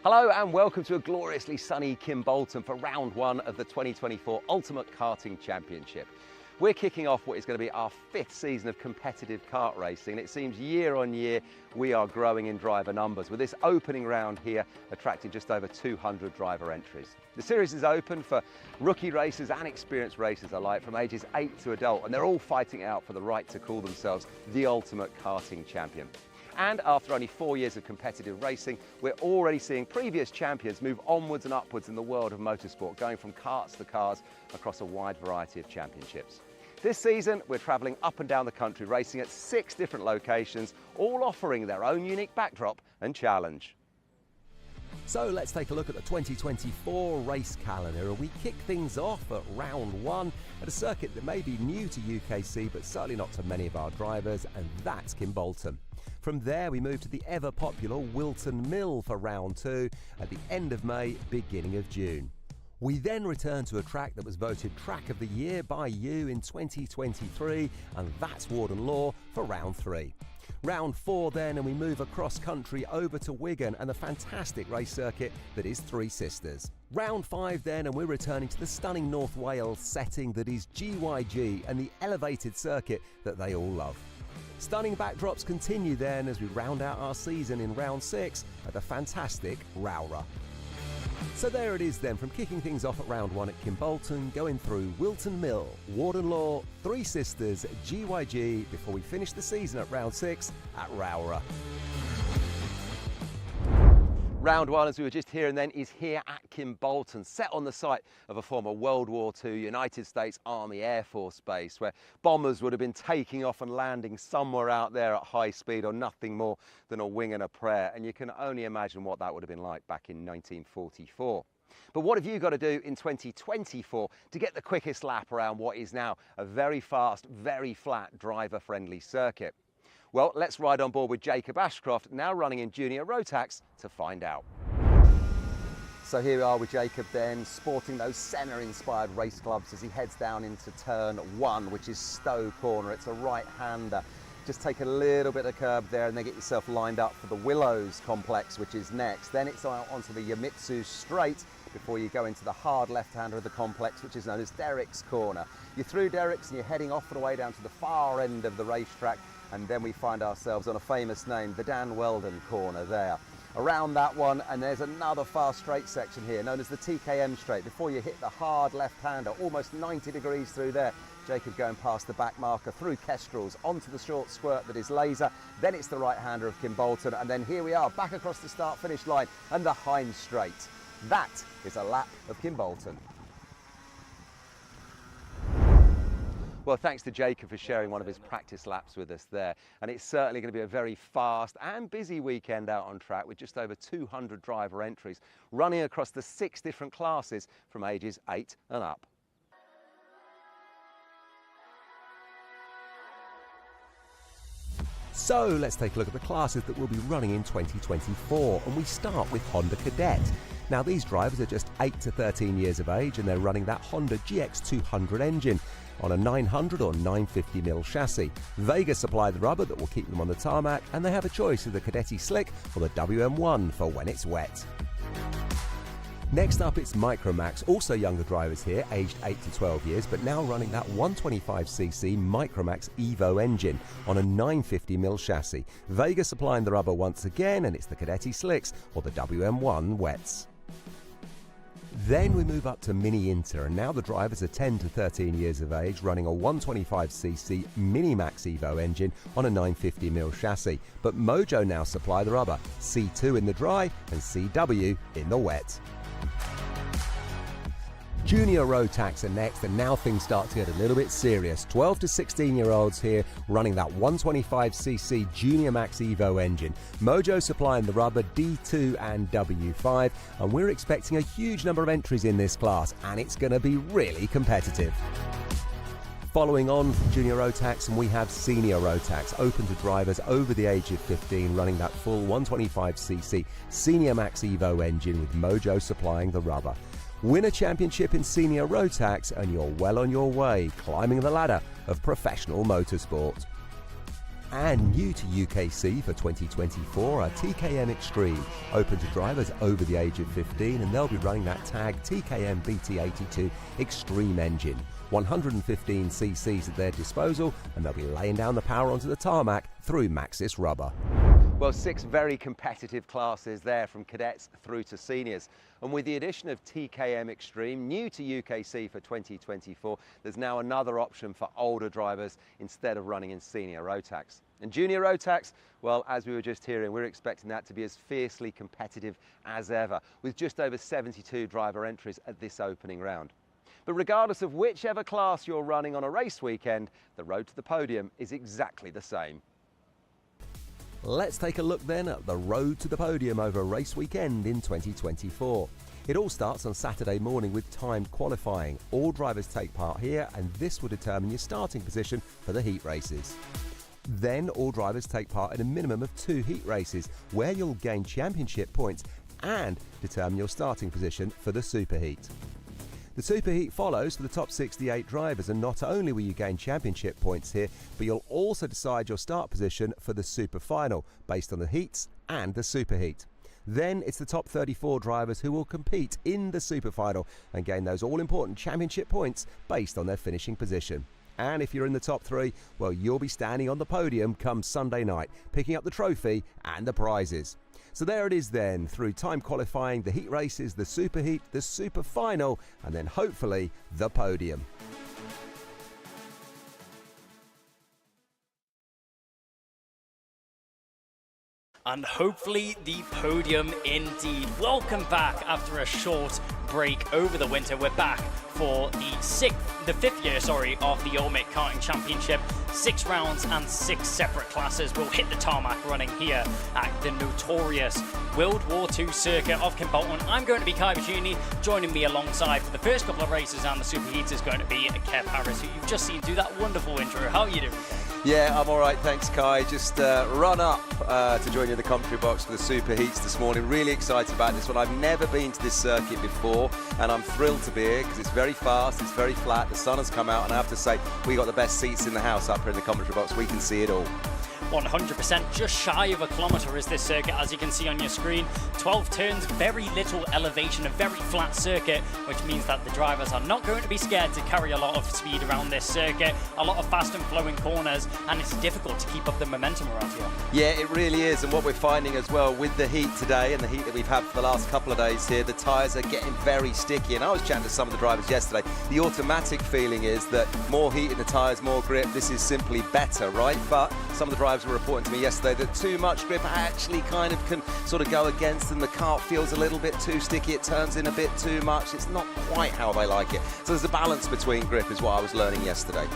Hello and welcome to a gloriously sunny Kimbolton for round one of the 2024 Ultimate Karting Championship. We're kicking off what is going to be our 5th season of competitive kart racing, and it seems year on year we are growing in driver numbers, with this opening round here attracting just over 200 driver entries. The series is open for rookie racers and experienced racers alike from ages 8 to adult, and they're all fighting out for the right to call themselves the Ultimate Karting Champion. And after only 4 years of competitive racing, we're already seeing previous champions move onwards and upwards in the world of motorsport, going from karts to cars across a wide variety of championships. This season, we're travelling up and down the country, racing at 6 different locations, all offering their own unique backdrop and challenge. So let's take a look at the 2024 race calendar, and we kick things off at round 1 at a circuit that may be new to UKC but certainly not to many of our drivers, and that's Kimbolton. From there we move to the ever popular Wilton Mill for round 2 at the end of May, beginning of June. We then return to a track that was voted Track of the Year by you in 2023, and that's Warden Law for round 3. Round 4 then, and we move across country over to Wigan and the fantastic race circuit that is Three Sisters. Round 5 then, and we're returning to the stunning North Wales setting that is GYG and the elevated circuit that they all love. Stunning backdrops continue then as we round out our season in round 6 at the fantastic Rowra. So there it is then, from kicking things off at round 1 at Kimbolton, going through Wilton Mill, Warden Law, Three Sisters, GYG, before we finish the season at round 6 at Rowra. Round 1, as we were just hearing then, is here at Kimbolton, set on the site of a former World War II United States Army Air Force base, where bombers would have been taking off and landing somewhere out there at high speed on nothing more than a wing and a prayer. And you can only imagine what that would have been like back in 1944. But what have you got to do in 2024 to get the quickest lap around what is now a very fast, very flat, driver-friendly circuit? Well, let's ride on board with Jacob Ashcroft, now running in Junior Rotax, to find out. So here we are with Jacob then, sporting those Senna-inspired race gloves as he heads down into turn 1, which is Stowe Corner. It's a right-hander. Just take a little bit of curb there and then get yourself lined up for the Willows complex, which is next. Then it's out onto the Yamitsu straight before you go into the hard left-hander of the complex, which is known as Derrick's Corner. You're through Derrick's and you're heading off and away down to the far end of the racetrack, and then we find ourselves on a famous name, the Dan Weldon Corner there. Around that one, and there's another fast straight section here, known as the TKM straight, before you hit the hard left-hander, almost 90 degrees through there. Jacob going past the back marker, through Kestrels, onto the short squirt that is Laser, then it's the right-hander of Kimbolton, and then here we are, back across the start-finish line, and the Hines straight. That is a lap of Kimbolton. Well, thanks to Jacob for sharing one of his practice laps with us there. And it's certainly going to be a very fast and busy weekend out on track, with just over 200 driver entries running across the 6 different classes from ages 8 and up. So let's take a look at the classes that will be running in 2024, and we start with Honda Cadet. Now these drivers are just 8 to 13 years of age, and they're running that Honda GX200 engine on a 900 or 950mm chassis. Vega supply the rubber that will keep them on the tarmac, and they have a choice of the Cadet Slick or the WM1 for when it's wet. Next up, it's Micromax, also younger drivers here, aged 8 to 12 years, but now running that 125cc Micromax Evo engine on a 950mm chassis. Vega supplying the rubber once again, and it's the Cadet Slicks or the WM1 wets. Then we move up to Mini Inter, and now the drivers are 10 to 13 years of age, running a 125cc Minimax Evo engine on a 950mm chassis. But Mojo now supply the rubber, C2 in the dry and CW in the wet. Junior Rotax are next, and now things start to get a little bit serious. 12 to 16-year-olds here running that 125cc Junior Max Evo engine. Mojo supplying the rubber, D2 and W5, and we're expecting a huge number of entries in this class, and it's going to be really competitive. Following on from Junior Rotax, and we have Senior Rotax, open to drivers over the age of 15, running that full 125cc Senior Max Evo engine with Mojo supplying the rubber. Win a championship in Senior Rotax and you're well on your way, climbing the ladder of professional motorsport. And new to UKC for 2024 are TKM Extreme, open to drivers over the age of 15, and they'll be running that tag TKM BT82 Extreme engine. 115 cc's at their disposal, and they'll be laying down the power onto the tarmac through Maxxis rubber. Well, 6 very competitive classes there, from cadets through to seniors. And with the addition of TKM Extreme, new to UKC for 2024, there's now another option for older drivers instead of running in senior Rotax. And junior Rotax, well, as we were just hearing, we're expecting that to be as fiercely competitive as ever, with just over 72 driver entries at this opening round. But regardless of whichever class you're running on a race weekend, the road to the podium is exactly the same. Let's take a look then at the road to the podium over a race weekend in 2024. It all starts on Saturday morning with timed qualifying. All drivers take part here, and this will determine your starting position for the heat races. Then all drivers take part in a minimum of 2 heat races, where you'll gain championship points and determine your starting position for the superheat. The superheat follows for the top 68 drivers, and not only will you gain championship points here, but you'll also decide your start position for the super final based on the heats and the superheat. Then it's the top 34 drivers who will compete in the super final and gain those all-important championship points based on their finishing position. And if you're in the top 3, well, you'll be standing on the podium come Sunday night, picking up the trophy and the prizes. So there it is then, through time qualifying, the heat races, the superheat, the super final, and then hopefully the podium. And hopefully the podium indeed. Welcome back after a short break over the winter. We're back for the fifth year, of the Ultimate Karting Championship. 6 rounds and 6 separate classes will hit the tarmac running here at the notorious World War II circuit of Kimbolton. I'm going to be Kai Bajuni. Joining me alongside for the first couple of races and the superheats is going to be Kev Harris, who you've just seen do that wonderful intro. How are you doing, Kev? Yeah, I'm all right, thanks, Kai. Just run up to join you in the commentary box for the superheats this morning. Really excited about this one. I've never been to this circuit before, and I'm thrilled to be here because it's very fast, it's very flat, the sun has come out, and I have to say, we got the best seats in the house up here in the commentary box. We can see it all. 100%, just shy of a kilometre is this circuit, as you can see on your screen. 12 turns, very little elevation, a very flat circuit, which means that the drivers are not going to be scared to carry a lot of speed around this circuit. A lot of fast and flowing corners, and it's difficult to keep up the momentum around here. Yeah, it really is, and what we're finding as well with the heat today and the heat that we've had for the last couple of days here, the tyres are getting very sticky, and I was chatting to some of the drivers yesterday. The automatic feeling is that more heat in the tyres, more grip, this is simply better, right? But some of the drivers were reporting to me yesterday that too much grip actually kind of can sort of go against them. The kart feels a little bit too sticky, it turns in a bit too much. It's not quite how they like it. So there's a balance between grip is what I was learning yesterday.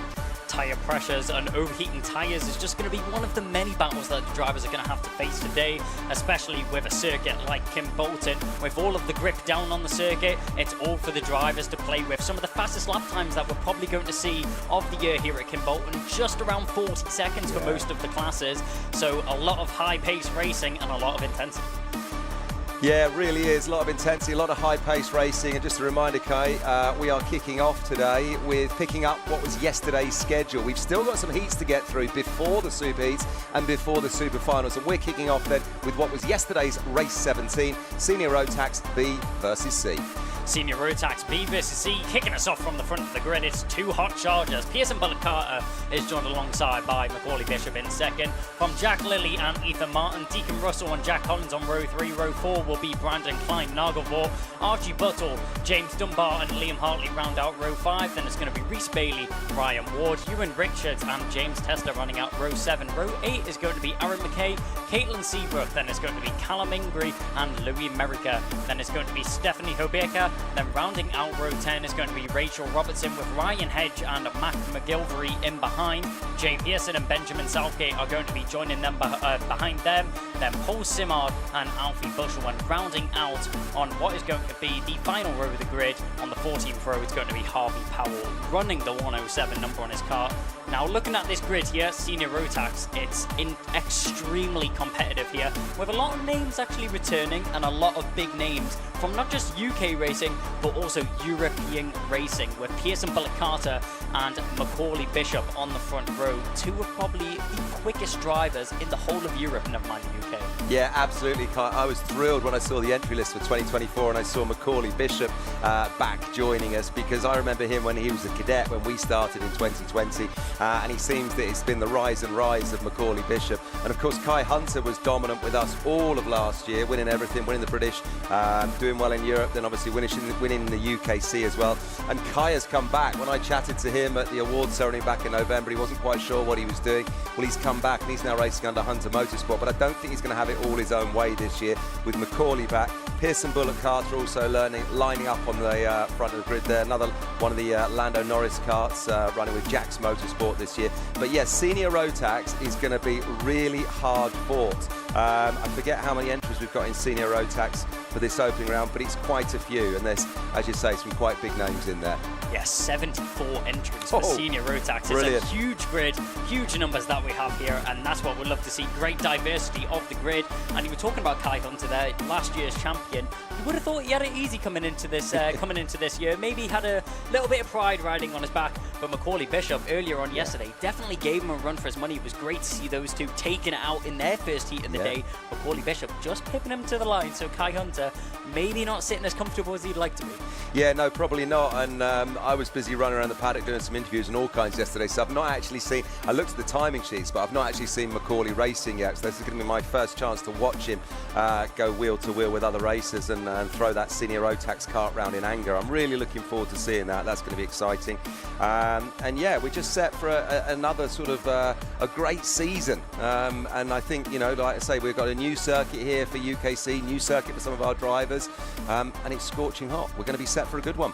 Tyre pressures and overheating tyres is just going to be one of the many battles that the drivers are going to have to face today, especially with a circuit like Kimbolton. With all of the grip down on the circuit, it's all for the drivers to play with. Some of the fastest lap times that we're probably going to see of the year here at Kimbolton, just around 40 seconds for most of the classes. So a lot of high-paced racing and a lot of intensity. Yeah, it really is. A lot of intensity, a lot of high-paced racing. And just a reminder, Kai, we are kicking off today with picking up what was yesterday's schedule. We've still got some heats to get through before the super heats and before the super finals. And we're kicking off then with what was yesterday's race 17, Senior Rotax B versus C. Senior Rotax B versus C, kicking us off from the front of the grid. It's 2 hot chargers. Pearson Bullet Carter is joined alongside by Macaulay Bishop in second. From Jack Lilly and Ethan Martin, Deacon Russell and Jack Collins on row 3. Row 4 will be Brandon Klein, Nagelvor, Archie Buttle, James Dunbar and Liam Hartley round out row 5. Then it's going to be Reese Bailey, Ryan Ward, Ewan Richards and James Tester running out row 7. Row 8 is going to be Aaron McKay, Caitlin Seabrook. Then it's going to be Callum Ingry and Louis America. Then it's going to be Stephanie Hobecker. Then rounding out row 10 is going to be Rachel Robertson with Ryan Hedge and Mac McGilvery in behind. Jay Pearson and Benjamin Southgate are going to be joining them behind them. Then Paul Simard and Alfie Bushell. And rounding out on what is going to be the final row of the grid on the 14th row is going to be Harvey Powell running the 107 number on his car. Now looking at this grid here, Senior Rotax, it's extremely competitive here, with a lot of names actually returning and a lot of big names from not just UK racing, but also European racing, with Pearson Bullock Carter and Macaulay Bishop on the front row, two of probably the quickest drivers in the whole of Europe, never mind the UK. Yeah, absolutely. I was thrilled when I saw the entry list for 2024 and I saw Macaulay Bishop back joining us, because I remember him when he was a cadet when we started in 2020, and he seems that it's been the rise and rise of Macaulay Bishop. And of course, Kai Hunter was dominant with us all of last year, winning everything, winning the British, doing well in Europe, then obviously winning the UKC as well. And Kai has come back. When I chatted to him at the awards ceremony back in November, he wasn't quite sure what he was doing. Well, he's come back and he's now racing under Hunter Motorsport, but I don't think he's going to have it all his own way this year with Macaulay back. Pearson Bullock Carter also lining up on the front of the grid there. Another one of the Lando Norris karts running with Jax Motorsport this year. But yes, Senior Rotax is going to be really hard fought. I forget how many entries we've got in Senior Rotax for this opening round, but it's quite a few, and there's, as you say, some quite big names in there. Yes, 74 entries for Senior Rotax. Brilliant. It's a huge grid, huge numbers that we have here, and that's what we'd love to see. Great diversity of the grid. And you were talking about Kai Hunter there, last year's champion. You would have thought he had it easy coming into this year. Maybe he had a little bit of pride riding on his back, but Macaulay Bishop earlier on yesterday definitely gave him a run for his money. It was great to see those two taking it out in their first heat of the day. Macaulay Bishop just pipping him to the line, so Kai Hunter maybe not sitting as comfortable as he'd like to be. Yeah, no, probably not. And I was busy running around the paddock doing some interviews and all kinds yesterday, so I've not actually seen, I looked at the timing sheets, but I've not actually seen Macaulay racing yet. So this is going to be my first chance to watch him go wheel to wheel with other racers and throw that Senior Rotax kart round in anger. I'm really looking forward to seeing that. That's going to be exciting. And yeah, we're just set for another sort of a great season. And I think, you know, like I say, we've got a new circuit here for UKC, new circuit for some of our drivers, and it's scorching hot. We're going to be set for a good one.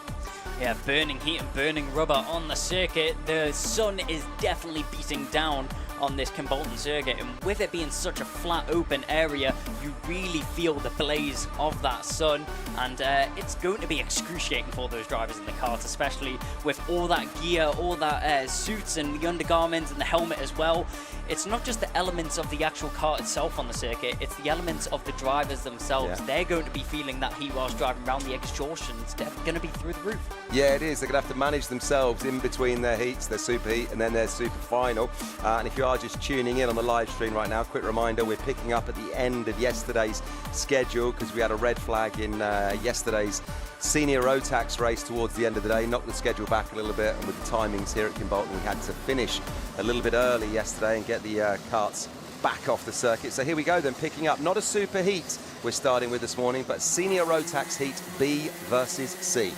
Yeah, burning heat and burning rubber on the circuit. The sun is definitely beating down on this Kimbolton circuit, and with it being such a flat open area, you really feel the blaze of that sun, and it's going to be excruciating for those drivers in the kart, especially with all that gear, all that suits and the undergarments and the helmet as well. It's not just the elements of the actual kart itself on the circuit, it's the elements of the drivers themselves. Yeah. They're going to be feeling that heat whilst driving around. The exhaustion's going to be through the roof. Yeah, it is. They're going to have to manage themselves in between their heats, their super heat and then their super final. And if you are just tuning in on the live stream right now, quick reminder, we're picking up at the end of yesterday's schedule because we had a red flag in yesterday's Senior Rotax race towards the end of the day, knocked the schedule back a little bit, and with the timings here at Kimbolton, we had to finish a little bit early yesterday and get the karts back off the circuit. So here we go then, picking up not a super heat we're starting with this morning, but Senior Rotax heat B versus C.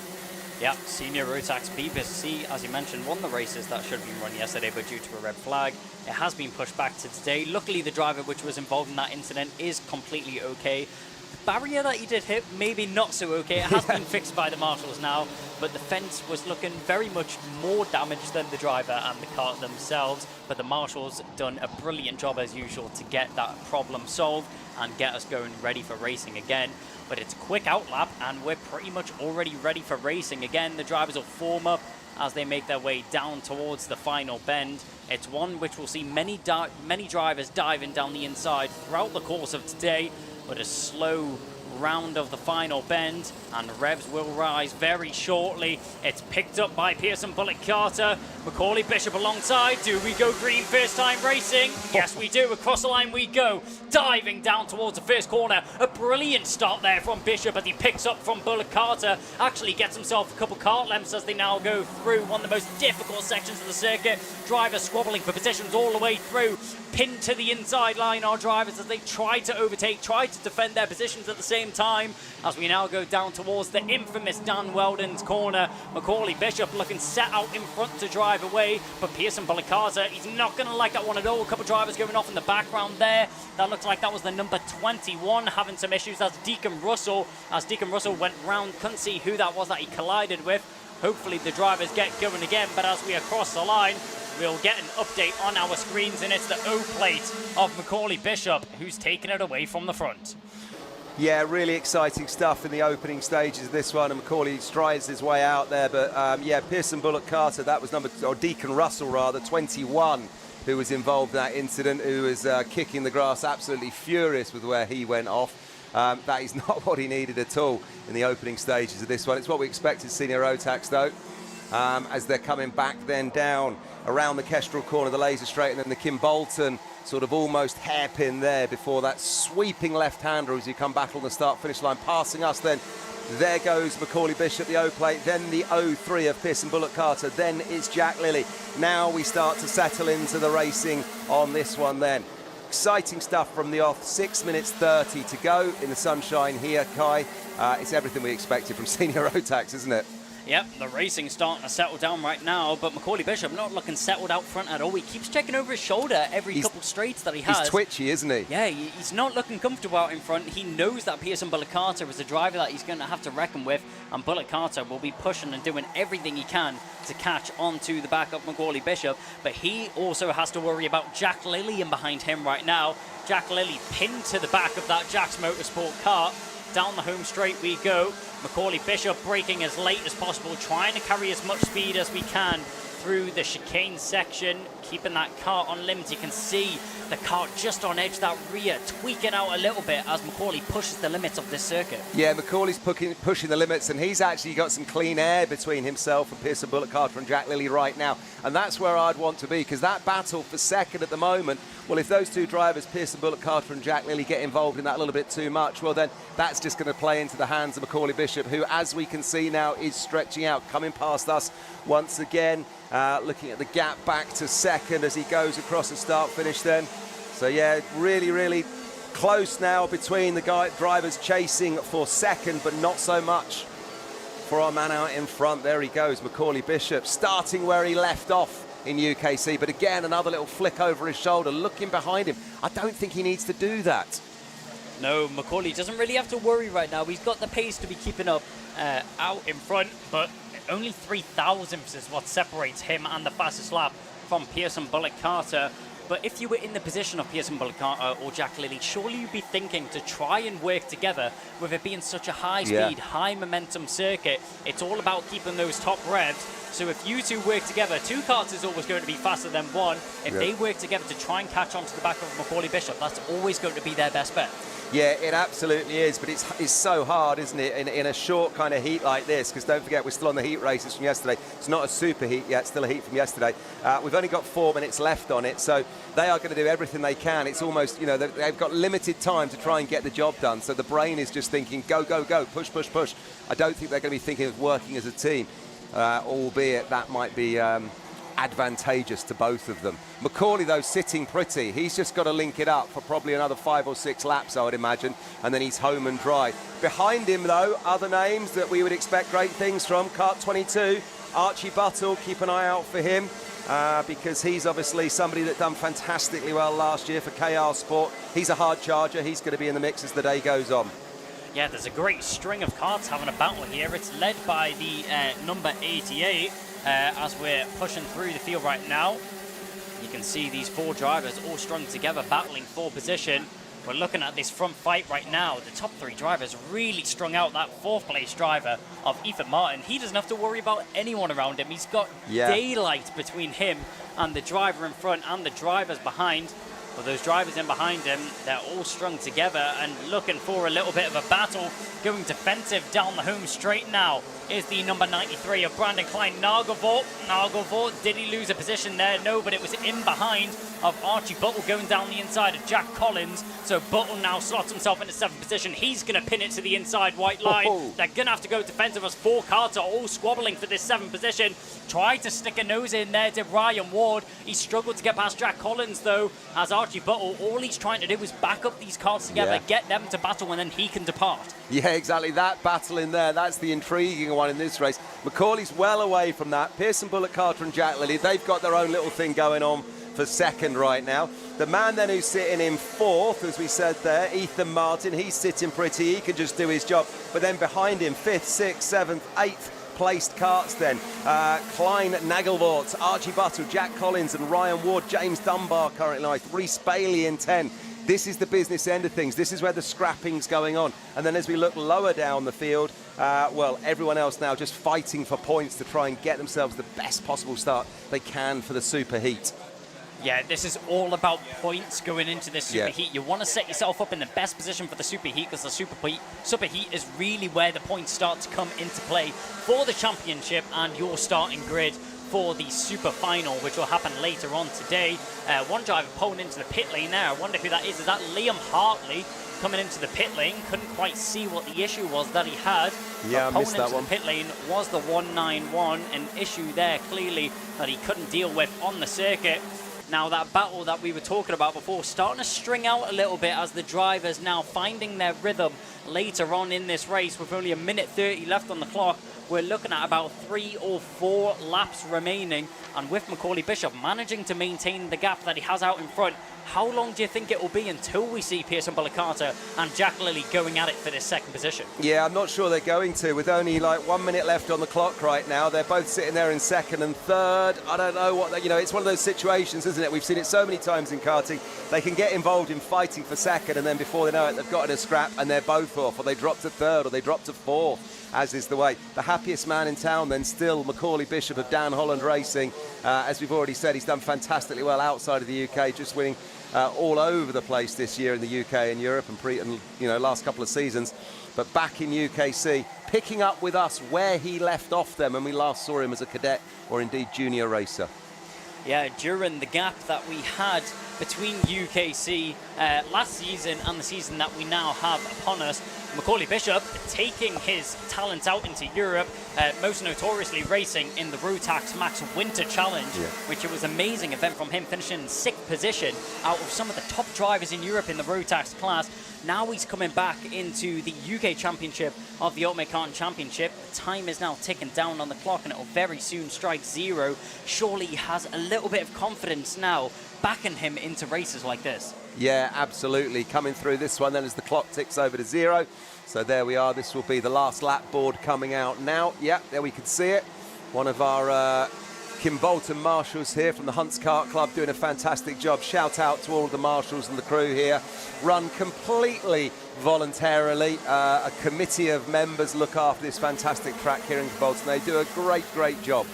Yeah, Senior Rotax B versus C, as you mentioned, won the races that should have been run yesterday, but due to a red flag, it has been pushed back to today. Luckily, the driver which was involved in that incident is completely okay. The barrier that he did hit, maybe not so okay. It has been fixed by the marshals now, but the fence was looking very much more damaged than the driver and the kart themselves. But the marshals done a brilliant job as usual to get that problem solved and get us going ready for racing again. But it's a quick out lap and we're pretty much already ready for racing again. The drivers will form up as they make their way down towards the final bend. It's one which will see many drivers diving down the inside throughout the course of today, but a slow round of the final bend, and revs will rise very shortly. It's picked up by Pearson Bullock Carter. Macaulay Bishop alongside. Do we go green first time racing? Yes, we do. Across the line we go. Diving down towards the first corner. A brilliant start there from Bishop as he picks up from Bullock Carter. Actually gets himself a couple kart lengths as they now go through one of the most difficult sections of the circuit. Drivers squabbling for positions all the way through. Pinned to the inside line, our drivers, as they try to overtake, try to defend their positions at the same time. As we now go down towards the infamous Dan Weldon's corner. Macaulay Bishop looking set out in front to drive away, but Pearson Bullock Carter, he's not going to like that one at all. A couple of drivers going off in the background there. That looks like that was the number 21 having some issues. That's Deacon Russell. As Deacon Russell went round, couldn't see who that was that he collided with. Hopefully the drivers get going again, but as we are across the line, we'll get an update on our screens, and it's the O plate of Macaulay Bishop who's taken it away from the front. Yeah, really exciting stuff in the opening stages of this one, and Macaulay strides his way out there. But yeah, Pearson Bullock Carter, that was Deacon Russell rather, 21, who was involved in that incident, who was kicking the grass, absolutely furious with where he went off. That is not what he needed at all in the opening stages of this one. It's what we expected, Senior Rotax, though, as they're coming back then down around the Kestrel corner, the laser straight, and then the Kimbolton sort of almost hairpin there before that sweeping left-hander as you come back on the start-finish line, passing us then. There goes Macaulay Bishop, the O-plate, then the O3 of Pearson Bullock Carter, then it's Jack Lilly. Now we start to settle into the racing on this one then. Exciting stuff from the off, 6 minutes 30 to go in the sunshine here, Kai. It's everything we expected from Senior Rotax, isn't it? Yep, the racing's starting to settle down right now, but Macaulay Bishop not looking settled out front at all. He keeps checking over his shoulder every couple straights that he has. He's twitchy, isn't he? Yeah, he's not looking comfortable out in front. He knows that Pearson Bullock Carter is a driver that he's going to have to reckon with, and Bullock Carter will be pushing and doing everything he can to catch onto the back of Macaulay Bishop, but he also has to worry about Jack Lilly in behind him right now. Jack Lilly pinned to the back of that Jack's Motorsport car. Down the home straight we go. Macaulay Bishop braking as late as possible, trying to carry as much speed as we can through the chicane section, keeping that car on limits. You can see the car just on edge, that rear tweaking out a little bit as Macaulay pushes the limits of this circuit. Yeah, Macaulay's pushing the limits, and he's actually got some clean air between himself and Pearson Bullock Carter and Jack Lilly right now, and that's where I'd want to be, because that battle for second at the moment, well, if those two drivers, Pearson Bullock Carter and Jack Lilly, get involved in that a little bit too much, well then that's just going to play into the hands of Macaulay Bishop, who, as we can see now, is stretching out, coming past us once again, looking at the gap back to second as he goes across the start-finish then. So yeah, really, really close now between the drivers chasing for second, but not so much for our man out in front. There he goes, Macaulay Bishop, starting where he left off in UKC, but again, another little flick over his shoulder, looking behind him. I don't think he needs to do that. No, Macaulay doesn't really have to worry right now. He's got the pace to be keeping up out in front, but only 3,000ths is what separates him and the fastest lap from Pearson Bullock Carter. But if you were in the position of Pearson Bullock Carter or Jack Lilly, surely you'd be thinking to try and work together with it being such a high-speed, high-momentum circuit. It's all about keeping those top revs. So if you two work together, two cars is always going to be faster than one. If they work together to try and catch onto the back of Macaulay Bishop, that's always going to be their best bet. Yeah, it absolutely is, but it's so hard, isn't it, in a short kind of heat like this, because don't forget, we're still on the heat races from yesterday. It's not a super heat yet, still a heat from yesterday. We've only got 4 minutes left on it, so they are going to do everything they can. It's almost, you know, they've got limited time to try and get the job done, so the brain is just thinking, go, go, go, push, push, push. I don't think they're going to be thinking of working as a team, albeit that might be advantageous to both of them. Macaulay, though, sitting pretty. He's just got to link it up for probably another 5 or 6 laps, I would imagine, and then he's home and dry. Behind him, though, other names that we would expect great things from. Kart 22, Archie Buttle, keep an eye out for him, because he's obviously somebody that done fantastically well last year for KR Sport. He's a hard charger. He's going to be in the mix as the day goes on. Yeah, there's a great string of karts having a battle here. It's led by the number 88 as we're pushing through the field right now. You can see these 4 drivers all strung together battling for position. We're looking at this front fight right now. The top 3 drivers really strung out. That 4th place driver of Ethan Martin, he doesn't have to worry about anyone around him. He's got daylight between him and the driver in front and the drivers behind. But those drivers in behind him, they're all strung together and looking for a little bit of a battle. Going defensive down the home straight now is the number 93 of Brandon Klein, Nagelvoort. Nagelvoort, did he lose a position there? No, but it was in behind of Archie Buttle going down the inside of Jack Collins. So Buttle now slots himself into 7th position. He's going to pin it to the inside white line. They're going to have to go defensive as 4 cars are all squabbling for this 7th position. Tried to stick a nose in there, did Ryan Ward. He struggled to get past Jack Collins, though, as Archie Buttle, all he's trying to do is back up these cars together, get them to battle, and then he can depart. Yeah, exactly. That battle in there, that's the intriguing one in this race. Macaulay's well away from that. Pearson Bullock Carter and Jack Lilly, they've got their own little thing going on for second right now. The man then who's sitting in 4th, as we said there, Ethan Martin, he's sitting pretty. He can just do his job. But then behind him, 5th, 6th, 7th, 8th placed karts then. Klein, Nagelvoort, Archie Buttle, Jack Collins and Ryan Ward, James Dunbar currently 9th, Rhys Bailey in 10. This is the business end of things. This is where the scrapping's going on. And then as we look lower down the field, well, everyone else now just fighting for points to try and get themselves the best possible start they can for the superheat. Yeah, this is all about points going into this superheat. You want to set yourself up in the best position for the superheat, because the superheat is really where the points start to come into play for the championship and your starting grid for the super final, which will happen later on today. One driver pulling into the pit lane there. I wonder who that is. Is that Liam Hartley coming into the pit lane? Couldn't quite see what the issue was that he had. Yeah, I missed that one. The pit lane was the 191, an issue there clearly that he couldn't deal with on the circuit. Now that battle that we were talking about before starting to string out a little bit as the drivers now finding their rhythm later on in this race. With only 1:30 left on the clock, we're looking at about 3 or 4 laps remaining, and with Macaulay Bishop managing to maintain the gap that he has out in front, how long do you think it will be until we see Pearson Bullock-Carter and Jack Lilly going at it for this second position? Yeah, I'm not sure they're going to. With only like 1 minute left on the clock right now, they're both sitting there in second and third. I don't know what, you know, it's one of those situations, isn't it? We've seen it so many times in karting. They can get involved in fighting for second, and then before they know it, they've got in a scrap and they're both off, or they drop to third, or they drop to fourth, as is the way. The happiest man in town then still Macaulay Bishop of Dan Holland Racing. As we've already said, he's done fantastically well outside of the UK, just winning all over the place this year in the UK and Europe and last couple of seasons. But back in UKC, picking up with us where he left off then when we last saw him as a cadet or indeed junior racer. Yeah, during the gap that we had between UKC last season and the season that we now have upon us, Macaulay Bishop taking his talents out into Europe, most notoriously racing in the Rotax Max Winter Challenge, which it was an amazing event from him, finishing in 6th position out of some of the top drivers in Europe in the Rotax class. Now he's coming back into the UK Championship of the Ultimate Karting Championship. The time is now ticking down on the clock and it will very soon strike 0. Surely he has a little bit of confidence now backing him into races like this. Yeah, absolutely. Coming through this one then as the clock ticks over to 0. So there we are. This will be the last lap board coming out now. Yeah, there we can see it. One of our Kimbolton marshals here from the Hunts Kart Club doing a fantastic job. Shout out to all of the marshals and the crew here. Run completely voluntarily. A committee of members look after this fantastic track here in Kimbolton. They do a great job.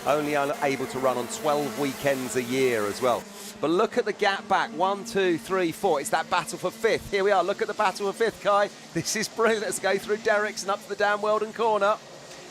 Only able to run on 12 weekends a year as well. But look at the gap back. 1, 2, 3, 4. It's that battle for 5th. Here we are. Look at the battle for 5th, Kai. This is brilliant. Let's go through Derricks and up to the Dan Weldon corner.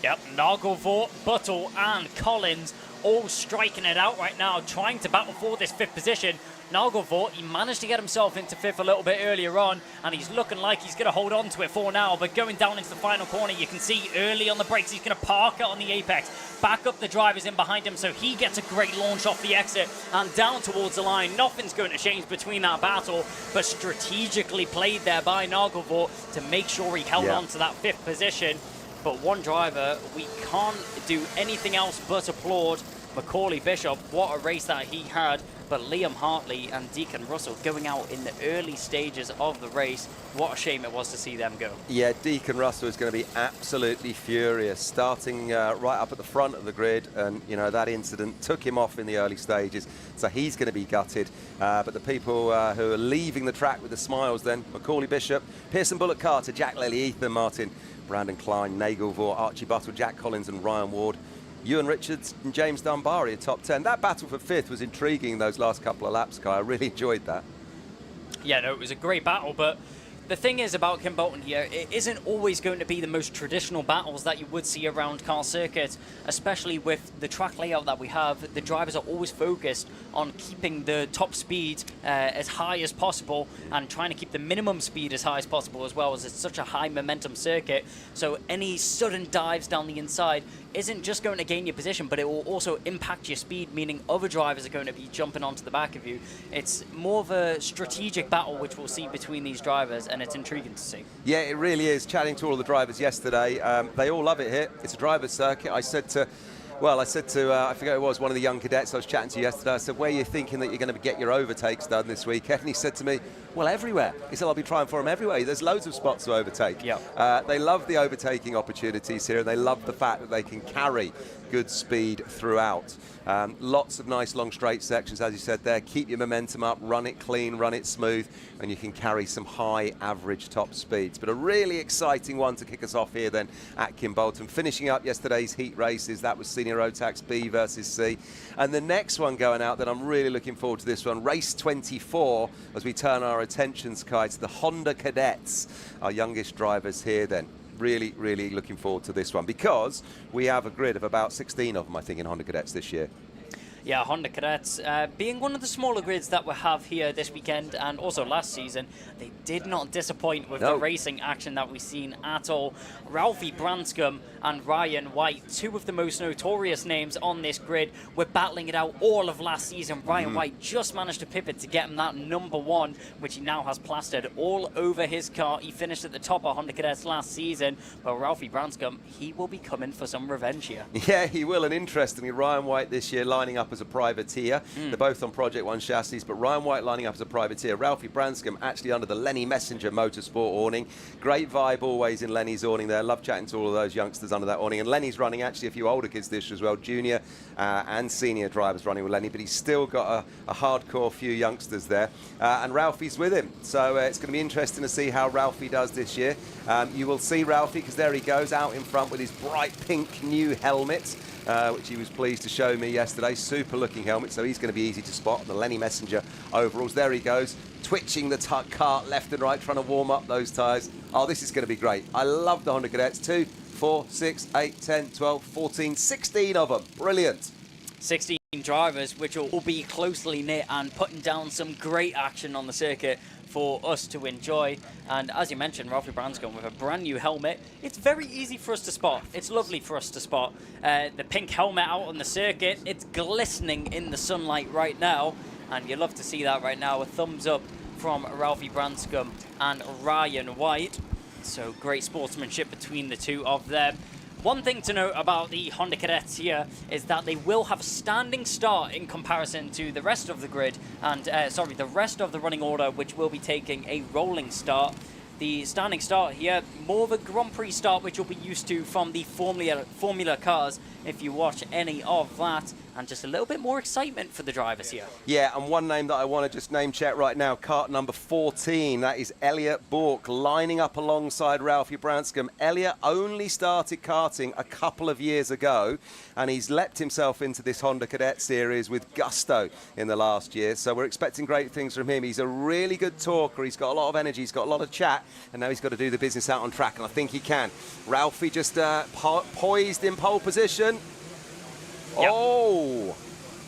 Yep, Nagelvoort, Buttle and Collins all striking it out right now, trying to battle for this 5th position. Nagelvoort, he managed to get himself into 5th a little bit earlier on, and he's looking like he's going to hold on to it for now. But going down into the final corner, you can see early on the brakes, he's going to park it on the apex, back up the drivers in behind him, so he gets a great launch off the exit and down towards the line. Nothing's going to change between that battle, but strategically played there by Nagelvoort to make sure he held on to that 5th position. But one driver, we can't do anything else but applaud Macaulay Bishop. What a race that he had. But Liam Hartley and Deacon Russell going out in the early stages of the race. What a shame it was to see them go. Yeah, Deacon Russell is going to be absolutely furious, starting right up at the front of the grid. And, you know, that incident took him off in the early stages. So he's going to be gutted. But the people who are leaving the track with the smiles then, Macaulay Bishop, Pearson Bullock-Carter, Jack Lilly, Ethan Martin, Brandon Klein, Nagelvoort, Archie Buttle, Jack Collins and Ryan Ward. Ewan Richards and James Dunbari in top 10. That battle for 5th was intriguing those last couple of laps, Kai. I really enjoyed that. Yeah, no, it was a great battle, but the thing is about Kimbolton here, it isn't always going to be the most traditional battles that you would see around car circuits, especially with the track layout that we have. The drivers are always focused on keeping the top speed as high as possible and trying to keep the minimum speed as high as possible as well, as it's such a high momentum circuit. So any sudden dives down the inside isn't just going to gain your position, but it will also impact your speed, meaning other drivers are going to be jumping onto the back of you. It's more of a strategic battle which we'll see between these drivers, and it's intriguing to see. Yeah, it really is. Chatting to all of the drivers yesterday, they all love it here. It's a driver's circuit. I said to Well, I said to, I forget who it was, one of the young cadets I was chatting to yesterday, I said, where are you thinking that you're going to get your overtakes done this weekend? And he said to me, well, everywhere. He said, I'll be trying for them everywhere. There's loads of spots to overtake. Yep. They love the overtaking opportunities here, and they love the fact that they can carry good speed throughout. Lots of nice long straight sections, as you said there. Keep your momentum up, run it clean, run it smooth, and you can carry some high average top speeds. But a really exciting one to kick us off here then at Kimbolton. Finishing up yesterday's heat races, that was Senior Rotax B versus C. And the next one going out, that I'm really looking forward to this one, race 24, as we turn our attentions, Kai, to the Honda Cadets, our youngest drivers here then. Really, really looking forward to this one, because we have a grid of about 16 of them, I think, in Honda Cadets this year. Yeah, Honda Cadets being one of the smaller grids that we have here this weekend and also last season, they did not disappoint with the racing action that we've seen at all. Ralphie Branscombe and Ryan White, two of the most notorious names on this grid, were battling it out all of last season. Ryan White just managed to pivot to get him that #1, which he now has plastered all over his car. He finished at the top of Honda Cadets last season, but Ralphie Branscombe, he will be coming for some revenge here. Yeah, he will, and interestingly, Ryan White this year lining up as a privateer. They're both on Project 1 chassis, but Ryan White lining up as a privateer. Ralphie Branscombe actually under the Lenny Messenger Motorsport awning. Great vibe always in Lenny's awning there. Love chatting to all of those youngsters under that awning. And Lenny's running actually a few older kids this year as well, junior and senior drivers running with Lenny, but he's still got a hardcore few youngsters there. And Ralphie's with him. So it's going to be interesting to see how Ralphie does this year. You will see Ralphie, because there he goes out in front with his bright pink new helmet. Which he was pleased to show me yesterday. Super looking helmet, so he's going to be easy to spot. The Lenny Messenger overalls. There he goes, twitching the cart left and right, trying to warm up those tyres. Oh, this is going to be great. I love the Honda Cadets. 2, 4, 6, 8, 10, 12, 14, 16 of them. Brilliant. 16 drivers, which will all be closely knit and putting down some great action on the circuit for us to enjoy. And as you mentioned, Ralphie Branscombe with a brand new helmet. It's very easy for us to spot. It's lovely for us to spot. The pink helmet out on the circuit, it's glistening in the sunlight right now, and you love to see that right now. A thumbs up from Ralphie Branscombe and Ryan White. So great sportsmanship between the two of them. One thing to note about the Honda Cadets here is that they will have a standing start in comparison to the rest of the grid, and the rest of the running order, which will be taking a rolling start. The standing start here, more of a Grand Prix start, which you'll be used to from the Formula cars if you watch any of that, and just a little bit more excitement for the drivers here. Yeah, and one name that I want to just name check right now, kart number 14, that is Elliot Bourke, lining up alongside Ralphie Branscombe. Elliot only started karting a couple of years ago, and he's leapt himself into this Honda Cadet series with gusto in the last year, so we're expecting great things from him. He's a really good talker, he's got a lot of energy, he's got a lot of chat, and now he's got to do the business out on track, and I think he can. Ralphie just poised in pole position. Yep. Oh!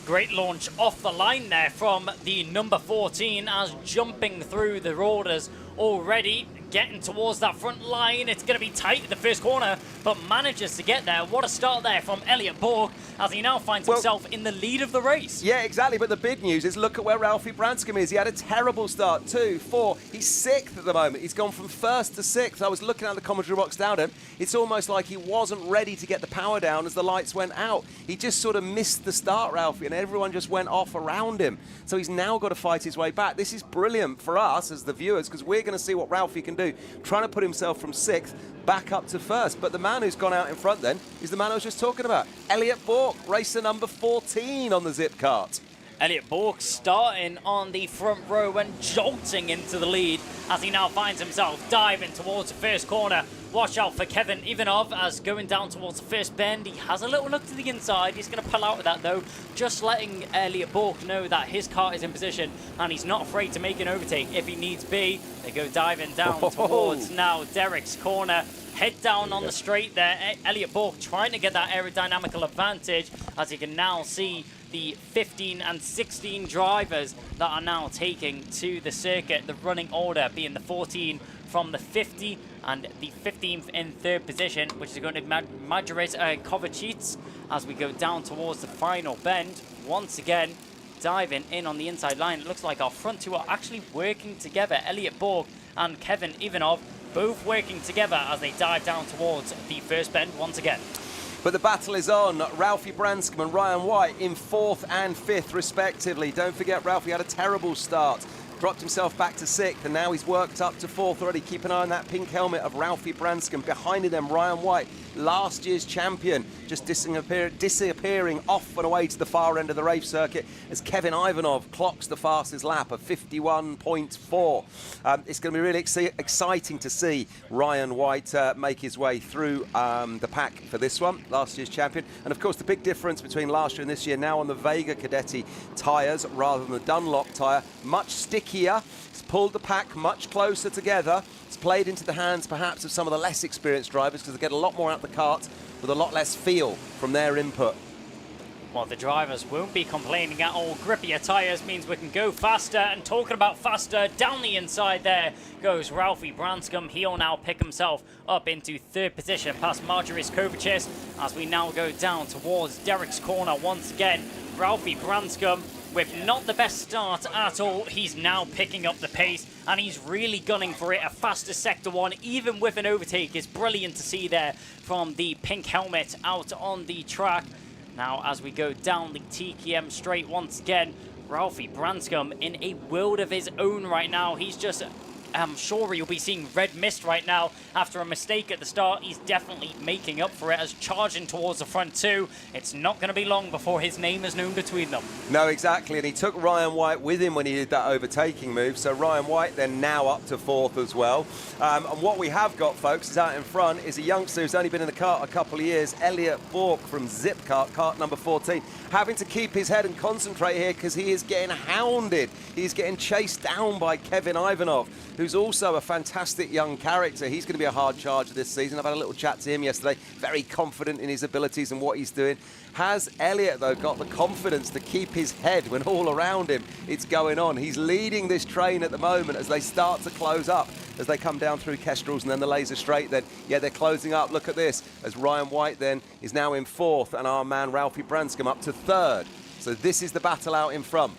Great launch off the line there from the number 14, as jumping through the orders already, getting towards that front line. It's going to be tight in the first corner, but manages to get there. What a start there from Elliot Bourke, as he now finds himself in the lead of the race. Yeah, exactly, but the big news is look at where Ralphie Branscombe is. He had a terrible start, 2, 4. He's 6th at the moment. He's gone from 1st to 6th. I was looking at the commentary box down him. It's almost like he wasn't ready to get the power down as the lights went out. He just sort of missed the start, Ralphie, and everyone just went off around him. So he's now got to fight his way back. This is brilliant for us as the viewers, because we're going to see what Ralphie can do, trying to put himself from 6th back up to 1st. But the man who's gone out in front then is the man I was just talking about, Elliot Bourke, racer number 14 on the Zip Kart. Elliot Bourke starting on the front row and jolting into the lead as he now finds himself diving towards the first corner. Watch out for Kevin Ivanov as going down towards the first bend. He has a little look to the inside. He's going to pull out of that though, just letting Elliot Bourke know that his car is in position and he's not afraid to make an overtake if he needs be. They go diving down towards now Derek's corner. Head down on the straight there. Elliot Bourke trying to get that aerodynamical advantage, as you can now see the 15 and 16 drivers that are now taking to the circuit. The running order being the 14 from the 50 and the 15th in 3rd position, which is going to be Majoris Kovacic as we go down towards the final bend. Once again, diving in on the inside line. It looks like our front two are actually working together. Elliot Bourke and Kevin Ivanov both working together as they dive down towards the first bend once again. But the battle is on. Ralphie Branscombe and Ryan White in 4th and 5th respectively. Don't forget, Ralphie had a terrible start. Dropped himself back to 6th, and now he's worked up to 4th already. Keep an eye on that pink helmet of Ralphie Branscombe. Behind them, Ryan White, last year's champion, just disappearing off and away to the far end of the race circuit as Kevin Ivanov clocks the fastest lap of 51.4. It's going to be really exciting to see Ryan White make his way through the pack for this one, last year's champion. And of course, the big difference between last year and this year, now on the Vega Cadetti tyres rather than the Dunlop tyre, much stickier. It's pulled the pack much closer together. It's played into the hands perhaps of some of the less experienced drivers because they get a lot more out the kart with a lot less feel from their input. Well, the drivers won't be complaining at all. Grippier tyres means we can go faster, and talking about faster, down the inside there goes Ralphie Branscombe. He'll now pick himself up into 3rd position past Marjoris Kovacic as we now go down towards Derek's corner once again. Ralphie Branscombe with not the best start at all. He's now picking up the pace and he's really gunning for it. A faster Sector 1, even with an overtake, is brilliant to see there from the pink helmet out on the track. Now, as we go down the TKM straight once again, Ralphie Branscombe in a world of his own right now. He's just, I'm sure you'll be seeing red mist right now after a mistake at the start. He's definitely making up for it as charging towards the front two. It's not going to be long before his name is known between them. No, exactly, and he took Ryan White with him when he did that overtaking move. So Ryan White then now up to 4th as well. And what we have got, folks, is out in front is a youngster who's only been in the kart a couple of years, Elliot Bork from Zipkart, kart number 14, having to keep his head and concentrate here because he is getting hounded. He's getting chased down by Kevin Ivanov, who's also a fantastic young character. He's going to be a hard charger this season. I've had a little chat to him yesterday. Very confident in his abilities and what he's doing. Has Elliot, though, got the confidence to keep his head when all around him it's going on? He's leading this train at the moment as they start to close up, as they come down through Kestrels and then the Laser Straight. Then, yeah, they're closing up. Look at this, as Ryan White then is now in 4th and our man Ralphie Branscombe up to 3rd. So this is the battle out in front.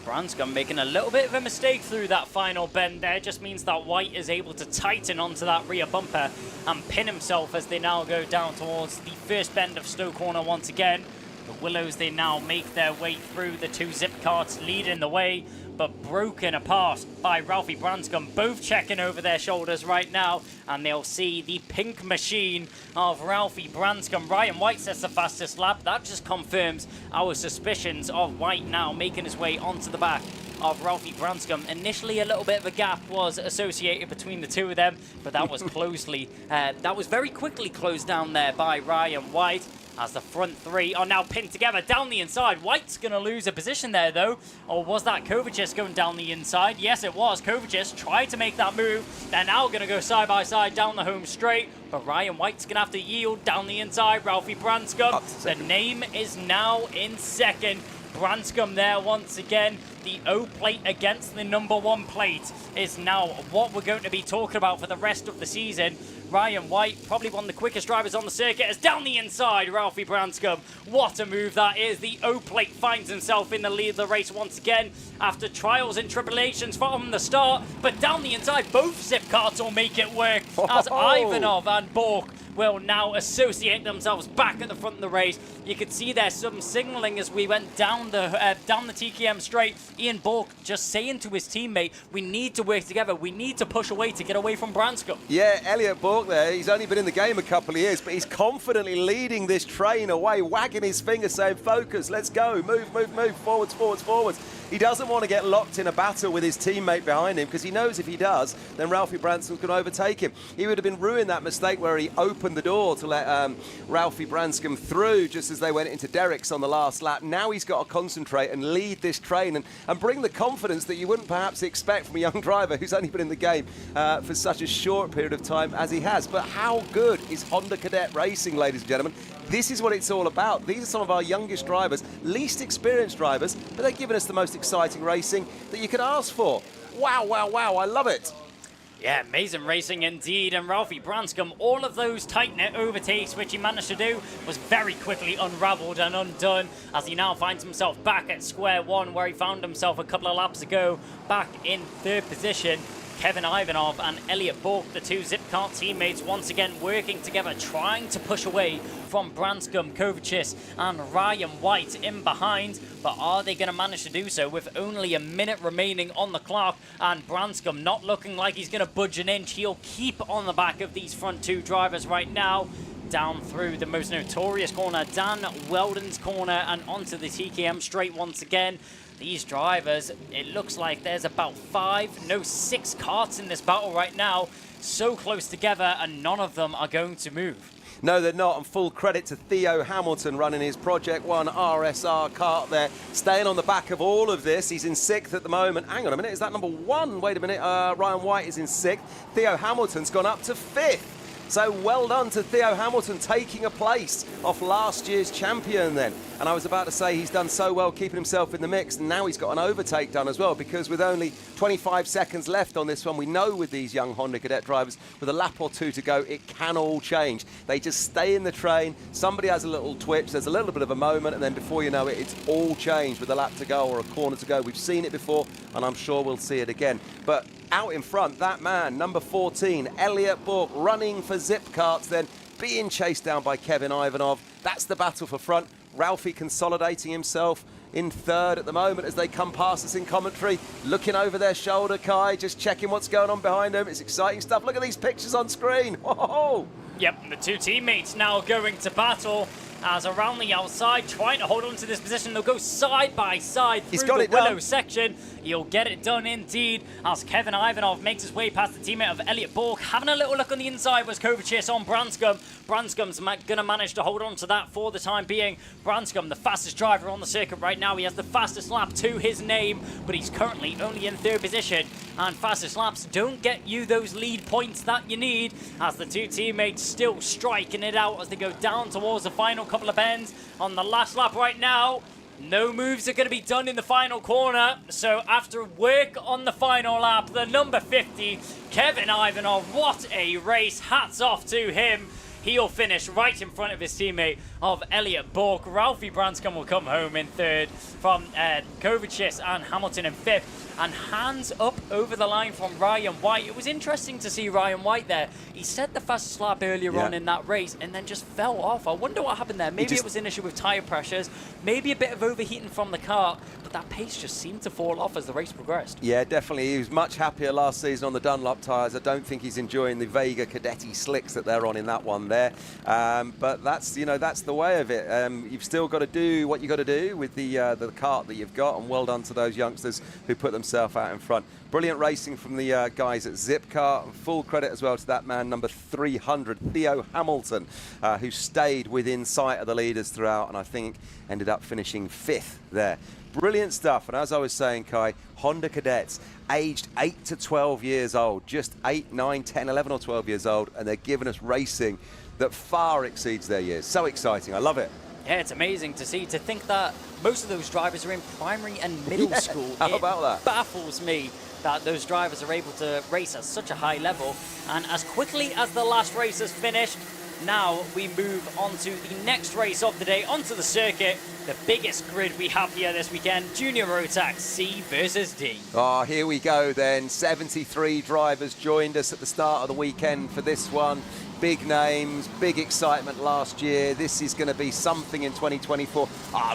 Branscombe making a little bit of a mistake through that final bend there. Just means that White is able to tighten onto that rear bumper and pin himself as they now go down towards the first bend of Stowe Corner once again. The Willows, they now make their way through, the 2 Zip carts leading the way, but broken apart by Ralphie Branscombe, both checking over their shoulders right now, and they'll see the pink machine of Ralphie Branscombe. Ryan White sets the fastest lap. That just confirms our suspicions of White now making his way onto the back of Ralphie Branscombe. Initially, a little bit of a gap was associated between the two of them, but that was that was very quickly closed down there by Ryan White, as the front 3 are now pinned together down the inside. White's going to lose a position there, though. Or was that Kovacic going down the inside? Yes, it was. Kovacic tried to make that move. They're now going to go side by side down the home straight. But Ryan White's going to have to yield down the inside. Ralphie Branscombe, the name is now in 2nd. Branscombe there once again. The O plate against the number 1 plate is now what we're going to be talking about for the rest of the season. Ryan White, probably one of the quickest drivers on the circuit, is down the inside. Ralphie Branscombe, what a move that is. The O plate finds himself in the lead of the race once again after trials and tribulations from the start. But down the inside, both Zip carts will make it work as Ivanov and Bork will now associate themselves back at the front of the race. You could see there's some signaling as we went down the TKM straight. Ian Bork just saying to his teammate, we need to work together. We need to push away to get away from Branscombe. Yeah, Elliot Bork there, he's only been in the game a couple of years, but he's confidently leading this train away, wagging his finger saying, focus, let's go, move, move, move, forwards, forwards, forwards. He doesn't want to get locked in a battle with his teammate behind him because he knows if he does, then Ralphie Branscombe can overtake him. He would have been ruined that mistake where he opened the door to let Ralphie Branscombe through just as they went into Derek's on the last lap. Now he's got to concentrate and lead this train and bring the confidence that you wouldn't perhaps expect from a young driver who's only been in the game for such a short period of time as he has. But how good is Honda Cadet Racing, ladies and gentlemen? This is what it's all about. These are some of our youngest drivers, least experienced drivers, but they're giving us the most exciting racing that you could ask for. Wow, wow, wow, I love it. Yeah, amazing racing indeed. And Ralphie Branscombe, all of those tight net overtakes which he managed to do was very quickly unravelled and undone as he now finds himself back at square one where he found himself a couple of laps ago, back in 3rd position. Kevin Ivanov and Elliot Bork, the two Zipcart teammates, once again working together, trying to push away from Branscombe, Kovacic and Ryan White in behind. But are they going to manage to do so with only a minute remaining on the clock? And Branscombe not looking like he's going to budge an inch. He'll keep on the back of these front two drivers right now. Down through the most notorious corner, Dan Weldon's corner, and onto the TKM straight once again. These drivers, it looks like there's about 6 karts in this battle right now. So close together, and none of them are going to move. No, they're not, and full credit to Theo Hamilton running his Project 1 RSR kart there, staying on the back of all of this. He's in 6th at the moment. Hang on a minute, is that number 1? Wait a minute, Ryan White is in 6th. Theo Hamilton's gone up to 5th. So well done to Theo Hamilton, taking a place off last year's champion then. And I was about to say he's done so well keeping himself in the mix, and now he's got an overtake done as well, because with only 25 seconds left on this one, we know with these young Honda Cadet drivers, with a lap or two to go, it can all change. They just stay in the train, somebody has a little twitch, there's a little bit of a moment, and then before you know it, it's all changed with a lap to go or a corner to go. We've seen it before, and I'm sure we'll see it again. But out in front, that man, number 14, Elliot Bork, running for Zipcarts then, being chased down by Kevin Ivanov. That's the battle for front. Ralphie consolidating himself in 3rd at the moment as they come past us in commentary, looking over their shoulder, Kai, just checking what's going on behind them. It's exciting stuff. Look at these pictures on screen. Whoa! Yep, the two teammates now going to battle as around the outside, trying to hold on to this position. They'll go side by side through the willow section. He'll get it done indeed as Kevin Ivanov makes his way past the teammate of Elliot Bork. Having a little look on the inside was Kovacic on Branscombe. Branscombe's going to manage to hold on to that for the time being. Branscombe, the fastest driver on the circuit right now. He has the fastest lap to his name, but he's currently only in 3rd position. And fastest laps don't get you those lead points that you need, as the two teammates still striking it out as they go down towards the final couple of bends. On the last lap right now, no moves are going to be done in the final corner. So after work on the final lap, the number 50, Kevin Ivanov, what a race. Hats off to him. He'll finish right in front of his teammate of Elliot Bork. Ralphie Branscombe will come home in 3rd from Kovacic and Hamilton in 5th. And hands up over the line from Ryan White. It was interesting to see Ryan White there. He set the fastest lap earlier on in that race and then just fell off. I wonder what happened there. Maybe it was an issue with tyre pressures, maybe a bit of overheating from the car, but that pace just seemed to fall off as the race progressed. Yeah, definitely. He was much happier last season on the Dunlop tyres. I don't think he's enjoying the Vega Cadetti slicks that they're on in that one there. But that's, you know, that's the way of it. You've still got to do what you got to do with the kart that you've got, and well done to those youngsters who put themselves out in front. Brilliant racing from the guys at Zipcar. Full credit as well to that man, number 300, Theo Hamilton, who stayed within sight of the leaders throughout, and I think ended up finishing 5th there. Brilliant stuff. And as I was saying, Kai, Honda Cadets, aged 8 to 12 years old, just 8, 9, 10, 11 or 12 years old, and they're giving us racing that far exceeds their years. So exciting. I love it. Yeah, it's amazing to see, to think that most of those drivers are in primary and middle school. How about that? It baffles me that those drivers are able to race at such a high level. And as quickly as the last race has finished, now we move on to the next race of the day, onto the circuit. The biggest grid we have here this weekend, Junior Rotax C versus D. Oh, here we go then. 73 drivers joined us at the start of the weekend for this one. Big names, big excitement last year. This is going to be something in 2024.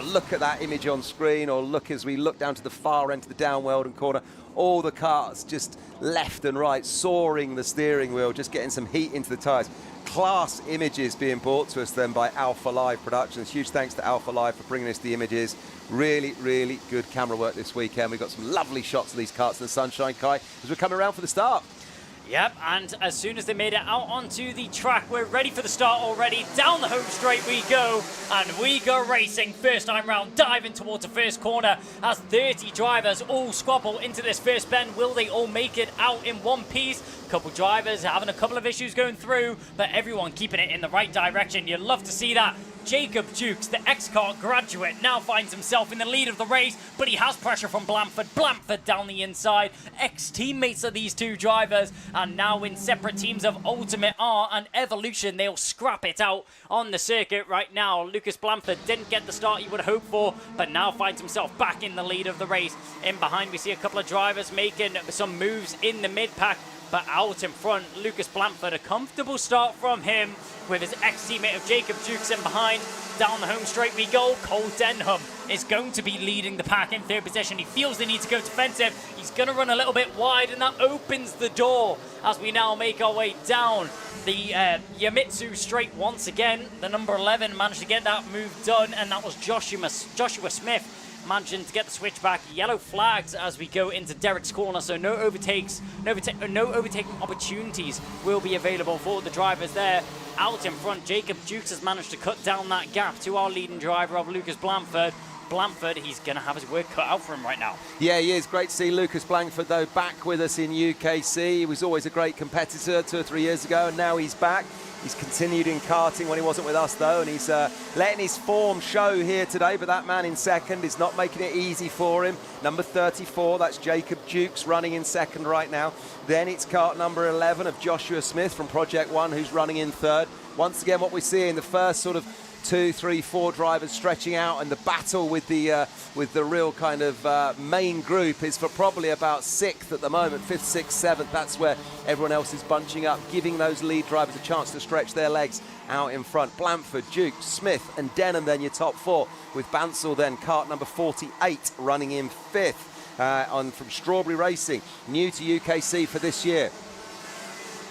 Look at that image on screen, or look as we look down to the far end of the down Weldon corner. All the karts just left and right, soaring the steering wheel, just getting some heat into the tyres. Class images being brought to us then by Alpha Live Productions. Huge thanks to Alpha Live for bringing us the images. Really, really good camera work this weekend. We've got some lovely shots of these karts in the sunshine, Kai, as we're coming around for the start. Yep, and as soon as they made it out onto the track, we're ready for the start already. Down the home straight we go, and we go racing. First time round, diving towards the first corner as 30 drivers all squabble into this first bend. Will they all make it out in one piece? A couple drivers having a couple of issues going through, but everyone keeping it in the right direction. You'd love to see that. Jacob Dukes, the X-Kart graduate, now finds himself in the lead of the race, but he has pressure from Blanford. Blanford down the inside. Ex-teammates of these two drivers are now in separate teams of Ultimate R and Evolution. They'll scrap it out on the circuit right now. Lucas Blanford didn't get the start he would hope for, but now finds himself back in the lead of the race. In behind, we see a couple of drivers making some moves in the mid-pack. But out in front, Lucas Blanford, a comfortable start from him with his ex-teammate of Jacob Dukes in behind. Down the home straight we go. Cole Denham is going to be leading the pack in third position. He feels the need to go defensive. He's going to run a little bit wide, and that opens the door as we now make our way down the Yamitsu straight once again. The number 11 managed to get that move done, and that was Joshua Smith managing to get the switch back. Yellow flags as we go into Derek's corner, so no overtaking opportunities will be available for the drivers there. Out in front, Jacob Dukes has managed to cut down that gap to our leading driver of Lucas Blanford. Blanford, he's going to have his work cut out for him right now. Yeah, he is. Great to see Lucas Blanford, though, back with us in UKC. He was always a great competitor 2 or 3 years ago, and now he's back. He's continued in karting when he wasn't with us, though, and he's letting his form show here today. But that man in second is not making it easy for him. Number 34, that's Jacob Dukes running in second right now. Then it's kart number 11 of Joshua Smith from Project One, who's running in third. Once again, what we see in the first sort of 2, 3, 4 drivers stretching out, and the battle with the real kind of main group is for probably about 6th at the moment, 5th, 6th, 7th. That's where everyone else is bunching up, giving those lead drivers a chance to stretch their legs out in front. Blanford, Dukes, Smith and Denham then your top 4, with Bansal then kart number 48 running in 5th from Strawberry Racing, new to UKC for this year.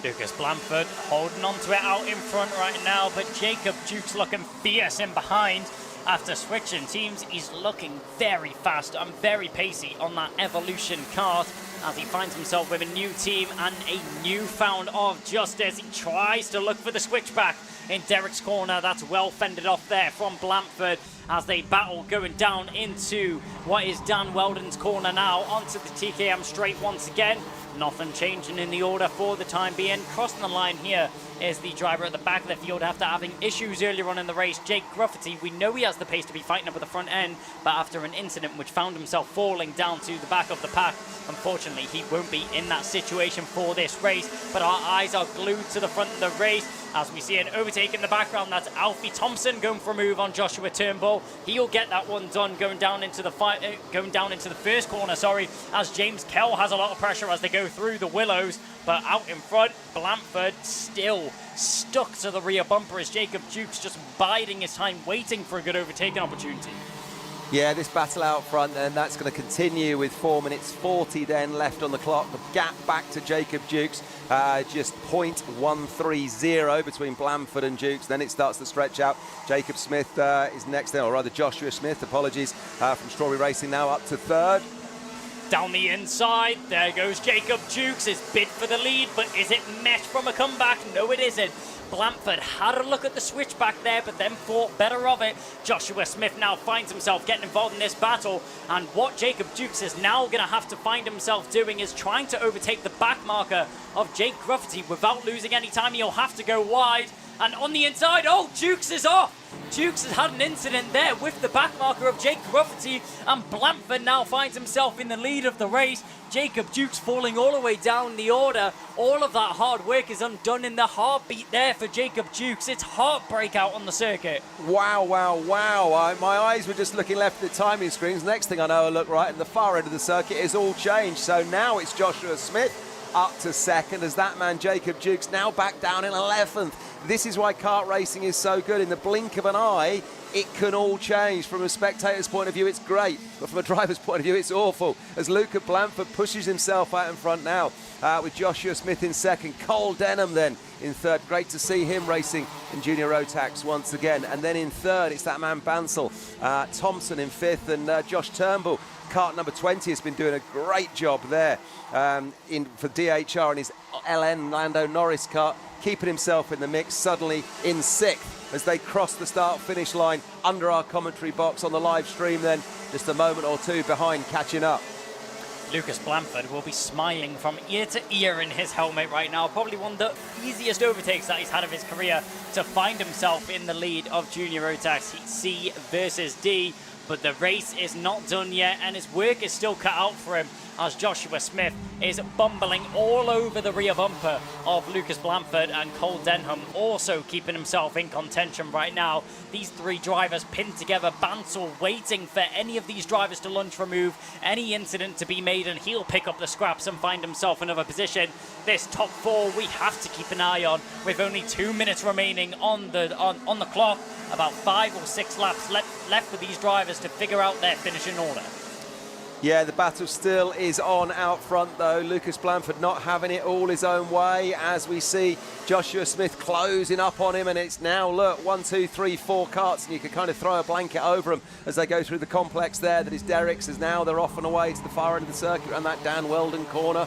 Lucas Blanford holding on to it out in front right now, but Jacob Dukes looking fierce in behind. After switching teams, he's looking very fast and very pacey on that Evolution kart as he finds himself with a new team and a newfound of justice. He tries to look for the switchback in Derek's corner. That's well fended off there from Blanford as they battle going down into what is Dan Weldon's corner now, onto the TKM straight once again. Nothing changing in the order for the time being. Crossing the line here is the driver at the back of the field after having issues earlier on in the race, Jake Gruffity. We know he has the pace to be fighting up at the front end, but after an incident which found himself falling down to the back of the pack, unfortunately he won't be in that situation for this race. But our eyes are glued to the front of the race as we see an overtake in the background. That's Alfie Thompson going for a move on Joshua Turnbull. He'll get that one done going down into the first corner, as James Kell has a lot of pressure as they go through the willows. But out in front, Blanford still stuck to the rear bumper as Jacob Dukes just biding his time, waiting for a good overtaking opportunity. Yeah, this battle out front, and that's going to continue with 4 minutes 40 then left on the clock. The gap back to Jacob Dukes, just 0.130 between Blanford and Dukes. Then it starts to stretch out. Jacob Smith is next then, or rather Joshua Smith, apologies, from Strawberry Racing now up to third. Down the inside, there goes Jacob Dukes, his bid for the lead, but is it met from a comeback? No, it isn't. Blanford had a look at the switchback there, but then thought better of it. Joshua Smith now finds himself getting involved in this battle, and what Jacob Dukes is now going to have to find himself doing is trying to overtake the back marker of Jake Gruffity without losing any time. He'll have to go wide, and on the inside, oh, Dukes is off. Dukes has had an incident there with the back marker of Jake Gruffity, and Blanford now finds himself in the lead of the race. Jacob Dukes falling all the way down the order. All of that hard work is undone in the heartbeat there for Jacob Dukes. It's heartbreak out on the circuit. Wow, wow, wow. My eyes were just looking left at the timing screens. Next thing I know, I look right, and the far end of the circuit is all changed. So now it's Joshua Smith up to second as that man Jacob Dukes now back down in 11th. This is why kart racing is so good. In the blink of an eye, it can all change. From a spectator's point of view, it's great, but from a driver's point of view, it's awful. As Luca Blanford pushes himself out in front now, with Joshua Smith in second, Cole Denham then in third. Great to see him racing in Junior Rotax once again. And then in third, it's that man Bansal, Thompson in fifth, and Josh Turnbull, kart number 20, has been doing a great job there for DHR and his LN Lando Norris kart, keeping himself in the mix, suddenly in sixth as they cross the start-finish line under our commentary box on the live stream then, just a moment or two behind catching up. Lucas Blanford will be smiling from ear to ear in his helmet right now. Probably one of the easiest overtakes that he's had of his career to find himself in the lead of Junior Rotax C versus D. But the race is not done yet, and his work is still cut out for him as Joshua Smith is bumbling all over the rear bumper of Lucas Blanford, and Cole Denham also keeping himself in contention right now. These three drivers pinned together, Bansal waiting for any of these drivers to lunge remove, any incident to be made, and he'll pick up the scraps and find himself another position. This top four we have to keep an eye on with only 2 minutes remaining on the clock. About 5 or 6 laps left for these drivers to figure out their finishing order. Yeah, the battle still is on out front though. Lucas Blanford not having it all his own way as we see Joshua Smith closing up on him, and it's now, look, 1, 2, 3, 4 carts, and you can kind of throw a blanket over them as they go through the complex there. That is Derrick's, as now they're off and away to the far end of the circuit around that Dan Weldon corner.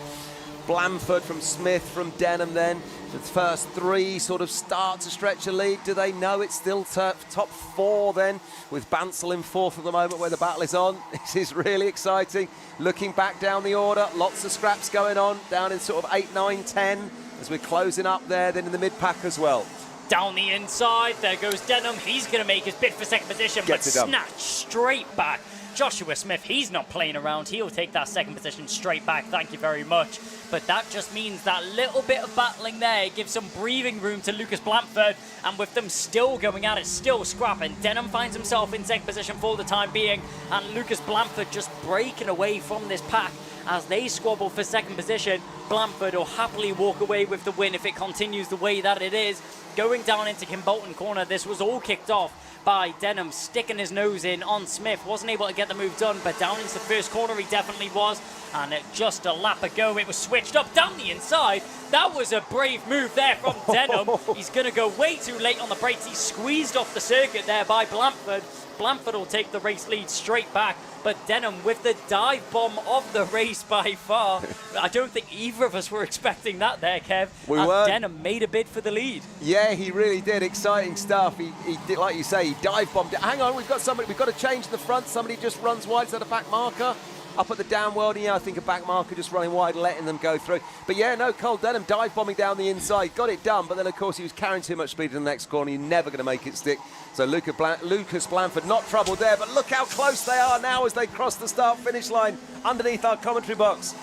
Blanford from Smith from Denham then. The first 3 sort of start to stretch a lead. Do they know it's still top 4 then, with Bansal in 4th at the moment where the battle is on? This is really exciting. Looking back down the order, lots of scraps going on down in sort of 8, 9, 10 as we're closing up there then in the mid-pack as well. Down the inside, there goes Denham. He's going to make his bid for second position, but snatched straight back. Joshua Smith, he's not playing around. He'll take that second position straight back. Thank you very much. But that just means that little bit of battling there gives some breathing room to Lucas Blanford. And with them still going at it, still scrapping, Denham finds himself in second position for the time being. And Lucas Blanford just breaking away from this pack as they squabble for second position. Blanford will happily walk away with the win if it continues the way that it is. Going down into Kimbolton corner, this was all kicked off by Denham sticking his nose in on Smith. Wasn't able to get the move done, but down into the first corner he definitely was. And at just a lap ago, it was switched up down the inside. That was a brave move there from Denham. He's going to go way too late on the brakes. He's squeezed off the circuit there by Blanford. Blanford will take the race lead straight back, but Denham with the dive bomb of the race by far. I don't think either of us were expecting that there, Kev. We weren't. Denham made a bid for the lead. Yeah, he really did. Exciting stuff. He did, like you say, he dive bombed it. Hang on, we've got to change in the front. Somebody just runs wide, is that a back marker? Up at the down Weldon, yeah, I think a back marker just running wide, letting them go through. But yeah, no, Cole Denham dive bombing down the inside, got it done, but then of course he was carrying too much speed in the next corner. You're never going to make it stick. So Lucas Blanford not troubled there, but look how close they are now as they cross the start-finish line underneath our commentary box.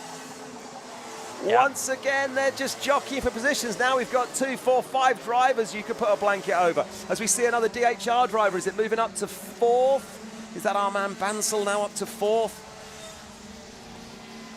Yeah. Once again, they're just jockeying for positions. Now we've got 2, 4, 5 drivers you could put a blanket over. As we see another DHR driver, is it moving up to 4th? Is that our man Bansal now up to 4th?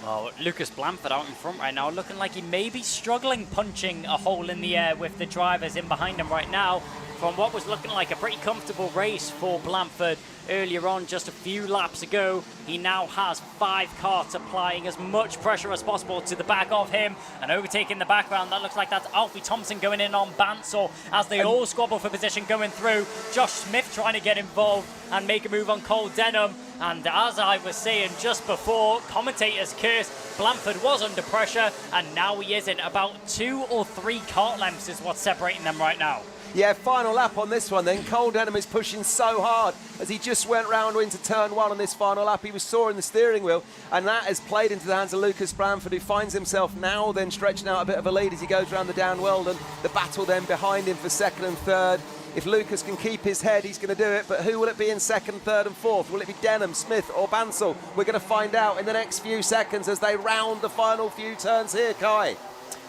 Well, Lucas Blanford out in front right now, looking like he may be struggling punching a hole in the air with the drivers in behind him right now. From what was looking like a pretty comfortable race for Blanford earlier on, just a few laps ago, he now has 5 carts applying as much pressure as possible to the back of him. And overtaking the background, that looks like that's Alfie Thompson going in on Bansal as they all squabble for position going through. Josh Smith trying to get involved and make a move on Cole Denham. And as I was saying just before, commentators cursed, Blanford was under pressure, and now he isn't. About 2 or 3 cart lengths is what's separating them right now. Yeah, final lap on this one then. Cole Denham is pushing so hard as he just went round into turn 1 on this final lap. He was sawing the steering wheel, and that has played into the hands of Lucas Blanford, who finds himself now then stretching out a bit of a lead as he goes around the down Weldon. The battle then behind him for 2nd and 3rd. If Lucas can keep his head, he's going to do it, but who will it be in 2nd, 3rd and 4th? Will it be Denham, Smith or Bansal? We're going to find out in the next few seconds as they round the final few turns here, Kai.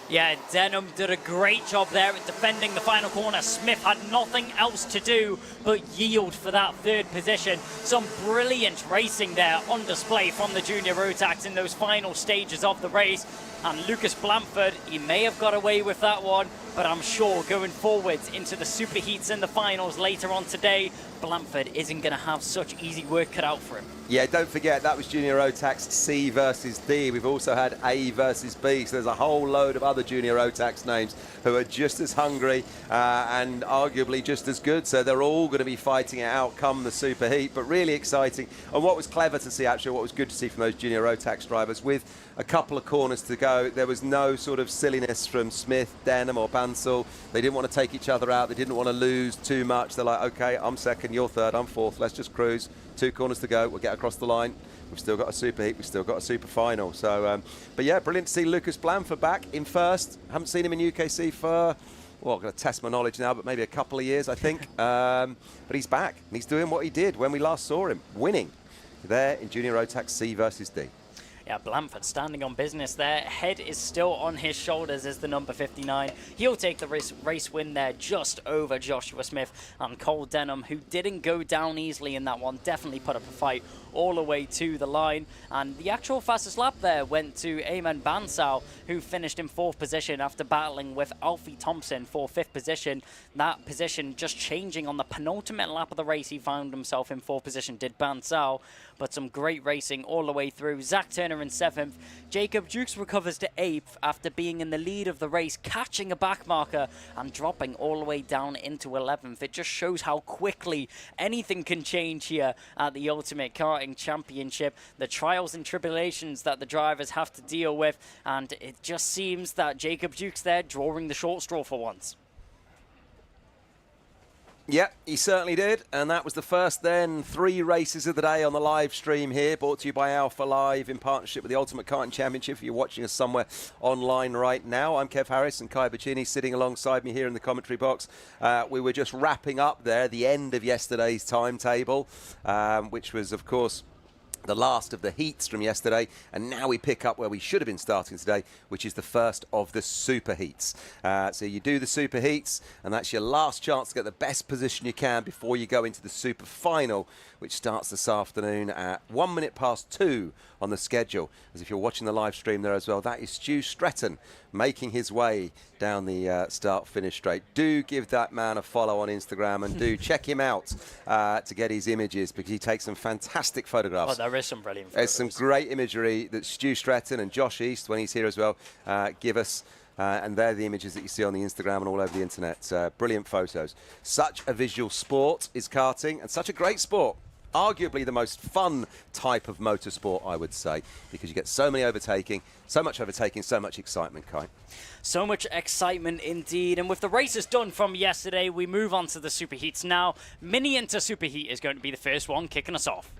Yeah, Denham did a great job there at defending the final corner. Smith had nothing else to do but yield for that 3rd position. Some brilliant racing there on display from the Junior Rotax in those final stages of the race. And Lucas Blanford, he may have got away with that one, but I'm sure going forwards into the superheats and the finals later on today, Blanford isn't going to have such easy work cut out for him. Yeah, don't forget, that was Junior Rotax C versus D. We've also had A versus B, so there's a whole load of other Junior Rotax names who are just as hungry and arguably just as good, so they're all going to be fighting it out come the superheat, but really exciting. And what was clever to see, actually, what was good to see from those Junior Rotax drivers, with a couple of corners to go, there was no sort of silliness from Smith, Denham or Bansal. They didn't want to take each other out. They didn't want to lose too much. They're like, okay, I'm 2nd, you're 3rd, I'm 4th. Let's just cruise. 2 corners to go. We'll get across the line. We've still got a super heat, we've still got a super final. So, but yeah, brilliant to see Lucas Blanford back in first. Haven't seen him in UKC for, well, I'm going to test my knowledge now, but maybe a couple of years, I think. But he's back, and he's doing what he did when we last saw him, winning there in Junior Rotax C versus D. Yeah, Blanford standing on business there. Head is still on his shoulders as the number 59. He'll take the race win there just over Joshua Smith and Cole Denham, who didn't go down easily in that one. Definitely put up a fight all the way to the line. And the actual fastest lap there went to Eamon Bansal, who finished in 4th position after battling with Alfie Thompson for 5th position. That position just changing on the penultimate lap of the race. He found himself in 4th position, did Bansal. But some great racing all the way through. Zach Turner in 7th. Jacob Jukes recovers to 8th after being in the lead of the race, catching a back marker and dropping all the way down into 11th. It just shows how quickly anything can change here at the Ultimate Karting Championship. The trials and tribulations that the drivers have to deal with, and it just seems that Jacob Jukes there drawing the short straw for once. Yep, he certainly did, and that was the first then 3 races of the day on the live stream here, brought to you by Alpha Live in partnership with the Ultimate Karting Championship. If you're watching us somewhere online right now, I'm Kev Harris and Kai Bacchini sitting alongside me here in the commentary box. We were just wrapping up there the end of yesterday's timetable, which was, of course, the last of the heats from yesterday, and now we pick up where we should have been starting today, which is the first of the super heats. So you do the super heats, and that's your last chance to get the best position you can before you go into the super final, which starts this afternoon at 2:01 on the schedule. As if you're watching the live stream there as well, that is Stu Stretton making his way down the start-finish straight. Do give that man a follow on Instagram, and do check him out to get his images, because he takes some fantastic photographs. Oh, there is some brilliant There's photos. some great imagery that Stu Stretton and Josh East, when he's here as well, give us. And they're the images that you see on the Instagram and all over the internet. Brilliant photos. Such a visual sport is karting, and such a great sport. Arguably the most fun type of motorsport, I would say, because you get so many overtaking, so much excitement, Kai. So much excitement indeed. And with the races done from yesterday, we move on to the super heats now. Mini Inter Super Heat is going to be the first one kicking us off.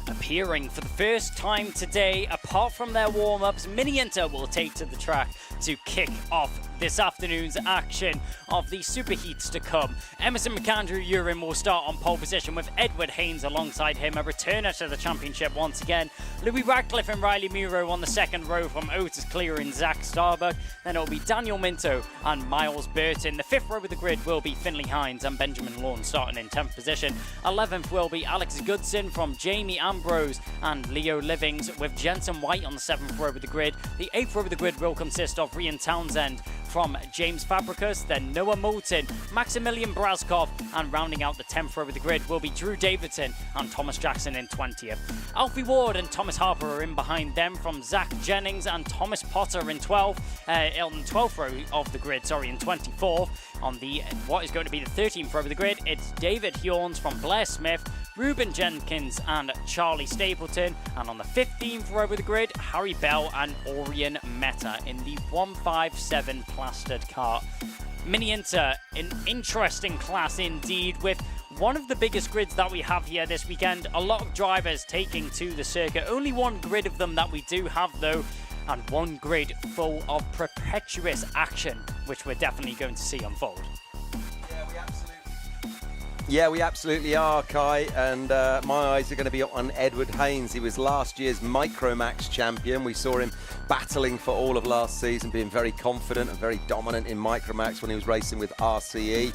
Appearing for the first time today, apart from their warm-ups, Mini Inter will take to the track to kick off this afternoon's action of the super heats to come. Emerson McAndrew-Urin will start on pole position with Edward Haynes alongside him, a returner to the championship once again. Louis Radcliffe and Riley Muro on the second row from Otis Clear and Zach Starbuck. Then it'll be Daniel Minto and Miles Burton. The 5th row of the grid will be Finley Hines and Benjamin Lawn starting in 10th position. 11th will be Alex Goodson from Jamie Ambrose and Leo Livings, with Jensen White on the 7th row of the grid. The 8th row of the grid will consist of Rian Townsend from James Fabricus, then Noah Moulton, Maximilian Braskov, and rounding out the 10th row of the grid will be Drew Davidson and Thomas Jackson in 20th. Alfie Ward and Thomas Harper are in behind them, from Zach Jennings and Thomas Potter in 12th row of the grid, in 24th. On the what is going to be the 13th row of the grid, it's David Hjorns from Blair Smith, Ruben Jenkins and Charlie Stapleton, and on the 15th row of the grid, Harry Bell and Orion Meta in the 157 plastered cart. Mini Inter, an interesting class indeed, with one of the biggest grids that we have here this weekend. A lot of drivers taking to the circuit. Only one grid of them that we do have though, and one grid full of perpetuous action, which we're definitely going to see unfold. Yeah, we absolutely are, Kai, and my eyes are going to be on Edward Haynes. He was last year's Micromax champion. We saw him battling for all of last season, being very confident and very dominant in Micromax when he was racing with RCE.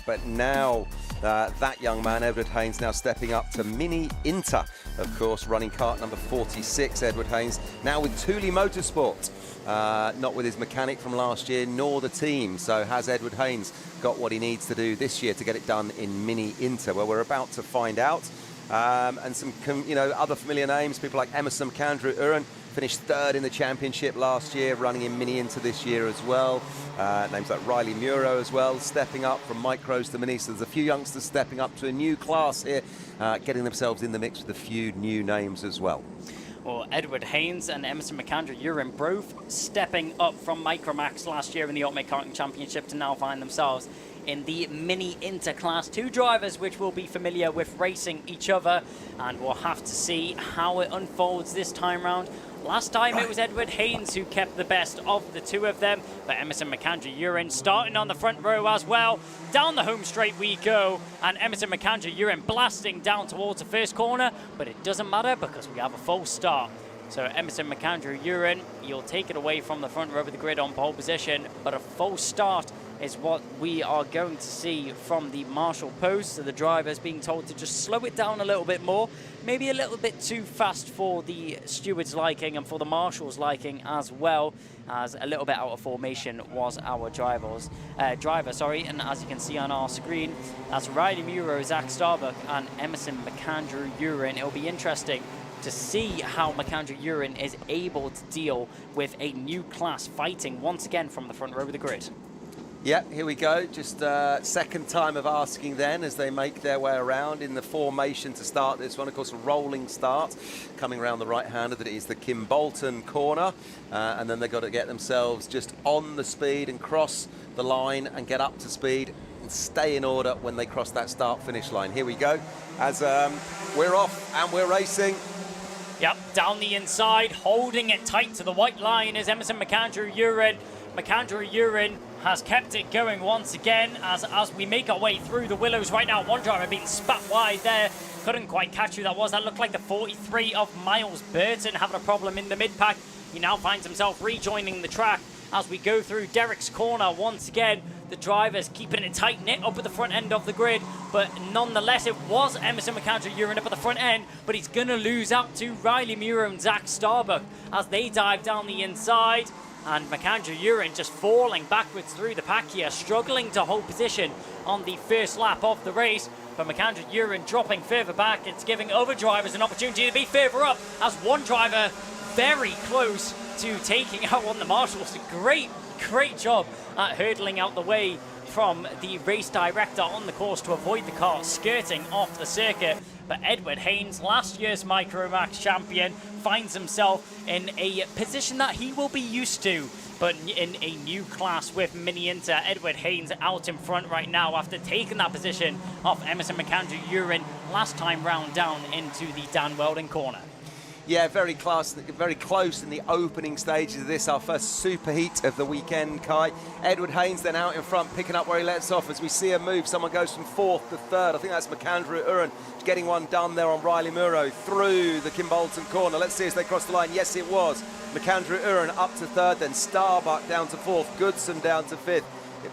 But now that young man, Edward Haynes, now stepping up to Mini Inter, of course, running kart number 46, Edward Haynes, now with Thule Motorsport. Not with his mechanic from last year, nor the team. So has Edward Haynes got what he needs to do this year to get it done in Mini Inter? Well, we're about to find out. And some, other familiar names, people like Emerson McAndrew-Urin, finished 3rd in the championship last year, running in Mini Inter this year as well. Names like Riley Muro as well, stepping up from micros to mini. So there's a few youngsters stepping up to a new class here, getting themselves in the mix with a few new names as well. Well, Edward Haynes and Emerson McAndrew-Urin both stepping up from Micromax last year in the Ultimate Karting Championship to now find themselves in the Mini Inter Class. Two drivers which will be familiar with racing each other, and we'll have to see how it unfolds this time round. Last time it was Edward Haynes who kept the best of the two of them, but Emerson McAndrew-Urin starting on the front row as well. Down the home straight we go, and Emerson McAndrew-Urin blasting down towards the first corner, but it doesn't matter because we have a false start. So Emerson McAndrew-Urin, you'll take it away from the front row of the grid on pole position, but a false start is what we are going to see from the marshal post. So the drivers being told to just slow it down a little bit more, maybe a little bit too fast for the steward's liking and for the marshal's liking as well, as a little bit out of formation was our driver. And as you can see on our screen, that's Riley Muro, Zach Starbuck and Emerson McAndrew-Urin. It'll be interesting to see how McAndrew-Urin is able to deal with a new class fighting once again from the front row of the grid. Yeah, here we go. Just second time of asking then as they make their way around in the formation to start this one. Of course, a rolling start coming around the right-hander. That is the Kimbolton corner. And then they've got to get themselves just on the speed and cross the line and get up to speed and stay in order when they cross that start-finish line. Here we go as we're off and we're racing. Yep, down the inside, holding it tight to the white line is Emerson McAndrew-Urin. McAndrew-Urin has kept it going once again as we make our way through the willows right now. One driver being spat wide there. Couldn't quite catch who that was. That looked like the 43 of Miles Burton having a problem in the mid-pack. He now finds himself rejoining the track as we go through Derek's corner once again. The drivers keeping it tight-knit up at the front end of the grid, but nonetheless it was Emerson McAndrew-Urin up at the front end, but he's going to lose out to Riley Muro and Zach Starbuck as they dive down the inside. And McAndrew-Urin just falling backwards through the pack here, struggling to hold position on the first lap of the race. But McAndrew-Urin dropping further back. It's giving other drivers an opportunity to be further up as one driver very close to taking out one of the marshals. Great job at hurdling out the way from the race director on the course to avoid the car skirting off the circuit. But Edward Haynes, last year's Micromax champion, finds himself in a position that he will be used to, but in a new class with Mini Inter. Edward Haynes out in front right now after taking that position off Emerson McAndrew-Urin last time round down into the Dan Weldon corner. Yeah, very close in the opening stages of this, our first superheat of the weekend, Kai. Edward Haynes then out in front, picking up where he lets off. As we see a move, someone goes from fourth to third. I think that's McAndrew-Urin getting one done there on Riley Muro through the Kimbolton corner. Let's see as they cross the line. Yes, it was. McAndrew-Urin up to third, then Starbuck down to fourth, Goodson down to fifth.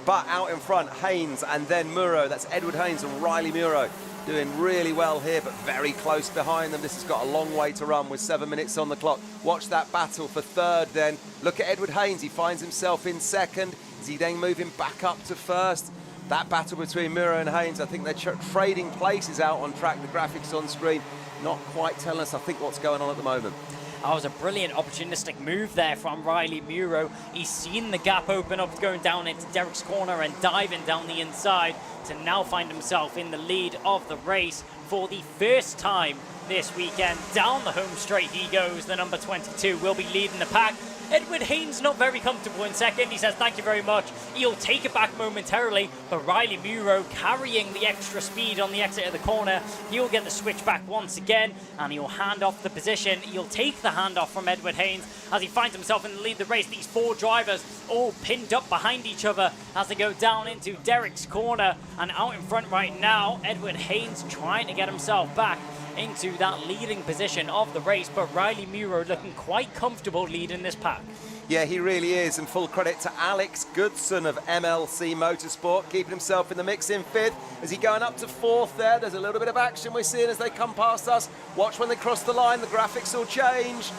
But out in front, Haynes and then Muro. That's Edward Haynes and Riley Muro. Doing really well here, but very close behind them. This has got a long way to run with 7 minutes on the clock. Watch that battle for third then. Look at Edward Haynes. He finds himself in second. Is he then moving back up to first? That battle between Muro and Haynes, I think they're trading places out on track. The graphics on screen not quite telling us, I think, what's going on at the moment. That was a brilliant opportunistic move there from Riley Muro. He's seen the gap open up going down into Derek's corner and diving down the inside to now find himself in the lead of the race for the first time this weekend. Down the home straight he goes. The number 22 will be leading the pack. Edward Haynes not very comfortable in second. He says thank you very much. He'll take it back momentarily, but Riley Muro carrying the extra speed on the exit of the corner. He'll get the switch back once again, and he'll hand off the position. He'll take the handoff from Edward Haynes as he finds himself in the lead of the race. These four drivers all pinned up behind each other as they go down into Derek's corner, and out in front right now, Edward Haynes trying to get himself back into that leading position of the race, but Riley Muro looking quite comfortable leading this pack. Yeah, he really is, and full credit to Alex Goodson of MLC Motorsport, keeping himself in the mix in fifth. Is he going up to fourth there? There's a little bit of action we're seeing as they come past us. Watch when they cross the line, the graphics will change.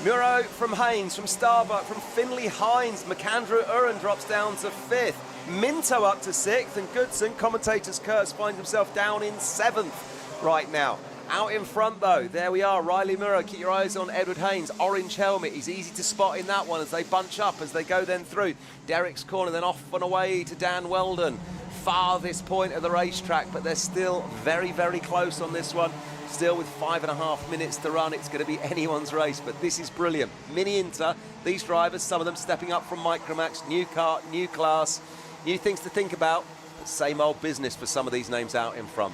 Muro from Haynes, from Starbuck, from Finley Hines. McAndrew-Urin drops down to fifth. Minto up to sixth, and Goodson, commentator's curse, finds himself down in seventh right now. Out in front though, there we are, Riley Muro. Keep your eyes on Edward Haynes, orange helmet. He's easy to spot in that one as they bunch up, as they go then through Derek's corner, then off and away to Dan Weldon. Farthest point of the racetrack, but they're still very, very close on this one. Still with 5.5 minutes to run, it's going to be anyone's race, but this is brilliant. Mini Inter, these drivers, some of them stepping up from Micromax, new car, new class, new things to think about. Same old business for some of these names out in front.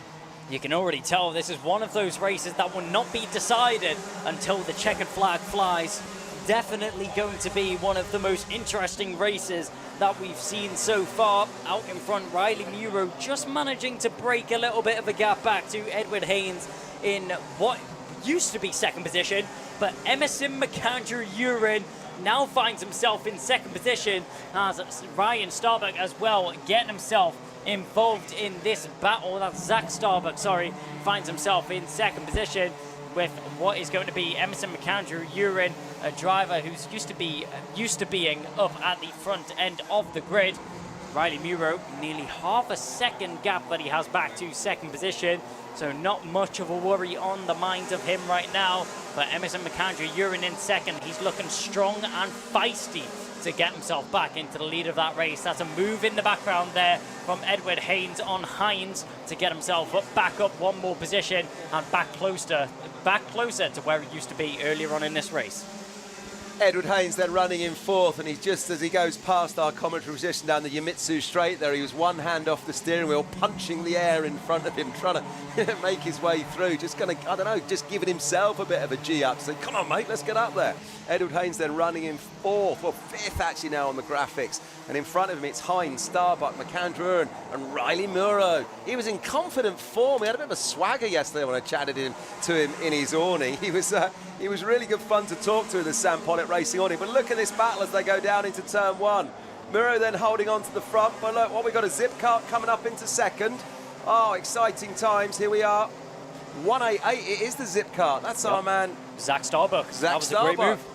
You can already tell this is one of those races that will not be decided until the checkered flag flies. Definitely going to be one of the most interesting races that we've seen so far. Out in front, Riley Muro just managing to break a little bit of a gap back to Edward Haynes in what used to be second position, but Emerson McAndrew-Urin now finds himself in second position, as Ryan Starbuck as well getting himself involved in this battle. That's Zach Starbuck, sorry, finds himself in second position with what is going to be Emerson McAndrew-Urin, a driver who's used to being up at the front end of the grid. Riley Muro, nearly half a second gap that he has back to second position, so not much of a worry on the mind of him right now. But Emerson McAndrew-Urin in second, he's looking strong and feisty to get himself back into the lead of that race. That's a move in the background there from Edward Haynes on Hines to get himself back up one more position and back closer to where he used to be earlier on in this race. Edward Haynes then running in fourth, and he's just as he goes past our commentary position down the Yamitsu straight there, he was one hand off the steering wheel, punching the air in front of him, trying to make his way through, just going to, I don't know, just giving himself a bit of a G up, saying, come on mate, let's get up there. Edward Haynes then running in fourth, or fifth actually now on the graphics, and in front of him it's Hines, Starbuck, McAndrew and Riley Muro. He was in confident form. He had a bit of a swagger yesterday when I chatted to him in his awning. He was really good fun to talk to in the Sam Pollitt Racing awning. But look at this battle as they go down into turn one. Muro then holding on to the front. But look, what we got, a zip cart coming up into second. Oh, exciting times. Here we are. 188, it is the zip cart. That's our man. Zach Starbuck. That was a great move.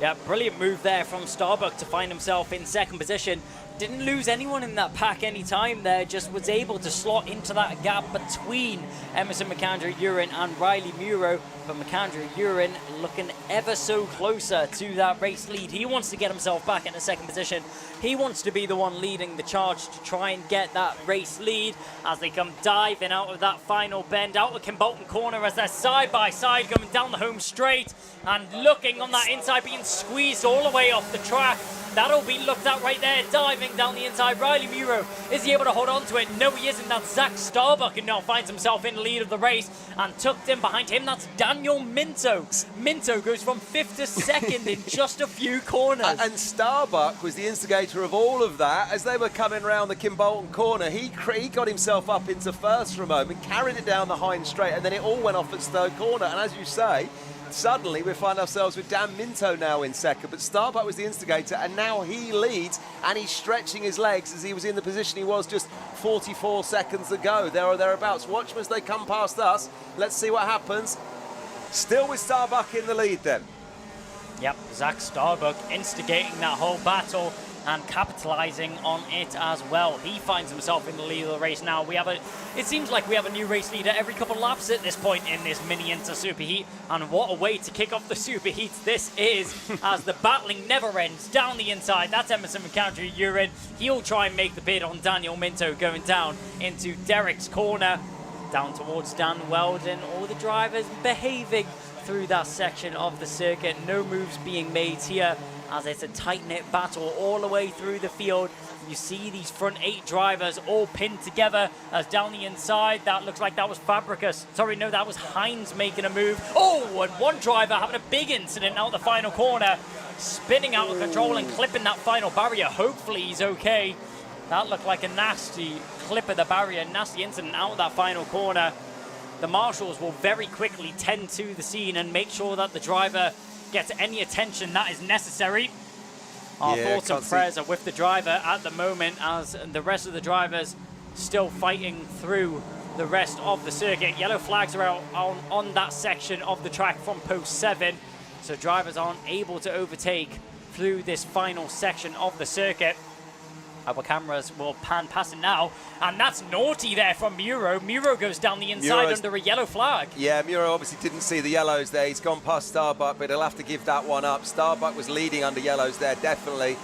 Yeah, brilliant move there from Starbuck to find himself in second position. Didn't lose anyone in that pack any time there, just was able to slot into that gap between Emerson McAndrew-Urin and Riley Muro. But McAndrew-Urin looking ever so closer to that race lead. He wants to get himself back into second position. He wants to be the one leading the charge to try and get that race lead as they come diving out of that final bend, out of Kimbolton corner as they're side by side coming down the home straight and looking on that inside, being squeezed all the way off the track. That'll be looked at right there, diving down the inside. Riley Muro, is he able to hold on to it? No, he isn't. That's Zach Starbuck, who now finds himself in the lead of the race. And tucked in behind him, that's Daniel Minto. Minto goes from fifth to second in just a few corners. And Starbuck was the instigator of all of that. As they were coming around the Kimbolton corner, he got himself up into first for a moment, carried it down the Hines straight, and then it all went off at third corner. And as you say, suddenly we find ourselves with Dan Minto now in second, but Starbuck was the instigator, and now he leads, and he's stretching his legs as he was in the position he was just 44 seconds ago, there or thereabouts. Watch them as they come past us. Let's see what happens. Still with Starbuck in the lead then. Yep, Zach Starbuck instigating that whole battle and capitalizing on it as well. He finds himself in the lead of the race now. It seems like we have a new race leader every couple of laps at this point in this mini Inter Superheat, and what a way to kick off the Superheats this is, as the battling never ends down the inside. That's Emerson McAndrew-Urin. He'll try and make the bid on Daniel Minto going down into Derek's corner, down towards Dan Weldon. All the drivers behaving through that section of the circuit. No moves being made here, as it's a tight-knit battle all the way through the field. You see these front 8 drivers all pinned together as down the inside. That looks like that was Fabricus. Sorry, no, that was Hines making a move. Oh, and one driver having a big incident out the final corner, spinning out of control and clipping that final barrier. Hopefully he's okay. That looked like a nasty clip of the barrier, nasty incident out of that final corner. The marshals will very quickly tend to the scene and make sure that the driver gets any attention that is necessary. Our thoughts and prayers are with the driver at the moment, as the rest of the drivers still fighting through the rest of the circuit. Yellow flags are out on that section of the track from post 7, so drivers aren't able to overtake through this final section of the circuit. Our cameras will pan past it now, and that's naughty there from Muro. Muro goes down the inside under a yellow flag. Yeah, Muro obviously didn't see the yellows there. He's gone past Starbuck, but he'll have to give that one up. Starbuck was leading under yellows there, definitely.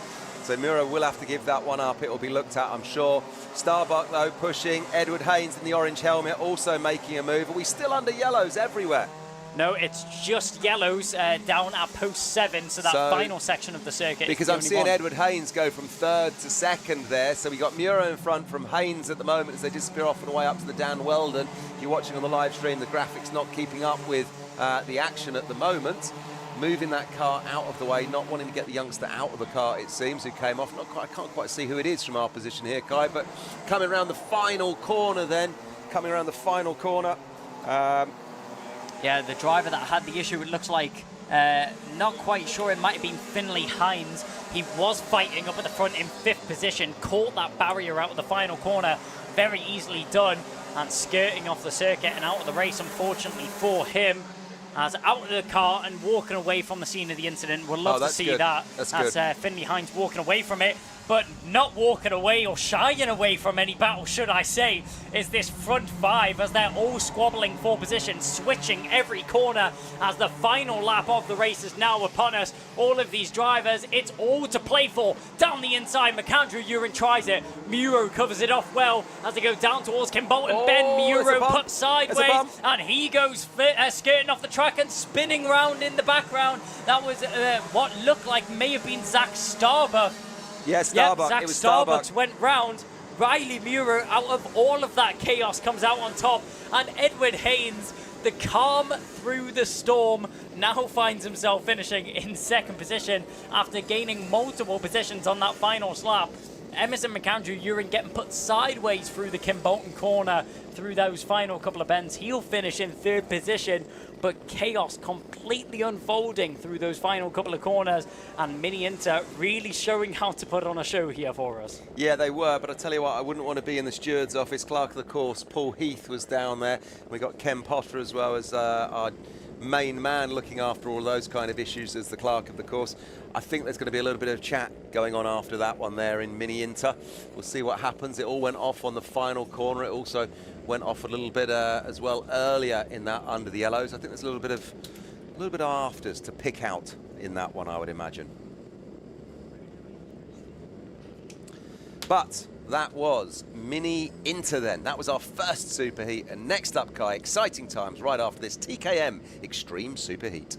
So Muro will have to give that one up. It will be looked at, I'm sure. Starbuck, though, pushing. Edward Haynes in the orange helmet also making a move. Are we still under yellows everywhere? No, it's just yellows down at post 7, so that final section of the circuit. Because I'm seeing Edward Haynes go from 3rd to 2nd there. So we got Muro in front from Haynes at the moment as they disappear off and away up to the Dan Weldon. If you're watching on the live stream, the graphics not keeping up with the action at the moment. Moving that car out of the way, not wanting to get the youngster out of the car, it seems, who came off. I can't quite see who it is from our position here, Kai, but coming around the final corner then, Yeah, the driver that had the issue, it looks like, not quite sure, it might have been Finley Hines. He was fighting up at the front in 5th position, caught that barrier out of the final corner, very easily done, and skirting off the circuit and out of the race, unfortunately for him. As out of the car and walking away from the scene of the incident. We'll love to see good. that. That's Finley Hines walking away from it, but not walking away or shying away from any battle, should I say, is this front 5 as they're all squabbling for position, switching every corner as the final lap of the race is now upon us. All of these drivers, it's all to play for. Down the inside, McAndrew Urin tries it. Muro covers it off well as they go down towards Kimbolton. Ben Muro puts sideways and he goes skirting off the track and spinning round in the background. That was what looked like may have been Zach Starbuck. Yeah, Starbuck. Zach it was Starbucks went round. Riley Muro, out of all of that chaos, comes out on top. And Edward Haynes, the calm through the storm, now finds himself finishing in 2nd position after gaining multiple positions on that final lap. Emerson McAndrew Urin getting put sideways through the Kimbolton corner through those final couple of bends. He'll finish in 3rd position, but chaos completely unfolding through those final couple of corners, and Mini Inter really showing how to put on a show here for us. Yeah, they were, but I tell you what, I wouldn't want to be in the steward's office. Clerk of the course, Paul Heath was down there. We got Ken Potter as well as our main man looking after all those kind of issues as the clerk of the course. I think there's going to be a little bit of chat going on after that one there in Mini Inter. We'll see what happens. It all went off on the final corner. It also went off a little bit as well earlier in that under the yellows. I think there's a little bit of afters to pick out in that one, I would imagine. But that was Mini Inter then. That was our first Superheat. And next up, Kai, exciting times right after this TKM Extreme Superheat.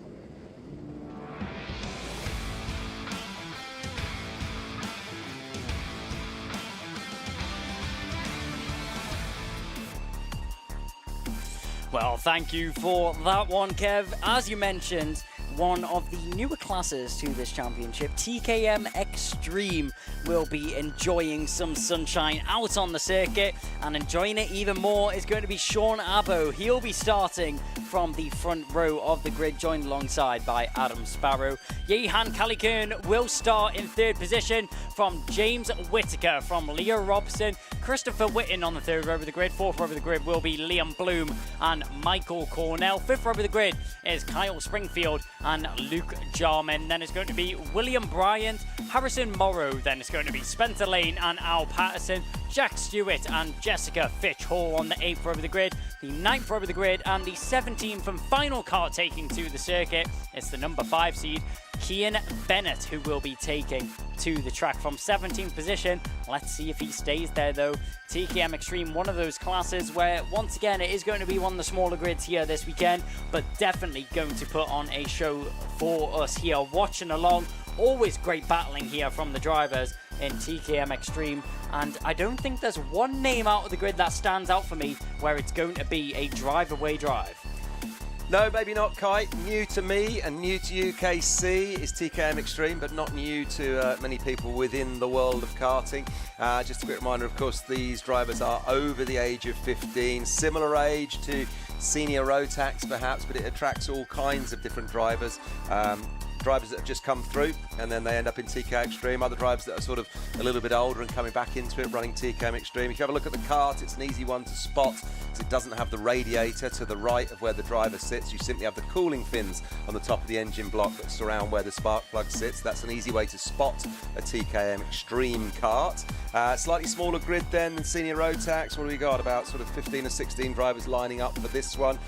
Well, thank you for that one, Kev. As you mentioned, one of the newer classes to this championship, TKM Extreme, will be enjoying some sunshine out on the circuit, and enjoying it even more is going to be Sean Abbo. He'll be starting from the front row of the grid, joined alongside by Adam Sparrow. Jehan Kalikern will start in 3rd position from James Whitaker, from Leo Robson, Christopher Whitten on the 3rd row of the grid. 4th row of the grid will be Liam Bloom and Michael Cornell. 5th row of the grid is Kyle Springfield and Luke Jarman. Then it's going to be William Bryant, Harrison Morrow. Then it's going to be Spencer Lane and Al Patterson, Jack Stewart and Jessica Fitch Hall on the 8th row of the grid. The 9th row of the grid and the 17th and final car taking to the circuit, it's the number 5 seed, Kian Bennett, who will be taking to the track from 17th position. Let's see if he stays there though. TKM Extreme, one of those classes where once again it is going to be one of the smaller grids here this weekend, but definitely going to put on a show for us here watching along. Always great battling here from the drivers in TKM Extreme, and I don't think there's one name out of the grid that stands out for me where it's going to be a drive-away drive. No, maybe not, Kai. New to me and new to UKC is TKM Extreme, but not new to many people within the world of karting. Just a quick reminder, of course, these drivers are over the age of 15, similar age to senior Rotax perhaps, but it attracts all kinds of different drivers. Drivers that have just come through and then they end up in TK Extreme, other drivers that are sort of a little bit older and coming back into it, running TKM Extreme. If you have a look at the kart, it's an easy one to spot because it doesn't have the radiator to the right of where the driver sits. You simply have the cooling fins on the top of the engine block that surround where the spark plug sits. That's an easy way to spot a TKM Extreme kart. Slightly smaller grid then than Senior Rotax. What do we got? About sort of 15 or 16 drivers lining up for this one.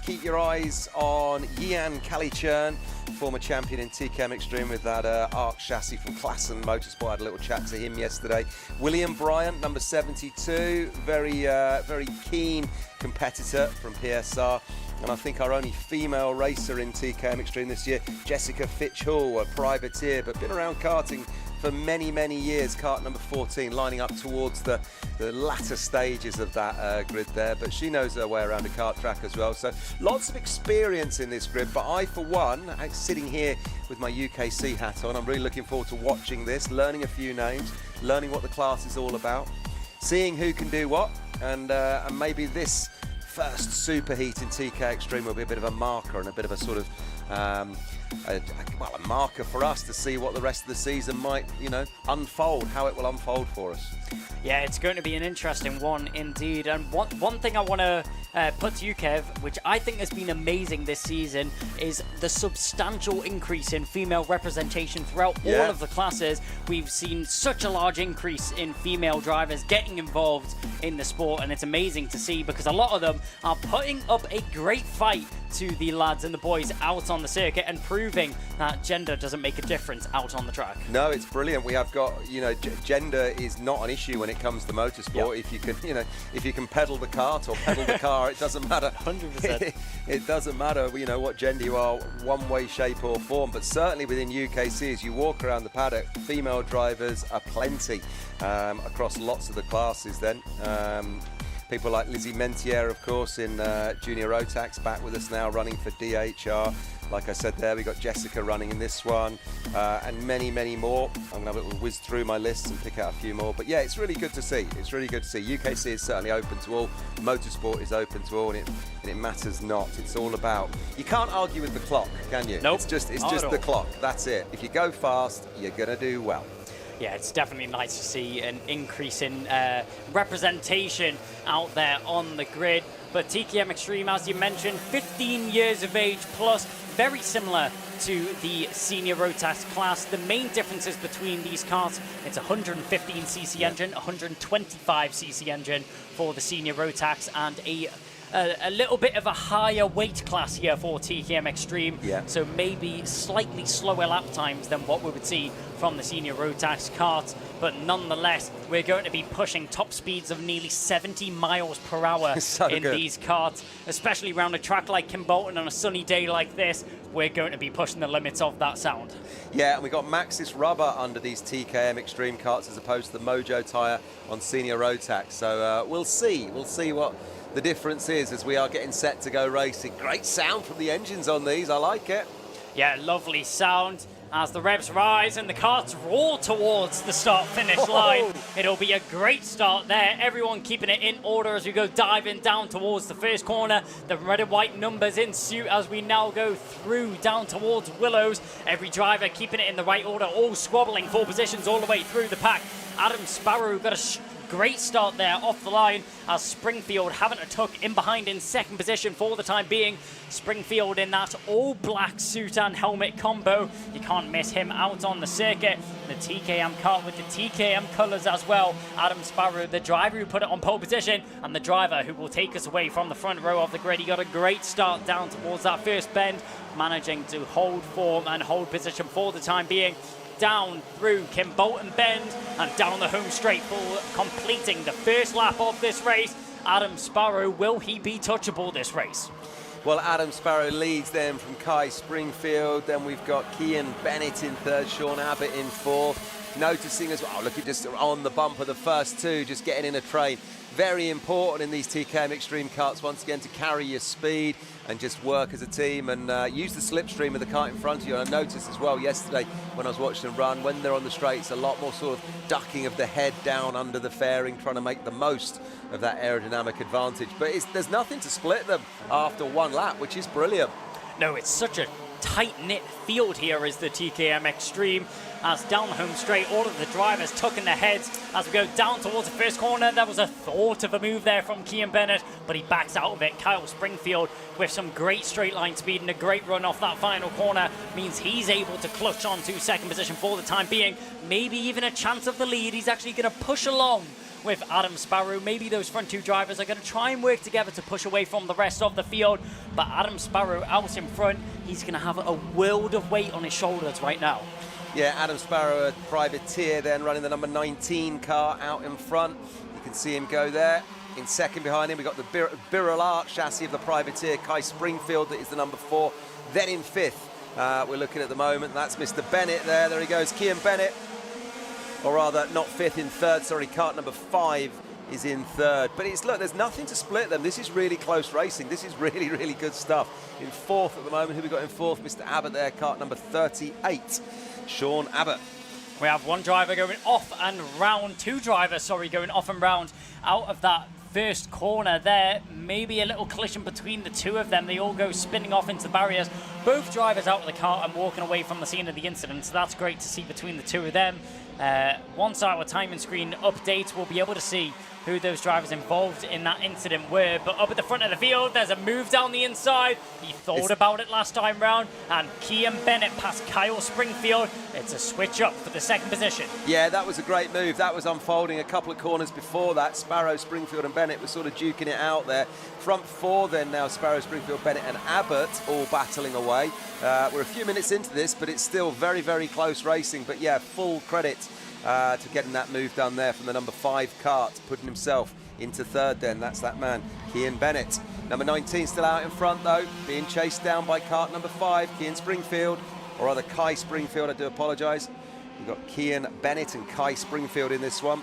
Keep your eyes on Yian Kalichern, former champion in TKM Extreme with that ARC chassis from Klassen Motorsport. I had a little chat to him yesterday. William Bryant, number 72, very keen competitor from PSR. And I think our only female racer in TKM Extreme this year, Jessica Fitch-Hall, a privateer, but been around karting for many, many years. Kart number 14, lining up towards the latter stages of that grid there. But she knows her way around a kart track as well. So lots of experience in this grid. But I, for one, sitting here with my UKC hat on, I'm really looking forward to watching this, learning a few names, learning what the class is all about, seeing who can do what, and maybe this first superheat in TK Extreme will be a bit of a marker and a bit of a sort of a marker for us to see what the rest of the season might, unfold, how it will unfold for us. Yeah, it's going to be an interesting one indeed. And one thing I want to put to you, Kev, which I think has been amazing this season, is the substantial increase in female representation throughout all of the classes. We've seen such a large increase in female drivers getting involved in the sport, and it's amazing to see because a lot of them are putting up a great fight to the lads and the boys out on the circuit and proving that gender doesn't make a difference out on the track. No, it's brilliant. We have got, gender is not an issue when it comes to motorsport. Yep. If you can pedal the cart or pedal the car, it doesn't matter. 100%. It doesn't matter, what gender you are, one way, shape or form. But certainly within UKC, as you walk around the paddock, female drivers are plenty across lots of the classes then. People like Lizzie Mentier, of course, in Junior Rotax, back with us now, running for DHR. Like I said there, we got Jessica running in this one, and many, many more. I'm going to have a little whiz through my list and pick out a few more. But yeah, it's really good to see. It's really good to see. UKC is certainly open to all. Motorsport is open to all, and it matters not. It's all about... You can't argue with the clock, can you? Nope. It's just the clock. That's it. If you go fast, you're going to do well. Yeah, it's definitely nice to see an increase in representation out there on the grid. But TKM Extreme, as you mentioned, 15 years of age plus, very similar to the Senior Rotax class. The main differences between these cars, it's a 115cc engine, 125cc engine for the Senior Rotax, and a little bit of a higher weight class here for TKM Extreme. Yeah. So maybe slightly slower lap times than what we would see from the Senior Rotax kart. But nonetheless, we're going to be pushing top speeds of nearly 70 miles per hour So in good. these karts, especially around a track like Kimbolton on a sunny day like this. We're going to be pushing the limits of that sound. Yeah, and we got Maxxis rubber under these TKM Extreme karts as opposed to the Mojo tyre on Senior Rotax. So we'll see what the difference is as we are getting set to go racing. Great sound from the engines on these. I like it. Yeah, lovely sound as the revs rise and the karts roar towards the start-finish line. It'll be a great start there. Everyone keeping it in order as we go diving down towards the first corner. The red and white numbers in suit as we now go through down towards Willows. Every driver keeping it in the right order, all squabbling for positions all the way through the pack. Adam Sparrow got a great start there off the line as Springfield having a tuck in behind in second position for the time being. Springfield in that all-black suit and helmet combo. You can't miss him out on the circuit. The TKM kart with the TKM colours as well. Adam Sparrow, the driver who put it on pole position, and the driver who will take us away from the front row of the grid. He got a great start down towards that first bend, managing to hold form and hold position for the time being. Down through Kimbolton Bend and down the home straight for completing the first lap of this race. Adam Sparrow, will he be touchable this race? Well, Adam Sparrow leads them from Kai Springfield. Then we've got Kian Bennett in third, Sean Abbott in fourth. Noticing as well, look at just on the bumper, the first two, just getting in a train. Very important in these TKM Extreme karts, once again, to carry your speed and just work as a team and use the slipstream of the kart in front of you. And I noticed as well yesterday when I was watching them run, when they're on the straights, a lot more sort of ducking of the head down under the fairing, trying to make the most of that aerodynamic advantage. But there's nothing to split them after one lap, which is brilliant. No, it's such a tight-knit field here as the TKM Extreme. As down the home straight, all of the drivers tucking their heads as we go down towards the first corner. There was a thought of a move there from Kian Bennett, but he backs out of it. Kyle Springfield with some great straight line speed and a great run off that final corner means he's able to clutch on to second position for the time being. Maybe even a chance of the lead. He's actually going to push along with Adam Sparrow. Maybe those front two drivers are going to try and work together to push away from the rest of the field, but Adam Sparrow out in front, he's going to have a world of weight on his shoulders right now. Yeah, Adam Sparrow, a privateer then, running the number 19 car out in front. You can see him go there. In second behind him, we've got the Birrell Arch chassis of the privateer, Kai Springfield, that is the number 4. Then in fifth, we're looking at the moment, that's Mr. Bennett there. There he goes, Kian Bennett. Or rather, not fifth, in third, sorry, kart number 5 is in third. But it's, look, there's nothing to split them. This is really close racing. This is really, really good stuff. In fourth at the moment, who we got in fourth? Mr. Abbott there, kart number 38, Sean Abbott. We have one driver going off and round, two drivers, sorry, going off and round out of that first corner there. Maybe a little collision between the two of them. They all go spinning off into the barriers. Both drivers out of the car and walking away from the scene of the incident, so that's great to see between the two of them. Once our timing screen updates, we'll be able to see who those drivers involved in that incident were. But up at the front of the field, there's a move down the inside. He thought about it last time round, and Kian Bennett past Kyle Springfield. It's a switch up for the second position. Yeah, that was a great move. That was unfolding a couple of corners before that. Sparrow, Springfield and Bennett were sort of duking it out there. Front four then now, Sparrow, Springfield, Bennett and Abbott all battling away. We're a few minutes into this, but it's still very, very close racing. But yeah, full credit to getting that move done there from the number 5 kart, putting himself into third then. That's that man, Kian Bennett. Number 19 still out in front though, being chased down by kart number 5, Kian Springfield, or rather Kai Springfield, I do apologise. We've got Kian Bennett and Kai Springfield in this one.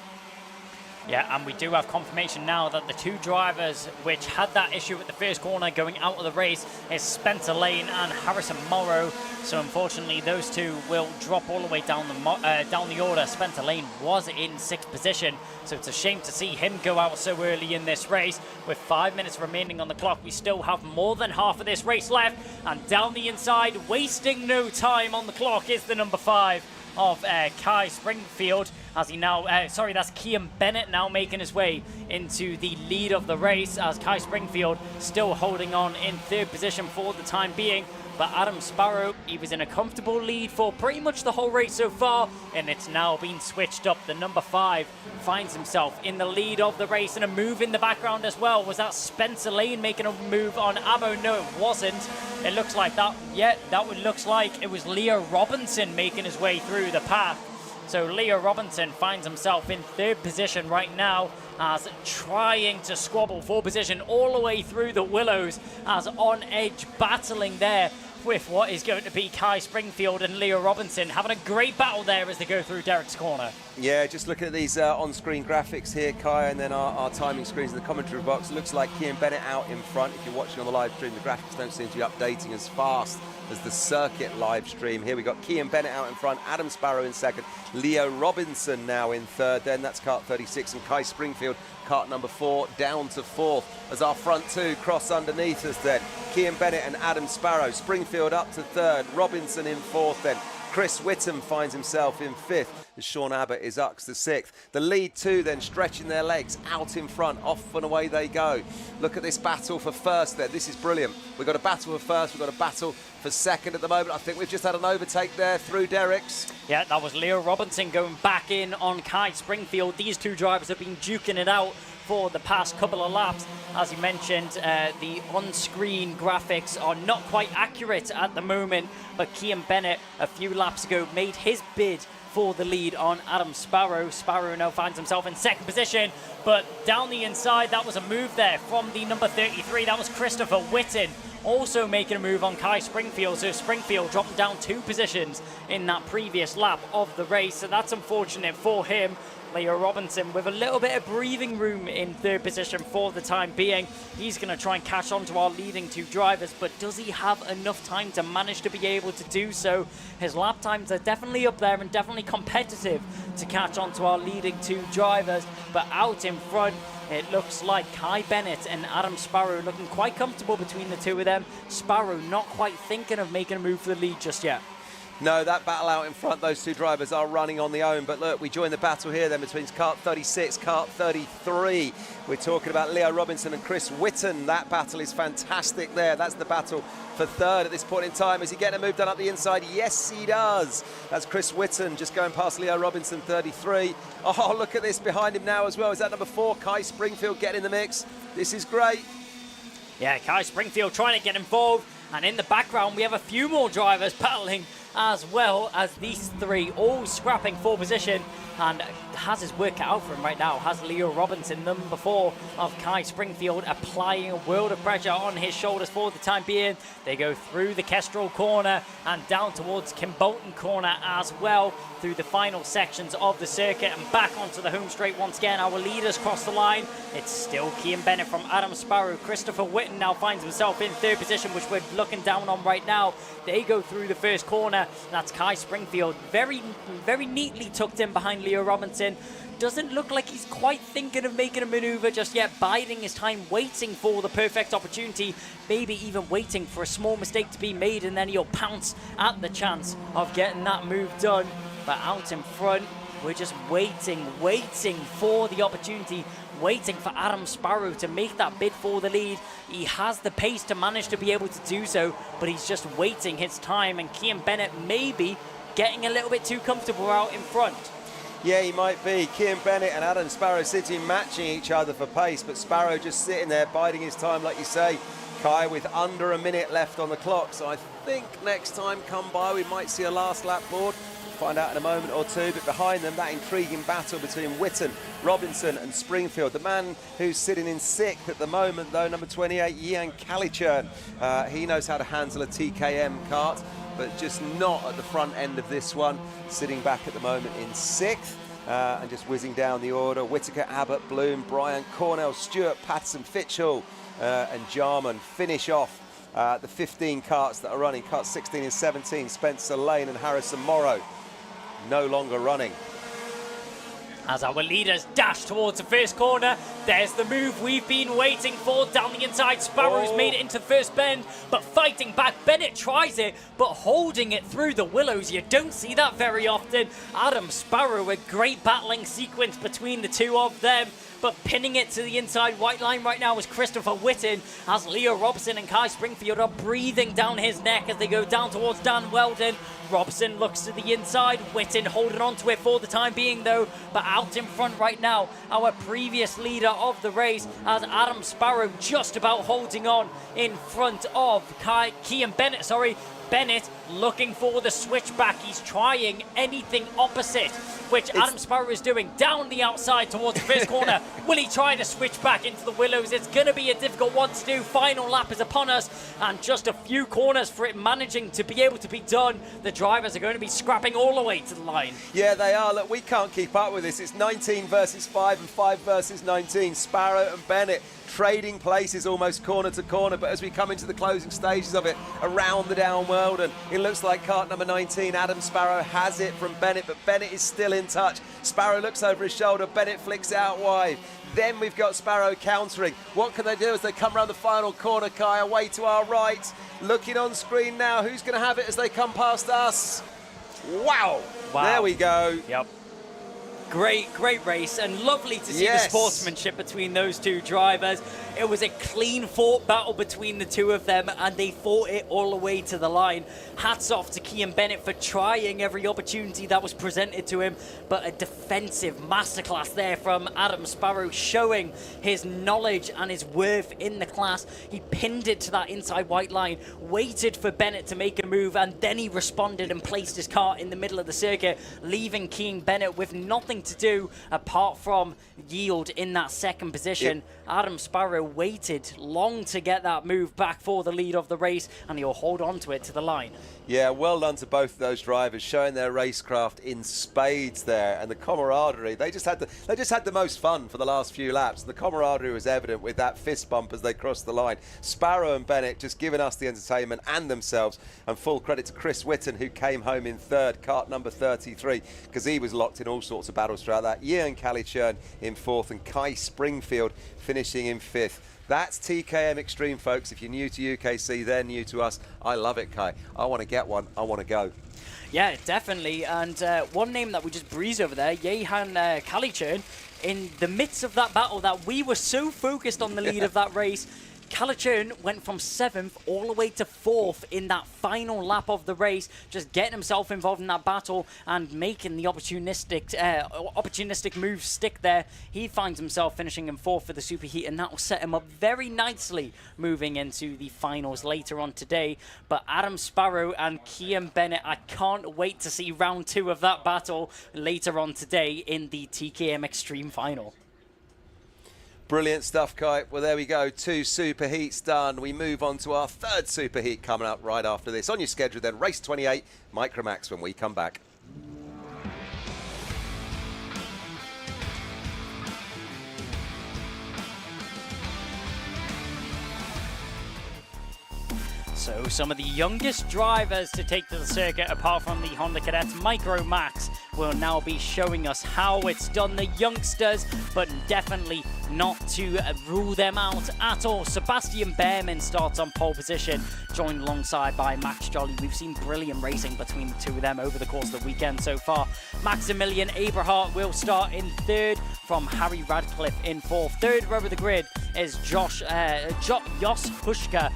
Yeah, and we do have confirmation now that the two drivers which had that issue at the first corner going out of the race is Spencer Lane and Harrison Morrow. So unfortunately, those two will drop all the way down the order. Spencer Lane was in 6th position, so it's a shame to see him go out so early in this race. With 5 minutes remaining on the clock, we still have more than half of this race left. And down the inside, wasting no time on the clock, is the number 5 of Kai Springfield, as he now, that's Kian Bennett now making his way into the lead of the race, as Kai Springfield still holding on in 3rd position for the time being. But Adam Sparrow, he was in a comfortable lead for pretty much the whole race so far, and it's now been switched up. The number 5 finds himself in the lead of the race, and a move in the background as well. Was that Spencer Lane making a move on Abo? No, it wasn't. It looks like that, yeah, looks like it was Leo Robinson making his way through the pack. So Leo Robinson finds himself in 3rd position right now, as trying to squabble for position all the way through the willows, as on edge battling there with what is going to be Kai Springfield and Leo Robinson, having a great battle there as they go through Derek's corner. Yeah, just looking at these on-screen graphics here, Kai, and then our timing screens in the commentary box. It looks like Kian Bennett out in front. If you're watching on the live stream, the graphics don't seem to be updating as fast as the circuit live stream. Here we got Kian Bennett out in front, Adam Sparrow in second, Leo Robinson now in third. Then that's kart 36, and Kai Springfield, kart number 4, down to 4th as our front two cross underneath us then. Kian Bennett and Adam Sparrow, Springfield up to 3rd, Robinson in 4th then. Chris Whittam finds himself in 5th, as Sean Abbott is up to 6th. The lead two then stretching their legs out in front, off and away they go. Look at this battle for first there. This is brilliant. We've got a battle for first, we've got a battle for second at the moment. I think we've just had an overtake there through Derek's. Yeah, that was Leo Robinson going back in on Kai Springfield. These two drivers have been duking it out for the past couple of laps. As you mentioned, the on-screen graphics are not quite accurate at the moment, but Kian Bennett a few laps ago made his bid for the lead on Adam Sparrow. Sparrow now finds himself in 2nd position, but down the inside, that was a move there from the number 33. That was Christopher Whitten, also making a move on Kai Springfield. So Springfield dropping down 2 positions in that previous lap of the race, so that's unfortunate for him. Leo Robinson with a little bit of breathing room in 3rd position for the time being. He's going to try and catch on to our leading 2 drivers, but does he have enough time to manage to be able to do so? His lap times are definitely up there and definitely competitive to catch on to our leading 2 drivers, but out in front, it looks like Kai Bennett and Adam Sparrow looking quite comfortable between the two of them. Sparrow not quite thinking of making a move for the lead just yet. No, that battle out in front, those two drivers are running on their own. But look, we join the battle here then between kart 36, kart 33. We're talking about Leo Robinson and Chris Whitten. That battle is fantastic there. That's the battle for third at this point in time. Is he getting a move done up the inside? Yes, he does. That's Chris Whitten just going past Leo Robinson, 33. Oh, look at this behind him now as well. Is that number 4? Kai Springfield getting in the mix. This is great. Yeah, Kai Springfield trying to get involved. And in the background, we have a few more drivers battling as well as these three, all scrapping for position. And has his work cut out for him right now. Has Leo Robinson, number 4 of Kai Springfield, applying a world of pressure on his shoulders for the time being. They go through the Kestrel corner and down towards Kimbolton corner as well, through the final sections of the circuit and back onto the home straight once again. Our leaders cross the line. It's still Kian Bennett from Adam Sparrow. Christopher Whitten now finds himself in third position, which we're looking down on right now. They go through the first corner. That's Kai Springfield, very neatly tucked in behind Leo Robinson. Doesn't look like he's quite thinking of making a maneuver just yet, biding his time, waiting for the perfect opportunity, maybe even waiting for a small mistake to be made, and then he'll pounce at the chance of getting that move done. But out in front, we're just waiting for the opportunity, waiting for Adam Sparrow to make that bid for the lead. He has the pace to manage to be able to do so, but he's just waiting his time, and Kian Bennett maybe getting a little bit too comfortable out in front. Yeah, he might be. Kian Bennett and Adam Sparrow sitting matching each other for pace, but Sparrow just sitting there biding his time, like you say, Kai, with under a minute left on the clock. So I think next time come by we might see a last lap board. Find out in a moment or two. But behind them, that intriguing battle between Whitten, Robinson and Springfield. The man who's sitting in 6th at the moment, though, number 28, Jan Kalichern. He knows how to handle a TKM kart, but just not at the front end of this one. Sitting back at the moment in 6th. And just whizzing down the order. Whittaker, Abbott, Bloom, Bryant, Cornell, Stewart, Patterson, Fitchell and Jarman finish off the 15 karts that are running. Karts 16 and 17, Spencer Lane and Harrison Morrow no longer running. As our leaders dash towards the first corner, there's the move we've been waiting for. Down the inside, Sparrow's made it into the first bend, but fighting back. Bennett tries it, but holding it through the willows. You don't see that very often. Adam Sparrow, a great battling sequence between the two of them. But pinning it to the inside white line right now is Christopher Whitten, as Leo Robson and Kai Springfield are breathing down his neck as they go down towards Dan Weldon. Robson looks to the inside, Whitten holding on to it for the time being though, but out in front right now, our previous leader of the race, as Adam Sparrow just about holding on in front of Kian Bennett, Bennett looking for the switchback. He's trying anything opposite, which Adam Sparrow is doing. Down the outside towards the first corner. Will he try to switch back into the willows? It's going to be a difficult one to do. Final lap is upon us, and just a few corners for it managing to be able to be done. The drivers are going to be scrapping all the way to the line. Yeah, they are. Look, we can't keep up with this. It's 19 versus 5 and 5 versus 19. Sparrow and Bennett trading places almost corner to corner, but as we come into the closing stages of it, around the down Weldon, it looks like kart number 19, Adam Sparrow, has it from Bennett, but Bennett is still in touch. Sparrow looks over his shoulder, Bennett flicks out wide. Then we've got Sparrow countering. What can they do as they come around the final corner, Kai, away to our right? Looking on screen now, who's going to have it as they come past us? Wow. There we go. Yep. Great race, and lovely to see the sportsmanship between those two drivers. It was a clean fought battle between the two of them, and they fought it all the way to the line. Hats off to Kian Bennett for trying every opportunity that was presented to him, but a defensive masterclass there from Adam Sparrow, showing his knowledge and his worth in the class. He pinned it to that inside white line, waited for Bennett to make a move, and then he responded and placed his car in the middle of the circuit, leaving Kian Bennett with nothing to do apart from yield in that second position. Adam Sparrow waited long to get that move back for the lead of the race, and he'll hold on to it to the line. Yeah, well done to both of those drivers, showing their racecraft in spades there, and the camaraderie. They just had the most fun for the last few laps. The camaraderie was evident with that fist bump as they crossed the line. Sparrow and Bennett just giving us the entertainment and themselves, and full credit to Chris Whitten, who came home in third, kart number 33, because he was locked in all sorts of battles throughout that. Ian Calichurn in fourth, and Kai Springfield finishing in fifth. That's TKM Extreme, folks. If you're new to UKC, they're new to us. I love it, Kai. I want to get one. I want to go. Yeah, definitely. And one name that we just breezed over there, Jehan Calichurn, in the midst of that battle that we were so focused on the lead of that race, Calichurn went from 7th all the way to 4th in that final lap of the race, just getting himself involved in that battle and making the opportunistic move stick there. He finds himself finishing in 4th for the superheat, and that will set him up very nicely moving into the finals later on today. But Adam Sparrow and Kian Bennett, I can't wait to see round 2 of that battle later on today in the TKM Extreme Final. Brilliant stuff, Kai. Well, there we go. 2 superheats done. We move on to our 3rd superheat coming up right after this. On your schedule then, race 28, Micromax, when we come back. So some of the youngest drivers to take to the circuit, apart from the Honda Cadets, Micromax will now be showing us how it's done. The youngsters, but definitely not to rule them out at all. Sebastian Behrman starts on pole position, joined alongside by Max Jolly. We've seen brilliant racing between the two of them over the course of the weekend so far. Maximilian Aberhart will start in 3rd from Harry Radcliffe in 4th. 3rd row of the grid is Jos Hushka,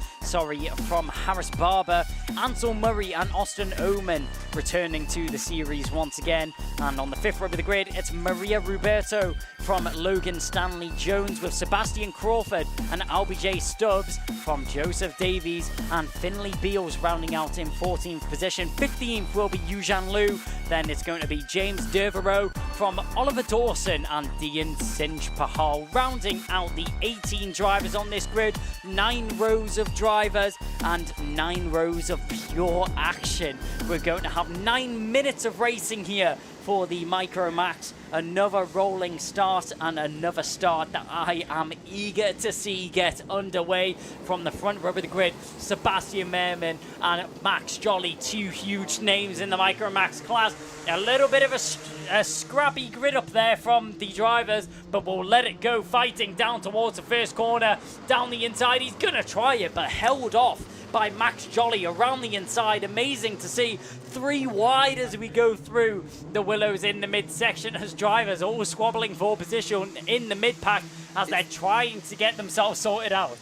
from Harris Barber. Ansel Murray and Austin Oman returning to the series once again. And on the 5th row of the grid, it's Maria Roberto from Logan Stanley Jones, with Sebastian Crawford and LBJ Stubbs from Joseph Davies, and Finley Beals rounding out in 14th position. 15th will be Yujan Liu. Then it's going to be James Devereaux from Oliver Dawson and Dean Sinj Pahal, rounding out the 18 drivers on this grid. 9 rows of drivers and 9 rows of pure action. We're going to have 9 minutes of racing here for the Micromax. Another rolling start and another start that I am eager to see get underway. From the front row of the grid, Sebastian Behrman and Max Jolly, 2 huge names in the Micromax class. A little bit of a scrappy grid up there from the drivers, but we'll let it go, fighting down towards the first corner. Down the inside, he's gonna try it, but held off by Max Jolly around the inside. Amazing to see 3 wide as we go through the willows in the midsection, as drivers all squabbling for position in the mid-pack as they're trying to get themselves sorted out.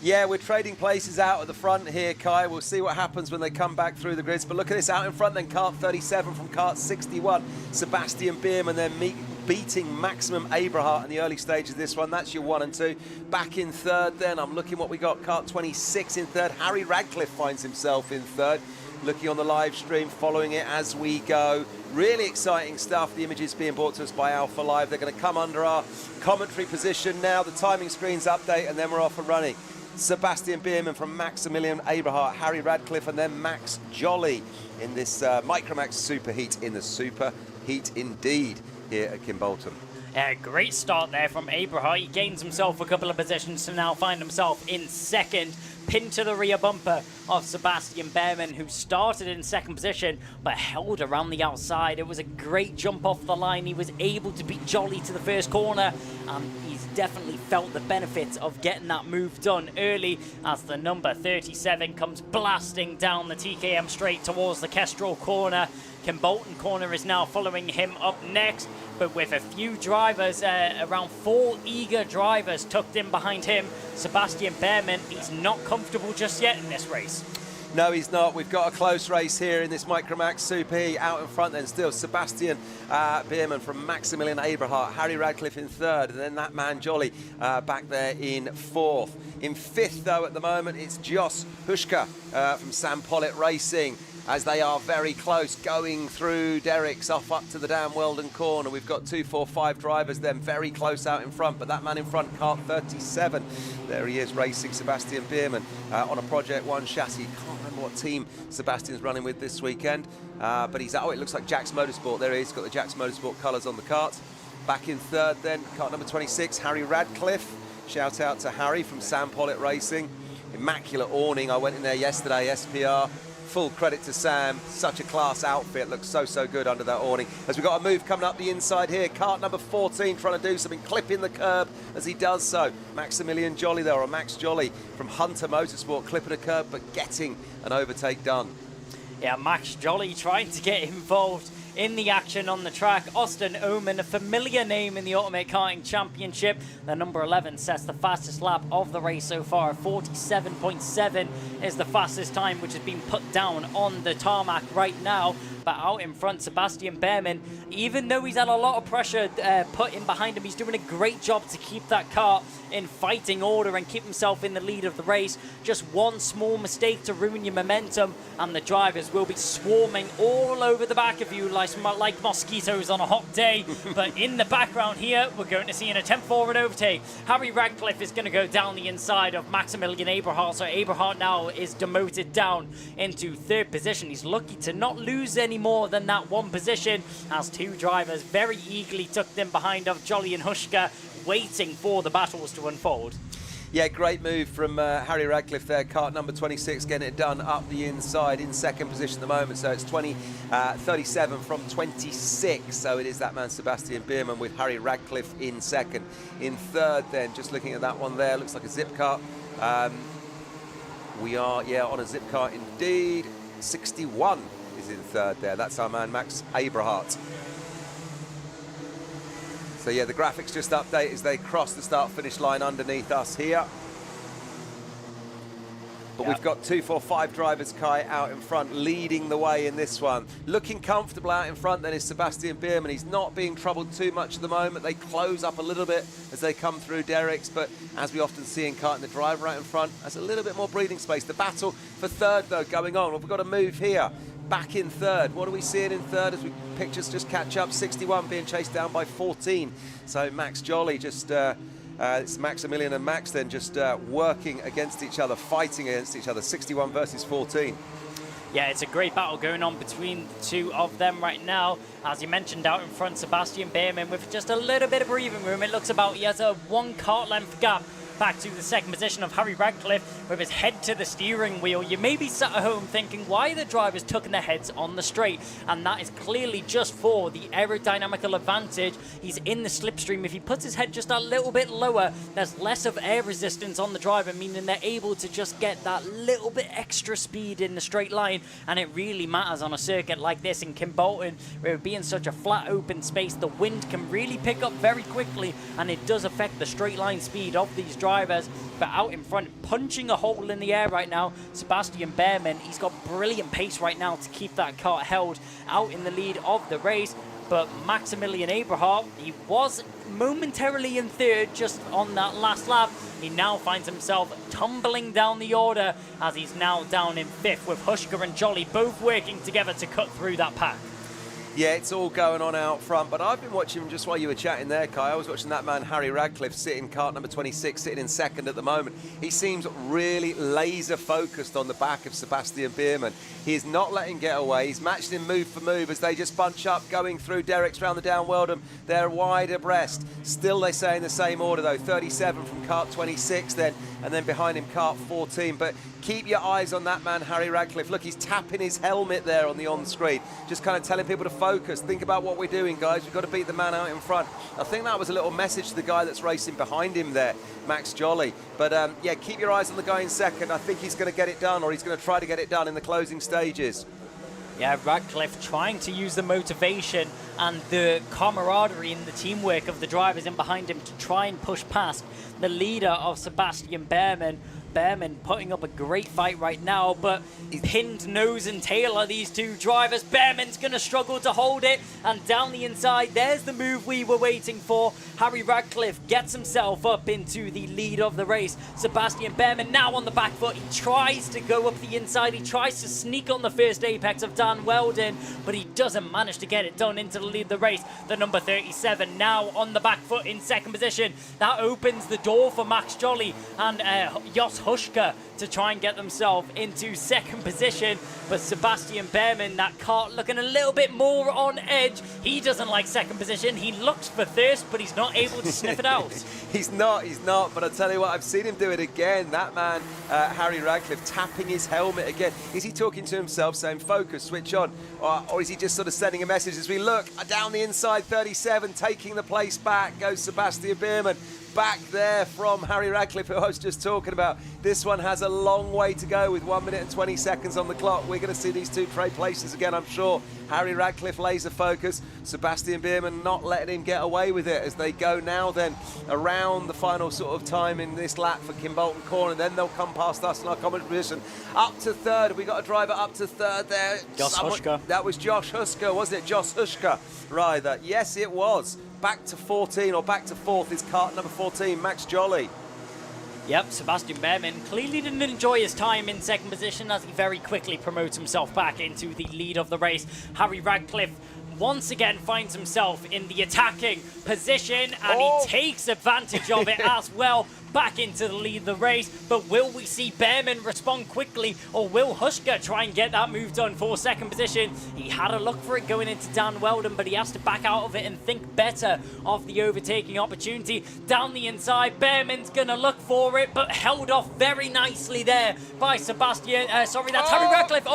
Yeah, we're trading places out at the front here, Kai. We'll see what happens when they come back through the grids. But look at this out in front then, kart 37 from kart 61. Sebastian Behrman then beating Maximum Aberhart in the early stages of this one. That's your 1 and 2. Back in 3rd then, I'm looking what we got. Kart 26 in 3rd. Harry Radcliffe finds himself in 3rd. Looking on the live stream, following it as we go. Really exciting stuff. The images being brought to us by Alpha Live. They're going to come under our commentary position now. The timing screens update, and then we're off and running. Sebastian Behrman from Maximilian Aberhart, Harry Radcliffe, and then Max Jolly in this Micromax Superheat, in the Superheat indeed, here at Kimbolton. Great start there from Aberhart. He gains himself a couple of positions to now find himself in 2nd, pinned to the rear bumper of Sebastian Behrman, who started in 2nd position but held around the outside. It was a great jump off the line. He was able to beat Jolly to the first corner, and he's definitely felt the benefits of getting that move done early, as the number 37 comes blasting down the TKM straight towards the Kestrel corner. Kimbolton corner is now following him up next, but with a few drivers, around 4 eager drivers tucked in behind him. Sebastian Behrman, he's not comfortable just yet in this race. No, he's not. We've got a close race here in this Micromax Super Heat. Out in front then still Sebastian Behrman from Maximilian Aberhart, Harry Radcliffe in 3rd, and then that man Jolly back there in 4th. In 5th though at the moment it's Jos Hushka from Sam Pollitt Racing, as they are very close, going through Derricks up to the Dan Weldon corner. We've got 2, 4, 5 drivers then very close out in front, but that man in front, kart 37, there he is racing Sebastian Behrman on a Project 1 chassis. Can't remember what team Sebastian's running with this weekend. But he's, oh, it looks like Jack's Motorsport. There he is, got the Jack's Motorsport colours on the kart. Back in third then, kart number 26, Harry Radcliffe. Shout out to Harry from Sam Pollitt Racing. Immaculate awning. I went in there yesterday, SPR. Full credit to Sam. Such a class outfit. Looks so, so good under that awning. As we've got a move coming up the inside here. Kart number 14 trying to do something. Clipping the curb as he does so. Maximilian Jolly there, or Max Jolly from Hunter Motorsport. Clipping a curb, but getting an overtake done. Yeah, Max Jolly trying to get involved in the action on the track. Austin Oman, a familiar name in the Ultimate Karting Championship. The number 11 sets the fastest lap of the race so far. 47.7 is the fastest time, which has been put down on the tarmac right now. But out in front, Sebastian Behrman, even though he's had a lot of pressure put in behind him, he's doing a great job to keep that car in fighting order and keep himself in the lead of the race. Just one small mistake to ruin your momentum, and the drivers will be swarming all over the back of you like mosquitoes on a hot day. But in the background here, we're going to see an attempt for an overtake. Harry Radcliffe is going to go down the inside of Maximilian Eberhardt, so Eberhardt now is demoted down into third position. He's lucky to not lose any more than that one position, as two drivers very eagerly tucked in behind of Jolly and Hushka, waiting for the battles to unfold. Yeah, great move from Harry Radcliffe there. Kart number 26 getting it done up the inside in second position at the moment. So it's 37 from 26. So it is that man Sebastian Behrman with Harry Radcliffe in second. In third then, just looking at that one there, looks like a zip kart. We are, yeah, on a zip kart indeed. 61 is in third there. That's our man Max Eberhardt. So yeah, the graphics just update as they cross the start-finish line underneath us here. But we've got 2, 4, 5 drivers, Kai, out in front, leading the way in this one. Looking comfortable out in front then is Sebastian Behrman. He's not being troubled too much at the moment. They close up a little bit as they come through Derek's, but as we often see in karting, the driver out in front has a little bit more breathing space. The battle for third, though, going on. We've got a move here. Back in third. What are we seeing in third as we pictures just catch up? 61 being chased down by 14. So Max Jolly just, it's Maximilian and Max then just working against each other, fighting against each other. 61 versus 14. Yeah, it's a great battle going on between the two of them right now. As you mentioned, out in front, Sebastian Behrman with just a little bit of breathing room. It looks about he has a 1 kart length gap back to the second position of Harry Radcliffe with his head to the steering wheel. You may be sat at home thinking, why are the drivers tucking their heads on the straight? And that is clearly just for the aerodynamical advantage. He's in the slipstream. If he puts his head just a little bit lower, there's less of air resistance on the driver, meaning they're able to just get that little bit extra speed in the straight line. And it really matters on a circuit like this in Kimbolton, where it being such a flat open space, the wind can really pick up very quickly, and it does affect the straight line speed of these drivers. But out in front, punching a hole in the air right now, Sebastian Behrman. He's got brilliant pace right now to keep that kart held out in the lead of the race. But Maximilian Eberhardt, he was momentarily in third just on that last lap. He now finds himself tumbling down the order as he's now down in fifth, with Hushka and Jolly both working together to cut through that pack. Yeah, it's all going on out front, but I've been watching just while you were chatting there, Kai. I was watching that man, Harry Radcliffe, sitting kart number 26, sitting in second at the moment. He seems really laser focused on the back of Sebastian Behrman. He is not letting get away. He's matched him move for move as they just bunch up, going through Derek's round the down Weldon. They're wide abreast. Still, they say in the same order, though. 37 from kart 26 then, and then behind him, kart 14. But keep your eyes on that man, Harry Radcliffe. Look, he's tapping his helmet there on the on-screen, just kind of telling people to focus. Think about what we're doing, guys. We've got to beat the man out in front. I think that was a little message to the guy that's racing behind him there, Max Jolly. But yeah, keep your eyes on the guy in second. I think he's going to get it done, or he's going to try to get it done in the closing stages. Yeah, Radcliffe trying to use the motivation and the camaraderie and the teamwork of the drivers in behind him to try and push past the leader of Sebastian Behrman. Behrman putting up a great fight right now, but pinned nose and tail are these two drivers. Behrman's going to struggle to hold it, and down the inside, there's the move we were waiting for. Harry Radcliffe gets himself up into the lead of the race. Sebastian Behrman now on the back foot. He tries to go up the inside. He tries to sneak on the first apex of Dan Weldon, but he doesn't manage to get it done into the lead of the race. The number 37 now on the back foot in second position. That opens the door for Max Jolly and Jos Huschka to try and get themselves into second position. But Sebastian Behrman, that kart looking a little bit more on edge. He doesn't like second position. He looks for thirst, but he's not able to sniff it out. He's not. But I tell you what, I've seen him do it again. That man, Harry Radcliffe, tapping his helmet again. Is he talking to himself saying, focus, switch on? Or is he just sort of sending a message as we look down the inside 37, taking the place back, goes Sebastian Behrman. Back there from Harry Radcliffe, who I was just talking about. This one has a long way to go with 1 minute and 20 seconds on the clock. We're going to see these two trade places again, I'm sure. Harry Radcliffe laser focus. Sebastian Behrman not letting him get away with it as they go now then around the final sort of time in this lap for Kimbolton corner. Then they'll come past us in our common position. Up to third. We got a driver up to third there. Josh Huschka. That was Josh Huschka, wasn't it? Josh Huschka. Right. Yes, it was. Back to 14 or back to fourth is kart number 14, Max Jolly. Yep, Sebastian Behrman clearly didn't enjoy his time in second position as he very quickly promotes himself back into the lead of the race. Harry Radcliffe once again finds himself in the attacking position and he takes advantage of it as well. Back into the lead of the race, but will we see Behrman respond quickly, or will Huschka try and get that move done for second position? He had a look for it going into Dan Weldon, but he has to back out of it and think better of the overtaking opportunity. Down the inside, Behrman's gonna look for it, but held off very nicely there by Sebastian, that's Harry Radcliffe.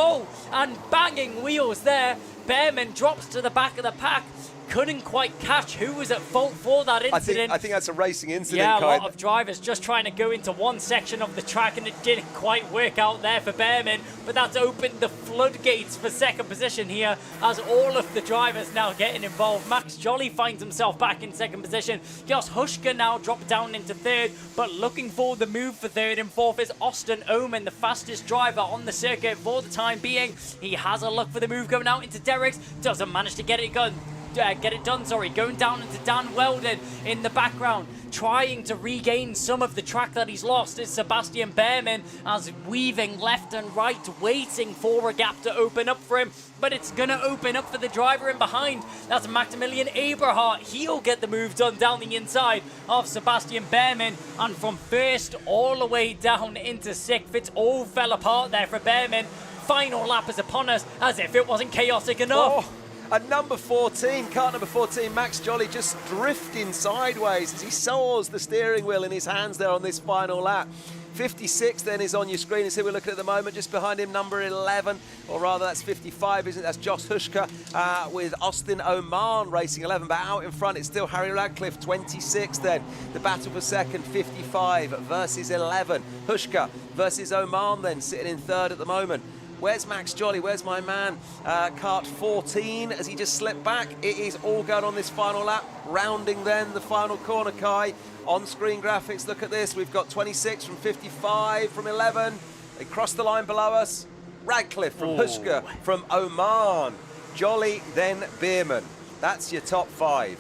And banging wheels there. Behrman drops to the back of the pack. Couldn't quite catch who was at fault for that incident. I think that's a racing incident. Yeah, a lot of drivers just trying to go into one section of the track and it didn't quite work out there for Behrman, but that's opened the floodgates for second position here as all of the drivers now getting involved. Max Jolly finds himself back in second position. Josh Huschka now dropped down into third, but looking for the move for third and fourth is Austin Oman, the fastest driver on the circuit for the time being. He has a look for the move going out into Derek's, doesn't manage to get it done. Going down into Dan Weldon in the background, trying to regain some of the track that he's lost is Sebastian Behrman as weaving left and right, waiting for a gap to open up for him, but it's going to open up for the driver in behind. That's Maximilian Eberhardt. He'll get the move done down the inside of Sebastian Behrman, and from first all the way down into sixth, it all fell apart there for Behrman. Final lap is upon us as if it wasn't chaotic enough. At number 14, kart number 14, Max Jolly just drifting sideways as he saws the steering wheel in his hands there on this final lap. 56 then is on your screen, as we're looking at the moment. Just behind him, number 11, or rather that's 55, isn't it? That's Josh Huschka with Austin Oman racing 11, but out in front it's still Harry Radcliffe, 26 then. The battle for second, 55 versus 11. Huschka versus Oman then, sitting in third at the moment. Where's Max Jolly? Where's my man? Kart 14 as he just slipped back. It is all going on this final lap. Rounding then the final corner, Kai. On-screen graphics, look at this. We've got 26 from 55 from 11. They cross the line below us. Radcliffe from Huschka from Oman. Jolly, then Behrman. That's your top five.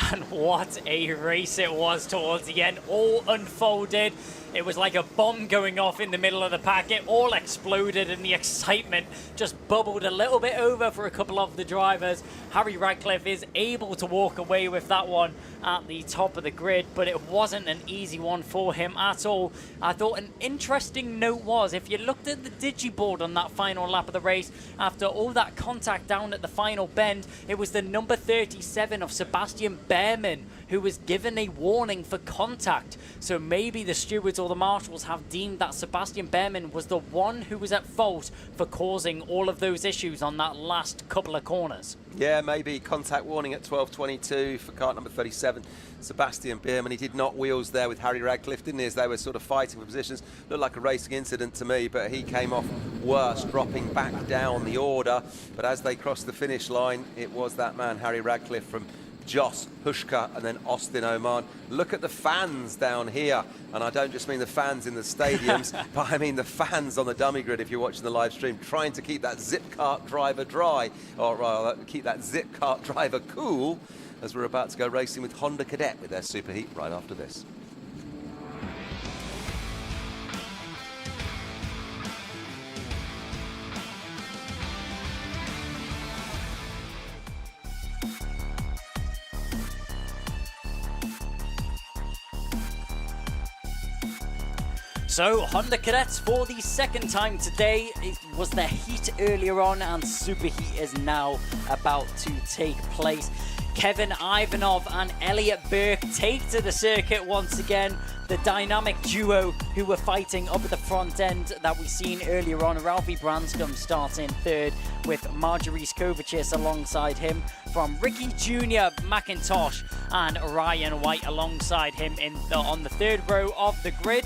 And what a race it was towards the end. All unfolded. It was like a bomb going off in the middle of the pack. It all exploded and the excitement just bubbled a little bit over for a couple of the drivers. Harry Radcliffe is able to walk away with that one at the top of the grid, but it wasn't an easy one for him at all. I thought an interesting note was, if you looked at the digiboard on that final lap of the race, after all that contact down at the final bend, it was the number 37 of Sebastian Behrman who was given a warning for contact. So maybe the stewards or the marshals have deemed that Sebastian Behrman was the one who was at fault for causing all of those issues on that last couple of corners. Yeah, maybe contact warning at 12:22 for kart number 37. Sebastian Behrman, he did knock wheels there with Harry Radcliffe, didn't he, as they were sort of fighting for positions. Looked like a racing incident to me, but he came off worse, dropping back down the order. But as they crossed the finish line, it was that man, Harry Radcliffe, from Josh Huschka and then Austin Oman. Look at the fans down here, and I don't just mean the fans in the stadiums, but I mean the fans on the dummy grid if you're watching the live stream, trying to keep that zip kart driver dry, or rather keep that zip kart driver cool, as we're about to go racing with Honda Cadet with their superheat right after this. So, Honda Cadets for the second time today. It was the heat earlier on, and superheat is now about to take place. Kevin Ivanov and Elliot Burke take to the circuit once again. The dynamic duo who were fighting up at the front end that we've seen earlier on. Ralphie Branscombe starting third with Marjorie Skovicius alongside him. From Ricky Jr., McIntosh and Ryan White alongside him on the third row of the grid.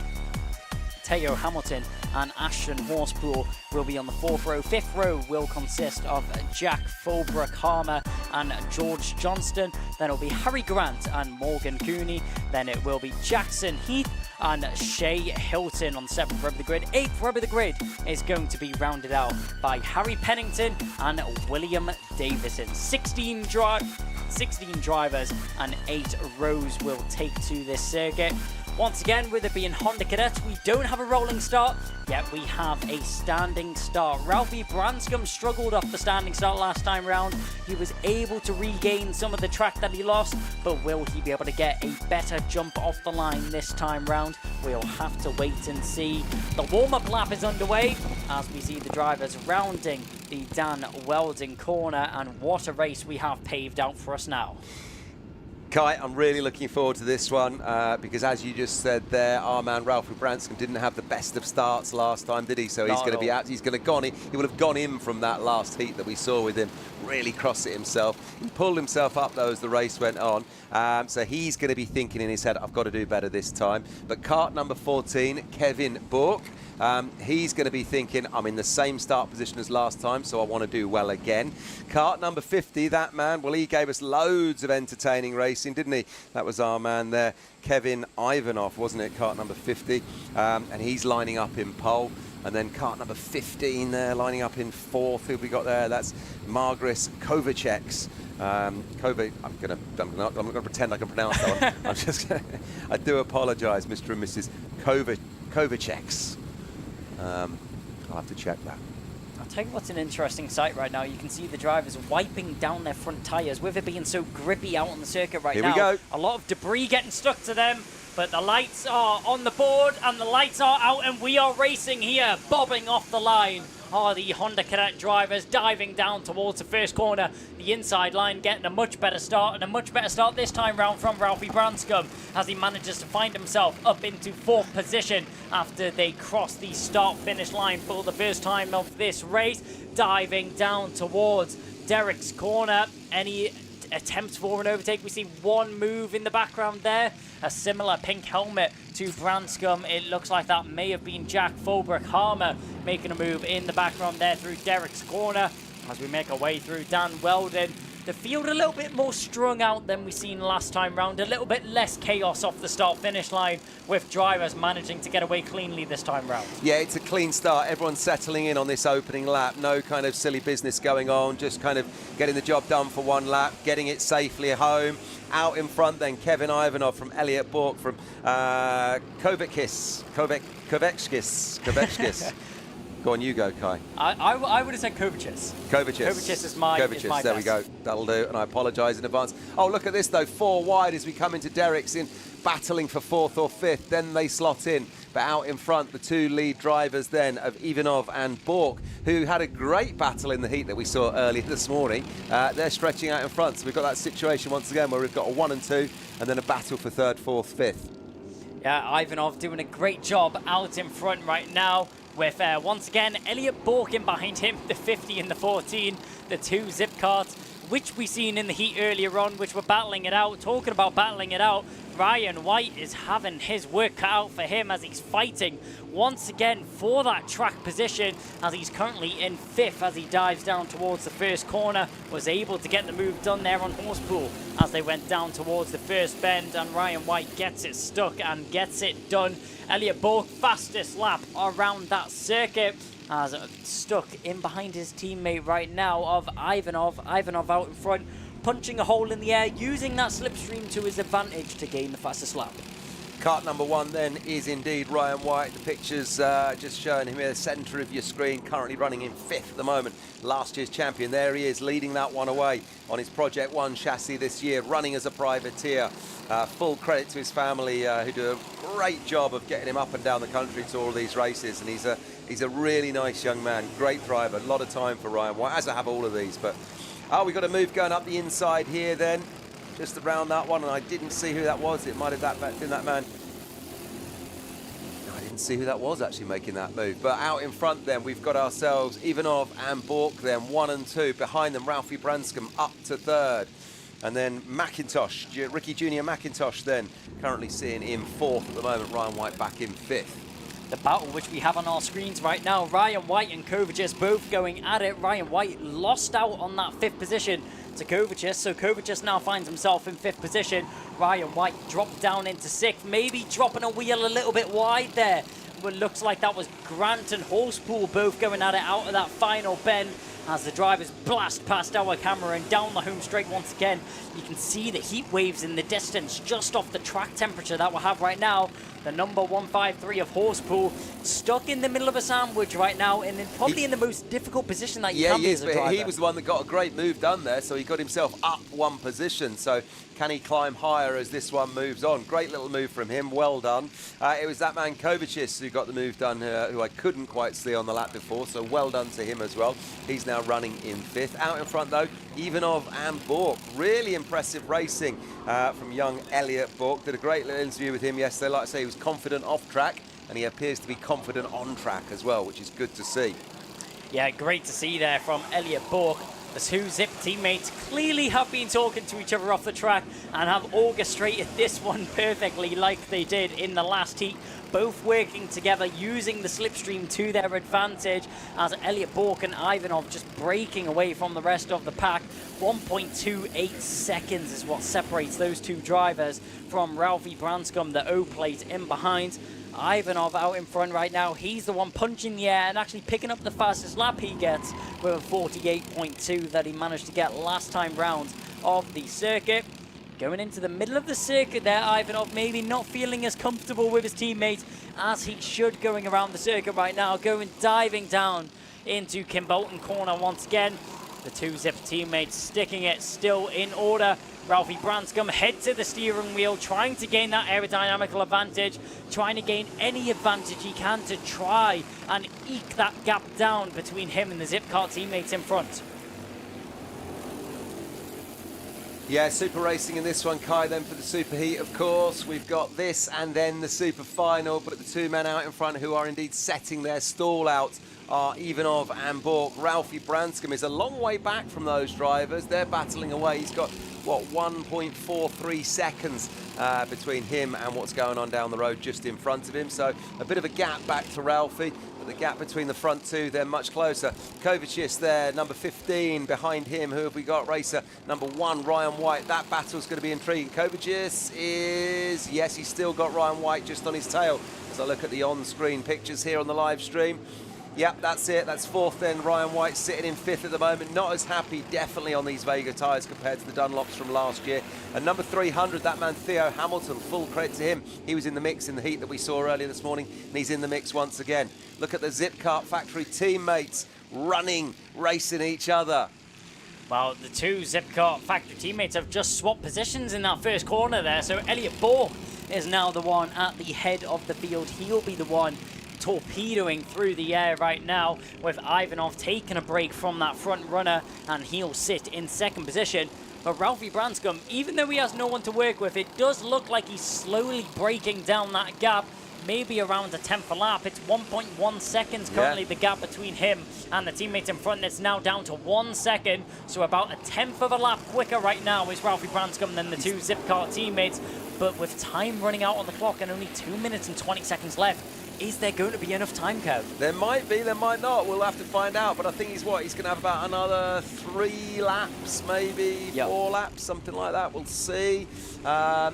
Teo Hamilton and Ashton Horspool will be on the fourth row. Fifth row will consist of Jack Fulbrook-Harmer and George Johnston. Then it'll be Harry Grant and Morgan Cooney. Then it will be Jackson Heath and Shea Hilton on the seventh row of the grid. Eighth row of the grid is going to be rounded out by Harry Pennington and William Davison. 16 drivers and 8 rows will take to this circuit. Once again, with it being Honda Cadets, we don't have a rolling start, yet we have a standing start. Ralphie Branscombe struggled off the standing start last time round. He was able to regain some of the track that he lost, but will he be able to get a better jump off the line this time round? We'll have to wait and see. The warm-up lap is underway as we see the drivers rounding the Dan Weldon corner, and what a race we have paved out for us now. Kai, I'm really looking forward to this one because, as you just said there, our man Ralphie Branscombe didn't have the best of starts last time, did he? So he's going to be out. He's going to gone. He would have gone in from that last heat that we saw with him. Really cross it himself. He pulled himself up though as the race went on. So he's going to be thinking in his head, I've got to do better this time. But kart number 14, Kevin Bourke. He's going to be thinking, I'm in the same start position as last time, so I want to do well again. Kart number 50, that man, well, he gave us loads of entertaining racing, didn't he? That was our man there, Kevin Ivanov, wasn't it? Kart number 50, and he's lining up in pole. And then kart number 15 there, lining up in fourth. Who have we got there? That's Margaret Kovaceks. I'm not going to pretend I can pronounce that one. I do apologise, Mr. and Mrs. Kovaceks. I'll have to check that. I'll tell you what's an interesting sight right now. You can see the drivers wiping down their front tyres with it being so grippy out on the circuit right now. Here we go. A lot of debris getting stuck to them, but the lights are on the board and the lights are out and we are racing here, bobbing off the line. Are the Honda Cadet drivers diving down towards the first corner. The inside line getting a much better start, and a much better start this time round from Ralphie Branscombe as he manages to find himself up into fourth position after they cross the start-finish line for the first time of this race. Diving down towards Derek's corner. Any attempts for an overtake? We see one move in the background there. A similar pink helmet to Branscombe. It looks like that may have been Jack Fulbrook-Harmer making a move in the background there through Derek's corner as we make our way through Dan Weldon. The field a little bit more strung out than we seen last time round. A little bit less chaos off the start-finish line with drivers managing to get away cleanly this time round. Yeah, it's a clean start. Everyone's settling in on this opening lap. No kind of silly business going on. Just kind of getting the job done for one lap, getting it safely home. Out in front then, Kevin Ivanov from Elliot Bourke from Kovaceks. Go on, you go, Kai. I would have said Kovaceks. Kovaceks is my Kovaceks, there we go. That'll do, and I apologise in advance. Oh, look at this, though. 4 wide as we come into Derek's in, battling for 4th or 5th. Then they slot in. But out in front, the 2 lead drivers then of Ivanov and Bourke, who had a great battle in the heat that we saw earlier this morning. They're stretching out in front. So we've got that situation once again where we've got a 1 and 2, and then a battle for 3rd, 4th, 5th. Yeah, Ivanov doing a great job out in front right now. With, once again, Elliot Bourke in behind him, the 50 and the 14, the 2 zip carts, which we seen in the heat earlier on, which were battling it out. Talking about battling it out, Ryan White is having his work cut out for him as he's fighting once again for that track position, as he's currently in 5th as he dives down towards the first corner. Was able to get the move done there on Horsepool as they went down towards the first bend, and Ryan White gets it stuck and gets it done. Elliot Bourke, fastest lap around that circuit, as stuck in behind his teammate right now of Ivanov. Ivanov out in front, punching a hole in the air, using that slipstream to his advantage to gain the fastest lap. Kart number 1 then is indeed Ryan White. The picture's just showing him here, the centre of your screen, currently running in 5th at the moment. Last year's champion, there he is, leading that one away on his Project 1 chassis this year, running as a privateer. Full credit to his family who do a great job of getting him up and down the country to all these races, and he's a really nice young man, great driver, a lot of time for Ryan White, as I have all of these. But we've got a move going up the inside here then, just around that one, and I didn't see who that was. It might have been that man. No, I didn't see who that was actually making that move. But out in front then, we've got ourselves Ivanov and Bork then, 1 and 2. Behind them, Ralphie Branscombe up to 3rd. And then McIntosh, Ricky Junior McIntosh then, currently sitting in 4th at the moment. Ryan White back in 5th. The battle which we have on our screens right now, Ryan White and Kovacic both going at it. Ryan White lost out on that 5th position to Kovacic, so Kovacic now finds himself in 5th position. Ryan White dropped down into 6th, maybe dropping a wheel a little bit wide there. But looks like that was Grant and Horsepool both going at it out of that final bend. As the drivers blast past our camera and down the home straight once again, you can see the heat waves in the distance just off the track temperature that we have right now. The number 153 of Horsepool stuck in the middle of a sandwich right now, and probably in the most difficult position that you can be as a driver. He was the one that got a great move done there, so he got himself up 1 position. So can he climb higher as this one moves on? Great little move from him, well done. It was that man Kovacic who got the move done, who I couldn't quite see on the lap before, so well done to him as well. He's now running in 5th. Out in front though, Ivanov and Bork. Really impressive racing from young Elliot Bork. Did a great little interview with him yesterday. Like I say, he was confident off track, and he appears to be confident on track as well, which is good to see. Yeah, great to see there from Elliot Bork. The 2 Zip teammates clearly have been talking to each other off the track and have orchestrated this one perfectly like they did in the last heat. Both working together, using the slipstream to their advantage, as Elliot Bork and Ivanov just breaking away from the rest of the pack. 1.28 seconds is what separates those 2 drivers from Ralphie Branscombe, the O-plate in behind. Ivanov out in front right now. He's the one punching the air and actually picking up the fastest lap he gets with a 48.2 that he managed to get last time round of the circuit. Going into the middle of the circuit there, Ivanov maybe not feeling as comfortable with his teammates as he should going around the circuit right now, diving down into Kimbolton corner once again. The 2 Zip teammates sticking it still in order. Ralphie Branscombe head to the steering wheel, trying to gain that aerodynamical advantage, trying to gain any advantage he can to try and eke that gap down between him and the Zipcar teammates in front. Yeah, super racing in this one, Kai, then for the super heat, of course. We've got this and then the super final, but the 2 men out in front who are indeed setting their stall out are Ivanov and Bork. Ralphie Branscombe is a long way back from those drivers. They're battling away. He's got, what, 1.43 seconds between him and what's going on down the road just in front of him. So a bit of a gap back to Ralphie, but the gap between the front 2, they're much closer. Kovacic there, number 15. Behind him, who have we got? Racer number 1, Ryan White. That battle's going to be intriguing. Kovacic is, yes, he's still got Ryan White just on his tail. As I look at the on-screen pictures here on the live stream. Yep, that's it. That's 4th then. Ryan White sitting in 5th at the moment. Not as happy, definitely, on these Vega tyres compared to the Dunlops from last year. And number 300, that man Theo Hamilton, full credit to him. He was in the mix in the heat that we saw earlier this morning, and he's in the mix once again. Look at the Zipcar factory teammates running, racing each other. Well, the 2 Zipcar factory teammates have just swapped positions in that first corner there. So Elliot Bork is now the one at the head of the field. He'll be the one torpedoing through the air right now, with Ivanov taking a break from that front runner, and he'll sit in 2nd position. But Ralphie Branscombe, even though he has no one to work with, it does look like he's slowly breaking down that gap, maybe around a 10th a lap. It's 1.1 seconds currently, the gap between him and the teammates in front. It's now down to 1 second, so about a 10th of a lap quicker right now is Ralphie Branscombe than the 2 Zipcar teammates. But with time running out on the clock and only 2 minutes and 20 seconds left, is there going to be enough time, Kev? There might be, there might not. We'll have to find out. But I think he's going to have about another 3 laps, maybe 4 laps, something like that. We'll see.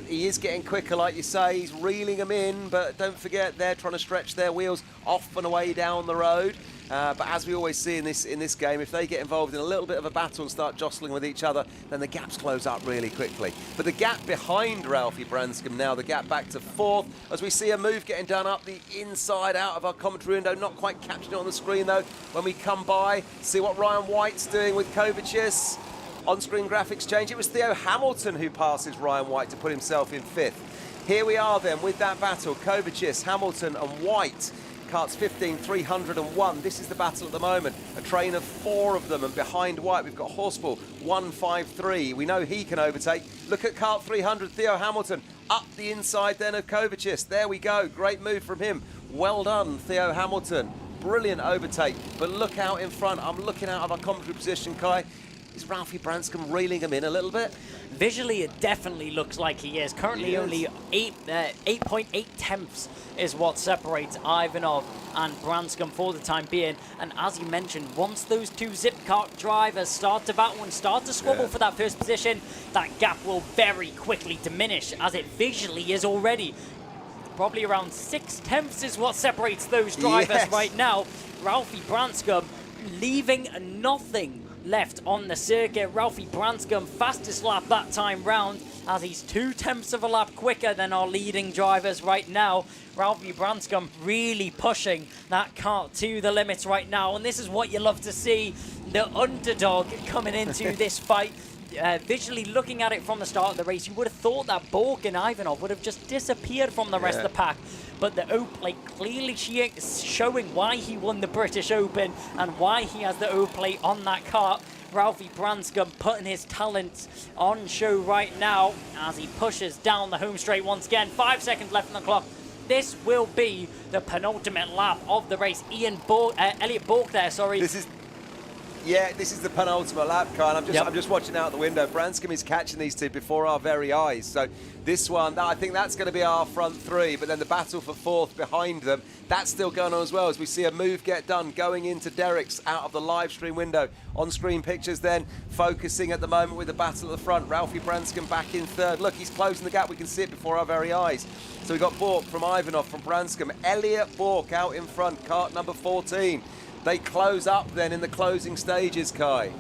He is getting quicker, like you say. He's reeling them in, but don't forget, they're trying to stretch their wheels off and away down the road. But as we always see in this game, if they get involved in a little bit of a battle and start jostling with each other, then the gaps close up really quickly. But the gap behind Ralphie Branscombe now, the gap back to 4th, as we see a move getting done up the inside out of our commentary window. Not quite catching it on the screen, though. When we come by, see what Ryan White's doing with Kovacic. On-screen graphics change. It was Theo Hamilton who passes Ryan White to put himself in 5th. Here we are then with that battle, Kovacic, Hamilton and White. Karts 15, 301. This is the battle at the moment. A train of 4 of them, and behind White we've got Horsfall 153. We know he can overtake. Look at kart 300, Theo Hamilton up the inside then of Kovacic. There we go. Great move from him. Well done, Theo Hamilton. Brilliant overtake. But look out in front. I'm looking out of our commentary position, Kai. Is Ralphie Branscombe reeling him in a little bit? Visually, it definitely looks like he is. Currently, only 8.8 tenths is what separates Ivanov and Branscombe for the time being. And as you mentioned, once those 2 Zipkart drivers start to battle and start to squabble for that first position, that gap will very quickly diminish, as it visually is already. Probably around 6 tenths is what separates those drivers right now. Ralphie Branscombe leaving nothing left on the circuit. Ralphie Branscombe fastest lap that time round, as he's 2 tenths of a lap quicker than our leading drivers right now. Ralphie Branscombe really pushing that kart to the limits right now, and this is what you love to see, the underdog coming into this fight. Visually looking at it from the start of the race, you would have thought that Bork and Ivanov would have just disappeared from the rest of the pack. But the O-plate clearly showing why he won the British Open and why he has the O-plate on that kart. Ralphie Branscombe putting his talents on show right now as he pushes down the home straight once again. 5 seconds left on the clock. This will be the penultimate lap of the race. Elliot Bork there, sorry. This is the penultimate lap, Kyle. I'm just watching out the window. Branscombe is catching these 2 before our very eyes. So this one, I think that's going to be our front 3, but then the battle for 4th behind them, that's still going on as well, as we see a move get done going into Derek's out of the live stream window. On-screen pictures then focusing at the moment with the battle at the front. Ralphie Branscombe back in 3rd. Look, he's closing the gap. We can see it before our very eyes. So we've got Bork from Ivanov, from Branscombe. Elliot Bork out in front, kart number 14. They close up then in the closing stages, Kai.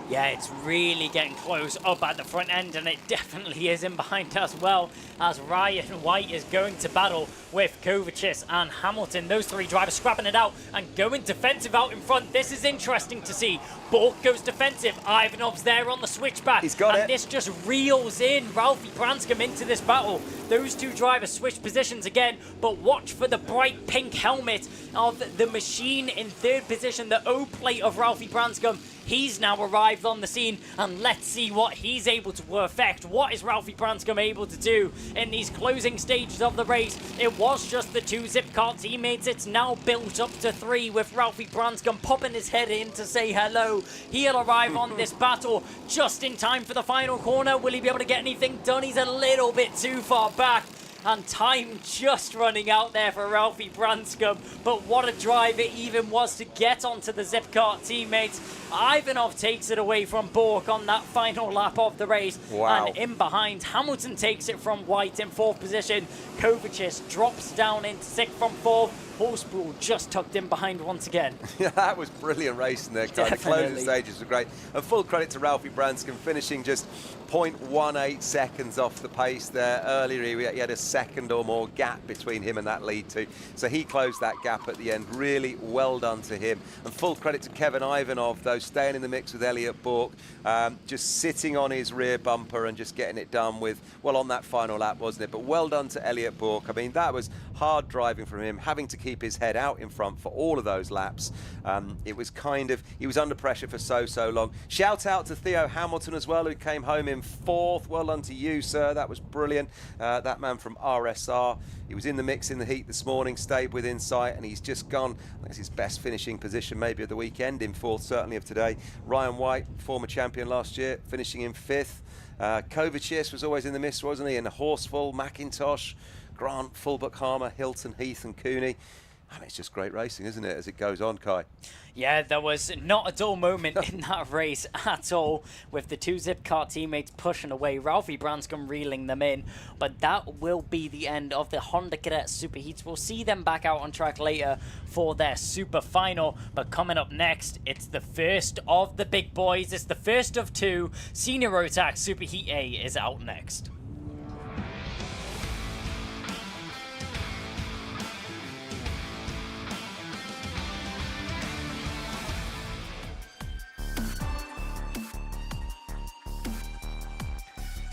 Yeah, it's really getting close up at the front end, and it definitely is in behind as well, as Ryan White is going to battle with Kovacic and Hamilton. Those 3 drivers scrapping it out and going defensive out in front. This is interesting to see. Bork goes defensive. Ivanov's there on the switchback. He's got it. And this just reels in Ralphie Branscombe into this battle. Those 2 drivers switch positions again, but watch for the bright pink helmet of the machine in 3rd position, the O-plate of Ralphie Branscombe. He's now arrived on the scene, and let's see what he's able to perfect. What is Ralphie Branscombe able to do in these closing stages of the race? It was just the 2 Zipkart teammates. It's now built up to 3 with Ralphie Branscombe popping his head in to say hello. He'll arrive on this battle just in time for the final corner. Will he be able to get anything done? He's a little bit too far back. And time just running out there for Ralphie Branscombe. But what a drive it even was to get onto the Zipkart teammates. Ivanov takes it away from Bork on that final lap of the race. Wow. And in behind, Hamilton takes it from White in 4th position. Kovacic drops down into 6th from 4th. Horspool just tucked in behind once again. Yeah, that was brilliant racing there. The closing stages were great. And full credit to Ralphie Branscombe finishing just 0.18 seconds off the pace there. Earlier he had a second or more gap between him and that lead 2. So he closed that gap at the end. Really well done to him. And full credit to Kevin Ivanov, though, staying in the mix with Elliot Bork, just sitting on his rear bumper and just getting it done with, well, on that final lap, wasn't it? But well done to Elliot Bork. I mean, that was hard driving from him, having to keep his head out in front for all of those laps. It was he was under pressure for so long. Shout out to Theo Hamilton as well, who came home in 4th. Well done to you, sir. That was brilliant. That man from RSR. He was in the mix in the heat this morning, stayed within sight, and he's just gone. I think it's his best finishing position maybe of the weekend, in 4th, certainly of today. Ryan White, former champion last year, finishing in 5th. Kovacic was always in the mix, wasn't he? And Horsfall, McIntosh, Grant, Fulbuck, Harmer, Hilton, Heath and Cooney. And it's just great racing, isn't it, as it goes on, Kai? Yeah, there was not a dull moment in that race at all, with the 2 Zipkart teammates pushing away, Ralphie Branscombe reeling them in. But that will be the end of the Honda Cadet Super Heats. We'll see them back out on track later for their Super Final. But coming up next, it's the first of the big boys. It's the first of 2. Senior Rotax Super Heat A is out next.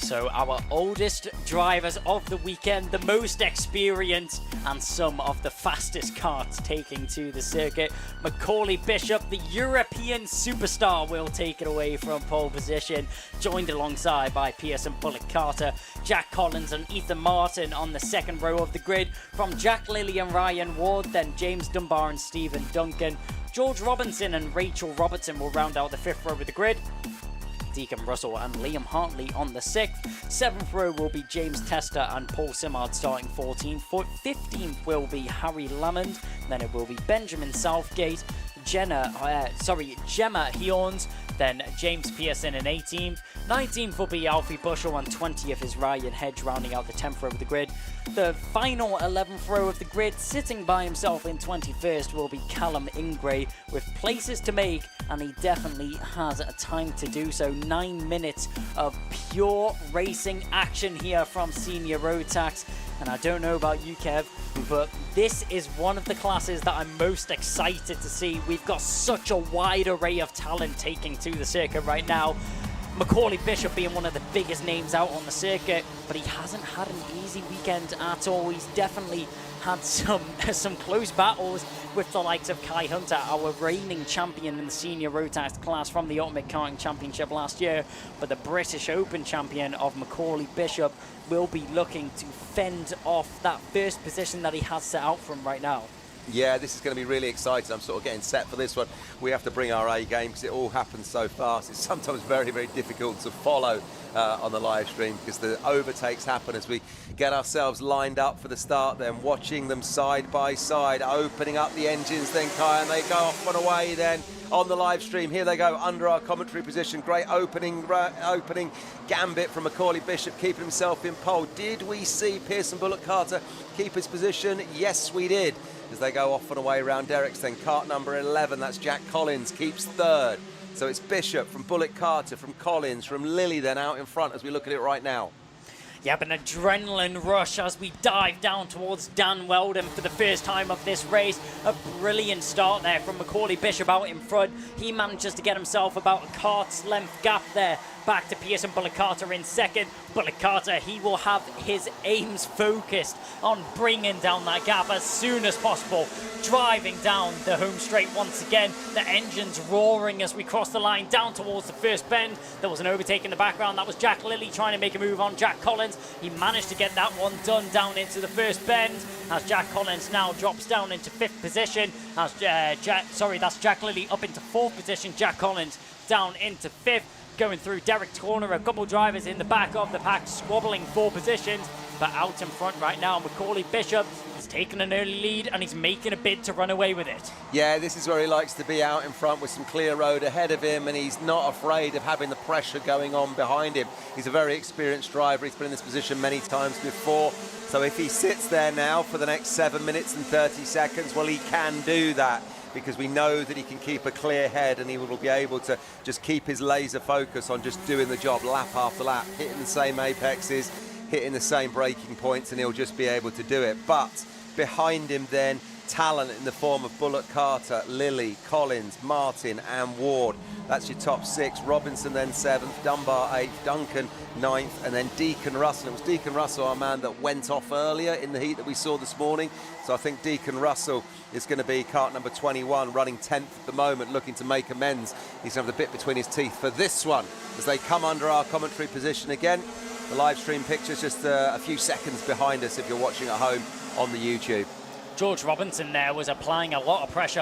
So our oldest drivers of the weekend, the most experienced and some of the fastest karts taking to the circuit. Macaulay Bishop, the European superstar, will take it away from pole position, joined alongside by Pearson Bullock Carter, Jack Collins and Ethan Martin on the second row of the grid. From Jack Lilly and Ryan Ward, then James Dunbar and Stephen Duncan. George Robinson and Rachel Robertson will round out the fifth row of the grid. Deacon Russell and Liam Hartley on the 6th. 7th row will be James Tester and Paul Simard starting 14th. 15th will be Harry Lamond. Then it will be Benjamin Southgate, Gemma Heorns, then James Pearson in 18th. 19th will be Alfie Bushell and 20th is Ryan Hedge rounding out the 10th row of the grid. The final 11th row of the grid, sitting by himself in 21st, will be Callum Ingray with places to make, and he definitely has a time to do so. 9 minutes of pure racing action here from Senior Rotax. And I don't know about you, Kev, but this is one of the classes that I'm most excited to see. We've got such a wide array of talent taking to the circuit right now. Macaulay Bishop being one of the biggest names out on the circuit, but he hasn't had an easy weekend at all. He's definitely had some close battles with the likes of Kai Hunter, our reigning champion in the Senior Rotax class from the Ultimate Karting Championship last year. But the British Open champion of Macaulay Bishop will be looking to fend off that first position that he has set out from right now. Yeah, this is going to be really exciting. I'm sort of getting set for this one. We have to bring our A game because it all happens so fast. It's sometimes very, very difficult to follow on the live stream because the overtakes happen as we get ourselves lined up for the start, then watching them side by side, opening up the engines, then Kai, and they go off and away then on the live stream. Here they go under our commentary position. Great opening gambit from Macaulay Bishop, keeping himself in pole. Did we see Pearson Bullock Carter keep his position? Yes, we did. As they go off and away around Derrick's, then kart number 11, that's Jack Collins, keeps third. So it's Bishop from Bullock Carter, from Collins, from Lilly then out in front as we look at it right now. Yep, an adrenaline rush as we dive down towards Dan Weldon for the first time of this race. A brilliant start there from Macaulay Bishop out in front. He manages to get himself about a kart's length gap there. Back to Pearson Bullock Carter in second. Bullock Carter, he will have his aims focused on bringing down that gap as soon as possible. Driving down the home straight once again. The engine's roaring as we cross the line down towards the first bend. There was an overtake in the background. That was Jack Lilly trying to make a move on Jack Collins. He managed to get that one done down into the first bend as Jack Collins now drops down into 5th position. As that's Jack Lilly up into 4th position. Jack Collins down into 5th. Going through Derrick's corner, a couple drivers in the back of the pack squabbling for positions, but out in front right now, Macaulay Bishop has taken an early lead and he's making a bid to run away with it. Yeah, this is where he likes to be, out in front with some clear road ahead of him, and he's not afraid of having the pressure going on behind him. He's a very experienced driver. He's been in this position many times before. So if he sits there now for the next 7 minutes and 30 seconds, well, he can do that, because we know that he can keep a clear head and he will be able to just keep his laser focus on just doing the job lap after lap, hitting the same apexes, hitting the same braking points, and he'll just be able to do it. But behind him then, talent in the form of Bullock Carter, Lilly, Collins, Martin and Ward. That's your top 6. Robinson then 7th, Dunbar 8th, Duncan 9th, and then Deacon Russell. It was Deacon Russell, our man, that went off earlier in the heat that we saw this morning. So I think Deacon Russell is going to be kart number 21, running 10th at the moment, looking to make amends. He's going to have the bit between his teeth for this one as they come under our commentary position again. The live stream picture's just a few seconds behind us if you're watching at home on the YouTube. George Robinson there was applying a lot of pressure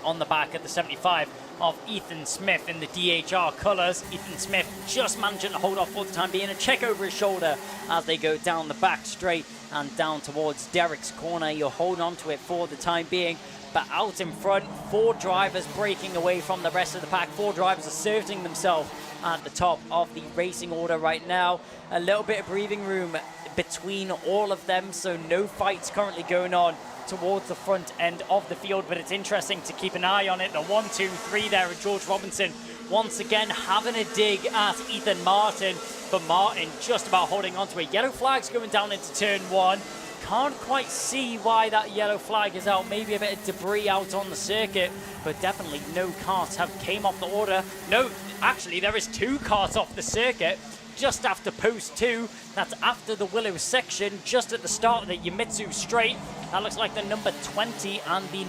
on the back at the 75 of Ethan Smith in the DHR colours. Ethan Smith just managing to hold off for the time being. A check over his shoulder as they go down the back straight and down towards Derrick's corner. You'll hold on to it for the time being. But out in front, 4 drivers breaking away from the rest of the pack. 4 drivers asserting themselves at the top of the racing order right now. A little bit of breathing room between all of them, so no fights currently going on towards the front end of the field, but it's interesting to keep an eye on it. The 1, 2, 3 there of George Robinson once again having a dig at Ethan Martin, but Martin just about holding on to it. Yellow flag's going down into turn 1. Can't quite see why that yellow flag is out. Maybe a bit of debris out on the circuit, but definitely no karts have came off the order. No, actually there is 2 karts off the circuit. just after post 2. That's after the Willow section, just at the start of the Yamitsu straight. That looks like the number 20 and the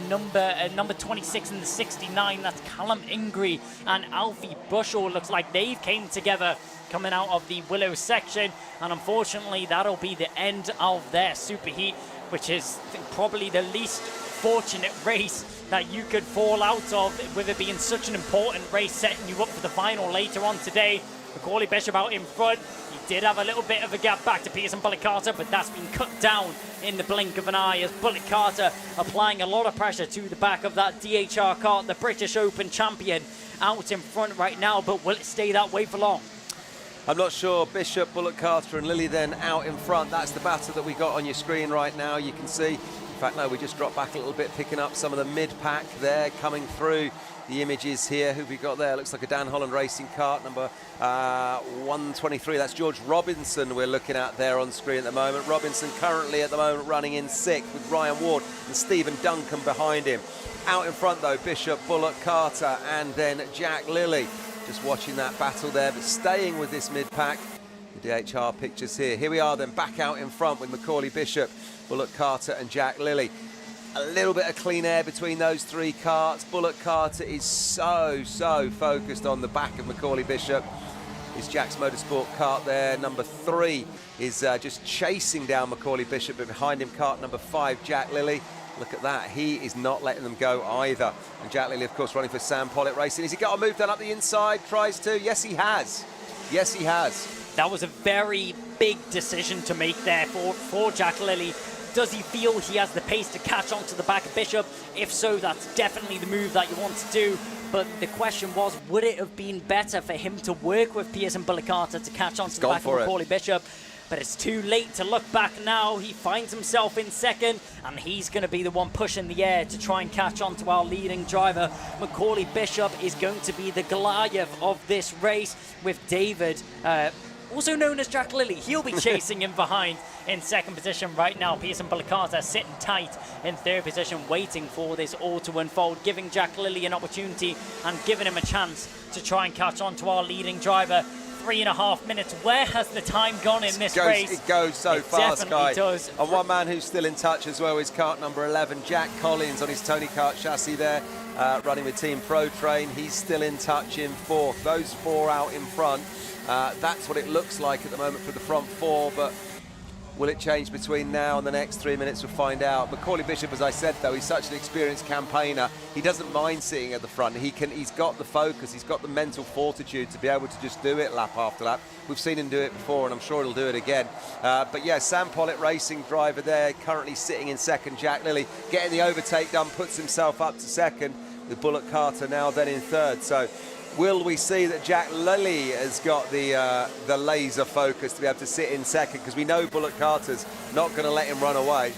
number 26 and the 69. That's Callum Ingray and Alfie Bushell. Looks like they've came together coming out of the Willow section, and unfortunately that'll be the end of their superheat, which is probably the least fortunate race that you could fall out of, with it being such an important race setting you up for the final later on today. Macaulay Bishop out in front. He did have a little bit of a gap back to Pearson Bullet Carter, but that's been cut down in the blink of an eye as Bullet Carter applying a lot of pressure to the back of that DHR car, the British Open champion, out in front right now. But will it stay that way for long? I'm not sure. Bishop, Bullet Carter and Lilly then out in front. That's the battle that we got on your screen right now. You can see, in fact, no, we just dropped back a little bit, picking up some of the mid-pack there, coming through the images here. Who have we got there? Looks like a Dan Holland Racing kart, number 123. That's George Robinson we're looking at there on screen at the moment. Robinson currently at the moment running in 6th with Ryan Ward and Stephen Duncan behind him. Out in front, though, Bishop, Bullet Carter and then Jack Lilly. Just watching that battle there, but staying with this mid-pack. The DHR pictures here. Here we are then, back out in front with Macaulay Bishop, Bullet Carter and Jack Lilly. A little bit of clean air between those 3 karts. Bullet Carter is so focused on the back of Macaulay Bishop. Is Jack's Motorsport kart there. Number 3 is just chasing down Macaulay Bishop, but behind him kart number 5, Jack Lilly. Look at that, he is not letting them go either. And Jack Lilly, of course, running for Sam Pollitt Racing. Has he got a move done up the inside? Tries to. Yes, he has. Yes, he has. That was a very big decision to make there for Jack Lilly. Does he feel he has the pace to catch on to the back of Bishop? If so, that's definitely the move that you want to do. But the question was, would it have been better for him to work with Pearson Bullet Carter to catch on to the back of Macaulay Bishop? But it's too late to look back now. He finds himself in 2nd, and he's going to be the one pushing the air to try and catch on to our leading driver. Macaulay Bishop is going to be the Goliath of this race, with David, also known as Jack Lilly. He'll be chasing him behind in 2nd position right now. Pearson Bullet Carter sitting tight in 3rd position, waiting for this all to unfold, giving Jack Lilly an opportunity and giving him a chance to try and catch on to our leading driver. 3.5 minutes. Where has the time gone in this race? It goes so fast, Guy. Does. And one man who's still in touch as well is kart number 11, Jack Collins, on his Tony Kart chassis there, running with Team Pro Train. He's still in touch in 4th. Those 4 out in front. That's what it looks like at the moment for the front 4, but will it change between now and the next 3 minutes? We'll find out. Macaulay Bishop, as I said, though, he's such an experienced campaigner. He doesn't mind sitting at the front. He's got the focus. He's got the mental fortitude to be able to just do it lap after lap. We've seen him do it before, and I'm sure he'll do it again. But yeah, Sam Pollitt Racing driver there, currently sitting in 2nd. Jack Lilly getting the overtake done, puts himself up to 2nd. With Bullet Carter now then in 3rd. So will we see that Jack Lilly has got the laser focus to be able to sit in 2nd? Because we know Bullet Carter's not going to let him run away.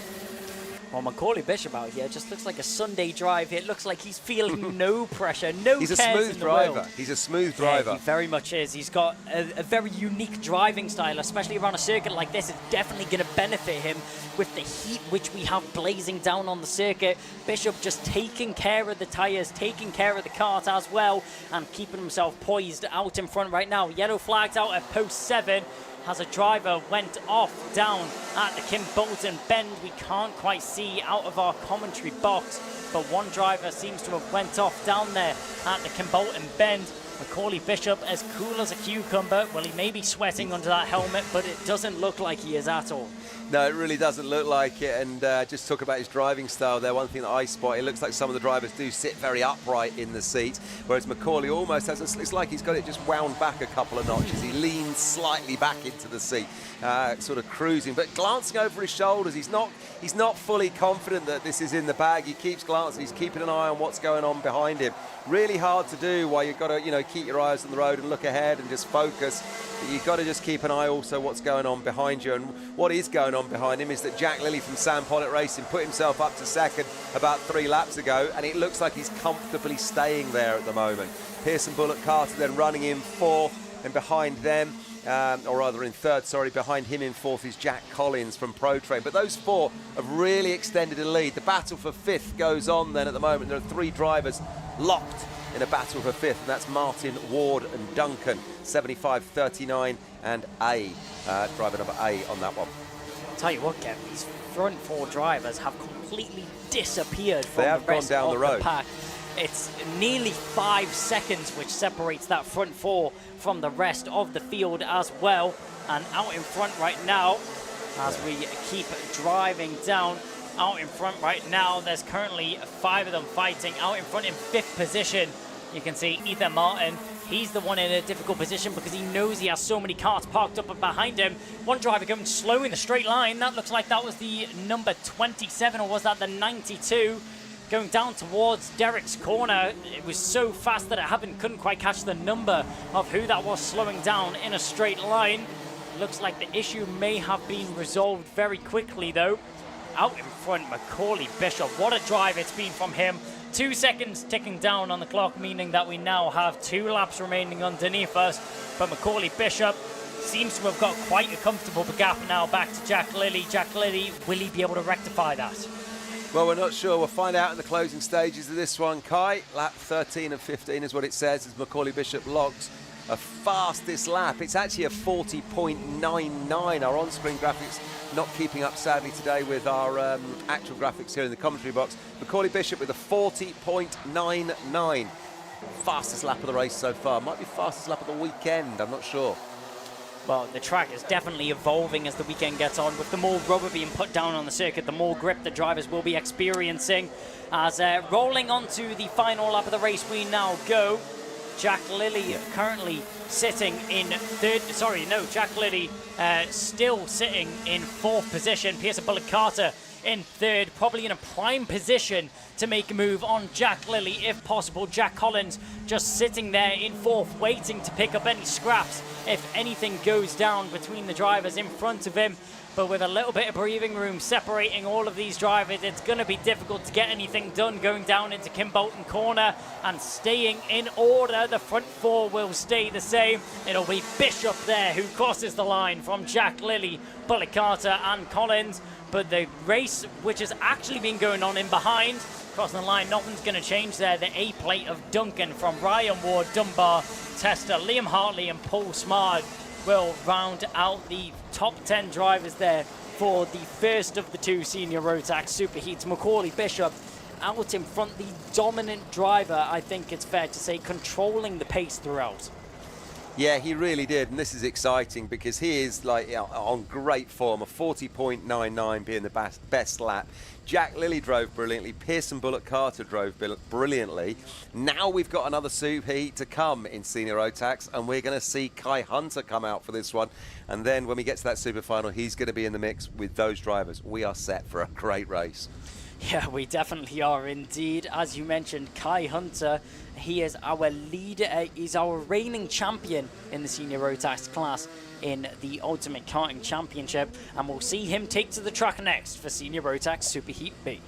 Well, Macaulay Bishop out here just looks like a Sunday drive. It looks like he's feeling no pressure, no cares in the world. He's a smooth driver. He's a smooth driver. Yeah, he very much is. He's got a very unique driving style, especially around a circuit like this. It's definitely going to benefit him with the heat which we have blazing down on the circuit. Bishop just taking care of the tyres, taking care of the kart as well, and keeping himself poised out in front right now. Yellow flags out at post 7. As a driver went off down at the Kimbolton bend. We can't quite see out of our commentary box, but one driver seems to have went off down there at the Kimbolton bend. Macaulay Bishop as cool as a cucumber. Well, he may be sweating under that helmet, but it doesn't look like he is at all. No, it really doesn't look like it. And just talk about his driving style there. One thing that I spot, it looks like some of the drivers do sit very upright in the seat, whereas Macaulay almost has, it's like he's got it just wound back a couple of notches. He leans slightly back into the seat, sort of cruising, but glancing over his shoulders. He's not fully confident that this is in the bag. He keeps glancing. He's keeping an eye on what's going on behind him. Really hard to do while you've got to, keep your eyes on the road and look ahead and just focus. But you've got to just keep an eye also what's going on behind you. And what is going on behind him is that Jack Lilly from Sam Pollitt Racing put himself up to 2nd about 3 laps ago, and it looks like he's comfortably staying there at the moment. Pearson Bullet Carter then running in 4th, and behind them, or rather in 3rd, sorry, behind him in 4th is Jack Collins from Pro Train. But those 4 have really extended a lead. The battle for 5th goes on then at the moment. There are 3 drivers locked in a battle for 5th, and that's Martin, Ward and Duncan, 75, 39 and A, driver number A on that one. I'll tell you what, Kev, these front 4 drivers have completely disappeared from They the have gone rest down of the road. pack. It's nearly 5 seconds which separates that front 4 from the rest of the field as well. And out in front right now, as we keep driving down, out in front right now, there's currently 5 of them fighting. Out in front in 5th position, you can see Ethan Martin. He's the one in a difficult position because he knows he has so many cars parked up behind him. One driver going slow in the straight line. That looks like that was the number 27, or was that the 92? Going down towards Derek's corner. It was so fast that I couldn't quite catch the number of who that was slowing down in a straight line. Looks like the issue may have been resolved very quickly though. Out in front, Macaulay Bishop. What a drive it's been from him. 2 seconds ticking down on the clock, meaning that we now have 2 laps remaining underneath us. But Macaulay Bishop seems to have got quite a comfortable gap now back to Jack Lilly. Jack Lilly, will he be able to rectify that? Well, we're not sure. We'll find out in the closing stages of this one. Kai, lap 13 and 15 is what it says as Macaulay Bishop logs a fastest lap. It's actually a 40.99. Our on-screen graphics not keeping up, sadly, today with our actual graphics here in the commentary box. Macaulay Bishop with a 40.99. Fastest lap of the race so far. Might be fastest lap of the weekend, I'm not sure. Well, the track is definitely evolving as the weekend gets on. With the more rubber being put down on the circuit, the more grip the drivers will be experiencing. As rolling onto the final lap of the race, we now go. Jack Lilly currently sitting in Jack Lilly still sitting in 4th position. Pearson Bullock Carter in 3rd, probably in a prime position to make a move on Jack Lilly if possible. Jack Collins just sitting there in 4th, waiting to pick up any scraps if anything goes down between the drivers in front of him. But with a little bit of breathing room separating all of these drivers, it's going to be difficult to get anything done going down into Kimbolton corner and staying in order. The front 4 will stay the same. It'll be Bishop there who crosses the line from Jack Lilly, Bullock Carter and Collins. But the race, which has actually been going on in behind, crossing the line, nothing's going to change there. The A plate of Duncan from Ryan Ward, Dunbar, Tester, Liam Hartley and Paul Smart will round out the top 10 drivers there for the first of the 2 senior Rotax Superheats. Macaulay Bishop out in front, the dominant driver, I think it's fair to say, controlling the pace throughout. Yeah, he really did, and this is exciting because he is on great form, a 40.99 being the best lap. Jack Lilly drove brilliantly, Pearson Bullock Carter drove brilliantly. Now we've got another superheat to come in Senior Rotax, and we're going to see Kai Hunter come out for this one. And then when we get to that super final, he's going to be in the mix with those drivers. We are set for a great race. Yeah, we definitely are indeed. As you mentioned, Kai Hunter, he is our leader, he's our reigning champion in the Senior Rotax class in the Ultimate Karting Championship, and we'll see him take to the track next for Senior Rotax Superheat B.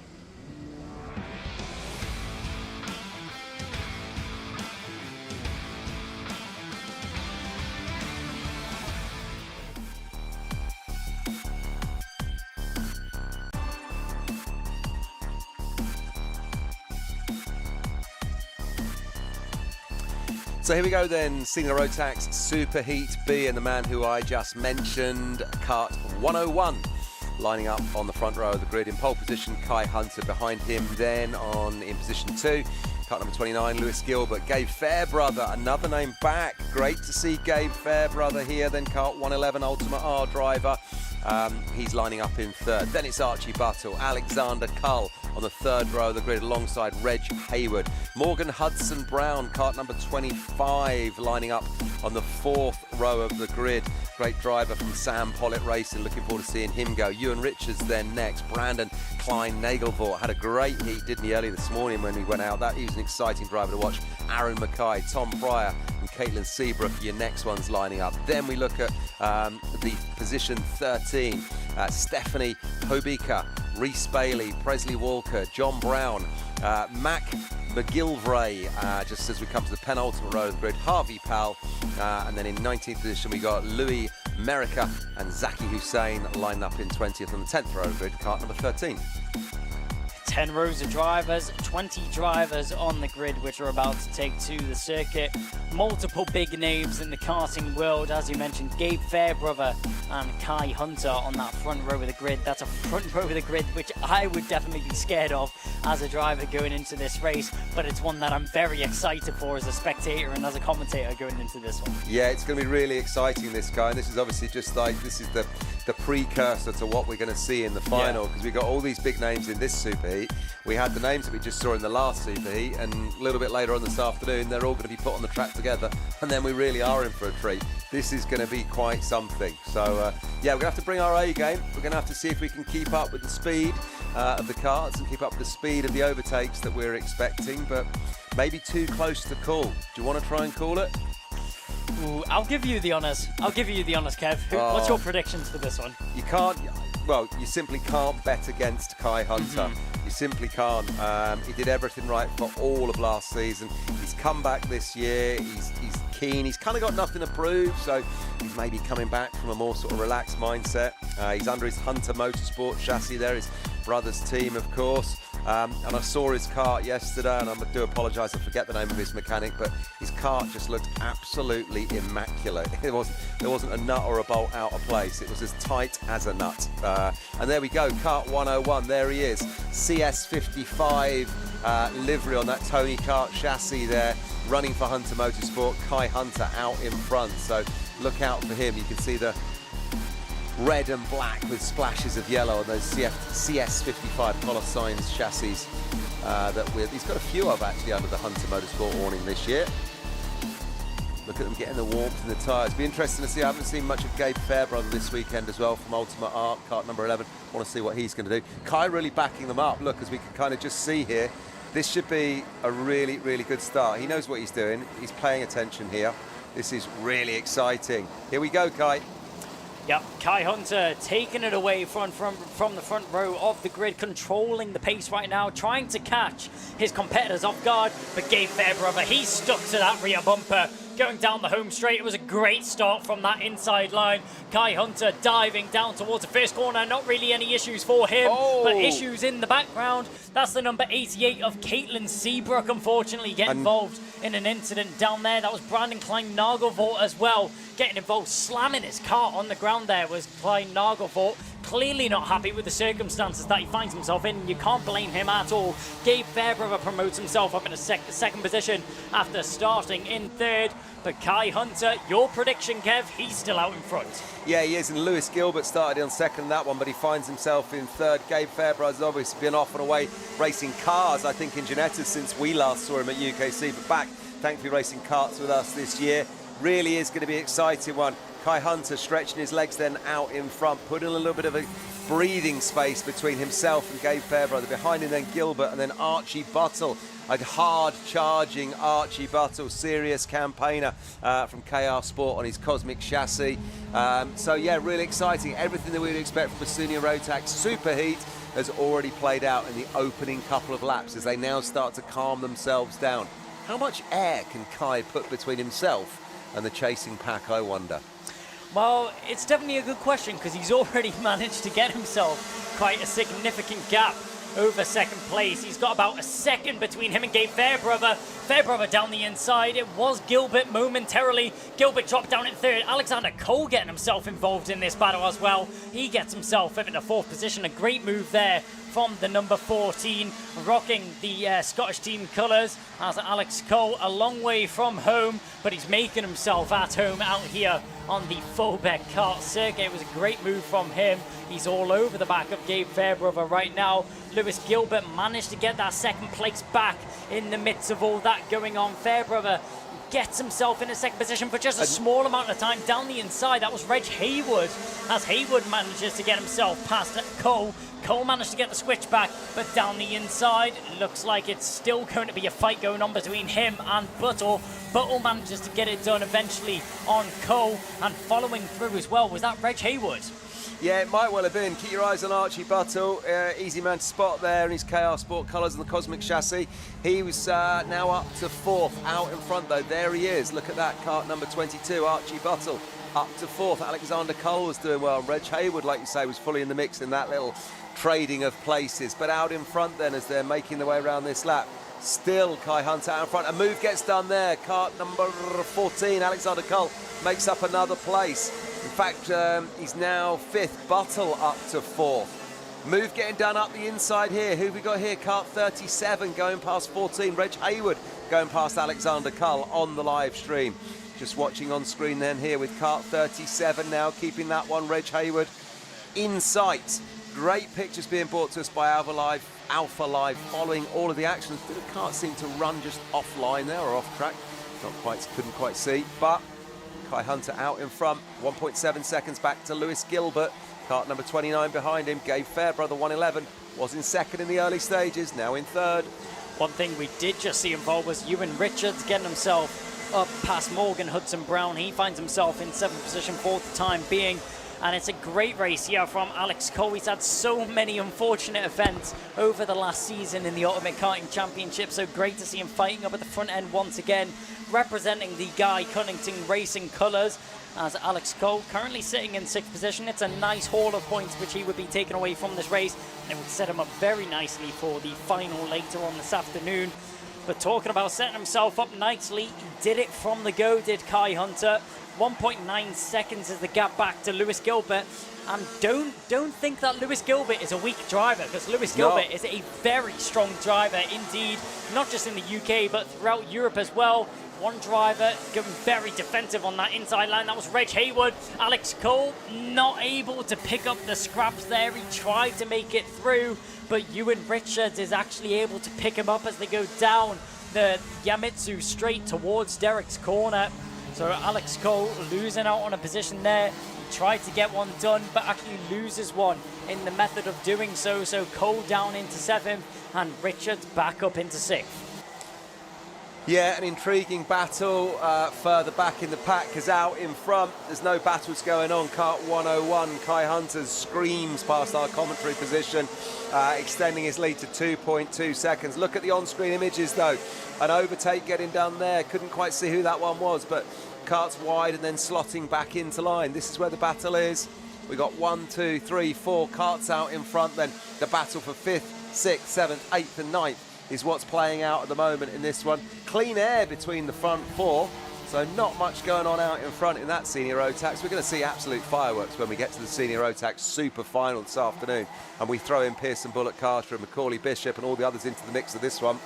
So here we go then, Senior Rotax Superheat B, and the man who I just mentioned, Kart 101, lining up on the front row of the grid in pole position, Kai Hunter. Behind him then in position 2, kart number 29, Lewis Gilbert. Gabe Fairbrother, another name back. Great to see Gabe Fairbrother here. Then kart 111, Ultimate R driver. He's lining up in 3rd. Then it's Archie Buttle, Alexander Cull on the 3rd row of the grid alongside Reg Hayward. Morgan Hudson Brown, kart number 25, lining up on the 4th row of the grid. Great driver from Sam Pollitt Racing, looking forward to seeing him go. Ewan Richards then next. Brandon Klein Nagelvort had a great heat, didn't he, early this morning when he went out. He was an exciting driver to watch. Aaron Mackay, Tom Pryor and Caitlin Seabrook, your next ones lining up. Then we look at the position 13, Stephanie Hobika, Reese Bailey, Presley Walker, John Brown, Mac McGilvray, just as we come to the penultimate row of the grid, Harvey Powell, and then in 19th position we got Louis Merica and Zaki Hussein lining up in 20th on the 10th row of the grid, kart number 13. 10 rows of drivers, 20 drivers on the grid which are about to take to the circuit. Multiple big names in the karting world, as you mentioned, Gabe Fairbrother and Kai Hunter on that front row of the grid. That's a front row of the grid which I would definitely be scared of as a driver going into this race, but it's one that I'm very excited for as a spectator and as a commentator going into this one. Yeah, it's going to be really exciting, this guy, and this is obviously just like, this is the precursor to what we're going to see in the final, because we've got all these big names in this superheat. We had the names that we just saw in the last superheat, and a little bit later on this afternoon they're all going to be put on the track together, and then we really are in for a treat. This is going to be quite something. So yeah, we're going to have to bring our A game. We're going to have to see if we can keep up with the speed of the karts and keep up with the speed of the overtakes that we're expecting, but maybe too close to call. Do you want to try and call it? Ooh, I'll give you the honours. I'll give you the honours, Kev. What's your predictions for this one? You can't, well, you simply can't bet against Kai Hunter. You simply can't. He did everything right for all of last season. He's come back this year. He's keen. He's kind of got nothing to prove, so he's maybe coming back from a more sort of relaxed mindset. He's under his Hunter Motorsport chassis there, his brother's team, of course. And I saw his kart yesterday, and I do apologise, I forget the name of his mechanic, but his kart just looked absolutely immaculate. There wasn't a nut or a bolt out of place. It was as tight as a nut. And there we go, kart 101, there he is. CS55 livery on that Tony Kart chassis there, running for Hunter Motorsport. Kai Hunter out in front, so look out for him. You can see the red and black with splashes of yellow on those CS55 Colosigns chassis he's got a few of actually under the Hunter Motorsport awning this year. Look at them getting the warmth in the tyres. Be interesting to see. I haven't seen much of Gabe Fairbrother this weekend as well from Ultimate Art, kart number 11. Want to see what he's going to do. Kai really backing them up. Look, as we can kind of just see here, this should be a really, really good start. He knows what he's doing. He's paying attention here. This is really exciting. Here we go, Kai. Yep, Kai Hunter taking it away from the front row of the grid, controlling the pace right now, trying to catch his competitors off guard, but Gabe Fairbrother, he's stuck to that rear bumper. Going down the home straight, it was a great start from that inside line. Kai Hunter diving down towards the first corner, not really any issues for him, but issues in the background. That's the number 88 of Caitlin Seabrook, unfortunately, getting involved in an incident down there. That was Brandon Klein-Nagelvoort as well, getting involved, slamming his car on the ground there was Klein-Nagelvoort. Clearly not happy with the circumstances that he finds himself in. You can't blame him at all. Gabe Fairbrother promotes himself up in a second position after starting in third. But Kai Hunter, your prediction, Kev, he's still out in front. Yeah, he is, and Lewis Gilbert started on second in that one, but he finds himself in third. Gabe Fairbrother's obviously been off and away racing cars, I think, in Ginetta since we last saw him at UKC, but back, thankfully, racing karts with us this year. Really is going to be an exciting one. Kai Hunter stretching his legs then out in front, putting a little bit of a breathing space between himself and Gabe Fairbrother. Behind him then Gilbert and then Archie Buttle. A hard-charging Archie Buttle, serious campaigner from KR Sport on his Cosmic chassis. So yeah, really exciting. Everything that we would expect from Basunia Rotax Superheat has already played out in the opening couple of laps as they now start to calm themselves down. How much air can Kai put between himself and the chasing pack, I wonder? Well, it's definitely a good question because he's already managed to get himself quite a significant gap over second place. He's got about a second between him and Gabe Fairbrother. Fairbrother down the inside. It was Gilbert momentarily. Gilbert dropped down in third. Alexander Cole getting himself involved in this battle as well. He gets himself up in the fourth position. A great move there from the number 14, rocking the Scottish team colours as Alex Cole, a long way from home, but he's making himself at home out here on the Fulbeck kart circuit. It was a great move from him. He's all over the back of Gabe Fairbrother right now. Lewis Gilbert managed to get that second place back in the midst of all that going on. Fairbrother gets himself in a second position for just a small amount of time down the inside. That was Reg Haywood, as Haywood manages to get himself past Cole. Cole managed to get the switch back, but down the inside, looks like it's still going to be a fight going on between him and Buttle. Buttle manages to get it done eventually on Cole, and following through as well was that Reg Haywood. Yeah, it might well have been. Keep your eyes on Archie Buttle. Easy man to spot there in his KR Sport colours and the Cosmic chassis. He was now up to fourth, out in front though. There he is. Look at that, kart number 22, Archie Buttle. Up to fourth. Alexander Cole was doing well. Reg Haywood, like you say, was fully in the mix in that little trading of places. But out in front then, as they're making their way around this lap, still Kai Hunter out in front. A move gets done there. Kart number 14, Alexander Kull, makes up another place. In fact, he's now 5th. Buttle up to 4th. Move getting done up the inside here. Who have we got here? Kart 37 going past 14. Reg Hayward going past Alexander Kull on the live stream. Just watching on screen then here with Kart 37 now, keeping that one. Reg Hayward in sight. Great pictures being brought to us by Alpha Live following all of the actions. The kart seemed to run just offline there, or off track. Couldn't quite see, but Kai Hunter out in front. 1.7 seconds back to Lewis Gilbert. Kart number 29 behind him. Gabe Fairbrother, 111, was in 2nd in the early stages, now in 3rd. One thing we did just see involved was Ewan Richards getting himself up past Morgan Hudson Brown. He finds himself in 7th position for the time being. And it's a great race here from Alex Cole. He's had so many unfortunate events over the last season in the Ultimate Karting Championship. So great to see him fighting up at the front end once again, representing the Guy Cunnington Racing colours, as Alex Cole currently sitting in 6th position. It's a nice haul of points which he would be taking away from this race, and it would set him up very nicely for the final later on this afternoon. But talking about setting himself up nicely, he did it from the go, did Kai Hunter. 1.9 seconds is the gap back to Lewis Gilbert. And don't think that Lewis Gilbert is a weak driver, because Lewis Gilbert is a very strong driver indeed, not just in the UK but throughout Europe as well. One driver going very defensive on that inside line. That was Reg Hayward. Alex Cole not able to pick up the scraps there. He tried to make it through, but Ewan Richards is actually able to pick him up as they go down the Yamitsu straight towards Derek's corner. So Alex Cole losing out on a position there. He tried to get one done, but actually loses one in the method of doing so. So Cole down into 7th and Richards back up into 6th. Yeah, an intriguing battle further back in the pack, because out in front there's no battles going on. Kart 101, Kai Hunter screams past our commentary position, extending his lead to 2.2 seconds. Look at the on-screen images though. An overtake getting done there. Couldn't quite see who that one was, but kart's wide and then slotting back into line. This is where the battle is. We got 1, 2, 3, 4 karts out in front then. The battle for 5th, 6th, 7th, 8th and 9th is what's playing out at the moment in this one. Clean air between the front 4, so not much going on out in front in that Senior Rotax. We're going to see absolute fireworks when we get to the Senior Rotax Super Final this afternoon, and we throw in Pearson Bullock Carter and Macaulay Bishop and all the others into the mix of this one.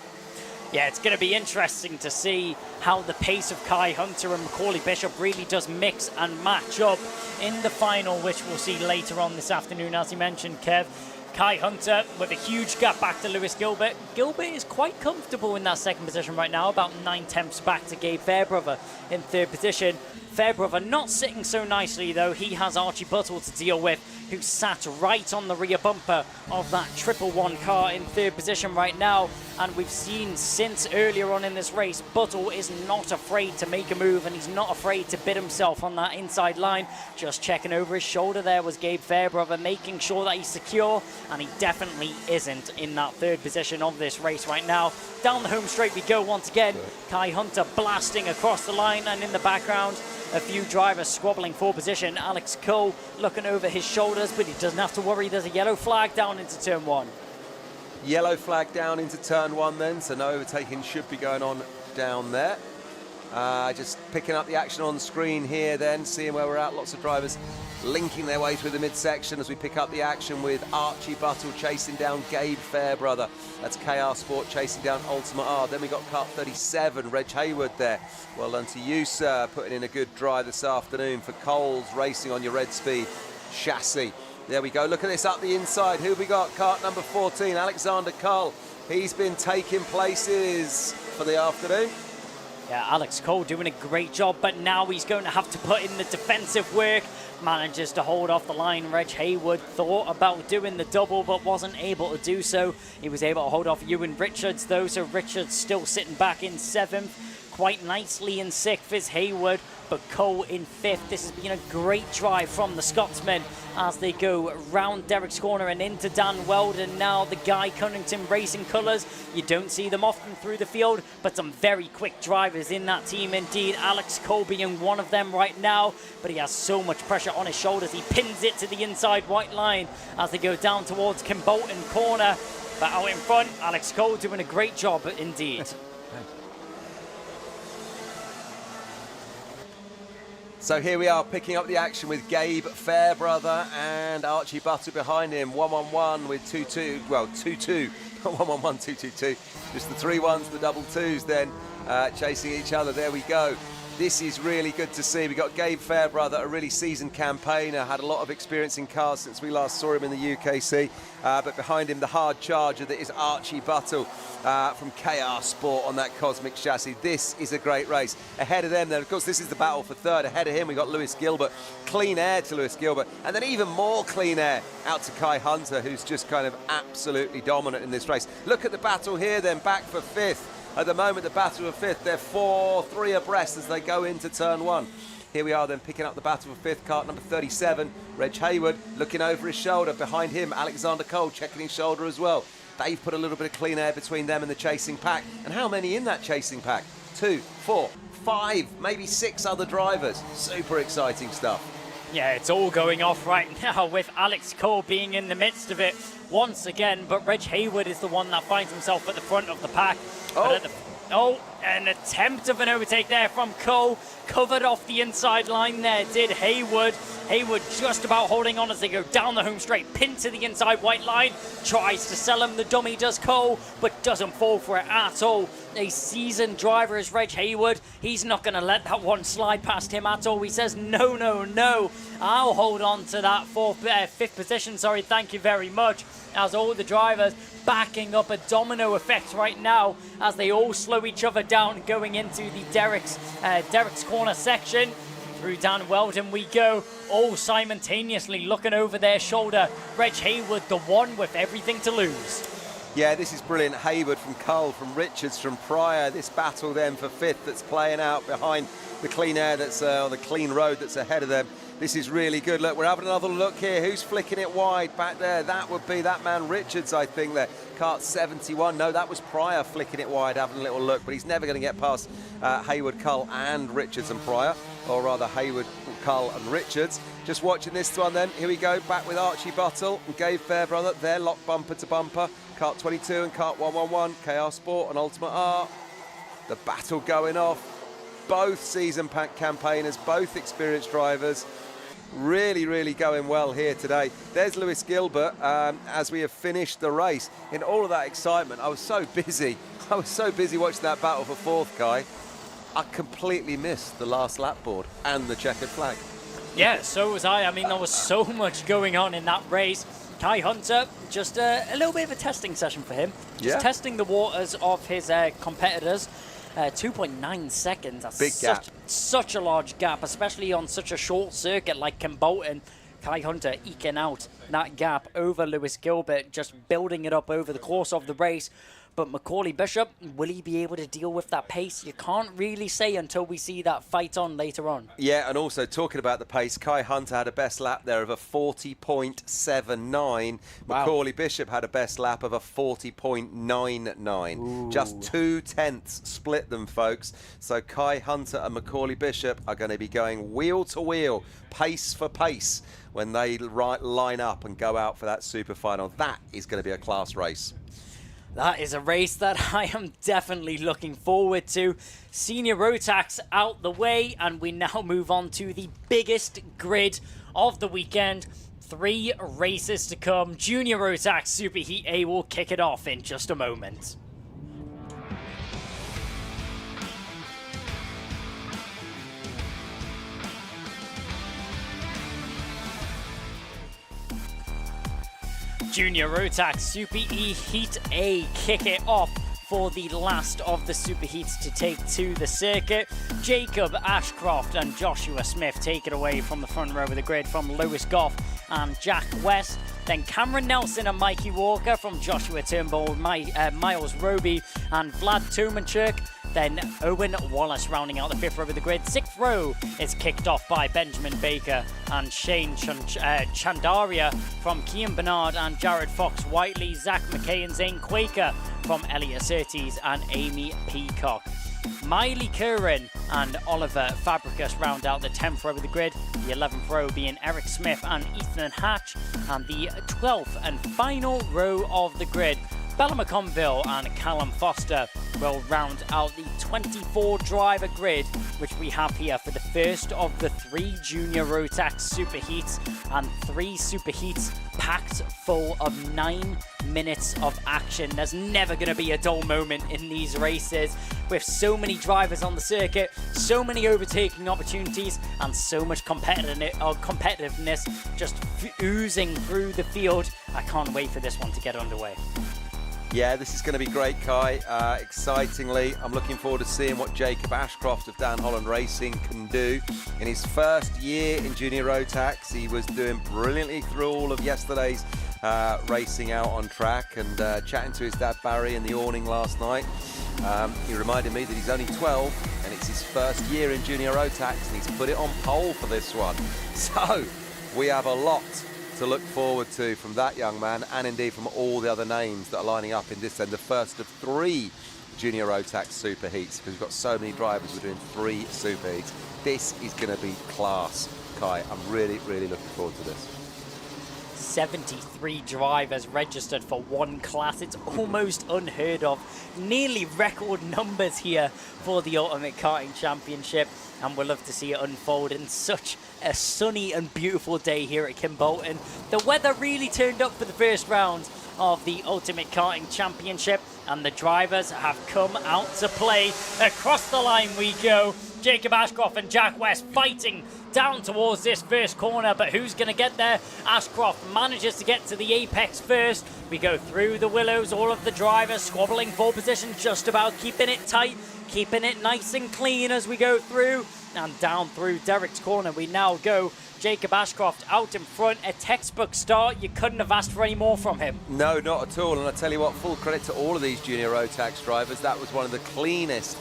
Yeah, it's going to be interesting to see how the pace of Kai Hunter and Macaulay Bishop really does mix and match up in the final, which we'll see later on this afternoon, as you mentioned, Kev. Kai Hunter with a huge gap back to Lewis Gilbert. Gilbert is quite comfortable in that 2nd position right now, about 9/10 back to Gabe Fairbrother in 3rd position. Fairbrother not sitting so nicely though. He has Archie Buttle to deal with, who sat right on the rear bumper of that 111 car in 3rd position right now. And we've seen since earlier on in this race, Buttle is not afraid to make a move, and he's not afraid to bid himself on that inside line. Just checking over his shoulder there was Gabe Fairbrother, making sure that he's secure, and he definitely isn't in that 3rd position of this race right now. Down the home straight we go once again. Kai Hunter blasting across the line, and in the background, a few drivers squabbling for position. Alex Cole looking over his shoulders, but he doesn't have to worry. There's a yellow flag down into turn 1. Yellow flag down into turn 1 then, so no overtaking should be going on down there. Just picking up the action on screen here then, seeing where we're at. Lots of drivers linking their way through the midsection as we pick up the action with Archie Buttle chasing down Gabe Fairbrother. That's KR Sport chasing down Ultimate R. Then we got Kart 37, Reg Hayward there. Well done to you, sir, putting in a good drive this afternoon for Coles Racing on your Red Speed chassis. There we go. Look at this up the inside. Who have we got? Kart number 14, Alexander Kull. He's been taking places for the afternoon. Yeah, Alex Cole doing a great job, but now he's going to have to put in the defensive work. Manages to hold off the line. Reg Hayward thought about doing the double, but wasn't able to do so. He was able to hold off Ewan Richards, though, so Richards still sitting back in 7th. Quite nicely in 6th is Hayward, but Cole in 5th. This has been a great drive from the Scotsmen as they go round Derek's corner and into Dan Weldon. Now the Guy Cunnington Racing colours. You don't see them often through the field, but some very quick drivers in that team indeed. Alex Cole being one of them right now, but he has so much pressure on his shoulders. He pins it to the inside white line as they go down towards Kimbolton corner. But out in front, Alex Cole doing a great job indeed. So here we are picking up the action with Gabe Fairbrother and Archie Buttle behind him. 1-1-1 with 2-2. Well, 2-2. 1-1-1, 2-2-2. Just the 3-1s, the double 2s then chasing each other. There we go. This is really good to see. We got Gabe Fairbrother, a really seasoned campaigner, had a lot of experience in cars since we last saw him in the UKC. But behind him, the hard charger that is Archie Buttle from KR Sport on that Cosmic chassis. This is a great race. Ahead of them, then, of course, this is the battle for third. Ahead of him, we got Lewis Gilbert. Clean air to Lewis Gilbert. And then even more clean air out to Kai Hunter, who's just kind of absolutely dominant in this race. Look at the battle here, then, back for 5th. At the moment, the battle for 5th, they're 4-3 abreast as they go into turn 1. Here we are then picking up the battle for 5th, kart number 37. Reg Hayward looking over his shoulder. Behind him, Alexander Cole checking his shoulder as well. They've put a little bit of clean air between them and the chasing pack. And how many in that chasing pack? 2, 4, 5, maybe 6 other drivers. Super exciting stuff. Yeah, it's all going off right now with Alex Cole being in the midst of it once again. But Reg Hayward is the one that finds himself at the front of the pack. An attempt of an overtake there from Cole. Covered off the inside line there, did Hayward. Hayward just about holding on as they go down the home straight. Pin to the inside white line. Tries to sell him, the dummy does Cole, but doesn't fall for it at all. A seasoned driver is Reg Hayward. He's not going to let that one slide past him at all. He says, no, no, no. I'll hold on to that 5th position. Sorry, thank you very much. As all the drivers backing up a domino effect right now as they all slow each other down going into the Derek's corner section. Through Dan Weldon we go, all simultaneously looking over their shoulder. Reg Hayward, the one with everything to lose. Yeah, this is brilliant. Hayward from Cole, from Richards, from Pryor. This battle then for 5th that's playing out behind the clean air that's on the clean road that's ahead of them. This is really good. Look, we're having another look here. Who's flicking it wide back there? That would be that man Richards, I think, there. Kart 71. No, that was Pryor flicking it wide, having a little look, but he's never going to get past Hayward, Cull and Richards and Pryor, or rather Hayward, Cull and Richards. Just watching this one then. Here we go, back with Archie Buttle and Gabe Fairbrother. They're locked bumper to bumper. Kart 22 and Kart 111, KR Sport and Ultimate Art. The battle going off. Both season pack campaigners, both experienced drivers. Really, really going well here today. There's Lewis Gilbert as we have finished the race. In all of that excitement, I was so busy. Watching that battle for 4th, Kai. I completely missed the last lap board and the checkered flag. Yeah, so was I. I mean, there was so much going on in that race. Kai Hunter, just a little bit of a testing session for him. Just testing the waters of his competitors. 2.9 seconds. That's big gap. Such a large gap, especially on such a short circuit like Kimbolton. Kai Hunter eking out that gap over Lewis Gilbert, just building it up over the course of the race. But Macaulay Bishop, will he be able to deal with that pace? You can't really say until we see that fight on later on. Yeah, and also talking about the pace, Kai Hunter had a best lap there of a 40.79. Wow. Macaulay Bishop had a best lap of a 40.99. Just 2/10 split them, folks. So Kai Hunter and Macaulay Bishop are going to be going wheel to wheel, pace for pace, when they line up and go out for that super final. That is going to be a class race. That is a race that I am definitely looking forward to. Senior Rotax out the way, and we now move on to the biggest grid of the weekend. 3 races to come. Junior Rotax Superheat A will kick it off in just a moment. Junior Rotax Super E Heat A kick it off for the last of the Super Heats to take to the circuit. Jacob Ashcroft and Joshua Smith take it away from the front row of the grid from Lewis Goff and Jack West. Then Cameron Nelson and Mikey Walker from Joshua Turnbull, Miles Roby and Vlad Tomanchuk. Then Owen Wallace rounding out the 5th row of the grid. 6th row is kicked off by Benjamin Baker and Shane Chandaria from Kian Bernard and Jared Fox Whiteley. Zach McKay and Zane Quaker from Elliot Surtees and Amy Peacock. Miley Curran and Oliver Fabricus round out the 10th row of the grid, the 11th row being Eric Smith and Ethan Hatch, and the 12th and final row of the grid, Bella McConville and Callum Foster will round out the 24 driver grid, which we have here for the first of the 3 junior Rotax superheats, and 3 superheats packed full of 9 minutes of action. There's never going to be a dull moment in these races, with so many drivers on the circuit, so many overtaking opportunities, and so much competitiveness just oozing through the field. I can't wait for this one to get underway. Yeah, this is going to be great, Kai. Excitingly, I'm looking forward to seeing what Jacob Ashcroft of Dan Holland Racing can do. In his first year in Junior Rotax, he was doing brilliantly through all of yesterday's racing out on track, and chatting to his dad Barry in the awning last night. He reminded me that he's only 12 and it's his first year in Junior Rotax, and he's put it on pole for this one. So we have a lot to look forward to from that young man, and indeed from all the other names that are lining up in this end, the first of 3 Junior Rotax super heats, because we've got so many drivers. We're doing 3 super heats. This is going to be class, Kai. I'm really looking forward to this. 73 drivers registered for one class. It's almost unheard of. Nearly record numbers here for the Ultimate Karting Championship, and we'll love to see it unfold in such a sunny and beautiful day here at Kimbolton. The weather really turned up for the first round of the Ultimate Karting Championship, and the drivers have come out to play. Across the line we go. Jacob Ashcroft and Jack West fighting down towards this first corner, but who's going to get there? Ashcroft manages to get to the apex first. We go through the willows, all of the drivers squabbling for position, just about keeping it tight, keeping it nice and clean as we go through. And down through Derek's corner we now go. Jacob Ashcroft out in front, a textbook start. You couldn't have asked for any more from him. No, not at all. And I tell you what, full credit to all of these Junior Rotax drivers. That was one of the cleanest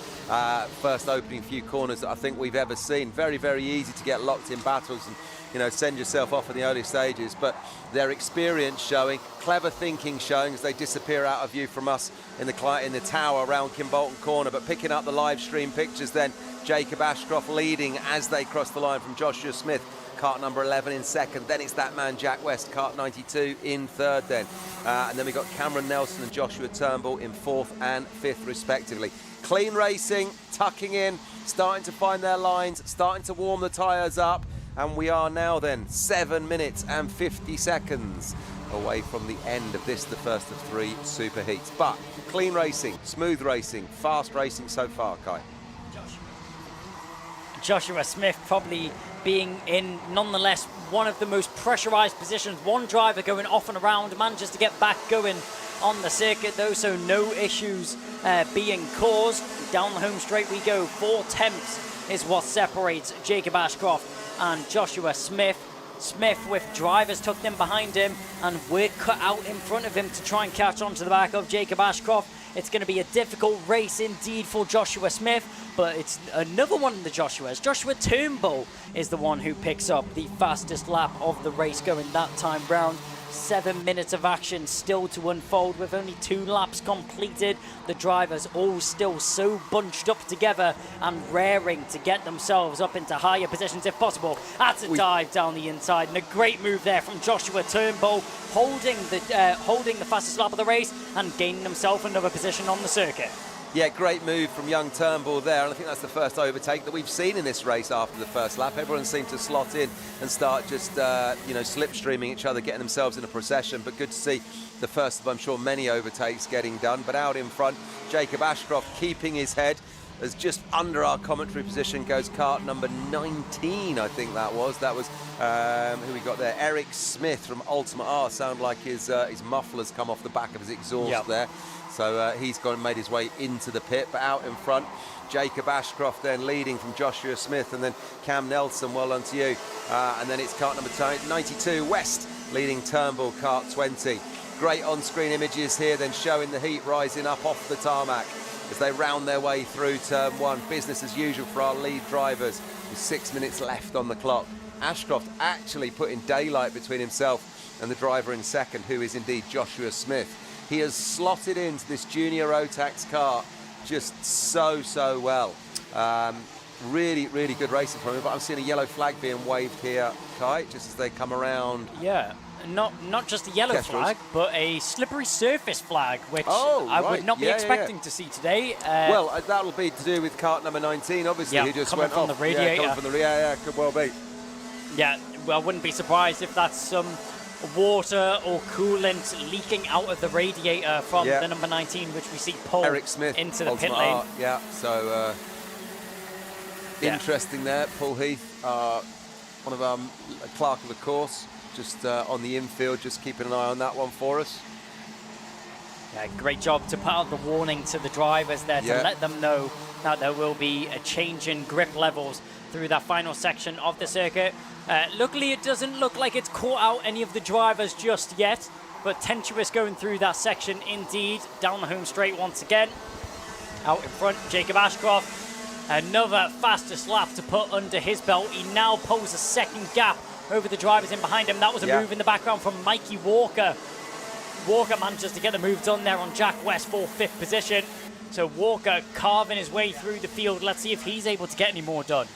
first opening few corners that I think we've ever seen. Very easy to get locked in battles and, you know, send yourself off in the early stages, but their experience showing, clever thinking showing as they disappear out of view from us in the tower around Kimbolton corner. But picking up the live stream pictures then, Jacob Ashcroft leading as they cross the line from Joshua Smith, kart number 11 in second. Then it's that man Jack West, kart 92 in third then. And then we've got Cameron Nelson and Joshua Turnbull in 4th and 5th respectively. Clean racing, tucking in, starting to find their lines, starting to warm the tyres up, and we are now then 7 minutes and 50 seconds away from the end of this, the first of 3 super heats. But clean racing, smooth racing, fast racing so far, Kai. Joshua Smith probably being in, nonetheless, one of the most pressurised positions. One driver going off and around, manages to get back going on the circuit though, so no issues being caused. Down the home straight we go. 4 tenths is what separates Jacob Ashcroft and Joshua Smith. Smith with drivers tucked in behind him, and we're cut out in front of him to try and catch on to the back of Jacob Ashcroft. It's going to be a difficult race indeed for Joshua Smith, but it's another one of the Joshuas. Joshua Turnbull is the one who picks up the fastest lap of the race going that time round. 7 minutes of action still to unfold with only 2 laps completed. The drivers all still so bunched up together and raring to get themselves up into higher positions if possible. That's a dive down the inside, and a great move there from Joshua Turnbull, holding the fastest lap of the race and gaining himself another position on the circuit. Yeah, great move from young Turnbull there, and I think that's the first overtake that we've seen in this race after the first lap. Everyone seemed to slot in and start just, slipstreaming each other, getting themselves in a procession, but good to see the first of, I'm sure, many overtakes getting done. But out in front, Jacob Ashcroft keeping his head, as just under our commentary position goes kart number 19, I think that was. That was, who we got there? Eric Smith from Ultimate R. Sound like his muffler's come off the back of his exhaust there. So he's gone and made his way into the pit, but out in front, Jacob Ashcroft then leading from Joshua Smith, and then Cam Nelson, well done to you. And then it's kart number 92, West, leading Turnbull, kart 20. Great on-screen images here, then showing the heat rising up off the tarmac. as they round their way through turn 1. Business as usual for our lead drivers with 6 minutes left on the clock. Ashcroft actually putting daylight between himself and the driver in second, who is indeed Joshua Smith. He has slotted into this junior Rotax car just so well. Really good racing from him, but I'm seeing a yellow flag being waved here, Kai, just as they come around. Yeah, not just a yellow flag, but a slippery surface flag, which I would not be expecting to see today. Well, that'll be to do with kart number 19, obviously, who just went off. The radiator. Yeah, coming from the radiator. Yeah, could well be. Yeah, well, I wouldn't be surprised if that's some water or coolant leaking out of the radiator from the number 19, which we see pull Eric Smith into the pit lane. Yeah, so interesting there. Paul Heath, one of our clerk of the course, just on the infield, just keeping an eye on that one for us. Yeah, great job to put out the warning to the drivers there to let them know that there will be a change in grip levels through that final section of the circuit. Luckily, it doesn't look like it's caught out any of the drivers just yet, but Tentuous going through that section indeed. Down the home straight once again. Out in front, Jacob Ashcroft. Another fastest lap to put under his belt. He now pulls a second gap over the drivers in behind him. That was a move in the background from Mikey Walker. Walker manages to get the move done there on Jack West for 5th position. So Walker carving his way through the field. Let's see if he's able to get any more done.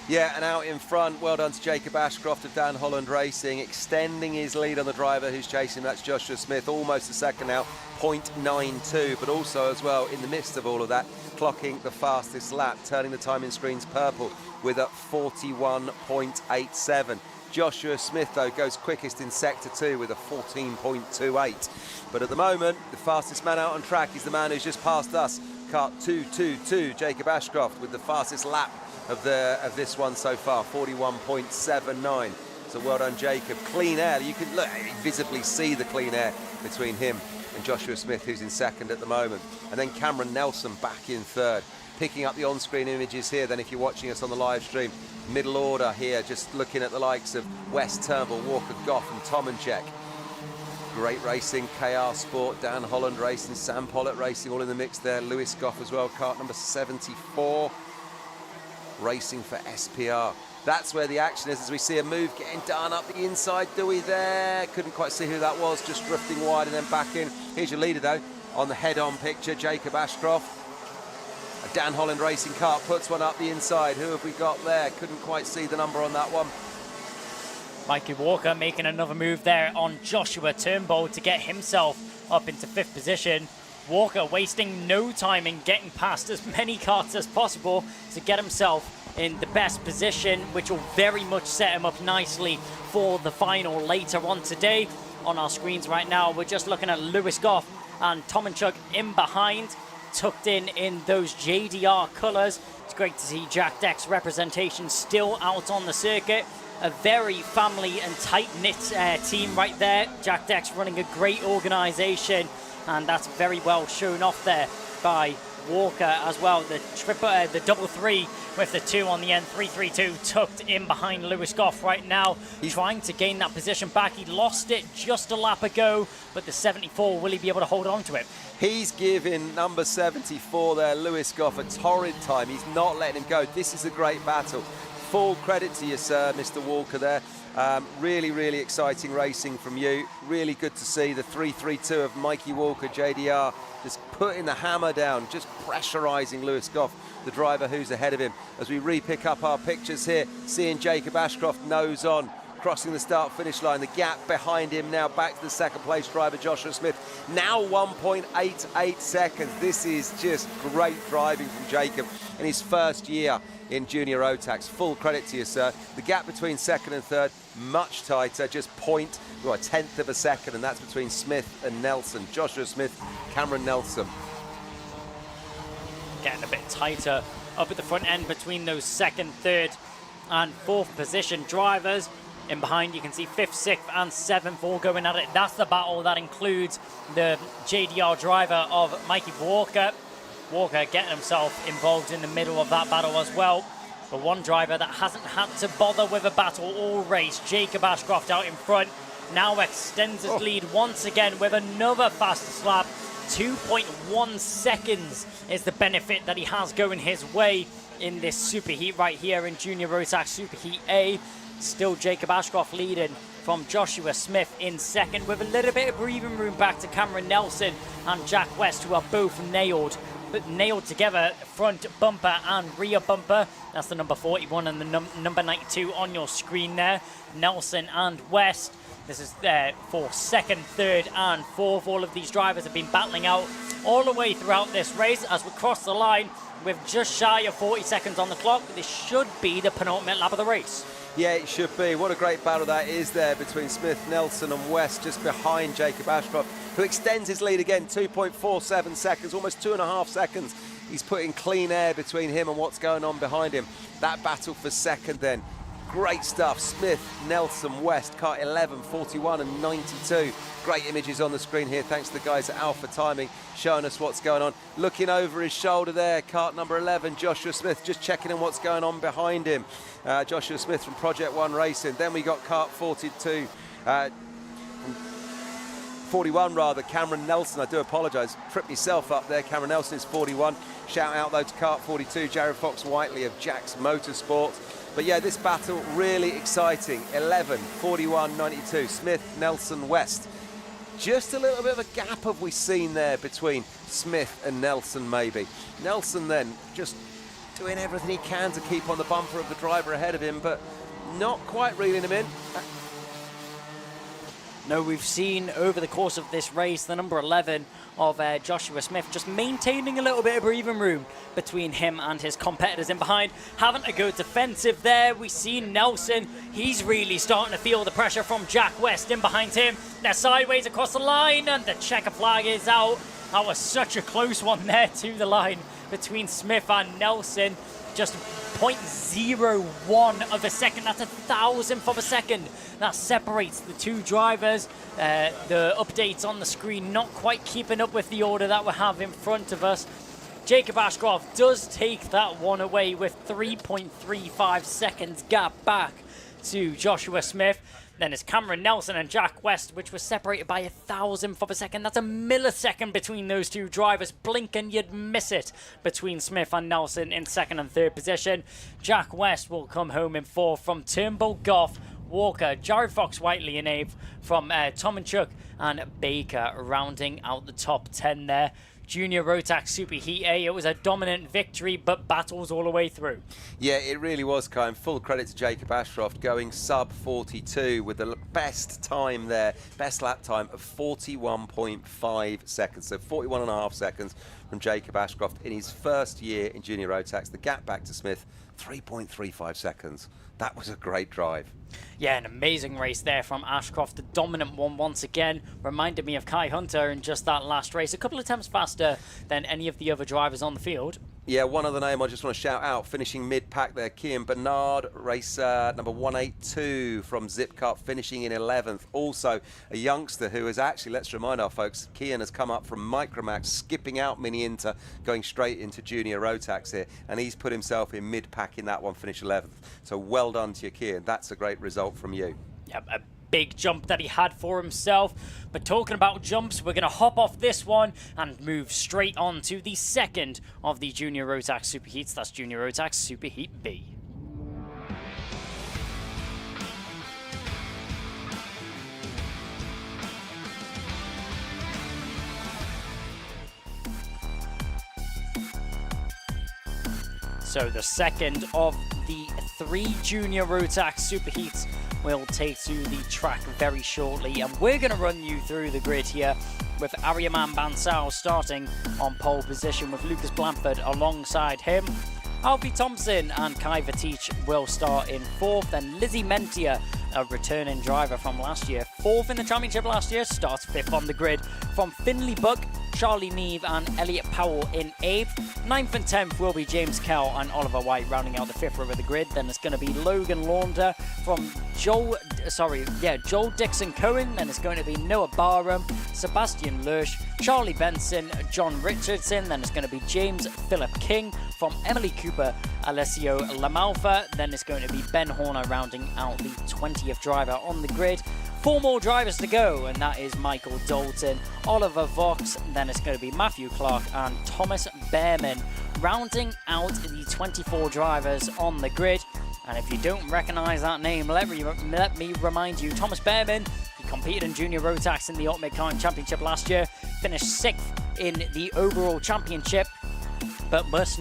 Yeah, and out in front, well done to Jacob Ashcroft of Dan Holland Racing, extending his lead on the driver who's chasing him. That's Joshua Smith, almost a second now, 0.92, but also as well, in the midst of all of that, clocking the fastest lap, turning the timing screens purple with a 41.87. Joshua Smith, though, goes quickest in Sector 2 with a 14.28. But at the moment, the fastest man out on track is the man who's just passed us, kart 222, Jacob Ashcroft, with the fastest lap of this one so far, 41.79. So well done, Jacob. Clean air. You can visibly see the clean air between him and Joshua Smith, who's in second at the moment. And then Cameron Nelson back in third. Picking up the on-screen images here, then if you're watching us on the live stream, middle order here, just looking at the likes of West Turnbull, Walker Goff and Tomanchek. Great racing, KR Sport, Dan Holland Racing, Sam Pollitt Racing, all in the mix there. Lewis Goff as well, kart number 74. Racing for SPR. That's where the action is, as we see a move getting done up the inside. Dewey there, couldn't quite see who that was, just drifting wide and then back in. Here's your leader though, on the head-on picture, Jacob Ashcroft. A Dan Holland Racing kart puts one up the inside. Who have we got there? Couldn't quite see the number on that one. Mikey Walker making another move there on Joshua Turnbull to get himself up into 5th position. Walker wasting no time in getting past as many karts as possible to get himself in the best position, which will very much set him up nicely for the final later on today. On our screens right now, we're just looking at Lewis Goff and Tomanchuk in behind, tucked in those JDR colours. It's great to see Jack Deck's representation still out on the circuit. A very family and tight-knit team right there. Jack Deck's running a great organisation, and that's very well shown off there by Walker as well. The double three with the 2 on the end, 332 tucked in behind Lewis Goff right now. He's trying to gain that position back. He lost it just a lap ago, but the 74, will he be able to hold on to it? He's giving number 74 there, Lewis Goff, a torrid time. He's not letting him go. This is a great battle. Full credit to you, sir, Mr. Walker there. Really exciting racing from you. Really good to see the 332 of Mikey Walker, JDR, just putting the hammer down, just pressurising Lewis Goff, the driver who's ahead of him. As we re-pick up our pictures here, seeing Jacob Ashcroft nose on, crossing the start-finish line. The gap behind him now back to the second place driver, Joshua Smith. Now 1.88 seconds. This is just great driving from Jacob in his first year in Junior Rotax. Full credit to you, sir. The gap between second and third, much tighter, just a tenth of a second, and that's between Smith and Nelson. Joshua Smith, Cameron Nelson. Getting a bit tighter up at the front end between those second, third, and 4th position drivers. In behind, you can see 5th, 6th, and 7th all going at it. That's the battle that includes the JDR driver of Mikey Walker. Walker getting himself involved in the middle of that battle as well. But one driver that hasn't had to bother with a battle all race, Jacob Ashcroft out in front, now extends his lead once again with another fastest lap 2.1 seconds is the benefit that he has going his way in this superheat right here in Junior Rotax Superheat A. Still Jacob Ashcroft leading from Joshua Smith in second, with a little bit of breathing room back to Cameron Nelson and Jack West, who are both nailed together, front bumper and rear bumper. That's the number 41 and the number 92 on your screen there. Nelson and West. This is for second, third and fourth. All of these drivers have been battling out all the way throughout this race. As we cross the line with just shy of 40 seconds on the clock, this should be the penultimate lap of the race. Yeah, it should be. What a great battle that is there between Smith, Nelson and West, just behind Jacob Ashcroft, who extends his lead again, 2.47 seconds, almost 2.5 seconds. He's putting clean air between him and what's going on behind him. That battle for second then. Great stuff. Smith, Nelson, West, car 11, 41 and 92. Great images on the screen here, thanks to the guys at Alpha Timing showing us what's going on. Looking over his shoulder there, kart number 11, Joshua Smith, just checking in what's going on behind him. Joshua Smith from Project One Racing. Then we got kart 42, 41 rather, Cameron Nelson. I do apologise, tripped myself up there. Cameron Nelson is 41. Shout out though to kart 42, Jared Fox-Whiteley of Jack's Motorsport. But yeah, this battle really exciting. 11, 41, 92. Smith, Nelson, West. Just a little bit of a gap have we seen there between Smith and Nelson maybe. Nelson then just doing everything he can to keep on the bumper of the driver ahead of him, but not quite reeling him in. No, we've seen over the course of this race the number 11 of Joshua Smith just maintaining a little bit of breathing room between him and his competitors in behind. Having to go defensive there. We see Nelson. He's really starting to feel the pressure from Jack West in behind him. They're sideways across the line and the checker flag is out. That was such a close one there to the line between Smith and Nelson. Just 0.01 of a second. That's 1,000th of a second. That separates the two drivers. The updates on the screen not quite keeping up with the order that we have in front of us. Jacob Ashcroft does take that one away with 3.35 seconds gap back to Joshua Smith. Then it's Cameron Nelson and Jack West, which were separated by 1,000th of a second. That's a millisecond between those two drivers. Blink and you'd miss it between Smith and Nelson in second and third position. Jack West will come home in fourth from Turnbull, Goff, Walker, Jared Fox-Whiteley and Abe from Tom and Chuck and Baker rounding out the top 10 there. Junior Rotax Superheat A, it was a dominant victory, but battles all the way through. Yeah, it really was, Kai. Full credit to Jacob Ashcroft going sub 42 with the best time there, best lap time of 41.5 seconds. So 41.5 seconds from Jacob Ashcroft in his first year in Junior Rotax. The gap back to Smith, 3.35 seconds. That was a great drive. Yeah, an amazing race there from Ashcroft. The dominant one once again. Reminded me of Kai Hunter in just that last race. A couple of attempts faster than any of the other drivers on the field. Yeah, one other name I just want to shout out, finishing mid-pack there, Kian Bernard, racer number 182 from Zipcar, finishing in 11th. Also, a youngster who is actually, let's remind our folks, Kian has come up from Micromax, skipping out Mini Inter, going straight into Junior Rotax here, and he's put himself in mid-pack in that one, finished 11th. So well done to you, Kian. That's a great result from you. Yep, a big jump that he had for himself. But talking about jumps, we're going to hop off this one and move straight on to the second of the Junior Rotax Superheats. That's Junior Rotax Superheat B. So the second of the 3 Junior Rotax Superheats will take to the track very shortly, and we're going to run you through the grid here with Aryaman Bansal starting on pole position with Lucas Blanford alongside him. Alfie Thompson and Kai Verteach will start in 4th, then Lizzie Mentia, a returning driver from last year, 4th in the championship last year, starts 5th on the grid. From Finley Buck, Charlie Neve and Elliot Powell in 8th. 9th and 10th will be James Kell and Oliver White rounding out the 5th row of the grid. Then it's going to be Logan Launder from Joel Dixon Cohen. Then it's going to be Noah Barham, Sebastian Lurch, Charlie Benson, John Richardson. Then it's going to be James Philip King from Emily Cooper, Alessio Lamalfa. Then it's going to be Ben Horner rounding out the 20th driver on the grid. 4 more drivers to go, and that is Michael Dalton, Oliver Vox, then it's going to be Matthew Clark and Thomas Behrman, rounding out the 24 drivers on the grid. And if you don't recognise that name, let me remind you, Thomas Behrman, he competed in Junior Rotax in the Ultimate Karting Championship last year, finished 6th in the overall championship. But most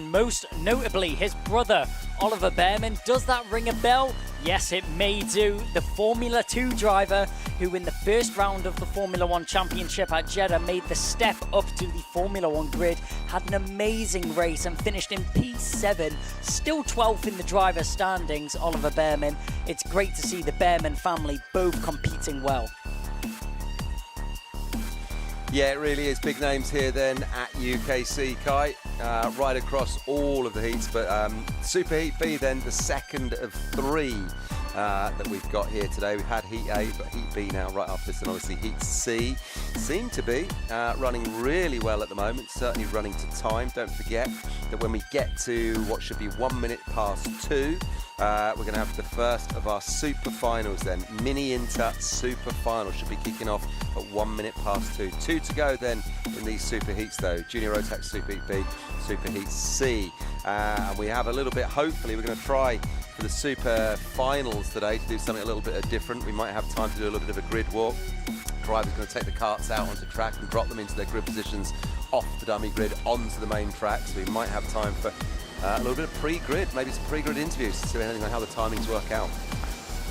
notably, his brother, Oliver Behrman, does that ring a bell? Yes, it may do. The Formula 2 driver who in the first round of the Formula 1 Championship at Jeddah made the step up to the Formula 1 grid, had an amazing race and finished in P7, still 12th in the driver standings, Oliver Behrman. It's great to see the Behrman family both competing well. Yeah, it really is. Big names here then at UKC, Kai, right across all of the heats. But Super Heat B then, the second of 3 that we've got here today. We've had Heat A, but Heat B now right after this, and obviously Heat C seem to be running really well at the moment, certainly running to time. Don't forget that when we get to what should be 1 minute past 2, we're going to have the first of our Super Finals then. Mini Inter Super Final should be kicking off at 1 minute past 2. 2 to go then in these Super Heats though. Junior Rotax Super Heat B, Super Heat C. And we have a little bit, hopefully we're going to try for the Super Finals today to do something a little bit different. We might have time to do a little bit of a grid walk. Driver's going to take the karts out onto track and drop them into their grid positions off the dummy grid onto the main track. So we might have time for a little bit of pre-grid, maybe some pre-grid interviews to see anything on how the timings work out.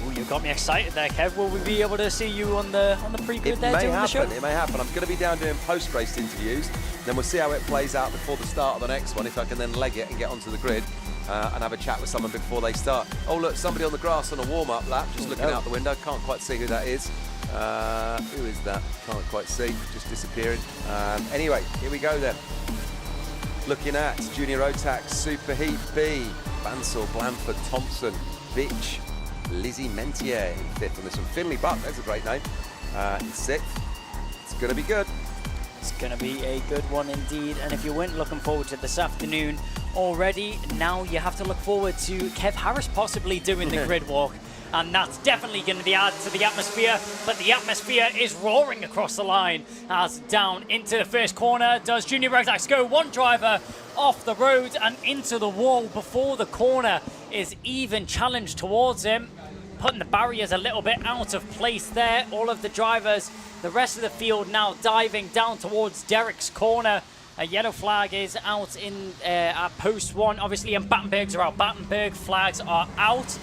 Ooh, you got me excited there, Kev. Will we be able to see you on the pre-grid there during the show? It may happen. I'm going to be down doing post-race interviews. Then we'll see how it plays out before the start of the next one, if I can then leg it and get onto the grid and have a chat with someone before they start. Oh, look, somebody on the grass on a warm-up lap, just looking out the window. Can't quite see who that is. Who is that? Can't quite see. Just disappearing. Anyway, here we go then. Looking at Junior Rotax Super Heat B, Bansal, Blanford, Thompson, Bitch, Lizzie Mentier in 5th on this one. Finley Buck, that's a great name, in 6th. It's going to be good. It's going to be a good one indeed. And if you weren't looking forward to this afternoon already, now you have to look forward to Kev Harris possibly doing the grid walk. And that's definitely going to be added to the atmosphere. But the atmosphere is roaring across the line as down into the first corner does Junior Rotax go. One driver off the road and into the wall before the corner is even challenged towards him, putting the barriers a little bit out of place there. All of the drivers, the rest of the field now diving down towards Derek's corner. A yellow flag is out in at post 1, obviously, and Battenbergs are out. Battenberg flags are out.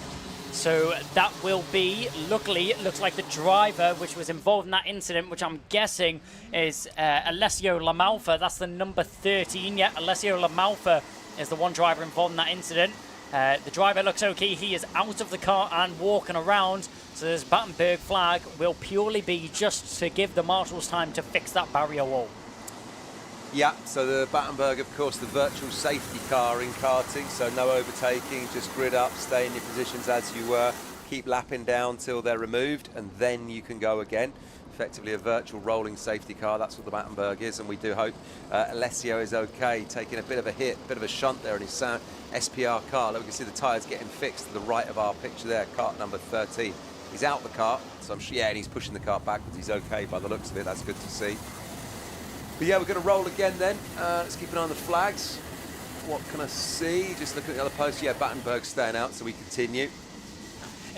So that will be, luckily, it looks like the driver which was involved in that incident, which I'm guessing is Alessio Lamalfa. That's the number 13. Yeah, Alessio Lamalfa is the one driver involved in that incident. The driver looks okay. He is out of the car and walking around. So this Battenberg flag will purely be just to give the marshals time to fix that barrier wall. Yeah, so the Battenberg, of course, the virtual safety car in karting, so no overtaking, just grid up, stay in your positions as you were, keep lapping down till they're removed, and then you can go again. Effectively a virtual rolling safety car, that's what the Battenberg is, and we do hope Alessio is okay, taking a bit of a hit, bit of a shunt there in his SPR car. Look, we can see the tyres getting fixed to the right of our picture there, kart number 13. He's out the car, so I'm sure, yeah, and he's pushing the car backwards. He's okay by the looks of it, that's good to see. But yeah, we're going to roll again then. Let's keep an eye on the flags. What can I see? Just looking at the other post. Yeah, Battenberg's staying out, so we continue.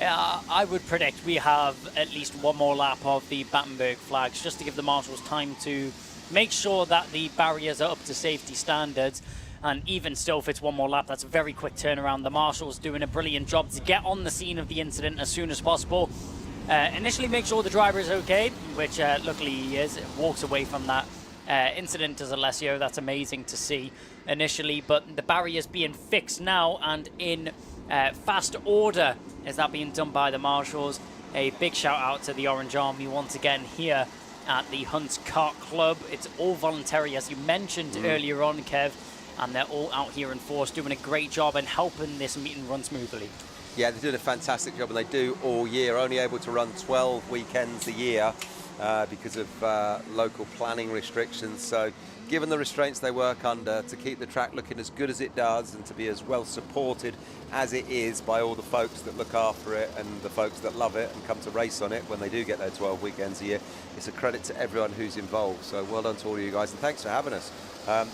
I would predict we have at least one more lap of the Battenberg flags, just to give the marshals time to make sure that the barriers are up to safety standards. And even still, if it's one more lap, that's a very quick turnaround. The marshals doing a brilliant job to get on the scene of the incident as soon as possible. Initially, make sure the driver is okay, which luckily he is. Walks away from that incident as Alessio. That's amazing to see initially, but the barriers being fixed now and in fast order is that being done by the marshals. A big shout out to the Orange Army once again here at the Hunt Kart Club. It's all voluntary, as you mentioned earlier on, Kev, and they're all out here in force doing a great job and helping this meeting run smoothly. Yeah, they're doing a fantastic job, and they do all year, only able to run 12 weekends a year. because of local planning restrictions. So given the restraints they work under, to keep the track looking as good as it does and to be as well supported as it is by all the folks that look after it and the folks that love it and come to race on it when they do get their 12 weekends a year, it's a credit to everyone who's involved. So well done to all of you guys, and thanks for having us.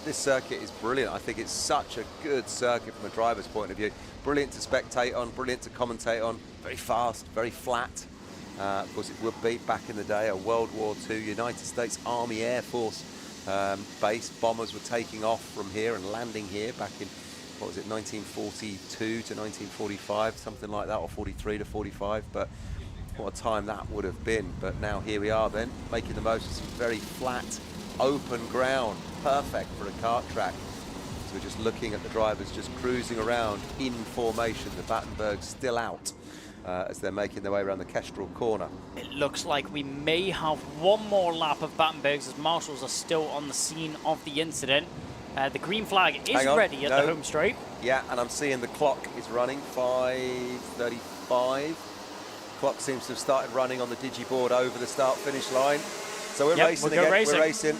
This circuit is brilliant. I think it's such a good circuit from a driver's point of view. Brilliant to spectate on, brilliant to commentate on, very fast, very flat. Of course it would be back in the day a World War II United States Army Air Force base. Bombers were taking off from here and landing here back in, what was it, 1942 to 1945, something like that, or 43 to 45. But what a time that would have been. But now here we are then, making the most of some very flat, open ground, perfect for a kart track. So we're just looking at the drivers just cruising around in formation. The Battenberg's still out as they're making their way around the Kestrel corner. It looks like we may have one more lap of Battenbergs as marshals are still on the scene of the incident. The green flag is ready at the home straight. Yeah, and I'm seeing the clock is running, 5:35. Clock seems to have started running on the digiboard over the start-finish line. So we're racing again, we're racing.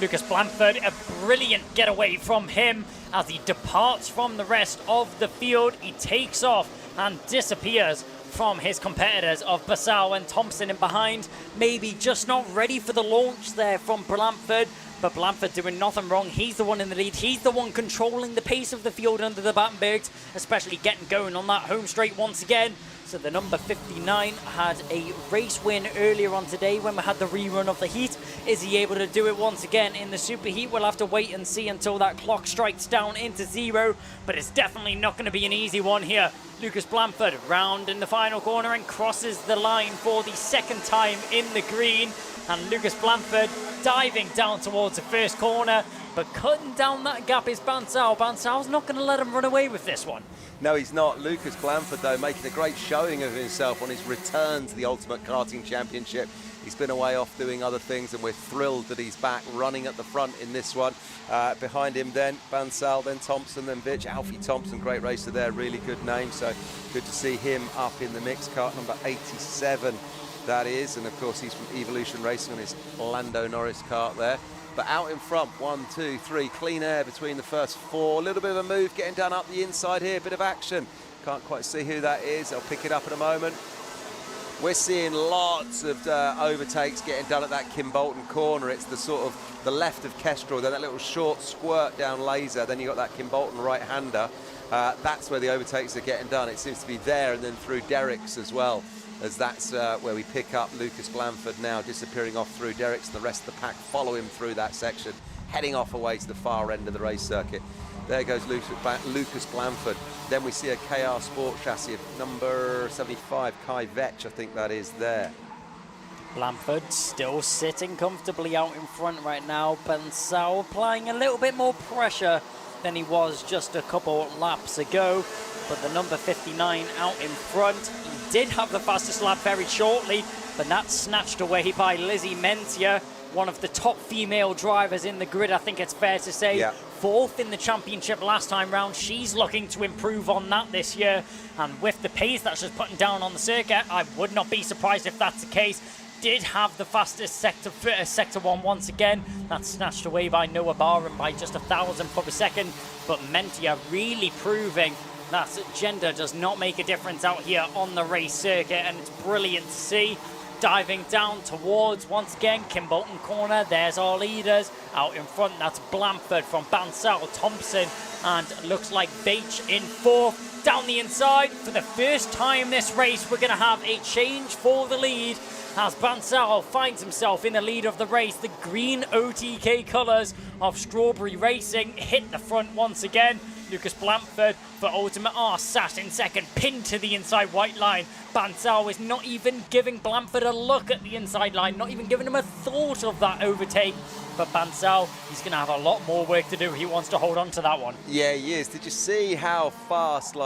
Lucas Blanford, a brilliant getaway from him as he departs from the rest of the field. He takes off and disappears from his competitors of Bassau and Thompson in behind. Maybe just not ready for the launch there from Blanford, but Blanford doing nothing wrong. He's the one in the lead. He's the one controlling the pace of the field under the Battenbergs, especially getting going on that home straight once again. So the number 59 had a race win earlier on today when we had the rerun of the heat. Is he able to do it once again in the super heat? We'll have to wait and see until that clock strikes down into zero, but it's definitely not going to be an easy one here. Lucas Blanford round in the final corner and crosses the line for the second time in the green. And Lucas Blanford diving down towards the first corner, but cutting down that gap is Bansal. Bansal's not going to let him run away with this one. No, he's not. Lucas Blanford, though, making a great showing of himself on his return to the Ultimate Karting Championship. He's been away off doing other things, and we're thrilled that he's back running at the front in this one. Behind him then, Bansal, then Thompson, then Vitch. Alfie Thompson, great racer there, really good name. So good to see him up in the mix. Kart number 87, that is. And, of course, he's from Evolution Racing on his Lando Norris kart there. But out in front, 1, 2, 3, clean air between the first four. A little bit of a move getting done up the inside here, bit of action. Can't quite see who that is. I'll pick it up in a moment. We're seeing lots of overtakes getting done at that Kimbolton corner. It's the sort of the left of Kestrel, then that little short squirt down Laser. Then you got that Kimbolton right-hander. That's where the overtakes are getting done. It seems to be there and then through Derricks as well, as that's where we pick up Lucas Blanford now, disappearing off through Derricks, and the rest of the pack follow him through that section, heading off away to the far end of the race circuit. There goes Lucas Blanford. Then we see a KR Sport chassis of number 75, Kai Vetch, I think that is there. Blanford still sitting comfortably out in front right now. Bansal applying a little bit more pressure than he was just a couple laps ago. But the number 59 out in front. He did have the fastest lap very shortly, but that's snatched away by Lizzie Mentia, one of the top female drivers in the grid, I think it's fair to say. Yeah. Fourth in the championship last time round. She's looking to improve on that this year. And with the pace that she's putting down on the circuit, I would not be surprised if that's the case. Did have the fastest sector one once again. That's snatched away by Noah Barham by just 1,000th of a second. But Mentia really proving that gender does not make a difference out here on the race circuit, and it's brilliant to see. Diving down towards, once again, Kimbolton corner. There's our leaders. Out in front, that's Blanford from Bansal, Thompson, and looks like Bache in fourth. Down the inside, for the first time this race, we're going to have a change for the lead as Bansal finds himself in the lead of the race. The green OTK colours of Strawberry Racing hit the front once again. Lucas Blanford for Ultimate R sat in second, pinned to the inside white line. Bansal is not even giving Blanford a look at the inside line, not even giving him a thought of that overtake. But Bansal, he's going to have a lot more work to do. He wants to hold on to that one. Yeah, he is. Did you see how fast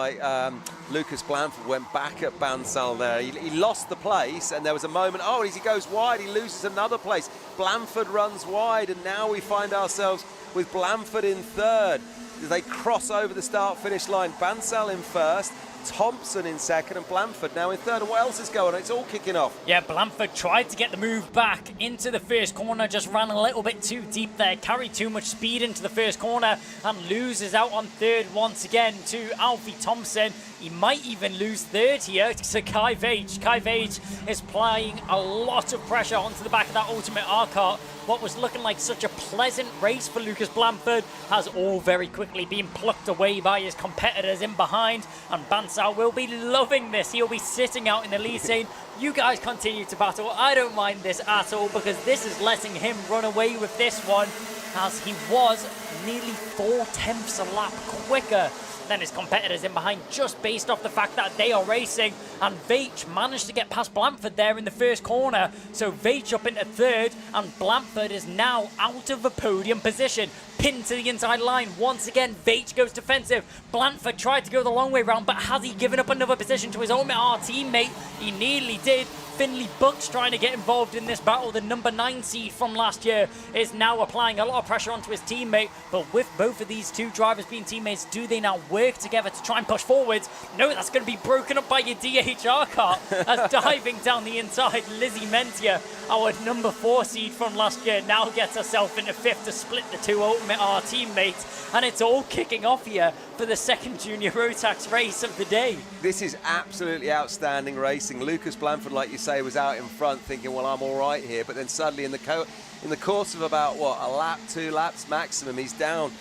Lucas Blanford went back at Bansal there? He lost the place, and there was a moment, as he goes wide, he loses another place. Blanford runs wide, and now we find ourselves with Blanford in third. They cross over the start-finish line. Bansal in first, Thompson in second and Blanford now in third. And what else is going on? It's all kicking off. Yeah, Blanford tried to get the move back into the first corner, just ran a little bit too deep there, carried too much speed into the first corner and loses out on third once again to Alfie Thompson. He might even lose third here to Kai Vage. Kai Vage is applying a lot of pressure onto the back of that Ultimate R-Kart. What was looking like such a pleasant race for Lucas Blanford has all very quickly been plucked away by his competitors in behind, and Bansal will be loving this. He'll be sitting out in the lead saying, you guys continue to battle. I don't mind this at all, because this is letting him run away with this one, as he was nearly 4/10 a lap quicker than his competitors in behind, just based off the fact that they are racing. And Veitch managed to get past Blanford there in the first corner, so Veitch up into third, and Blanford is now out of a podium position, pinned to the inside line. Once again, Veitch goes defensive. Blanford tried to go the long way round, but has he given up another position to his Ultimate R teammate? He nearly did. Finley Buck's trying to get involved in this battle. The number 9 seed from last year is now applying a lot of pressure onto his teammate. But with both of these two drivers being teammates, do they now work together to try and push forwards? No, that's going to be broken up by your DHR car. As diving down the inside, Lizzie Mentia, our number 4 seed from last year, now gets herself into 5th to split the two Ultimate R teammates. And it's all kicking off here for the second Junior Rotax race of the day. This is absolutely outstanding racing. Lucas Blanford, like you say, was out in front thinking, well, I'm all right here. But then suddenly in the course of about, what, a lap, 2 laps maximum, he's down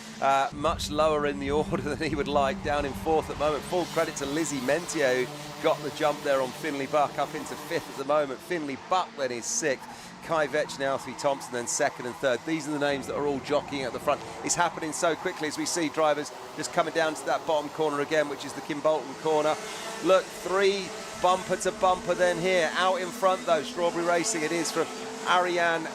much lower in the order than he would like, down in 4th at the moment. Full credit to Lizzie Mentier, who got the jump there on Finley Buck, up into 5th at the moment. Finley Buck then is 6th. Kai Vetch and Alfie Thompson then 2nd and 3rd. These are the names that are all jockeying at the front. It's happening so quickly as we see drivers just coming down to that bottom corner again, which is the Kimbolton corner. Look, 3 bumper to bumper then here. Out in front though, Strawberry Racing it is from Ariane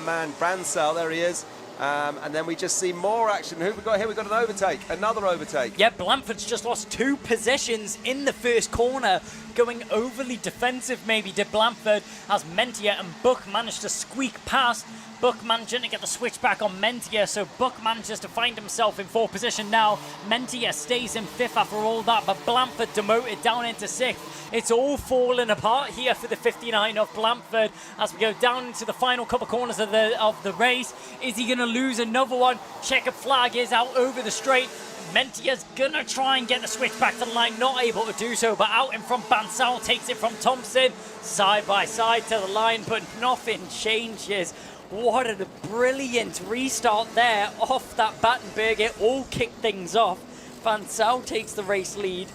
Man Bransell, there he is. And then we just see more action. Who have we got here? We've got an overtake, another overtake. Yeah, Blanford's just lost 2 positions in the first corner, going overly defensive maybe did Blanford, as Mentia and Buck managed to squeak past. Buck managing to get the switch back on Mentia, so Buck manages to find himself in 4th position now. Mentia stays in 5th after all that, but Blanford demoted down into 6th. It's all falling apart here for the 59 of Blanford as we go down into the final couple corners of the race. Is he going to lose another one? Checkered flag is out over the straight. Mentia's gonna try and get the switch back to the line, not able to do so, but out in front, Bansal takes it from Thompson, side by side to the line, but nothing changes. What a brilliant restart there off that Battenberg. It all kicked things off. Bansal takes the race lead.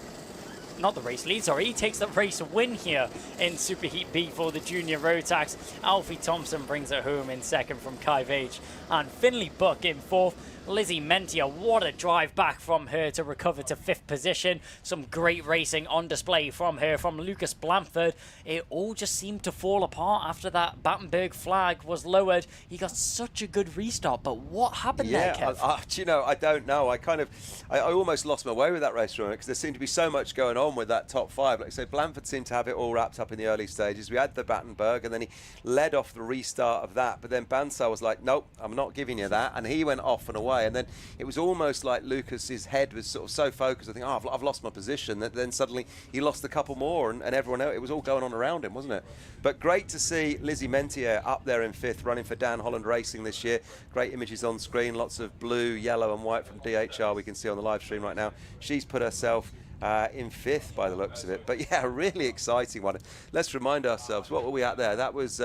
Not the race lead, sorry. He takes the race win here in Superheat B for the Junior Rotax. Alfie Thompson brings it home in 2nd from Kai Vage. And Finley Buck in 4th. Lizzie Mentia, what a drive back from her to recover to 5th position. Some great racing on display from her, from Lucas Blanford. It all just seemed to fall apart after that Battenberg flag was lowered. He got such a good restart, but what happened there, Kev? Do you know, I don't know. I almost lost my way with that race because there seemed to be so much going on with that top 5. Like I said, Blanford seemed to have it all wrapped up in the early stages. We had the Battenberg, and then he led off the restart of that. But then Bansal was like, nope, I'm not giving you that. And he went off and away. And then it was almost like Lucas's head was sort of so focused, I think, oh, I've lost my position, that then suddenly he lost a couple more, and everyone else, it was all going on around him, wasn't it? But great to see Lizzie Mentier up there in 5th, running for Dan Holland Racing this year. Great images on screen, lots of blue, yellow and white from DHR we can see on the live stream right now. She's put herself in 5th by the looks of it. But yeah, a really exciting one. Let's remind ourselves, what were we at there? That was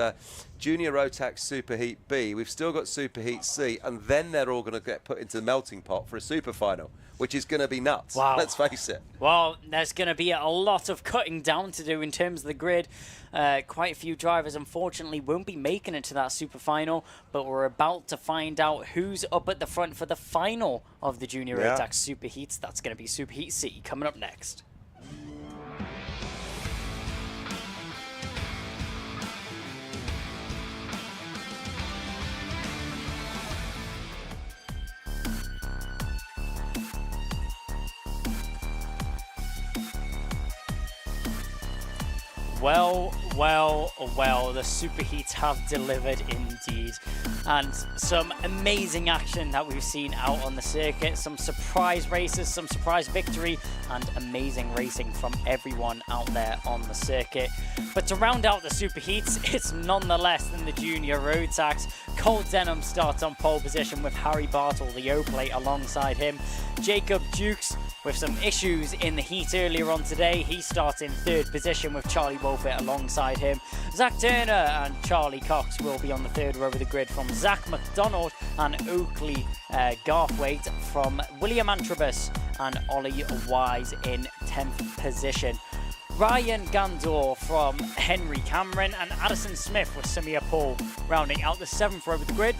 Junior Rotax Superheat B. We've still got Superheat C, and then they're all going to get put into the melting pot for a super final, which is going to be nuts. Wow. Let's face it. Well, there's going to be a lot of cutting down to do in terms of the grid. Quite a few drivers, unfortunately, won't be making it to that super final, but we're about to find out who's up at the front for the final of the Junior Rotax Superheats. That's going to be Superheat C coming up next. Well, the superheats have delivered indeed. And some amazing action that we've seen out on the circuit. Some surprise races, some surprise victory, and amazing racing from everyone out there on the circuit. But to round out the superheats, it's none the less than the junior Rotax. Cole Denham starts on pole position with Harry Bartle, the O-plate, alongside him. Jacob Dukes, with some issues in the heat earlier on today, he starts in third position with Charlie Wolfett alongside him. Zach Turner and Charlie Cox will be on the third row of the grid from Zach McDonald and Oakley Garthwaite from William Antrobus and Ollie Wise in 10th position. Ryan Gandor from Henry Cameron and Addison Smith with Samir Paul rounding out the 7th row of the grid.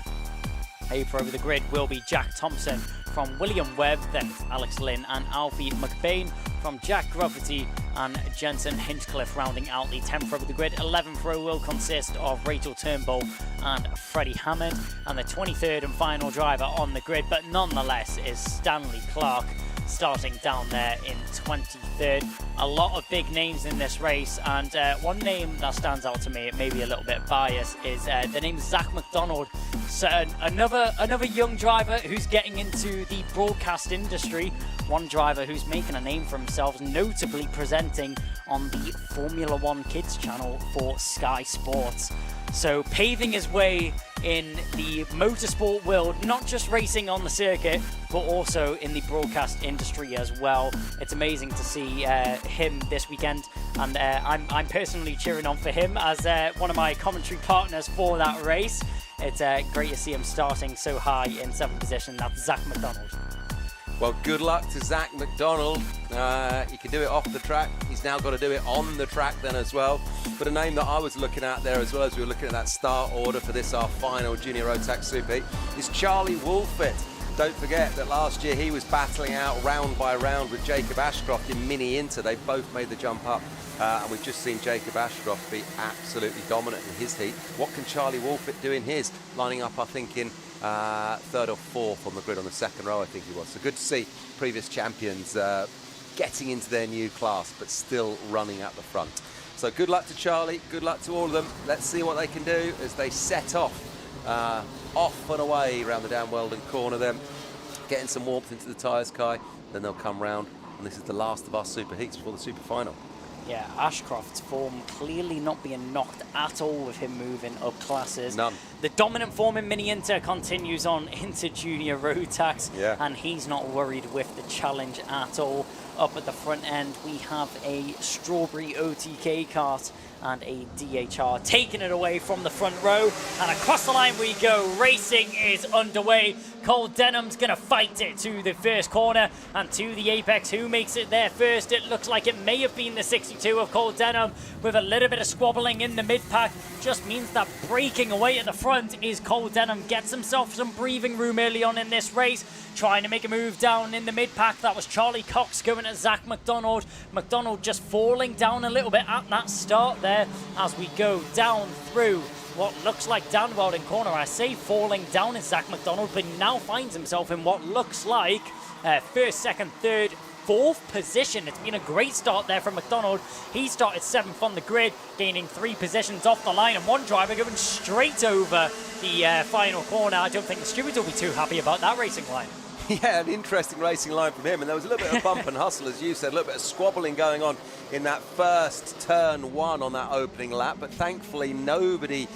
8th row of the grid will be Jack Thompson from William Webb, then Alex Lynn and Alfie McBain from Jack Gruffity and Jensen Hinchcliffe rounding out the 10th row of the grid. 11th row will consist of Rachel Turnbull and Freddie Hammond, and the 23rd and final driver on the grid, but nonetheless is Stanley Clark starting down there in 23rd. A lot of big names in this race, and one name that stands out to me, it may be a little bit biased, is the name Zach McDonald. So another young driver who's getting into the broadcast industry. One driver who's making a name for himself, notably presenting on the Formula One Kids channel for Sky Sports. So paving his way in the motorsport world, not just racing on the circuit, but also in the broadcast industry as well. It's amazing to see him this weekend, and I'm personally cheering on for him as one of my commentary partners for that race. It's great to see him starting so high in 7th position. That's Zach McDonald. Well, good luck to Zach McDonald. He can do it off the track. He's now got to do it on the track then as well. But a name that I was looking at there as well as we were looking at that start order for this, our final Junior Rotax Super Heat, is Charlie Wolfett. Don't forget that last year he was battling out round by round with Jacob Ashcroft in Mini Inter. They both made the jump up, and we've just seen Jacob Ashcroft be absolutely dominant in his heat. What can Charlie Wolfett do in his? Lining up, I think, in third or fourth on the grid on the second row, I think he was. So good to see previous champions getting into their new class, but still running at the front. So good luck to Charlie, good luck to all of them. Let's see what they can do as they set off and away around the Dan Weldon corner then, getting some warmth into the tyres, Kai. Then they'll come round, and this is the last of our super heats before the super final. Yeah, Ashcroft's form clearly not being knocked at all with him moving up classes. None. The dominant form in Mini Inter continues on into Junior Rotax, and he's not worried with the challenge at all. Up at the front end, we have a Strawberry OTK kart and a DHR taking it away from the front row, and across the line we go. Racing is underway. Cole Denham's gonna fight it to the first corner and to the apex. Who makes it there first? It looks like it may have been the 62 of Cole Denham, with a little bit of squabbling in the mid-pack. Just means that breaking away at the front is Cole Denham. Gets himself some breathing room early on in this race, trying to make a move down in the mid-pack. That was Charlie Cox going at Zach McDonald. McDonald just falling down a little bit at that start there as we go down through what looks like Dan Weldon corner. I say falling down is Zach McDonald, but he now finds himself in what looks like first, second, third, fourth position. It's been a great start there from McDonald. He started 7th on the grid, gaining 3 positions off the line, and one driver going straight over the final corner. I don't think the stewards will be too happy about that racing line. Yeah, an interesting racing line from him, and there was a little bit of bump and hustle, as you said, a little bit of squabbling going on in that first turn 1 on that opening lap, but thankfully nobody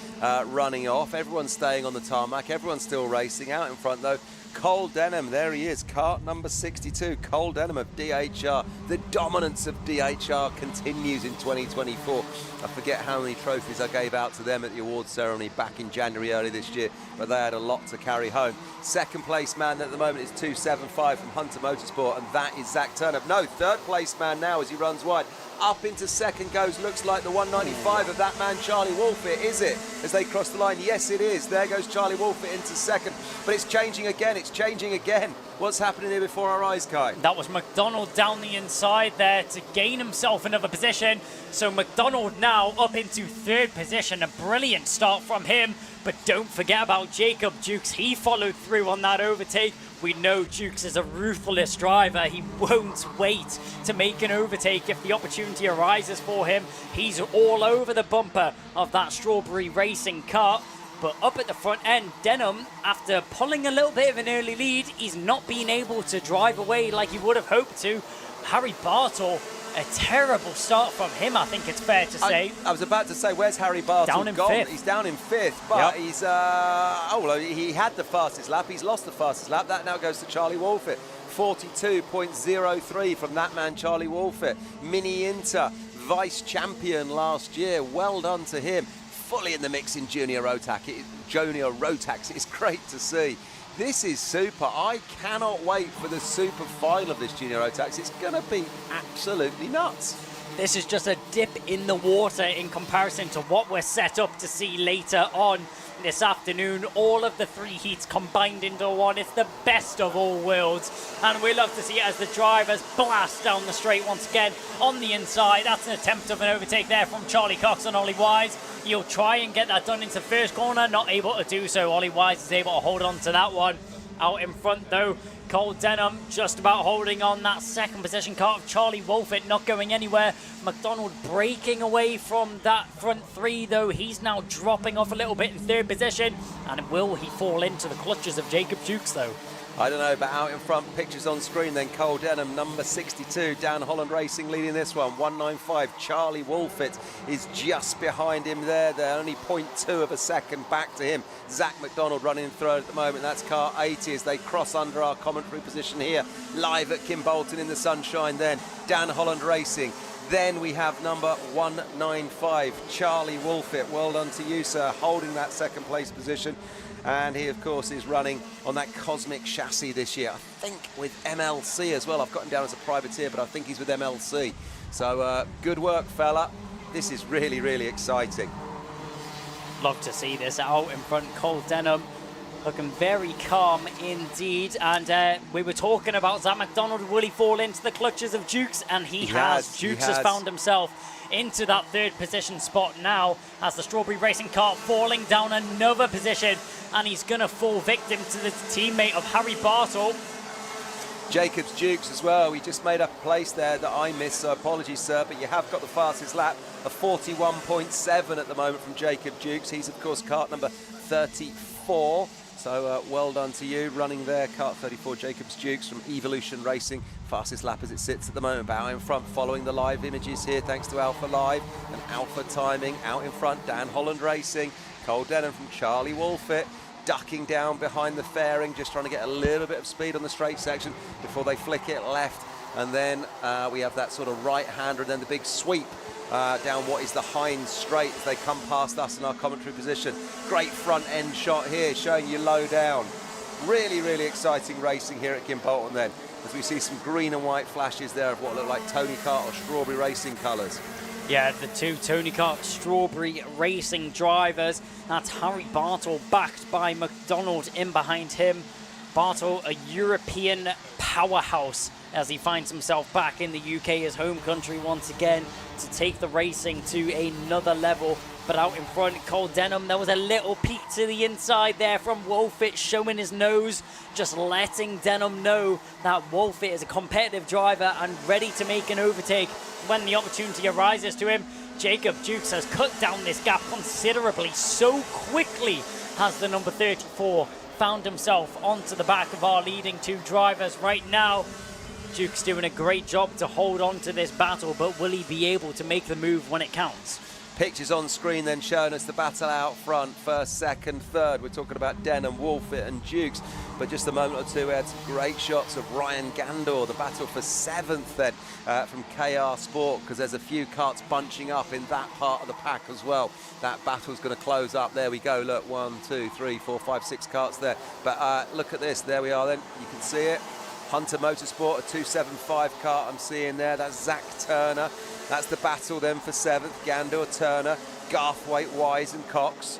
running off. Everyone's staying on the tarmac, everyone's still racing. Out in front though, Cole Denham, there he is, kart number 62, Cole Denham of DHR. The dominance of DHR continues in 2024. I forget how many trophies I gave out to them at the awards ceremony back in January early this year, but they had a lot to carry home. Second place man at the moment is 275 from Hunter Motorsport, and that is Zach Turner. No, third place man now as he runs wide. Up into second goes, looks like the 195 of that man Charlie Wolfett, is it? As they cross the line, yes it is. There goes Charlie Wolfett into second, but it's changing again, it's changing again. What's happening here before our eyes, Kai? That was McDonald down the inside there to gain himself another position. So McDonald now up into third position. A brilliant start from him. But don't forget about Jacob Dukes. He followed through on that overtake We know Dukes is a ruthless driver. He won't wait to make an overtake if the opportunity arises for him. He's all over the bumper of that Strawberry Racing car. But up at the front end, Denham, after pulling a little bit of an early lead, he's not been able to drive away like he would have hoped to. Harry Bartle, a terrible start from him, I think it's fair to say. I was about to say, where's Harry Bartle Down in gone? fifth. He's down in 5th, but he's, well, he had the fastest lap. He's lost the fastest lap. That now goes to Charlie Wolfett. 42.03 from that man, Charlie Wolfett. Mini Inter, vice champion last year. Well done to him. Fully in the mix in Junior Rotax. It's great to see. This is super. I cannot wait for the super final of this Junior Rotax. It's going to be absolutely nuts. This is just a dip in the water in comparison to what we're set up to see later on this afternoon. All of the 3 heats combined into one. It's the best of all worlds. And we love to see it as the drivers blast down the straight once again on the inside. That's an attempt of an overtake there from Charlie Cox and Ollie Wise. He'll try and get that done into first corner. Not able to do so. Ollie Wise is able to hold on to that one. Out in front though, Cole Denham just about holding on that second position car of Charlie Wolfett, not going anywhere. McDonald breaking away from that front 3 though. He's now dropping off a little bit in 3rd position. And will he fall into the clutches of Jacob Dukes though? I don't know, but out in front, pictures on screen then. Cole Denham, number 62, Dan Holland Racing leading this one, 195. Charlie Wolfett is just behind him there. They're only 0.2 of a second back to him. Zach McDonald running third at the moment. That's car 80 as they cross under our commentary position here, live at Kimbolton in the sunshine then. Dan Holland Racing. Then we have number 195, Charlie Wolfett. Well done to you, sir, holding that second place position. And he, of course, is running on that Cosmic chassis this year. I think with MLC as well. I've got him down as a privateer, but I think he's with MLC. So good work, fella. This is really, really exciting. Love to see this out in front. Cole Denham looking very calm indeed. And we were talking about Zach McDonald. Will he fall into the clutches of Dukes? And he has. Dukes has found himself into that 3rd position spot now as the Strawberry Racing car falling down another position, and he's going to fall victim to the teammate of Harry Bartle. Jacobs Dukes as well. We just made up a place there that I missed, so apologies, sir, but you have got the fastest lap of 41.7 at the moment from Jacob Dukes. He's, of course, kart number 34. So well done to you running there, kart 34, Jacobs Dukes from Evolution Racing. Fastest lap as it sits at the moment, but out in front, following the live images here, thanks to Alpha Live and Alpha Timing. Out in front, Dan Holland Racing, Cole Denham from Charlie Wolfett, ducking down behind the fairing, just trying to get a little bit of speed on the straight section before they flick it left. And then we have that sort of right-hander and then the big sweep down what is the Hines Straight as they come past us in our commentary position. Great front end shot here, showing you low down. Really, really exciting racing here at Kimbolton then, as we see some green and white flashes there of what look like Tony Kart or Strawberry Racing colours. Yeah, the 2 Tony Kart Strawberry Racing drivers. That's Harry Bartle backed by McDonald in behind him. Bartle, a European powerhouse, as he finds himself back in the UK, his home country once again, to take the racing to another level. But out in front, Cole Denham, there was a little peek to the inside there from Wolfett, showing his nose, just letting Denham know that Wolfett is a competitive driver and ready to make an overtake when the opportunity arises to him. Jacob Dukes has cut down this gap considerably. So quickly has the number 34 found himself onto the back of our leading 2 drivers right now. Duke's doing a great job to hold on to this battle, but will he be able to make the move when it counts? Pictures on screen then showing us the battle out front, first, second, third. We're talking about Denham, Wolfett and Dukes. But just a moment or two, we had some great shots of Ryan Gandor, the battle for 7th then from KR Sport, because there's a few karts bunching up in that part of the pack as well. That battle's going to close up. There we go, look, 1, 2, 3, 4, 5, 6 karts there. But look at this, there we are then, you can see it. Hunter Motorsport, a 275 kart I'm seeing there. That's Zach Turner. That's the battle then for 7th. Gandor, Turner, Garthwaite, Wise and Cox.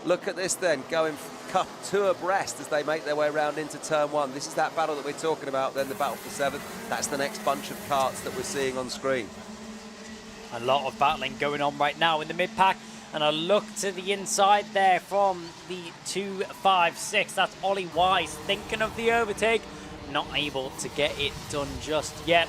Look at this then, going cup 2 abreast as they make their way around into turn 1. This is that battle that we're talking about then, the battle for 7th. That's the next bunch of karts that we're seeing on screen. A lot of battling going on right now in the mid-pack. And a look to the inside there from the 256. That's Ollie Wise thinking of the overtake. Not able to get it done just yet.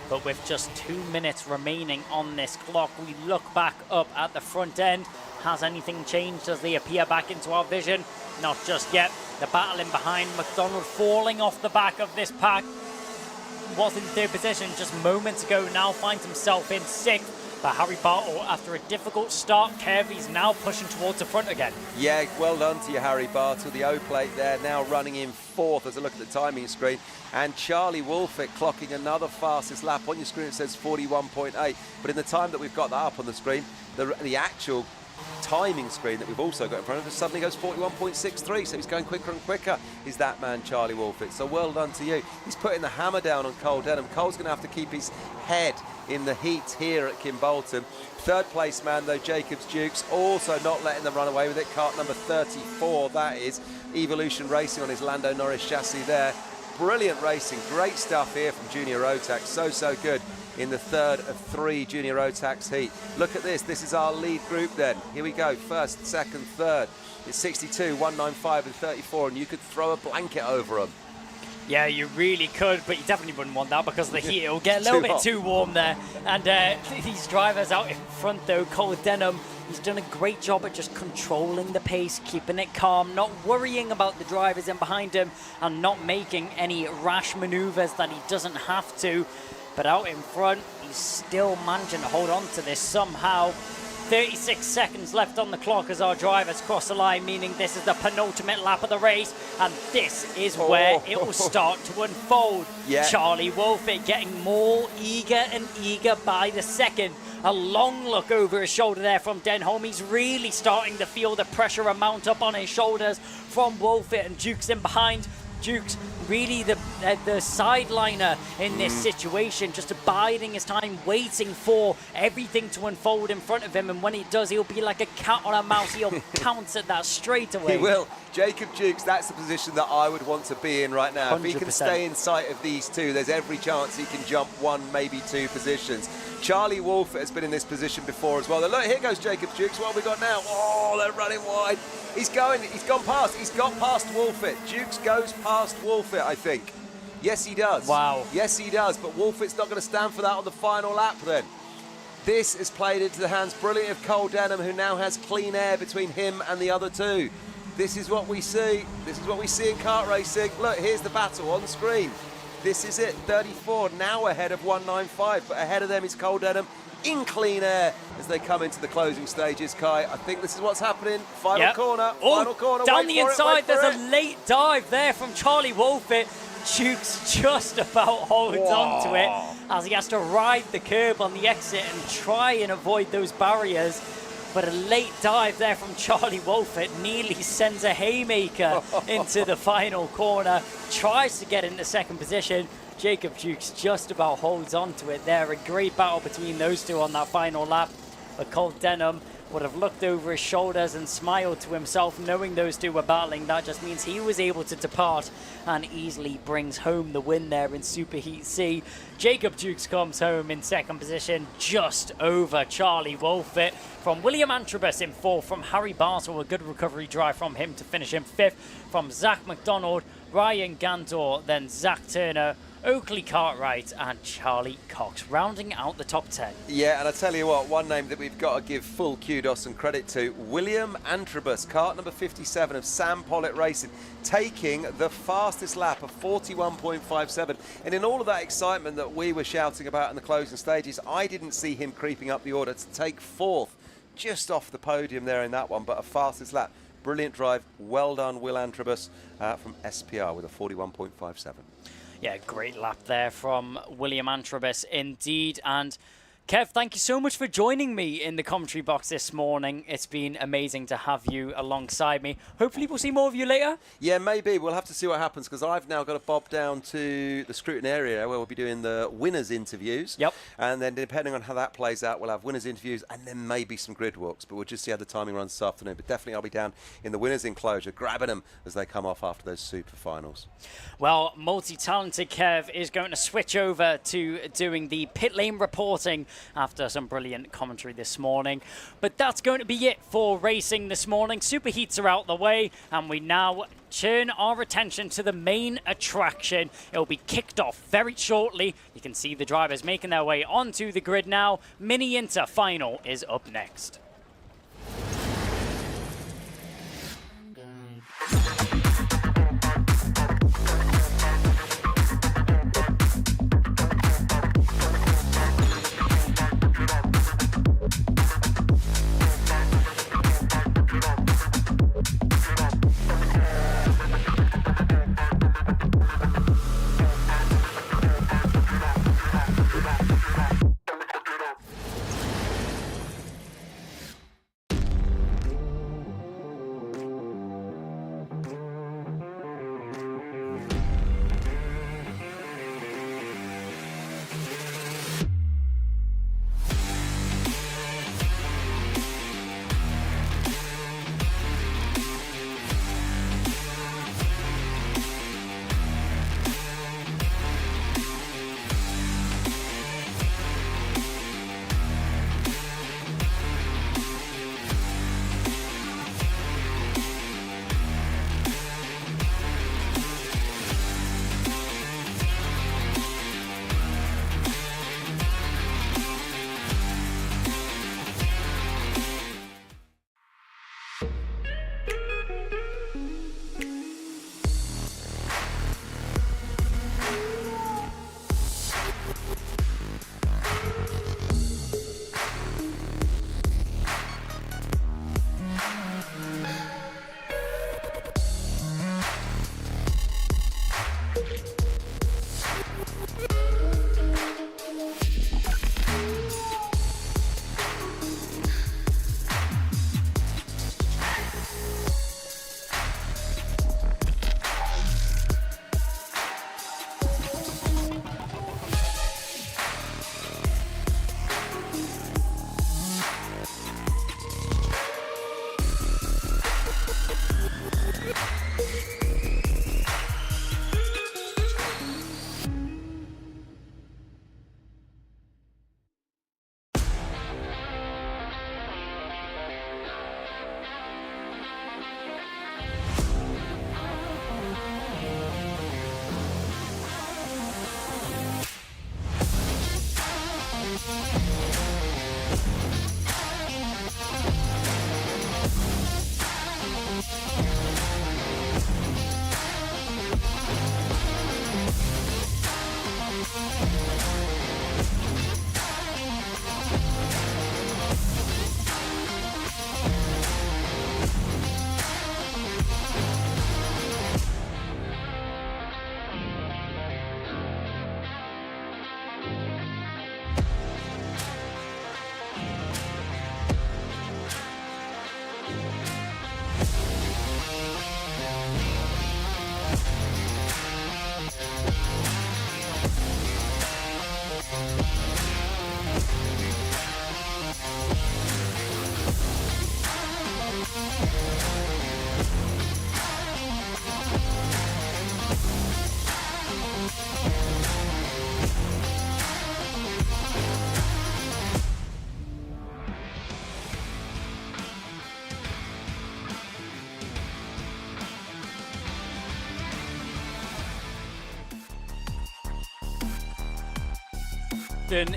But with just 2 minutes remaining on this clock, we look back up at the front end. Has anything changed as they appear back into our vision? Not just yet. The battle in behind, McDonald falling off the back of this pack. Was in third position just moments ago, now finds himself in sixth. But Harry Bartle, after a difficult start, Kev, he's now pushing towards the front again. Yeah, well done to you, Harry Bartle. The O-plate there now running in fourth as I look at the timing screen. And Charlie Wolfett clocking another fastest lap. On your screen it says 41.8. But in the time that we've got that up on the screen, the actual timing screen that we've also got in front of us suddenly goes 41.63, so he's going quicker and quicker, is that man Charlie Wolfett. So well done to you. He's putting the hammer down on Cole Denham. Cole's going to have to keep his head in the heat here at Kimbolton. Third place man though, Jacobs Dukes, also not letting them run away with it. Kart number 34, that is. Evolution Racing on his Lando Norris chassis there. Brilliant racing, great stuff here from Junior Rotax, so good in the third of 3 Junior Rotax heat. Look at this is our lead group then. Here we go, first, second, third. It's 62, 195 and 34, and you could throw a blanket over them. Yeah, you really could, but you definitely wouldn't want that because the heat will get a little bit too warm there. And these drivers out in front though, Cole Denham, he's done a great job at just controlling the pace, keeping it calm, not worrying about the drivers in behind him and not making any rash maneuvers that he doesn't have to. But out in front, he's still managing to hold on to this somehow. 36 seconds left on the clock as our drivers cross the line, meaning this is the penultimate lap of the race, and this is where it will start to unfold. Yeah. Charlie Wolfett getting more eager and eager by the second. A long look over his shoulder there from Denholm. He's really starting to feel the pressure mount up on his shoulders from Wolfett, and Dukes in behind. Dukes really the sideliner in this situation, just abiding his time, waiting for everything to unfold in front of him, and when it does, he'll be like a cat on a mouse. He'll pounce at that straight away. He will. Jacob Dukes, that's the position that I would want to be in right now. 100%. If he can stay in sight of these two, there's every chance he can jump 1, maybe 2 positions. Charlie Wolfett has been in this position before as well. Look, here goes Jacob Dukes. What have we got now? Oh, they're running wide. He's gone past. He's got past Wolfett. Dukes goes past Wolfett, I think. Yes, he does. Wow. Yes, he does. But Wolfett's not going to stand for that on the final lap then. This is played into the hands brilliantly of Cole Denham, who now has clean air between him and the other two. This is what we see. This is what we see in kart racing. Look, here's the battle on screen. This is it. 34 now ahead of 195, but ahead of them is Cole Denham in clean air as they come into the closing stages. Kai, I think this is what's happening. Final corner. Final corner. Down the inside, there's a late dive there from Charlie Wolfett. Dukes just about holds on to it as he has to ride the curb on the exit and try and avoid those barriers. But a late dive there from Charlie Wolfett nearly sends a haymaker into the final corner. Tries to get into second position. Jacob Dukes just about holds on to it there. A great battle between those two on that final lap. But Cole Denham would have looked over his shoulders and smiled to himself, knowing those two were battling. That just means he was able to depart and easily brings home the win there in Superheat C. Jacob Dukes comes home in second position, just over Charlie Wolfett. From William Antrobus in fourth, from Harry Bartle, a good recovery drive from him to finish in fifth. From Zach McDonald, Ryan Gandor, then Zach Turner, Oakley Cartwright and Charlie Cox, rounding out the top 10. Yeah, and I tell you what, one name that we've got to give full kudos and credit to, William Antrobus, kart number 57 of Sam Pollitt Racing, taking the fastest lap of 41.57. And in all of that excitement that we were shouting about in the closing stages, I didn't see him creeping up the order to take fourth, just off the podium there in that one, but a fastest lap. Brilliant drive. Well done, Will Antrobus from SPR with a 41.57. Yeah, great lap there from William Antrobus indeed. And Kev, thank you so much for joining me in the commentary box this morning. It's been amazing to have you alongside me. Hopefully we'll see more of you later. Yeah, maybe. We'll have to see what happens, because I've now got to bob down to the scrutiny area where we'll be doing the winners' interviews. Yep. And then depending on how that plays out, we'll have winners' interviews and then maybe some grid walks. But we'll just see how the timing runs this afternoon. But definitely I'll be down in the winners' enclosure, grabbing them as they come off after those super finals. Well, multi-talented Kev is going to switch over to doing the pit lane reporting after some brilliant commentary this morning. But that's going to be it for racing this morning. Superheats are out the way, and we now turn our attention to the main attraction. It will be kicked off very shortly. You can see the drivers making their way onto the grid now. Mini Inter Final is up next.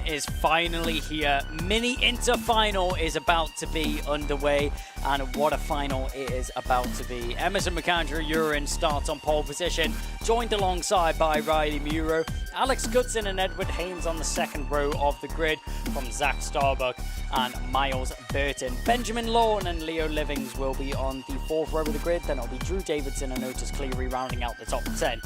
Is finally here. Mini Inter Final is about to be underway, and what a final it is about to be. Emerson McAndrew-Urin starts on pole position, joined alongside by Riley Muro, Alex Goodson and Edward Haynes on the second row of the grid from Zach Starbuck and Miles Burton. Benjamin Lawn and Leo Livings will be on the fourth row of the grid. Then it'll be Drew Davidson and Otis Cleary rounding out the top 10.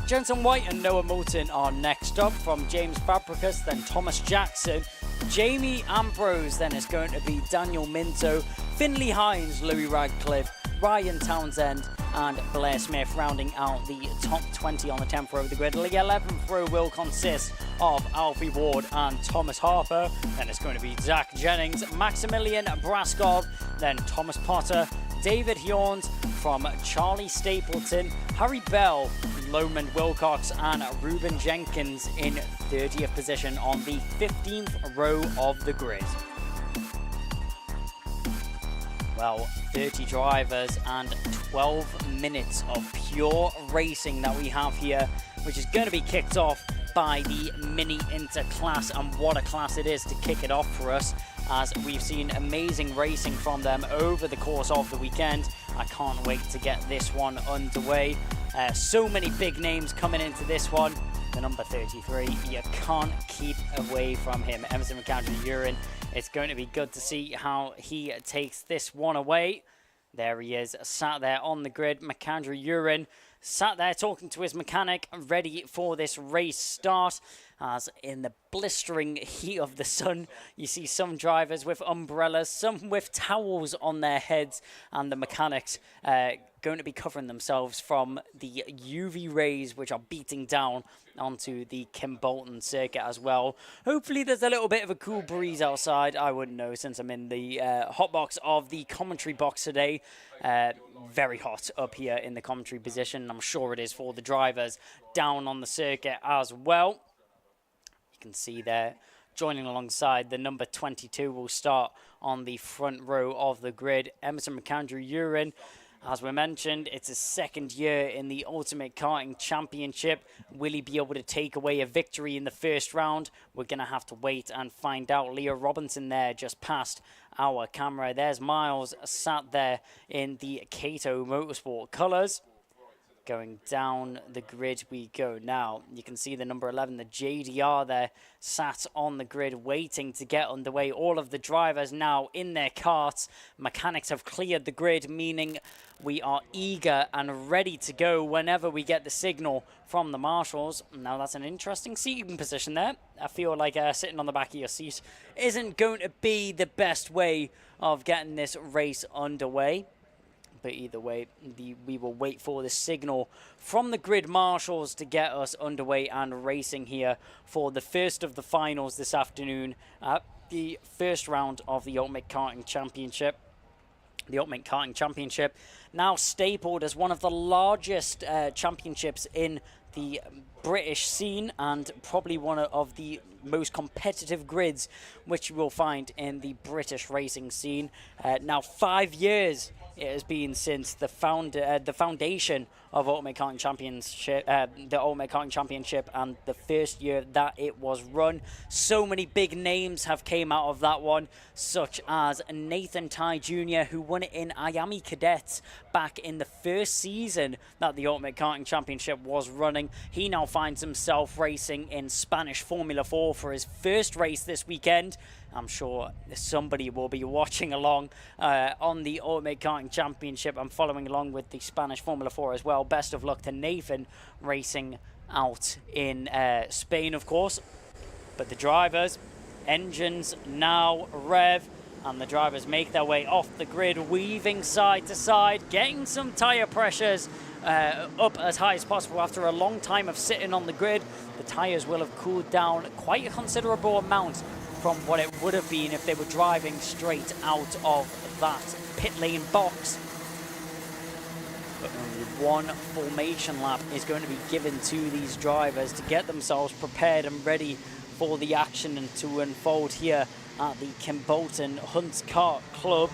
Jensen White and Noah Moulton are next up from James Fabricus, then Thomas Jackson. Jamie Ambrose then is going to be Daniel Minto, Finley Hines, Louis Radcliffe, Ryan Townsend and Blair Smith rounding out the top 20 on the 10th row of the grid. The 11th row will consist of Alfie Ward and Thomas Harper. Then it's going to be Zach Jennings, Maximilian Braskov, then Thomas Potter, David Hjorns from Charlie Stapleton, Harry Bell, Lomond Wilcox and Ruben Jenkins in 30th position on the 15th row of the grid. Well, 30 drivers and 12 minutes of pure racing that we have here, which is going to be kicked off by the Mini Interclass, and what a class it is to kick it off for us, as we've seen amazing racing from them over the course of the weekend. I can't wait to get this one underway. So many big names coming into this one. The number 33, you can't keep away from him, Emerson McAndrew-Urin. It's going to be good to see how he takes this one away. There he is, sat there on the grid. McAndrew-Urin sat there talking to his mechanic, ready for this race start. As in the blistering heat of the sun, you see some drivers with umbrellas, some with towels on their heads, and the mechanics going to be covering themselves from the UV rays which are beating down onto the Kimbolton circuit as well. Hopefully there's a little bit of a cool breeze outside. I wouldn't know, since I'm in the hot box of the commentary box today. Very hot up here in the commentary position. I'm sure it is for the drivers down on the circuit as well. You can see there, joining alongside the number 22 will start on the front row of the grid, Emerson McAndrew-Urin. As we mentioned, it's his second year in the Ultimate Karting Championship. Will he be able to take away a victory in the first round? We're going to have to wait and find out. Leo Robinson there just past our camera. There's Miles sat there in the Kato Motorsport colours. Going down the grid we go now. You can see the number 11, the JDR there, sat on the grid waiting to get underway. All of the drivers now in their karts. Mechanics have cleared the grid, meaning we are eager and ready to go whenever we get the signal from the marshals. Now that's an interesting seating position there. I feel like sitting on the back of your seat isn't going to be the best way of getting this race underway. But either way, we will wait for the signal from the grid marshals to get us underway and racing here for the first of the finals this afternoon at the first round of the Ultimate Karting Championship. The Ultimate Karting Championship, now stapled as one of the largest championships in the British scene, and probably one of the most competitive grids which you will find in the British racing scene. Now 5 years it has been since the foundation of Ultimate Karting Championship, the Ultimate Karting Championship, and the first year that it was run. So many big names have came out of that one, such as Nathan Ty Jr., who won it in Miami Cadets back in the first season that the Ultimate Karting Championship was running. He now finds himself racing in Spanish Formula 4 for his first race this weekend. I'm sure somebody will be watching along on the Ultimate Karting Championship and following along with the Spanish Formula 4 as well. Best of luck to Nathan racing out in Spain, of course. But the drivers, engines now rev, and the drivers make their way off the grid, weaving side to side, getting some tyre pressures up as high as possible. After a long time of sitting on the grid, the tyres will have cooled down quite a considerable amount from what it would have been if they were driving straight out of that pit lane box. But only one formation lap is going to be given to these drivers to get themselves prepared and ready for the action and to unfold here at the Kimbolton Hunt's Kart Club.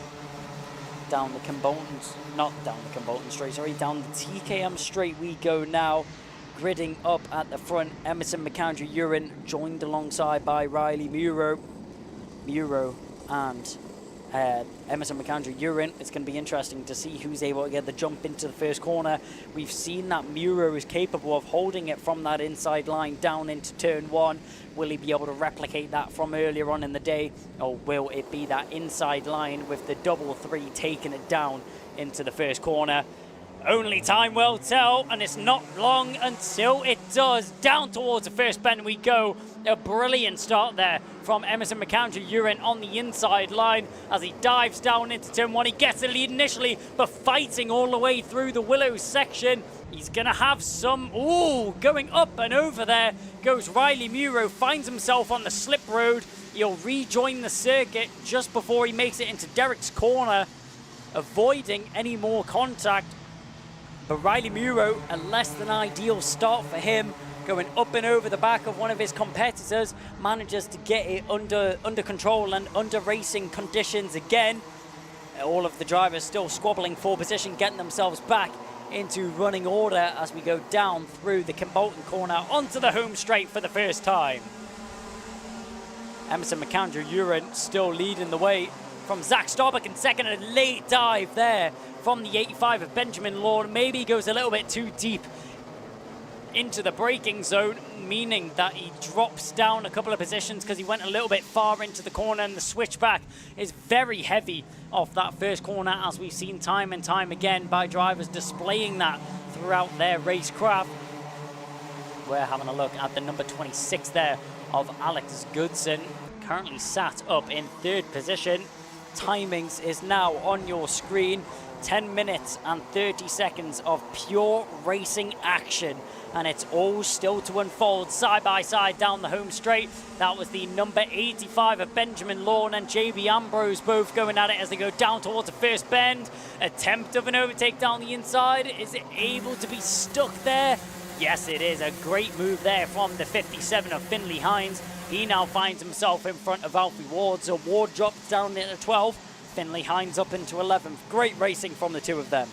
Down the Kimbolton, not down the Kimbolton Straight, sorry, down the TKM Straight we go now. Gridding up at the front, Emerson McAndrew-Urin, joined alongside by Riley Muro and Emerson McAndrew-Urin. It's going to be interesting to see who's able to get the jump into the first corner. We've seen that Muro is capable of holding it from that inside line down into turn one. Will he be able to replicate that from earlier on in the day, or will it be that inside line with the double three taking it down into the first corner? Only time will tell, and it's not long until it does. Down towards the first bend we go. A brilliant start there from Emerson McAndrew-Urin on the inside line as he dives down into turn one. He gets the lead initially, but fighting all the way through the Willows section. He's going to have some... Ooh, going up and over there goes Riley Muro, finds himself on the slip road. He'll rejoin the circuit just before he makes it into Derek's corner, avoiding any more contact But Riley Muro, a less than ideal start for him, going up and over the back of one of his competitors, manages to get it under control and under racing conditions again. All of the drivers still squabbling for position, getting themselves back into running order as we go down through the Kimbolton corner onto the home straight for the first time. Emerson McAndrew-Uren still leading the way from Zach Starbuck in second. A late dive there from the 85 of Benjamin Lord. Maybe goes a little bit too deep into the braking zone, meaning that he drops down a couple of positions because he went a little bit far into the corner, and the switchback is very heavy off that first corner, as we've seen time and time again by drivers displaying that throughout their racecraft. We're having a look at the number 26 there of Alex Goodson, currently sat up in third position. Timings is now on your screen. 10 minutes and 30 seconds of pure racing action, and it's all still to unfold side by side down the home straight. That was the number 85 of Benjamin Lorne and JB Ambrose both going at it as they go down towards the first bend. Attempt of an overtake down the inside. Is it able to be stuck there? Yes, it is. A great move there from the 57 of Finley Hines. He now finds himself in front of Alfie Ward, so Ward drops down into 12. Finley Hines up into 11th. Great racing from the two of them.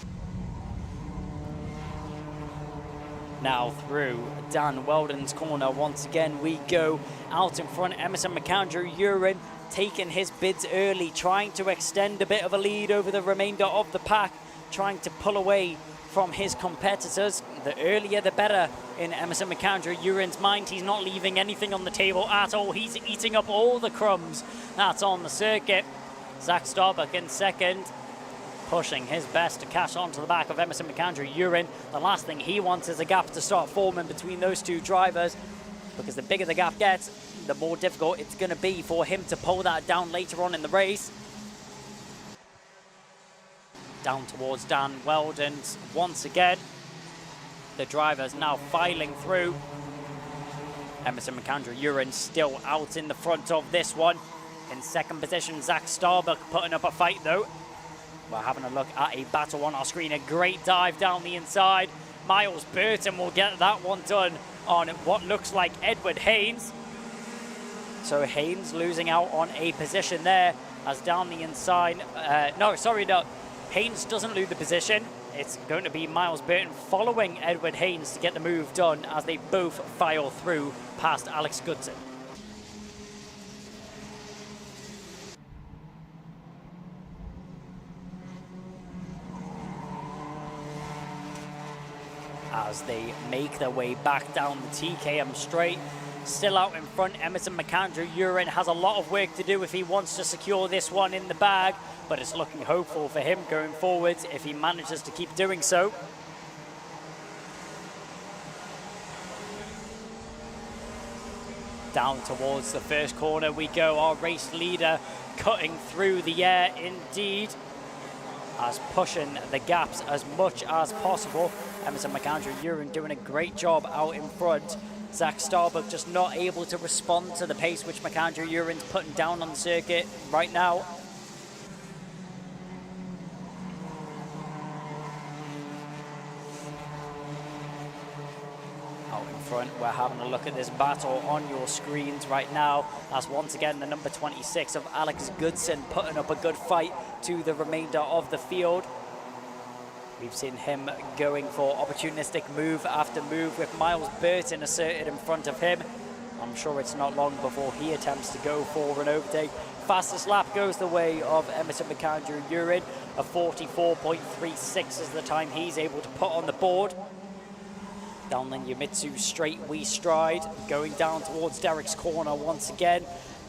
Now through Dan Weldon's corner once again we go. Out in front, Emerson McAndrew-Uren taking his bids early, trying to extend a bit of a lead over the remainder of the pack, trying to pull away from his competitors. The earlier the better in Emerson McAndrew-Uren's mind. He's not leaving anything on the table at all. He's eating up all the crumbs that's on the circuit. Zach Starbuck in second, pushing his best to cash onto the back of Emerson McAndrew-Uren. The last thing he wants is a gap to start forming between those two drivers, because the bigger the gap gets, the more difficult it's going to be for him to pull that down later on in the race. Down towards Dan Weldon once again. The drivers now filing through. Emerson McAndrew-Uren still out in the front of this one. In second position, Zach Starbuck putting up a fight though. We're having a look at a battle on our screen. A great dive down the inside. Miles Burton will get that one done on what looks like Edward Haynes. So Haynes losing out on a position there as down the inside. No. Haynes doesn't lose the position. It's going to be Miles Burton following Edward Haynes to get the move done as they both file through past Alex Goodson. As they make their way back down the TKM straight. Still out in front, Emerson McAndrew-Uren has a lot of work to do if he wants to secure this one in the bag, but it's looking hopeful for him going forwards if he manages to keep doing so. Down towards the first corner we go, our race leader cutting through the air indeed, as pushing the gaps as much as possible. Emerson McAndrew-Uren doing a great job out in front. Zach Starbuck just not able to respond to the pace which McAndrew-Uren's putting down on the circuit right now. Out in front, we're having a look at this battle on your screens right now, as once again the number 26 of Alex Goodson putting up a good fight to the remainder of the field. We've seen him going for opportunistic move after move with Miles Burton asserted in front of him. I'm sure it's not long before he attempts to go for an overtake. Fastest lap goes the way of Emerson McAndrew-Uren. A 44.36 is the time he's able to put on the board. Down the Yamitsu straight we stride, going down towards Derek's corner once again.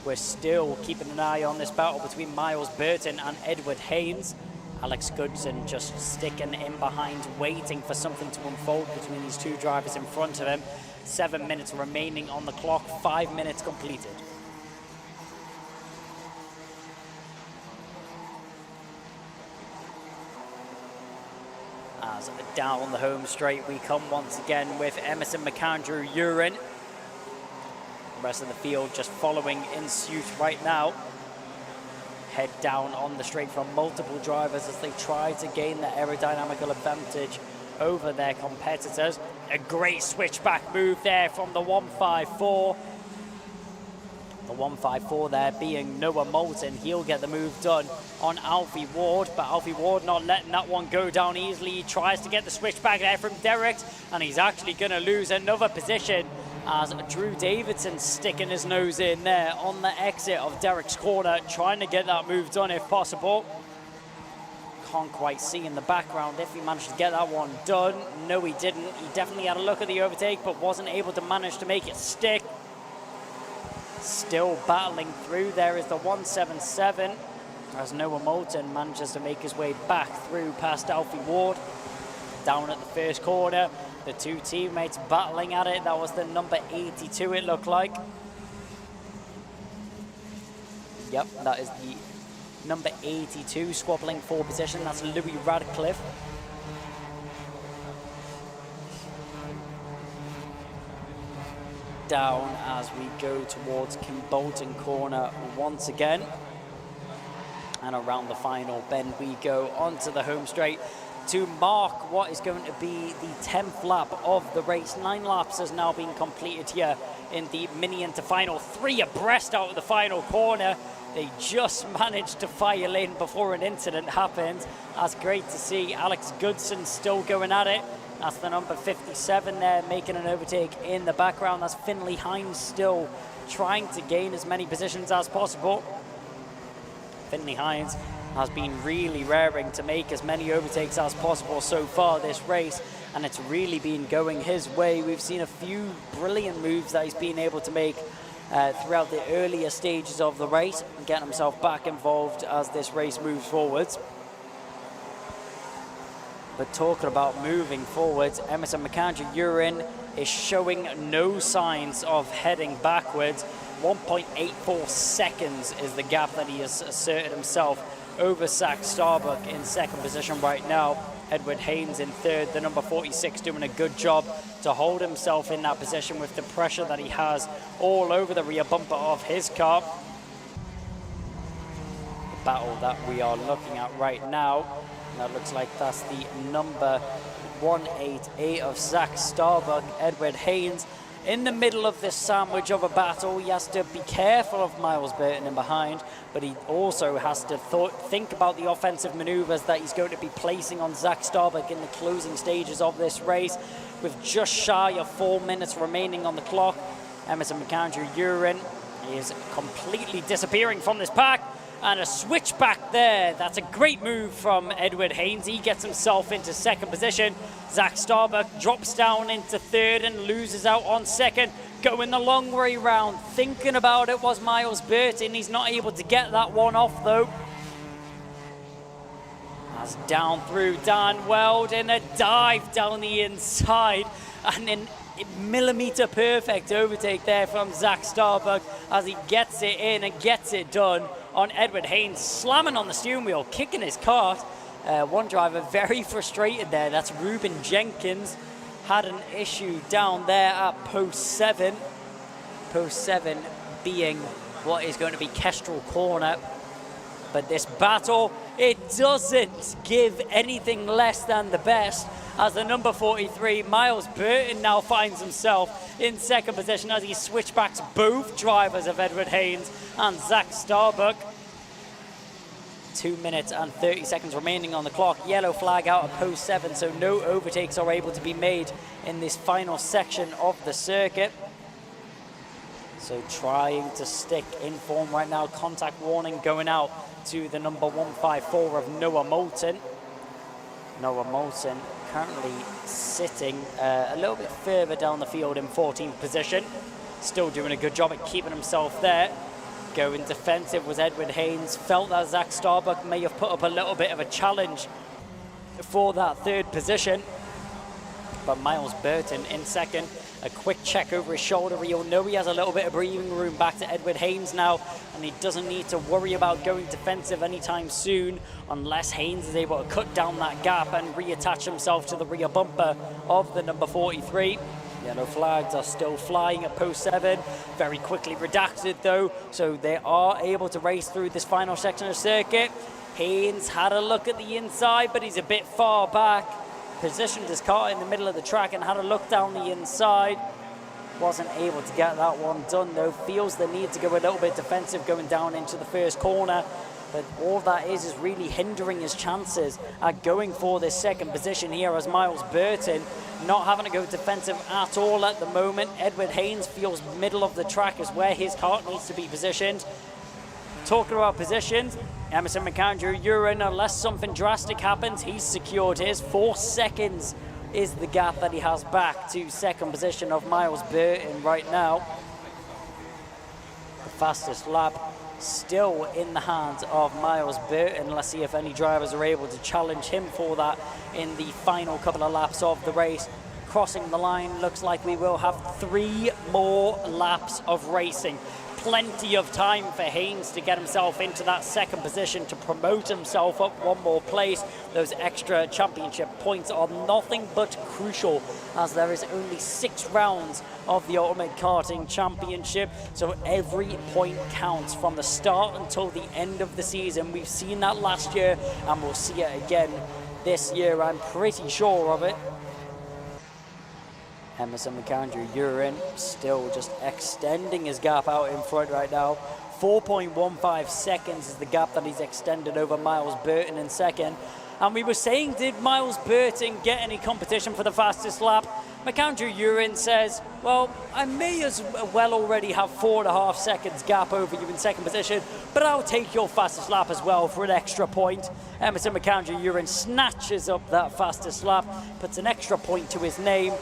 We're still keeping an eye on this battle between Miles Burton and Edward Haynes. Alex Goodson just sticking in behind, waiting for something to unfold between these two drivers in front of him. 7 minutes remaining on the clock, 5 minutes completed. As down the home straight we come once again with Emerson McAndrew-Uren. The rest of the field just following in suit right now. Head down on the straight from multiple drivers as they try to gain the aerodynamical advantage over their competitors. A great switchback move there from the 154. The 154 there being Noah Moulton. He'll get the move done on Alfie Ward, but Alfie Ward not letting that one go down easily. He tries to get the switchback there from Derek, and he's actually going to lose another position as Drew Davidson sticking his nose in there on the exit of Derek's corner, trying to get that move done if possible. Can't quite see in the background if he managed to get that one done. No, he didn't. He definitely had a look at the overtake, but wasn't able to manage to make it stick. Still battling through. There is the 177 as Noah Moulton manages to make his way back through past Alfie Ward. Down at the first corner, the two teammates battling at it. That was the number 82, it looked like. Yep, that is the number 82 squabbling for position. That's Louis Radcliffe. Down as we go towards Kimbolton corner once again. And around the final bend we go onto the home straight to mark what is going to be the 10th lap of the race. 9 laps has now been completed here in the mini into final. 3 abreast out of the final corner. They just managed to file in before an incident happened. That's great to see. Alex Goodson still going at it. That's the number 57 there, making an overtake in the background. That's Finley Hines still trying to gain as many positions as possible. Finley Hines has been really raring to make as many overtakes as possible so far this race, and it's really been going his way. We've seen a few brilliant moves that he's been able to make throughout the earlier stages of the race, and getting himself back involved as this race moves forwards. But talking about moving forwards, Emerson McAndrew-Urin is showing no signs of heading backwards. 1.84 seconds is the gap that he has asserted himself over Zach Starbuck in second position right now. Edward Haynes in third, the number 46 doing a good job to hold himself in that position with the pressure that he has all over the rear bumper of his car. The battle that we are looking at right now, that looks like that's the number 188 of Zach Starbuck, Edward Haynes. In the middle of this sandwich of a battle, he has to be careful of Miles Burton in behind, but he also has to think about the offensive maneuvers that he's going to be placing on Zach Starbuck in the closing stages of this race. With just shy of 4 minutes remaining on the clock, Emerson McAndrew-Urin is completely disappearing from this pack. And a switchback there. That's a great move from Edward Haynes. He gets himself into second position. Zach Starbuck drops down into third and loses out on second. Going the long way round. Thinking about it was Miles Burton. He's not able to get that one off though. As down through Dan Weld in a dive down the inside. And then millimeter perfect overtake there from Zach Starbuck as he gets it in and gets it done on Edward Haynes, slamming on the steering wheel, kicking his kart. One driver very frustrated there. That's Ruben Jenkins. Had an issue down there at post 7. Post 7 being what is going to be Kestrel corner. But this battle, it doesn't give anything less than the best, as the number 43, Miles Burton, now finds himself in second position as he switchbacks both drivers of Edward Haynes and Zach Starbuck. 2 minutes and 30 seconds remaining on the clock. Yellow flag out at post 7, so no overtakes are able to be made in this final section of the circuit. So trying to stick in form right now. Contact warning going out to the number 154 of Noah Moulton. Noah Moulton currently sitting a little bit further down the field in 14th position. Still doing a good job at keeping himself there. Going defensive was Edward Haynes. Felt that Zach Starbuck may have put up a little bit of a challenge for that third position. But Miles Burton in second. A quick check over his shoulder. He'll know he has a little bit of breathing room back to Edward Haynes now, and he doesn't need to worry about going defensive anytime soon unless Haynes is able to cut down that gap and reattach himself to the rear bumper of the number 43. Yellow flags are still flying at post 7. Very quickly redacted though, so they are able to race through this final section of circuit. Haynes had a look at the inside, but he's a bit far back. positioned his car in the middle of the track and had a look down the inside. Wasn't able to get that one done though. Feels the need to go a little bit defensive going down into the first corner. But all that is really hindering his chances at going for this second position here, as Miles Burton not having to go defensive at all at the moment. Edward Haynes feels middle of the track is where his car needs to be positioned. Talking about positions, Emerson McAndrew, you're in, unless something drastic happens, he's secured his. 4 seconds is the gap that he has back to second position of Miles Burton right now. The fastest lap still in the hands of Miles Burton. Let's see if any drivers are able to challenge him for that in the final couple of laps of the race. Crossing the line, looks like we will have 3 more laps of racing. Plenty of time for Haynes to get himself into that second position to promote himself up 1 more place. Those extra championship points are nothing but crucial, as there is only 6 rounds of the Ultimate Karting Championship, so every point counts from the start until the end of the season. We've seen that last year and we'll see it again this year, I'm pretty sure of it. Emerson McAndrew, you're in, still just extending his gap out in front right now. 4.15 seconds is the gap that he's extended over Miles Burton in second. And we were saying, did Miles Burton get any competition for the fastest lap? McAndrew Urin says, well, I may as well already have 4.5 seconds gap over you in second position, but I'll take your fastest lap as well for an extra point. Emerson McAndrew Urin snatches up that fastest lap, puts an extra point to his name.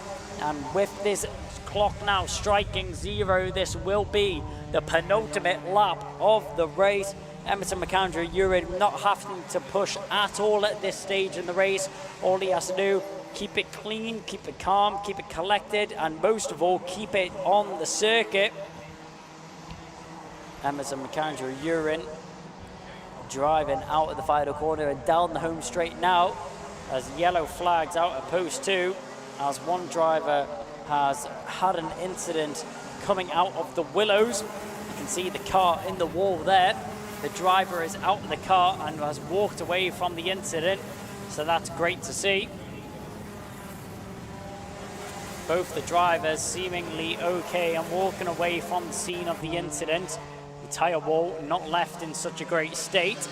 And with this clock now striking 0, this will be the penultimate lap of the race. Emerson McAndrew Urin not having to push at all at this stage in the race. All he has to do, keep it clean, keep it calm, keep it collected, and most of all, keep it on the circuit. Emerson McAndrew Urin driving out of the final corner and down the home straight now, as yellow flags out at post 2. As one driver has had an incident coming out of the willows. You can see the car in the wall there. The driver is out of the car and has walked away from the incident, so that's great to see. Both the drivers seemingly okay and walking away from the scene of the incident. The tyre wall not left in such a great state.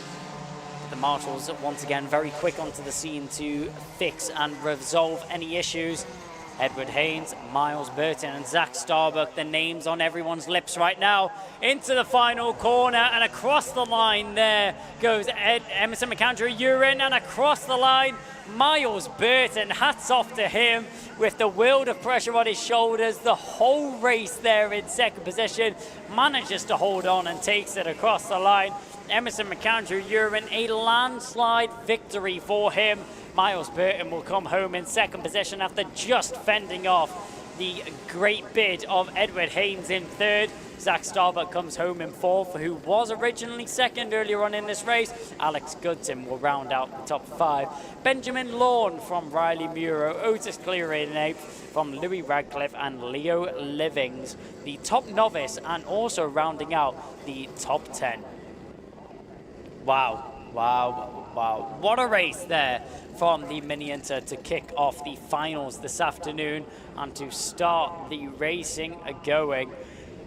The marshals once again very quick onto the scene to fix and resolve any issues. Edward Haynes, Miles Burton and Zach Starbuck, the names on everyone's lips right now. Into the final corner and across the line there goes Emerson McAndrew Urin, and across the line Miles Burton. Hats off to him with the world of pressure on his shoulders. The whole race there in second position, manages to hold on and takes it across the line. Emerson McAndrew Urin, a landslide victory for him. Miles Burton will come home in second position after just fending off the great bid of Edward Haynes in third. Zach Starbuck comes home in fourth, who was originally second earlier on in this race. Alex Goodson will round out the top 5. Benjamin Lawn from Riley Muro, Otis Cleary in eighth from Louis Radcliffe and Leo Livings, the top novice, and also rounding out the top 10. Wow, wow, wow. What a race there from the Mini Inter to kick off the finals this afternoon and to start the racing going.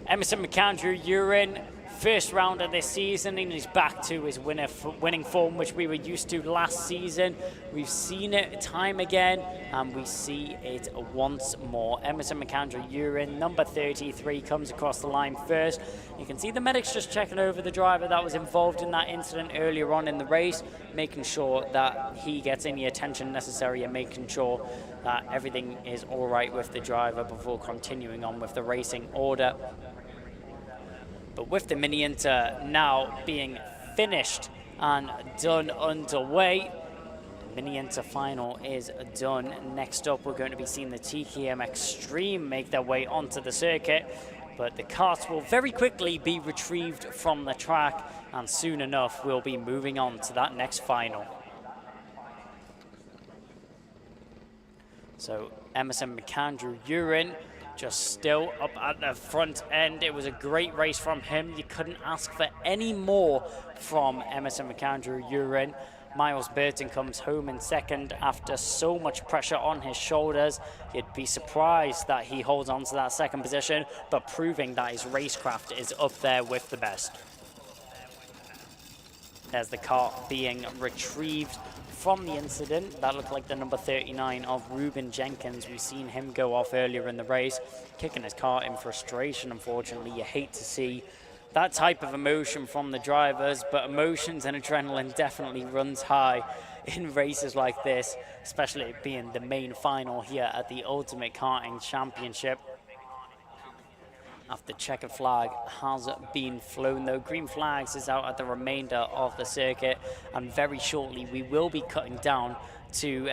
Emerson McAndrew Urin, first round of this season, and he's back to his winning form, which we were used to last season. We've seen it time again, and we see it once more. Emerson McAndrew Urin, number 33, comes across the line first. You can see the medics just checking over the driver that was involved in that incident earlier on in the race, making sure that he gets any attention necessary and making sure that everything is all right with the driver before continuing on with the racing order. But with the Mini Inter now being finished and done underway, the Mini Inter final is done. Next up, we're going to be seeing the TKM Extreme make their way onto the circuit, but the karts will very quickly be retrieved from the track, and soon enough we'll be moving on to that next final. So Emerson McAndrew Urin just still up at the front end. It was a great race from him. You couldn't ask for any more from Emerson McAndrew Urin. Miles Burton comes home in second after so much pressure on his shoulders. You'd be surprised that he holds on to that second position, but proving that his racecraft is up there with the best. There's the car being retrieved from the incident. That looked like the number 39 of Ruben Jenkins. We've seen him go off earlier in the race, kicking his car in frustration. Unfortunately, you hate to see that type of emotion from the drivers, but emotions and adrenaline definitely runs high in races like this, especially it being the main final here at the Ultimate Karting Championship. After checkered flag has been flown, though, green flags is out at the remainder of the circuit, and very shortly we will be cutting down to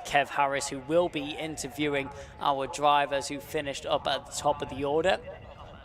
Kev Harris, who will be interviewing our drivers who finished up at the top of the order.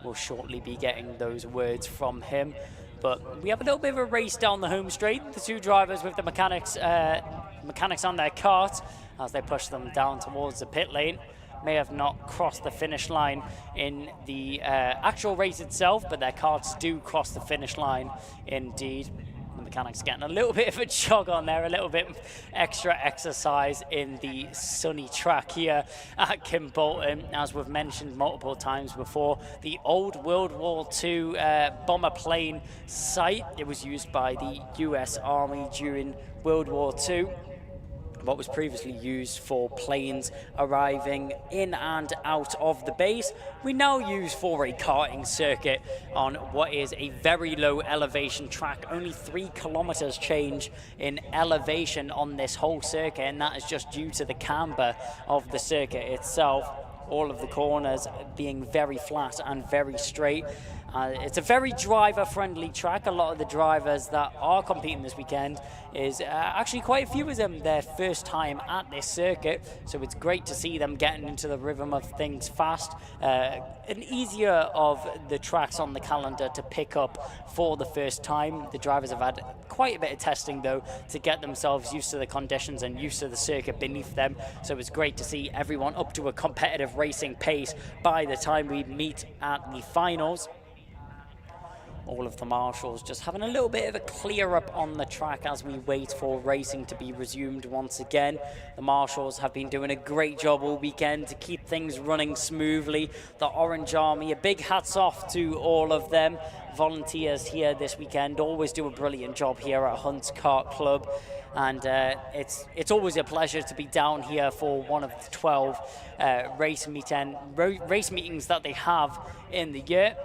We'll shortly be getting those words from him. But we have a little bit of a race down the home straight. The two drivers with the mechanics on their cart as they push them down towards the pit lane. May have not crossed the finish line in the actual race itself, but their carts do cross the finish line indeed. The mechanics getting a little bit of a jog on there, a little bit extra exercise in the sunny track here at Kimbolton. As we've mentioned multiple times before, the old World War II bomber plane site. It was used by the US Army during World War II. What was previously used for planes arriving in and out of the base, we now use for a karting circuit on what is a very low elevation track. Only 3 kilometers change in elevation on this whole circuit, and that is just due to the camber of the circuit itself. All of the corners being very flat and very straight. It's a very driver-friendly track. A lot of the drivers that are competing this weekend is actually quite a few of them their first time at this circuit, so it's great to see them getting into the rhythm of things fast. An easier of the tracks on the calendar to pick up for the first time. The drivers have had quite a bit of testing though to get themselves used to the conditions and used to the circuit beneath them, so it's great to see everyone up to a competitive racing pace by the time we meet at the finals. All of the marshals just having a little bit of a clear up on the track as we wait for racing to be resumed once again. The marshals have been doing a great job all weekend to keep things running smoothly. The Orange Army, a big hats off to all of them. Volunteers here this weekend always do a brilliant job here at Hunt's Kart Club, and it's always a pleasure to be down here for one of the 12 race meetings that they have in the year.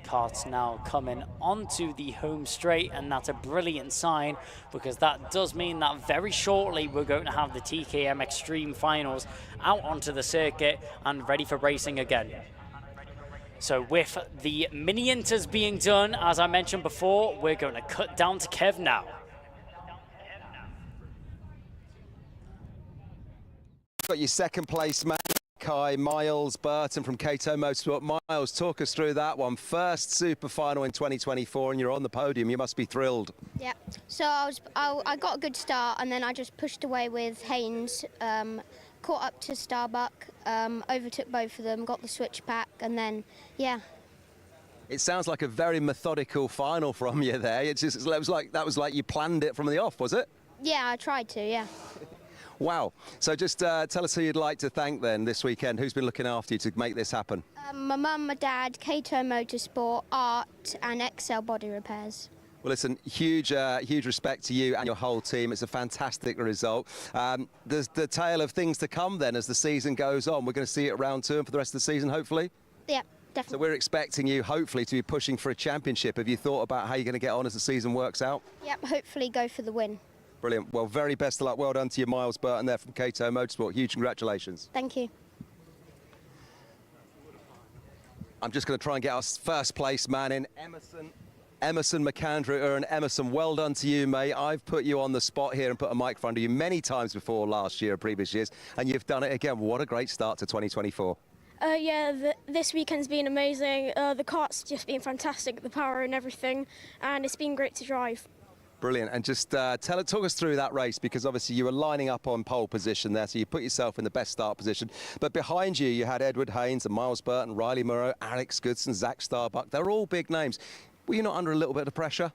Carts now coming onto the home straight, and that's a brilliant sign because that does mean that very shortly we're going to have the TKM Extreme Finals out onto the circuit and ready for racing again. So with the mini inters being done, as I mentioned before, we're going to cut down to Kev now. Got your second place man, Miles Burton from Cadet Motorsport. Miles, talk us through that one. First super final in 2024 and you're on the podium. You must be thrilled. Yeah, so I got a good start and then I just pushed away with Haynes, caught up to Starbuck, overtook both of them, got the switch back, and then, yeah. It sounds like a very methodical final from you there. It was like you planned it from the off, was it? Yeah, I tried to, yeah. Wow. So just tell us who you'd like to thank then this weekend. Who's been looking after you to make this happen? My mum, my dad, Cadet Motorsport, Art, and Excel Body Repairs. Well, listen, huge respect to you and your whole team. It's a fantastic result. There's the tale of things to come then as the season goes on. We're going to see it round 2 and for the rest of the season, hopefully? Yeah, definitely. So we're expecting you, hopefully, to be pushing for a championship. Have you thought about how you're going to get on as the season works out? Yep, hopefully go for the win. Brilliant. Well, very best of luck. Well done to you, Miles Burton there from Cadet Motorsport. Huge congratulations. Thank you. I'm just going to try and get our first place man in, Emerson McAndrew. And Emerson, well done to you, mate. I've put you on the spot here and put a mic in front of you many times before last year and previous years, and you've done it again. What a great start to 2024. Yeah, this weekend's been amazing. The kart's just been fantastic, the power and everything, and it's been great to drive. Brilliant. And just talk us through that race, because obviously you were lining up on pole position there, so you put yourself in the best start position. But behind you, you had Edward Haynes and Miles Burton, Riley Moreau, Alex Goodson, Zach Starbuck. They're all big names. Were you not under a little bit of pressure?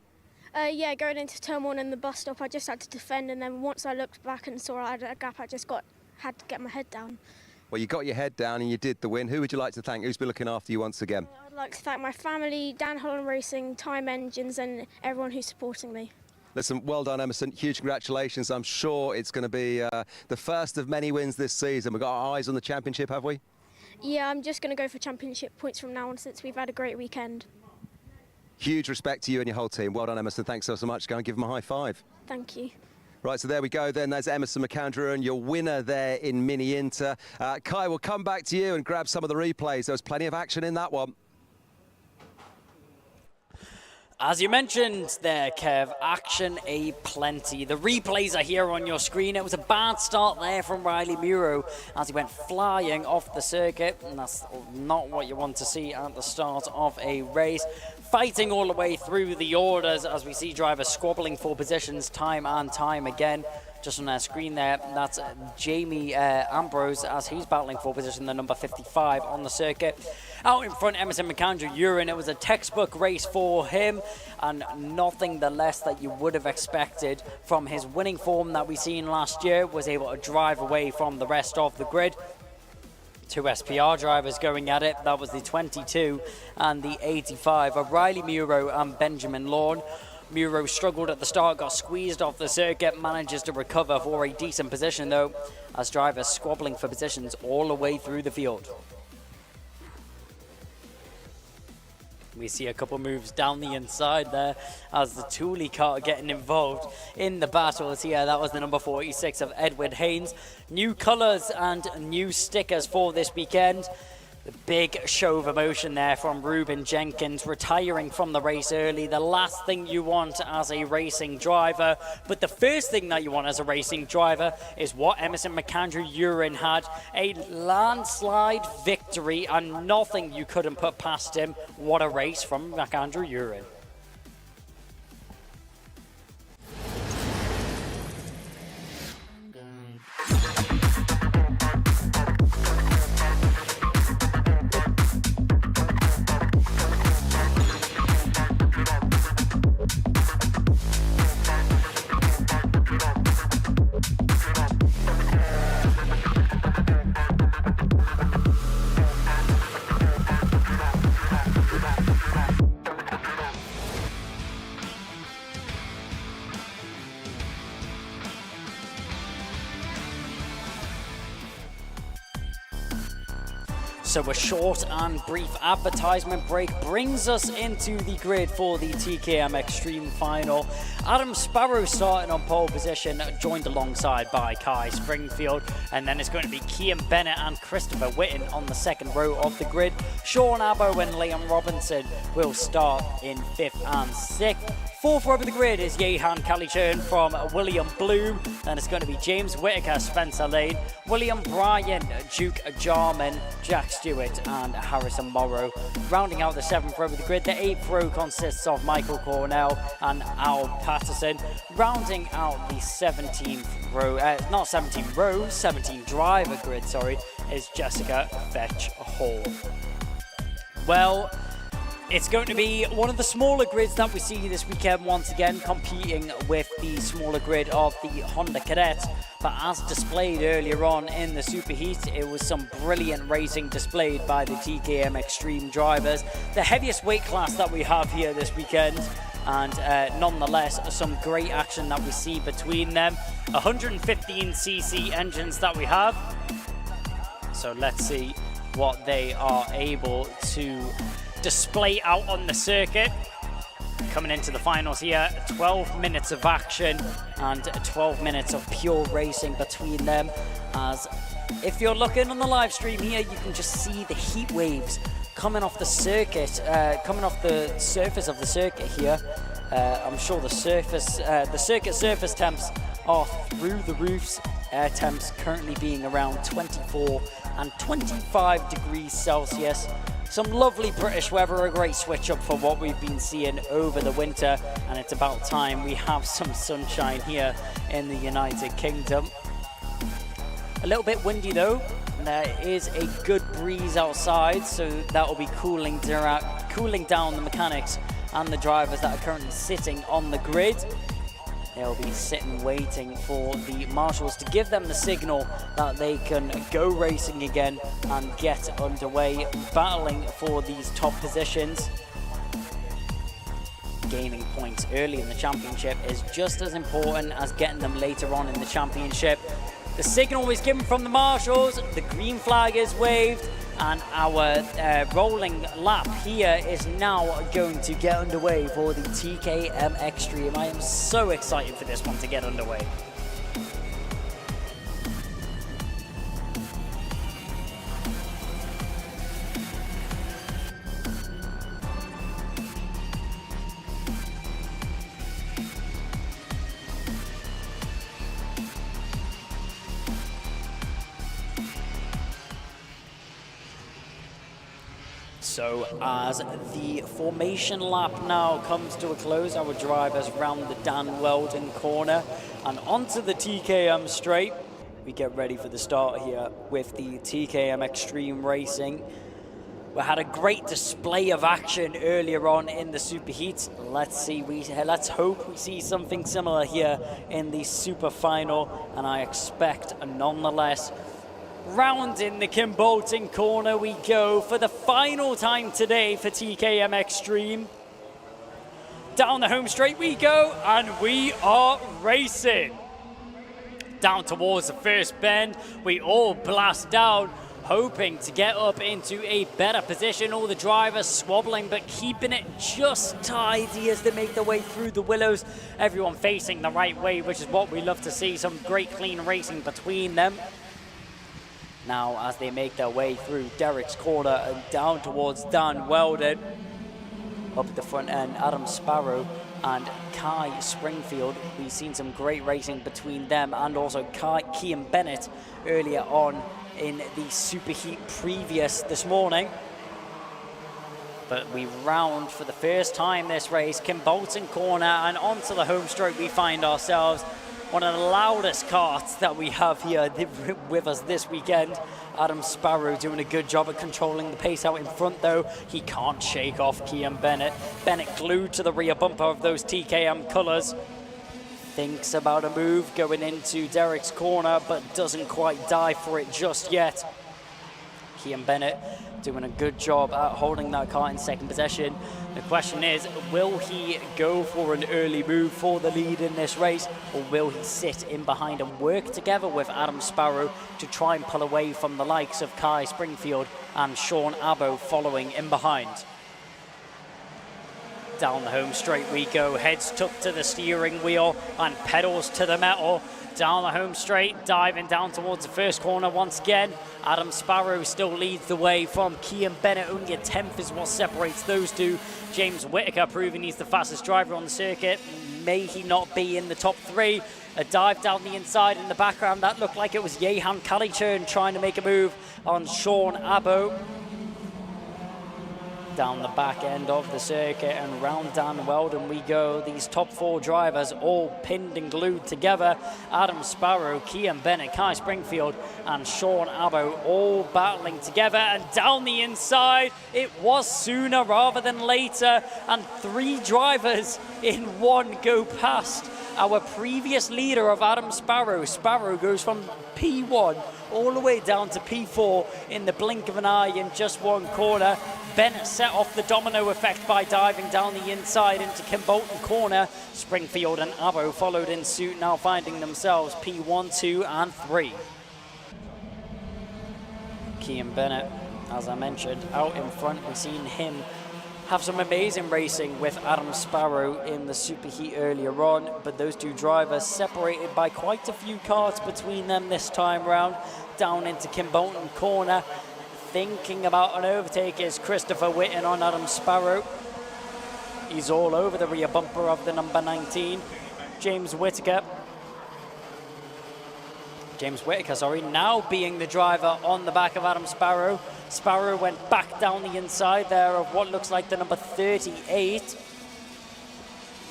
Yeah, going into turn 1 in the bus stop, I just had to defend, and then once I looked back and saw I had a gap, I just had to get my head down. Well, you got your head down and you did the win. Who would you like to thank? Who's been looking after you once again? I'd like to thank my family, Dan Holland Racing, Time Engines, and everyone who's supporting me. Listen, well done, Emerson. Huge congratulations. I'm sure it's going to be the first of many wins this season. We've got our eyes on the championship, have we? Yeah, I'm just going to go for championship points from now on since we've had a great weekend. Huge respect to you and your whole team. Well done, Emerson. Thanks so much. Go and give them a high five. Thank you. Right, so there we go then. There's Emerson McAndrew, your winner there in Mini Inter. Kai, we'll come back to you and grab some of the replays. There was plenty of action in that one. As you mentioned there, Kev, action aplenty. The replays are here on your screen. It was a bad start there from Riley Muro as he went flying off the circuit, and that's not what you want to see at the start of a race. Fighting all the way through the orders as we see drivers squabbling for positions time and time again. Just on our screen there, that's Jamie Ambrose as he's battling for position, the number 55 on the circuit. Out in front, Emerson McAndrew Urine. It was a textbook race for him, and nothing the less that you would have expected from his winning form that we seen last year. Was able to drive away from the rest of the grid. 2 SPR drivers going at it. That was the 22 and the 85 of Riley Muro and Benjamin Lawn. Muro struggled at the start, got squeezed off the circuit, manages to recover for a decent position though, as drivers squabbling for positions all the way through the field. We see a couple moves down the inside there as the Thule car getting involved in the battles here. That was the number 46 of Edward Haynes. New colours and new stickers for this weekend. The big show of emotion there from Ruben Jenkins, retiring from the race early. The last thing you want as a racing driver. But the first thing that you want as a racing driver is what Emerson McAndrew Urine had. A landslide victory and nothing you couldn't put past him. What a race from McAndrew Urine. So a short and brief advertisement break brings us into the grid for the TKM Extreme Final. Adam Sparrow starting on pole position, joined alongside by Kai Springfield. And then it's going to be Kian Bennett and Christopher Whitten on the second row of the grid. Sean Abbo and Liam Robinson will start in 5th and 6th. 4th row of the grid is Yehan Kalichern from William Bloom. Then it's going to be James Whitaker, Spencer Lane, William Bryan, Duke Jarman, Jack Stewart and Harrison Morrow. Rounding out the 7th row of the grid, the 8th row consists of Michael Cornell and Al Patterson. Rounding out the 17th row, 17th driver grid, is Jessica Fetch Hall. Well, it's going to be one of the smaller grids that we see this weekend once again, competing with the smaller grid of the Honda Cadet. But as displayed earlier on in the Superheat, it was some brilliant racing displayed by the TKM Extreme drivers. The heaviest weight class that we have here this weekend, and nonetheless some great action that we see between them. 115cc engines that we have. So let's see what they are able to display out on the circuit. Coming into the finals here, 12 minutes of action and 12 minutes of pure racing between them. As if you're looking on the live stream here, you can just see the heat waves coming off the circuit, coming off the surface of the circuit here. I'm sure the circuit surface temps are through the roofs. Air temps currently being around 24 and 25 degrees Celsius. Some lovely British weather, a great switch up for what we've been seeing over the winter, and it's about time we have some sunshine here in the United Kingdom. A little bit windy though. There is a good breeze outside, so that will be cooling down the mechanics and the drivers that are currently sitting on the grid. They'll be sitting waiting for the marshals to give them the signal that they can go racing again and get underway, battling for these top positions. Gaining points early in the championship is just as important as getting them later on in the championship. The signal is given from the marshals, the green flag is waved, and our rolling lap here is now going to get underway for the TKM Extreme. I am so excited for this one to get underway. So as the formation lap now comes to a close, our drivers round the Dan Weldon corner and onto the TKM straight. We get ready for the start here with the TKM Extreme Racing. We had a great display of action earlier on in the superheats. Let's hope we see something similar here in the super final, and I expect nonetheless. Round in the Kimbolton corner we go for the final time today for TKM Extreme. Down the home straight we go, and we are racing. Down towards the first bend, we all blast down, hoping to get up into a better position. All the drivers swabbling, but keeping it just tidy as they make their way through the willows. Everyone facing the right way, which is what we love to see. Some great clean racing between them. Now, as they make their way through Derek's corner and down towards Dan Weldon, up at the front end, Adam Sparrow and Kai Springfield. We've seen some great racing between them and also Kian Bennett earlier on in the superheat previous this morning. But we round for the first time this race, Kimbolton corner, and onto the home straight we find ourselves. One of the loudest karts that we have here with us this weekend. Adam Sparrow doing a good job at controlling the pace out in front, though. He can't shake off Kian Bennett. Bennett glued to the rear bumper of those TKM colours. Thinks about a move going into Derek's corner, but doesn't quite dive for it just yet. Kian Bennett doing a good job at holding that car in second possession. The question is, will he go for an early move for the lead in this race, or will he sit in behind and work together with Adam Sparrow to try and pull away from the likes of Kai Springfield and Sean Abbo following in behind? Down the home straight we go, heads tucked to the steering wheel and pedals to the metal. Down the home straight, diving down towards the first corner once again. Adam Sparrow still leads the way from Kian Bennett. Only a tenth is what separates those two. James Whitaker proving he's the fastest driver on the circuit. May he not be in the top three. A dive down the inside in the background. That looked like it was Jehan Kalichern trying to make a move on Sean Abbo. Down the back end of the circuit and round Dan Weldon we go. These top four drivers all pinned and glued together. Adam Sparrow, Kian Bennett, Kai Springfield and Sean Abbo all battling together, and down the inside it was sooner rather than later, and three drivers in one go past our previous leader of Adam Sparrow. Sparrow goes from P1 all the way down to P4 in the blink of an eye in just one corner. Bennett set off the domino effect by diving down the inside into Kimbolton corner. Springfield and Abbo followed in suit, now finding themselves P1, 2 and 3. Kian Bennett, as I mentioned, out in front. We've seen him have some amazing racing with Adam Sparrow in the superheat earlier on, but those two drivers separated by quite a few karts between them this time round. Down into Kimbolton corner, thinking about an overtake is Christopher Whitten on Adam Sparrow. He's all over the rear bumper of the number 19, James Whitaker, now being the driver on the back of Adam Sparrow. Sparrow went back down the inside there of what looks like the number 38.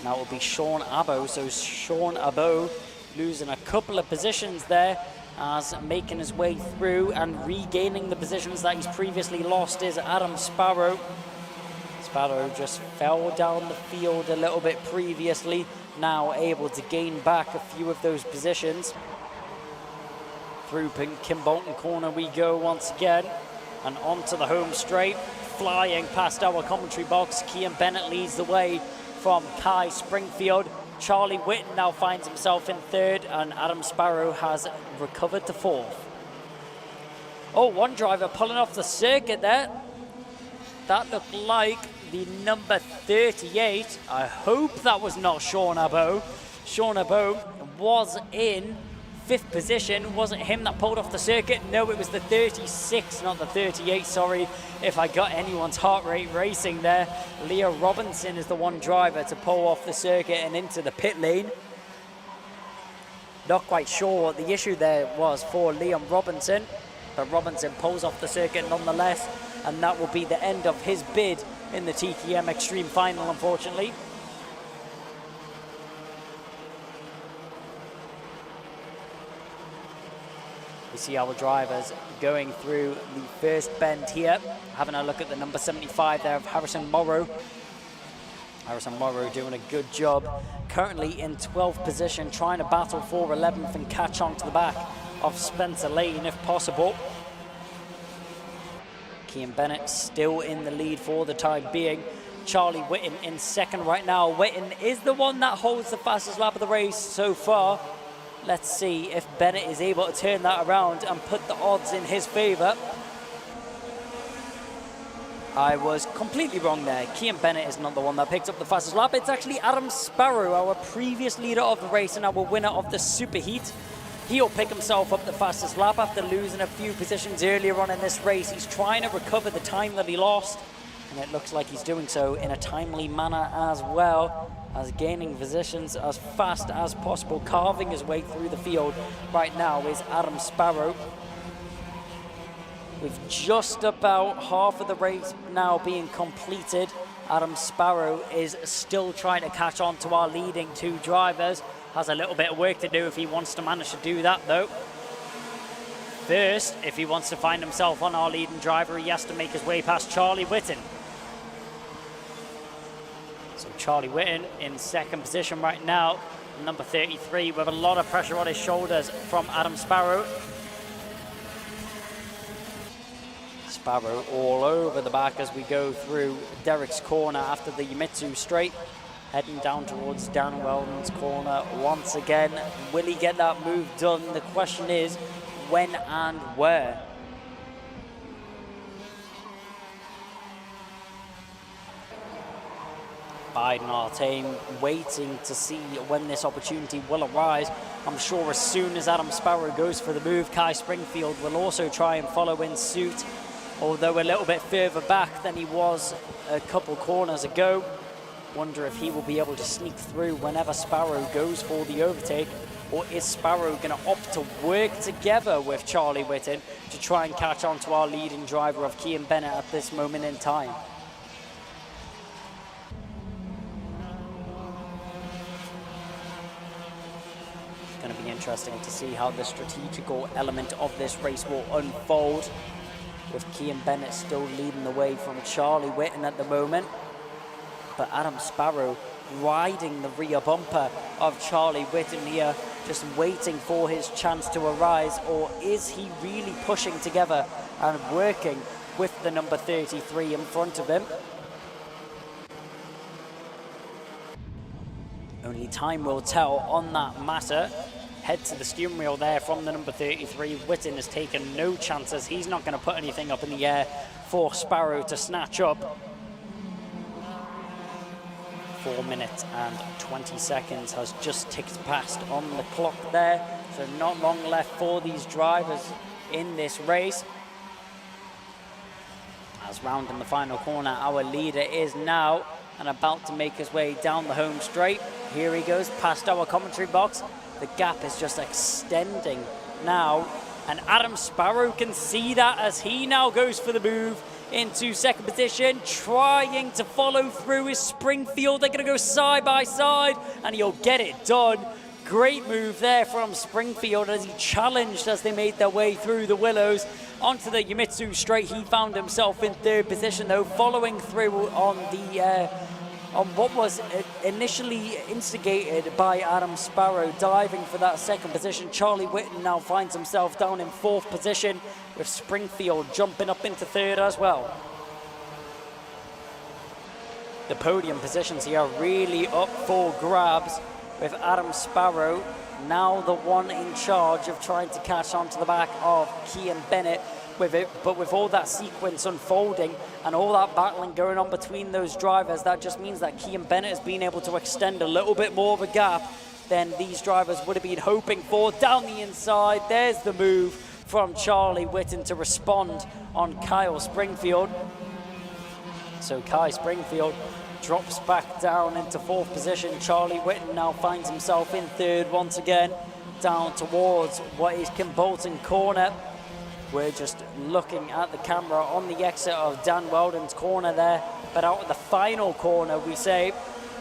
Now it will be Sean Abbo, so Sean Abbo losing a couple of positions there as making his way through and regaining the positions that he's previously lost is Adam Sparrow. Sparrow just fell down the field a little bit previously, now able to gain back a few of those positions. Through Kimbolton corner we go once again, and onto the home straight, flying past our commentary box. Cian Bennett leads the way from Kai Springfield. Charlie Whitten now finds himself in third, and Adam Sparrow has recovered to fourth. Oh, one driver pulling off the circuit there. That looked like the number 38. I hope that was not Sean Abo. Sean Abo was in 5th position. Wasn't him that pulled off the circuit. No, it was the 36, not the 38. Sorry if I got anyone's heart rate racing there. Leo Robinson is the one driver to pull off the circuit and into the pit lane. Not quite sure what the issue there was for Liam Robinson, but Robinson pulls off the circuit nonetheless, and that will be the end of his bid in the TKM Extreme Final, unfortunately. We see our drivers going through the first bend here, having a look at the number 75 there of Harrison Morrow. Harrison Morrow doing a good job, currently in 12th position, trying to battle for 11th and catch on to the back of Spencer Lane if possible. Cian Bennett still in the lead for the time being. Charlie Whitten in second right now. Whitten is the one that holds the fastest lap of the race so far. Let's see if Bennett is able to turn that around and put the odds in his favour. I was completely wrong there. Cian Bennett is not the one that picked up the fastest lap. It's actually Adam Sparrow, our previous leader of the race and our winner of the Superheat. He'll pick himself up the fastest lap after losing a few positions earlier on in this race. He's trying to recover the time that he lost, and it looks like he's doing so in a timely manner as well, as gaining positions as fast as possible, carving his way through the field. Right now is Adam Sparrow. With just about half of the race now being completed, Adam Sparrow is still trying to catch on to our leading two drivers. Has a little bit of work to do if he wants to manage to do that though. First, if he wants to find himself on our leading driver, he has to make his way past Charlie Whitten. So Charlie Whitten in second position right now, number 33, with a lot of pressure on his shoulders from Adam Sparrow. Sparrow all over the back as we go through Derek's corner after the Yamitsu straight. Heading down towards Dan Weldon's corner once again. Will he get that move done? The question is, when and where? Biden Artame waiting to see when this opportunity will arise. I'm sure as soon as Adam Sparrow goes for the move, Kai Springfield will also try and follow in suit, although a little bit further back than he was a couple corners ago. Wonder if he will be able to sneak through whenever Sparrow goes for the overtake, or is Sparrow going to opt to work together with Charlie Whitten to try and catch on to our leading driver of Cian Bennett at this moment in time? It's going to be interesting to see how the strategical element of this race will unfold, with Cian Bennett still leading the way from Charlie Whitten at the moment. But Adam Sparrow riding the rear bumper of Charlie Whitten here, just waiting for his chance to arise, or is he really pushing together and working with the number 33 in front of him? Only time will tell on that matter. Head to the steering wheel there from the number 33. Whitten has taken no chances. He's not going to put anything up in the air for Sparrow to snatch up. 4 minutes and 20 seconds has just ticked past on the clock there, so not long left for these drivers in this race. As rounding the final corner, our leader is now and about to make his way down the home straight. Here he goes past our commentary box. The gap is just extending now, and Adam Sparrow can see that as he now goes for the move into second position, trying to follow through is Springfield. They're going to go side by side, and he'll get it done. great move there from Springfield as he challenged as they made their way through the willows onto the Yamitsu straight. He found himself in third position though, following through on the on what was initially instigated by Adam Sparrow, diving for that second position. Charlie Whitten now finds himself down in fourth position, with Springfield jumping up into third as well. The podium positions here are really up for grabs, with Adam Sparrow now the one in charge of trying to catch on to the back of Kian Bennett with it. But with all that sequence unfolding and all that battling going on between those drivers, that just means that Kian Bennett has been able to extend a little bit more of a gap than these drivers would have been hoping for. Down the inside, there's the move from Charlie Whitten to respond on Kyle Springfield. So Kai Springfield drops back down into fourth position. Charlie Whitten now finds himself in third once again, down towards what is Kimbolton corner. We're just looking at the camera on the exit of Dan Weldon's corner there, but out of the final corner, we say,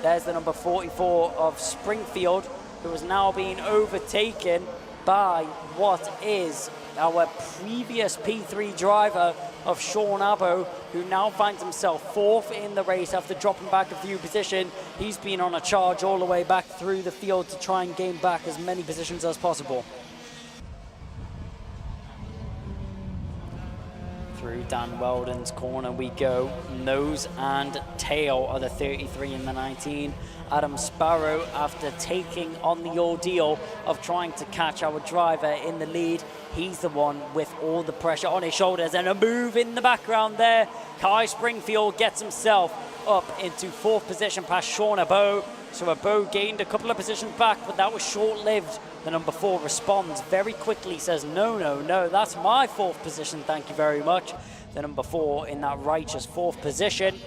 there's the number 44 of Springfield, who is now being overtaken by what is our previous P3 driver of Sean Abbo, who now finds himself fourth in the race after dropping back a few positions. He's been on a charge all the way back through the field to try and gain back as many positions as possible. Through Dan Weldon's corner we go, nose and tail of the 33 and the 19. Adam Sparrow, after taking on the ordeal of trying to catch our driver in the lead, he's the one with all the pressure on his shoulders, and a move in the background there. Kai Springfield gets himself up into fourth position past Sean Abbo. So Abbo gained a couple of positions back, but that was short-lived. The number 4 responds very quickly, says, no, no, no, that's my fourth position, thank you very much. The number 4 in that righteous fourth position.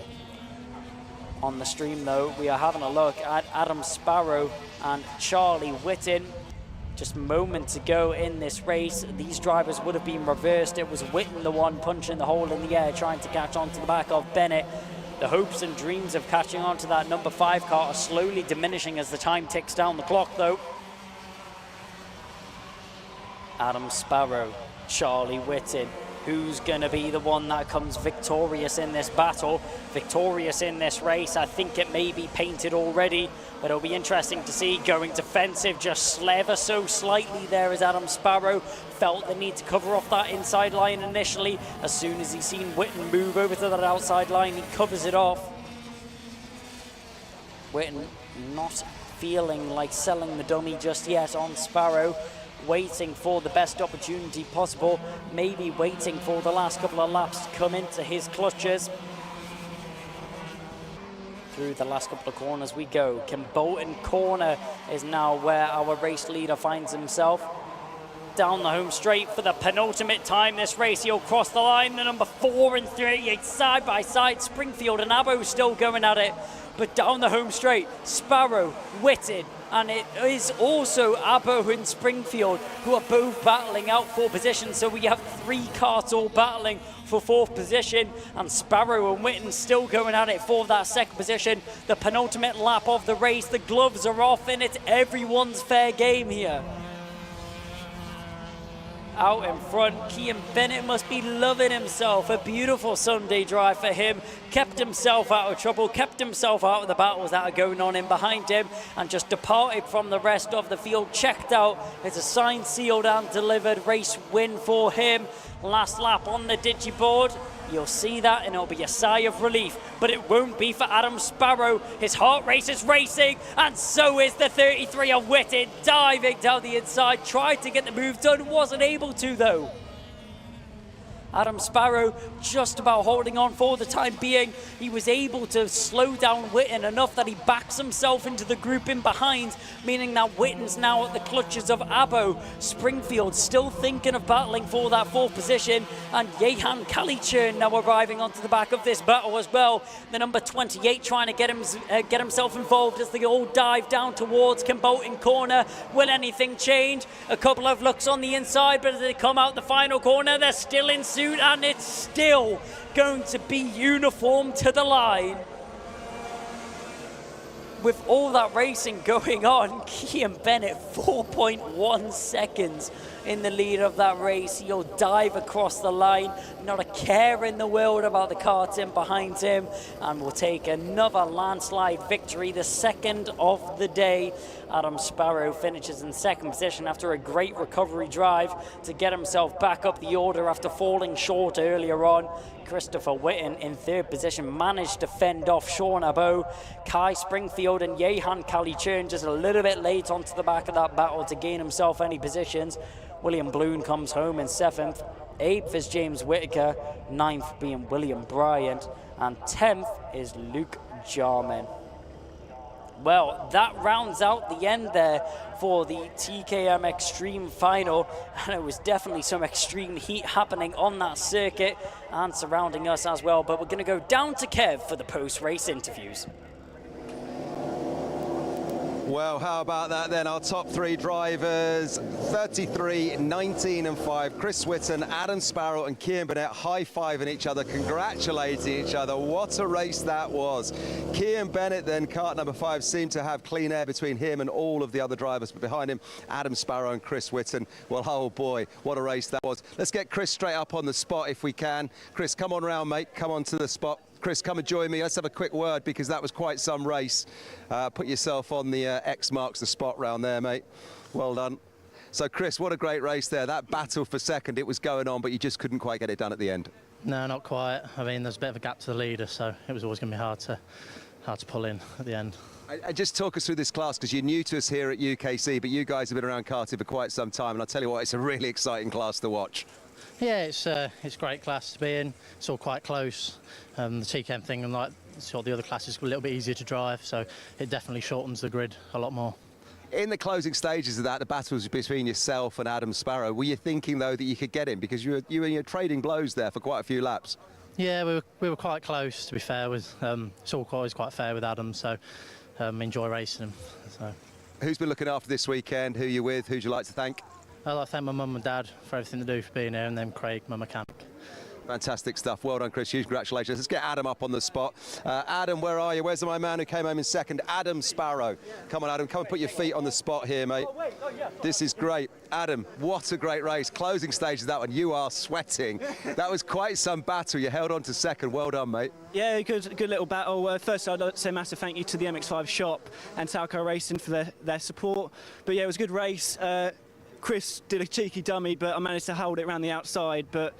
On the stream, though, we are having a look at Adam Sparrow and Charlie Whitten. Just moments ago in this race, these drivers would have been reversed. It was Whitten the one punching the hole in the air, trying to catch onto the back of Bennett. The hopes and dreams of catching on to that number 5 car are slowly diminishing as the time ticks down the clock, though. Adam Sparrow, Charlie Whitten. Who's going to be the one that comes victorious in this battle, victorious in this race? I think it may be painted already, but it'll be interesting to see. Going defensive just ever so slightly there as Adam Sparrow felt the need to cover off that inside line initially. As soon as he's seen Whitten move over to that outside line, he covers it off. Whitten not feeling like selling the dummy just yet on Sparrow, waiting for the best opportunity possible, maybe waiting for the last couple of laps to come into his clutches. Through the last couple of corners we go. Kimbolton corner is now where our race leader finds himself. Down the home straight for the penultimate time this race. He'll cross the line. The number 4 and 38 side by side. Springfield and Abbo still going at it. But down the home straight, Sparrow, Whitten, and it is also Abbo and Springfield who are both battling out for position. So we have 3 cars all battling for fourth position, and Sparrow and Whitten still going at it for that second position. The penultimate lap of the race, the gloves are off, and it's everyone's fair game here. Out in front, Kian Bennett must be loving himself. A beautiful Sunday drive for him. Kept himself out of trouble, kept himself out of the battles that are going on in behind him, and just departed from the rest of the field. Checked out. It's a signed, sealed and delivered race win for him. Last lap on the digiboard. You'll see that and it'll be a sigh of relief, but it won't be for Adam Sparrow. His heart rate is racing, and so is the 33 of Whitten, diving down the inside, tried to get the move done, wasn't able to though. Adam Sparrow just about holding on for the time being. He was able to slow down Whitten enough that he backs himself into the group in behind, meaning that Whitten's now at the clutches of Abbo. Springfield still thinking of battling for that fourth position, and Jehan Kalichern now arriving onto the back of this battle as well. The number 28 trying to get himself involved as they all dive down towards Kimbolton corner. Will anything change? A couple of looks on the inside, but as they come out the final corner, they're still in suit, and it's still going to be uniform to the line. with all that racing going on, Kian Bennett 4.1 seconds in the lead of that race. He'll dive across the line, not a care in the world about the karting behind him, and will take another landslide victory, the second of the day. Adam Sparrow finishes in second position after a great recovery drive to get himself back up the order after falling short earlier on. Christopher Whitten in third position managed to fend off Sean Abo. Kai Springfield and Jehan Kalichurn just a little bit late onto the back of that battle to gain himself any positions. William Bloom comes home in seventh. Eighth is James Whitaker. Ninth being William Bryant. And 10th is Luke Jarman. Well, that rounds out the end there for the TKM Extreme Final, and it was definitely some extreme heat happening on that circuit and surrounding us as well. But we're going to go down to Kev for the post-race interviews. Well, how about that then? Our top three drivers, 33, 19 and 5. Chris Whitten, Adam Sparrow and Kian Bennett high-fiving each other, congratulating each other. What a race that was. Kian Bennett then, kart number 5, seemed to have clean air between him and all of the other drivers, but behind him, Adam Sparrow and Chris Whitten. Well, oh boy, what a race that was. Let's get Chris straight up on the spot if we can. Chris, come on round, mate. Come on to the spot. Chris, come and join me. Let's have a quick word because that was quite some race. Put yourself on the X marks the spot round there, mate. Well done. So, Chris, what a great race there. That battle for second, it was going on, but you just couldn't quite get it done at the end. No, not quite. I mean, there's a bit of a gap to the leader, so it was always going to be hard to pull in at the end. Just talk us through this class, because you're new to us here at UKC, but you guys have been around karting for quite some time, and I'll tell you what, it's a really exciting class to watch. Yeah, it's a great class to be in. It's all quite close. The TKM thing, and like sort of the other classes, a little bit easier to drive, so it definitely shortens the grid a lot more. In the closing stages of that, the battles between yourself and Adam Sparrow, were you thinking though that you could get him, because you were trading blows there for quite a few laps? Yeah, we were quite close, to be fair. With it's always quite fair with Adam, so enjoy racing him. So. Who's been looking after this weekend? Who are you with? Who'd you like to thank? I'd like to thank my mum and dad for everything they do for being here, and then Craig, my mechanic. Fantastic stuff. Well done, Chris. Huge congratulations. Let's get Adam up on the spot. Adam, where are you? Where's my man who came home in second? Adam Sparrow. Come on, Adam. Come and put your feet on the spot here, mate. This is great. Adam, what a great race. Closing stage of that one. You are sweating. That was quite some battle. You held on to second. Well done, mate. Yeah, good little battle. First, I'd like to say a massive thank you to the MX5 shop and Talco Racing for their support. But yeah, it was a good race. Chris did a cheeky dummy, but I managed to hold it around the outside. But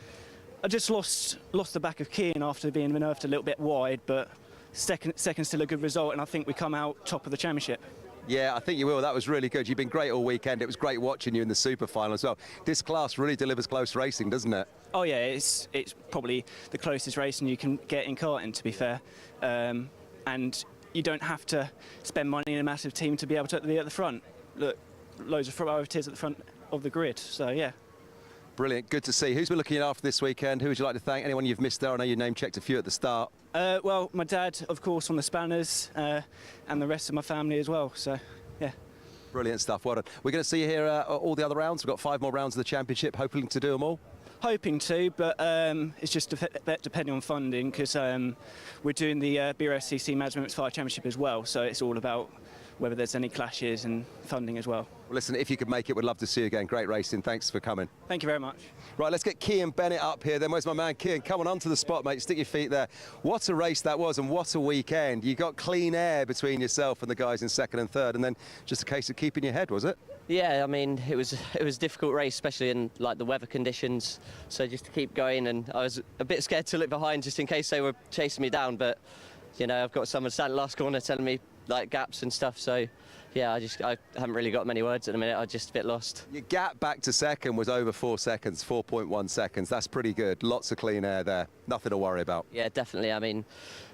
I just lost the back of Kian after being manoeuvred a little bit wide. But second still a good result, and I think we come out top of the championship. Yeah, I think you will. That was really good. You've been great all weekend. It was great watching you in the super final as well. This class really delivers close racing, doesn't it? Oh yeah, it's probably the closest racing you can get in karting, to be fair. And you don't have to spend money in a massive team to be able to be at the front. Look, loads of priorities at the front of the grid, so yeah. Brilliant, good to see. Who's been looking after this weekend? Who would you like to thank? Anyone you've missed there? I know you name-checked a few at the start. Well, my dad, of course, on the spanners, and the rest of my family as well, so yeah. Brilliant stuff, well done. We're going to see you here all the other rounds. We've got 5 more rounds of the championship, hoping to do them all. Hoping to, but it's just depending on funding, because we're doing the BRSCC Management 5 Championship as well, so it's all about whether there's any clashes and funding as well. Well, listen, if you could make it, we'd love to see you again. Great racing. Thanks for coming. Thank you very much. Right, let's get Kian Bennett up here then. Where's my man Kian? Come on onto the spot, mate. Stick your feet there. What a race that was, and what a weekend. You got clean air between yourself and the guys in second and third, and then just a case of keeping your head, was it? Yeah, I mean, it was a difficult race, especially in like the weather conditions. So just to keep going, and I was a bit scared to look behind just in case they were chasing me down, but you know, I've got someone standing last corner telling me like gaps and stuff, so yeah, I haven't really got many words at the minute. I'm just a bit lost. Your gap back to second was over 4 seconds, 4.1 seconds. That's pretty good. Lots of clean air there. Nothing to worry about. Yeah, definitely. I mean,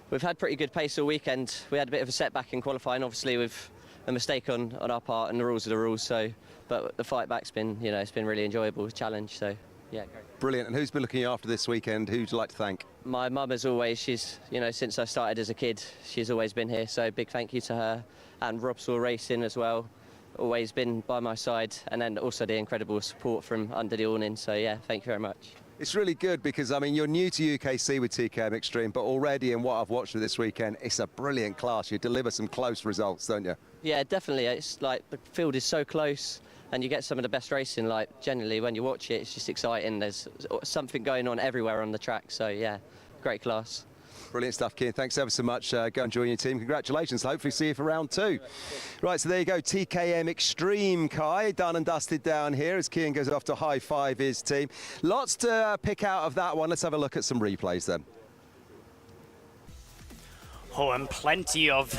we've had pretty good pace all weekend. We had a bit of a setback in qualifying, obviously, with a mistake on our part, and the rules are the rules. So, but the fight back's been, you know, it's been really enjoyable challenge. So, yeah, great. Brilliant. And who's been looking after this weekend? Who'd you like to thank? My mum, as always. She's, you know, since I started as a kid, she's always been here. So, big thank you to her. And Robsaw Racing as well, always been by my side, and then also the incredible support from under the awning, so yeah, thank you very much. It's really good because, I mean, you're new to UKC with TKM Extreme, but already in what I've watched of this weekend, it's a brilliant class. You deliver some close results, don't you? Yeah, definitely. It's like the field is so close and you get some of the best racing. Like, generally, when you watch it, it's just exciting. There's something going on everywhere on the track. So, yeah, great class. Brilliant stuff, Kean. Thanks ever so much. Go and join your team. Congratulations. Hopefully see you for round 2. Right, so there you go. TKM Extreme, Kai. Done and dusted down here as Kean goes off to high-five his team. Lots to pick out of that one. Let's have a look at some replays then. Oh, and plenty of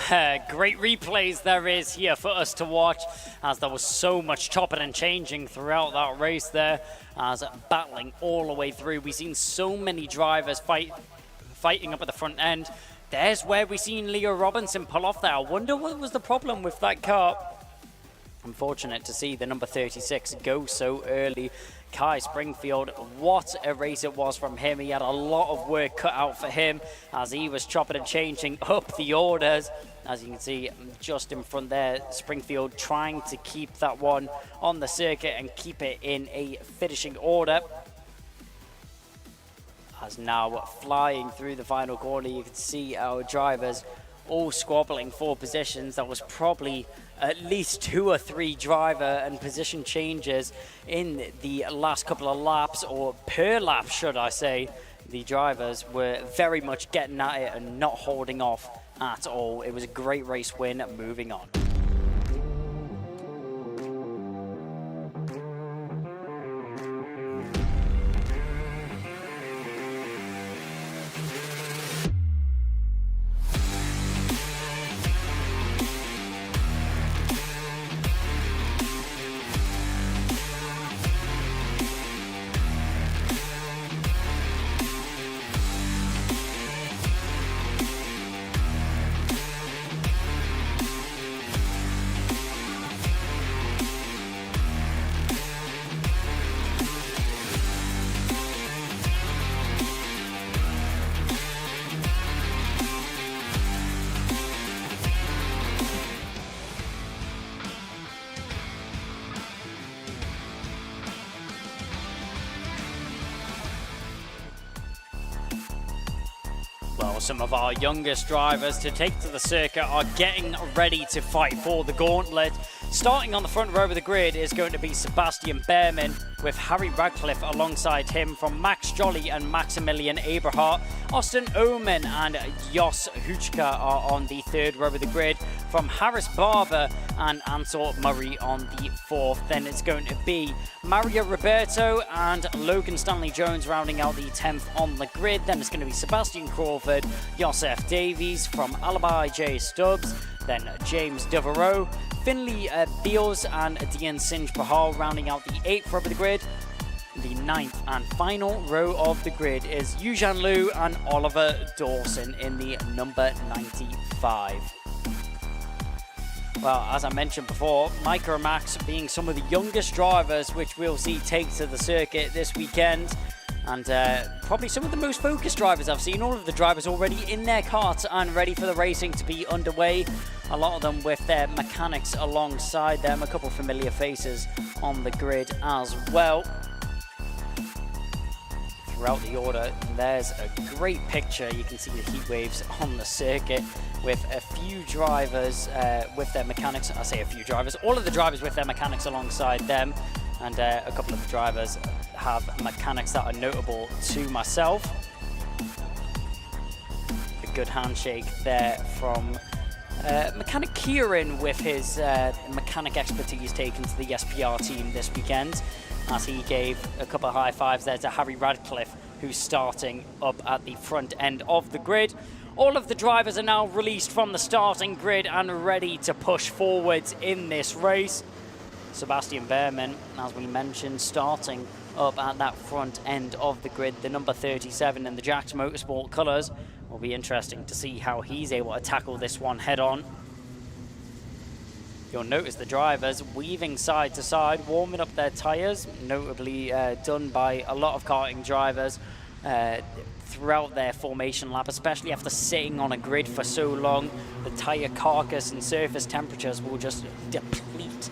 great replays there is here for us to watch, as there was so much chopping and changing throughout that race there, as battling all the way through. We've seen so many drivers fighting up at the front end. There's where we've seen Leo Robinson pull off there. I wonder what was the problem with that car. Unfortunate to see the number 36 go so early. Kai Springfield, what a race it was from him. He had a lot of work cut out for him as he was chopping and changing up the orders. As you can see just in front there, Springfield trying to keep that one on the circuit and keep it in a finishing order. As now flying through the final corner, you can see our drivers all squabbling for positions. That was probably at least 2 or 3 driver and position changes in the last couple of laps, or per lap, should I say. The drivers were very much getting at it and not holding off at all. It was a great race win. Moving on. Well, some of our youngest drivers to take to the circuit are getting ready to fight for the gauntlet. Starting on the front row of the grid is going to be Sebastian Behrman, with Harry Radcliffe alongside him from Max Jolly and Maximilian Eberhardt. Austin Oman and Jos Huchka are on the third row of the grid, from Harris Barber and Ansel Murray on the fourth. Then it's going to be Mario Roberto and Logan Stanley Jones rounding out the 10th on the grid. Then it's going to be Sebastian Crawford, Joseph Davies from Alibi J Stubbs, then James Devereaux, Finley Beals and Dian Sinj Pahal rounding out the 8th row of the grid. The 9th and final row of the grid is Yujan Liu and Oliver Dawson in the number 95. Well, as I mentioned before, Micro Max being some of the youngest drivers which we'll see take to the circuit this weekend. And probably some of the most focused drivers I've seen. All of the drivers already in their karts and ready for the racing to be underway. A lot of them with their mechanics alongside them. A couple familiar faces on the grid as well. Throughout the order, there's a great picture. You can see the heat waves on the circuit with a few drivers with their mechanics. I say a few drivers. All of the drivers with their mechanics alongside them. And a couple of the drivers have mechanics that are notable to myself. A good handshake there from mechanic Kieran with his mechanic expertise taken to the SPR team this weekend, as he gave a couple of high fives there to Harry Radcliffe, who's starting up at the front end of the grid. All of the drivers are now released from the starting grid and ready to push forwards in this race. Sebastian Behrman, as we mentioned, starting up at that front end of the grid, the number 37 in the Jax Motorsport colours. Will be interesting to see how he's able to tackle this one head on. You'll notice the drivers weaving side to side, warming up their tyres, notably done by a lot of karting drivers throughout their formation lap, especially after sitting on a grid for so long. The tyre carcass and surface temperatures will just deplete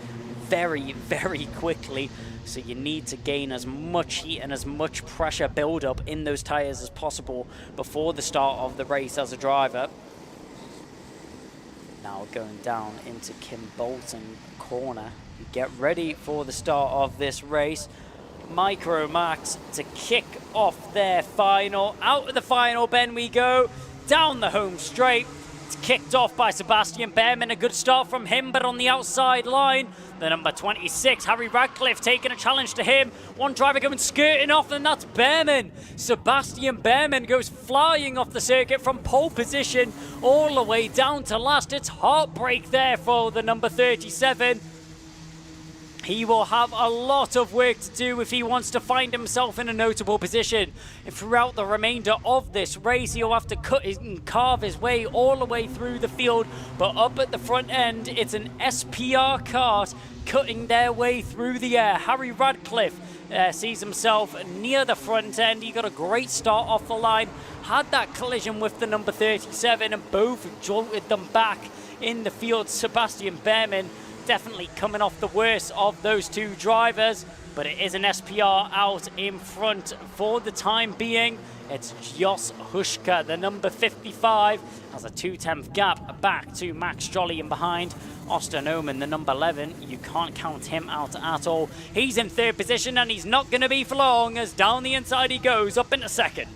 very, very quickly. So you need to gain as much heat and as much pressure build-up in those tyres as possible before the start of the race as a driver. Now going down into Kimbolton corner. Get ready for the start of this race. Micro Max to kick off their final. Out of the final bend we go. Down the home straight. It's kicked off by Sebastian Behrman. A good start from him, but on the outside line, the number 26, Harry Radcliffe, taking a challenge to him. One driver going skirting off, and that's Behrman. Sebastian Behrman goes flying off the circuit from pole position all the way down to last. It's heartbreak there for the number 37. He will have a lot of work to do if he wants to find himself in a notable position. And throughout the remainder of this race, he'll have to carve his way all the way through the field. But up at the front end, it's an SPR kart cutting their way through the air. Harry Radcliffe sees himself near the front end. He got a great start off the line, had that collision with the number 37, and both jolted them back in the field. Sebastian Behrman definitely coming off the worst of those two drivers, but it is an SPR out in front for the time being. It's Jos Huška, the number 55, has a 2/10 gap back to Max Jolly, and behind Austin Oman, the number 11. You can't count him out at all. He's in third position, and he's not going to be for long, as down the inside he goes, up into second.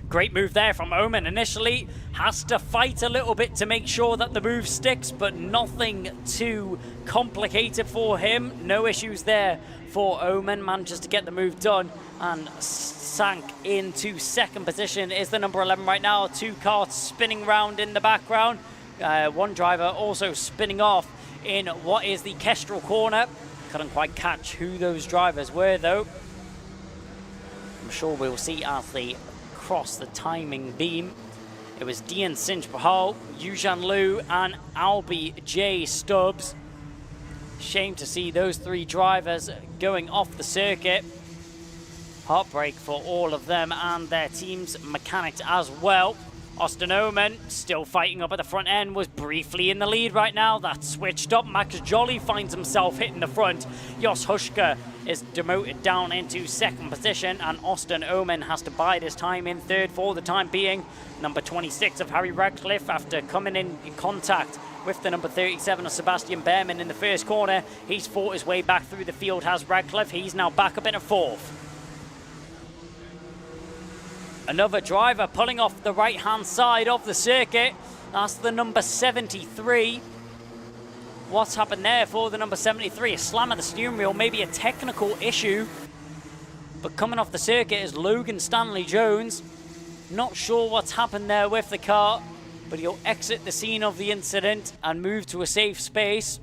Great move there from Oman. Initially has to fight a little bit to make sure that the move sticks, but nothing too complicated for him. No issues there for Oman. Manages to get the move done and sank into second position is the number 11 right now. Two karts spinning round in the background. One driver also spinning off in what is the Kestrel corner. Couldn't quite catch who those drivers were though. I'm sure we'll see as they cross the timing beam. It was Dian Sinch-Bahal, Yujan Liu, and Albie J. Stubbs. Shame to see those three drivers going off the circuit. Heartbreak for all of them and their team's mechanics as well. Austin Oman, still fighting up at the front end, was briefly in the lead right now. That's switched up. Max Jolly finds himself hitting the front. Jos Huška is demoted down into second position, and Austin Oman has to bide his time in third for the time being. Number 26 of Harry Radcliffe, after coming in contact with the number 37 of Sebastian Behrman in the first corner, he's fought his way back through the field, has Radcliffe. He's now back up in a fourth. Another driver pulling off the right-hand side of the circuit. That's the number 73. What's happened there for the number 73? A slam at the steering wheel, maybe a technical issue. But coming off the circuit is Logan Stanley Jones. Not sure what's happened there with the car, but he'll exit the scene of the incident and move to a safe space.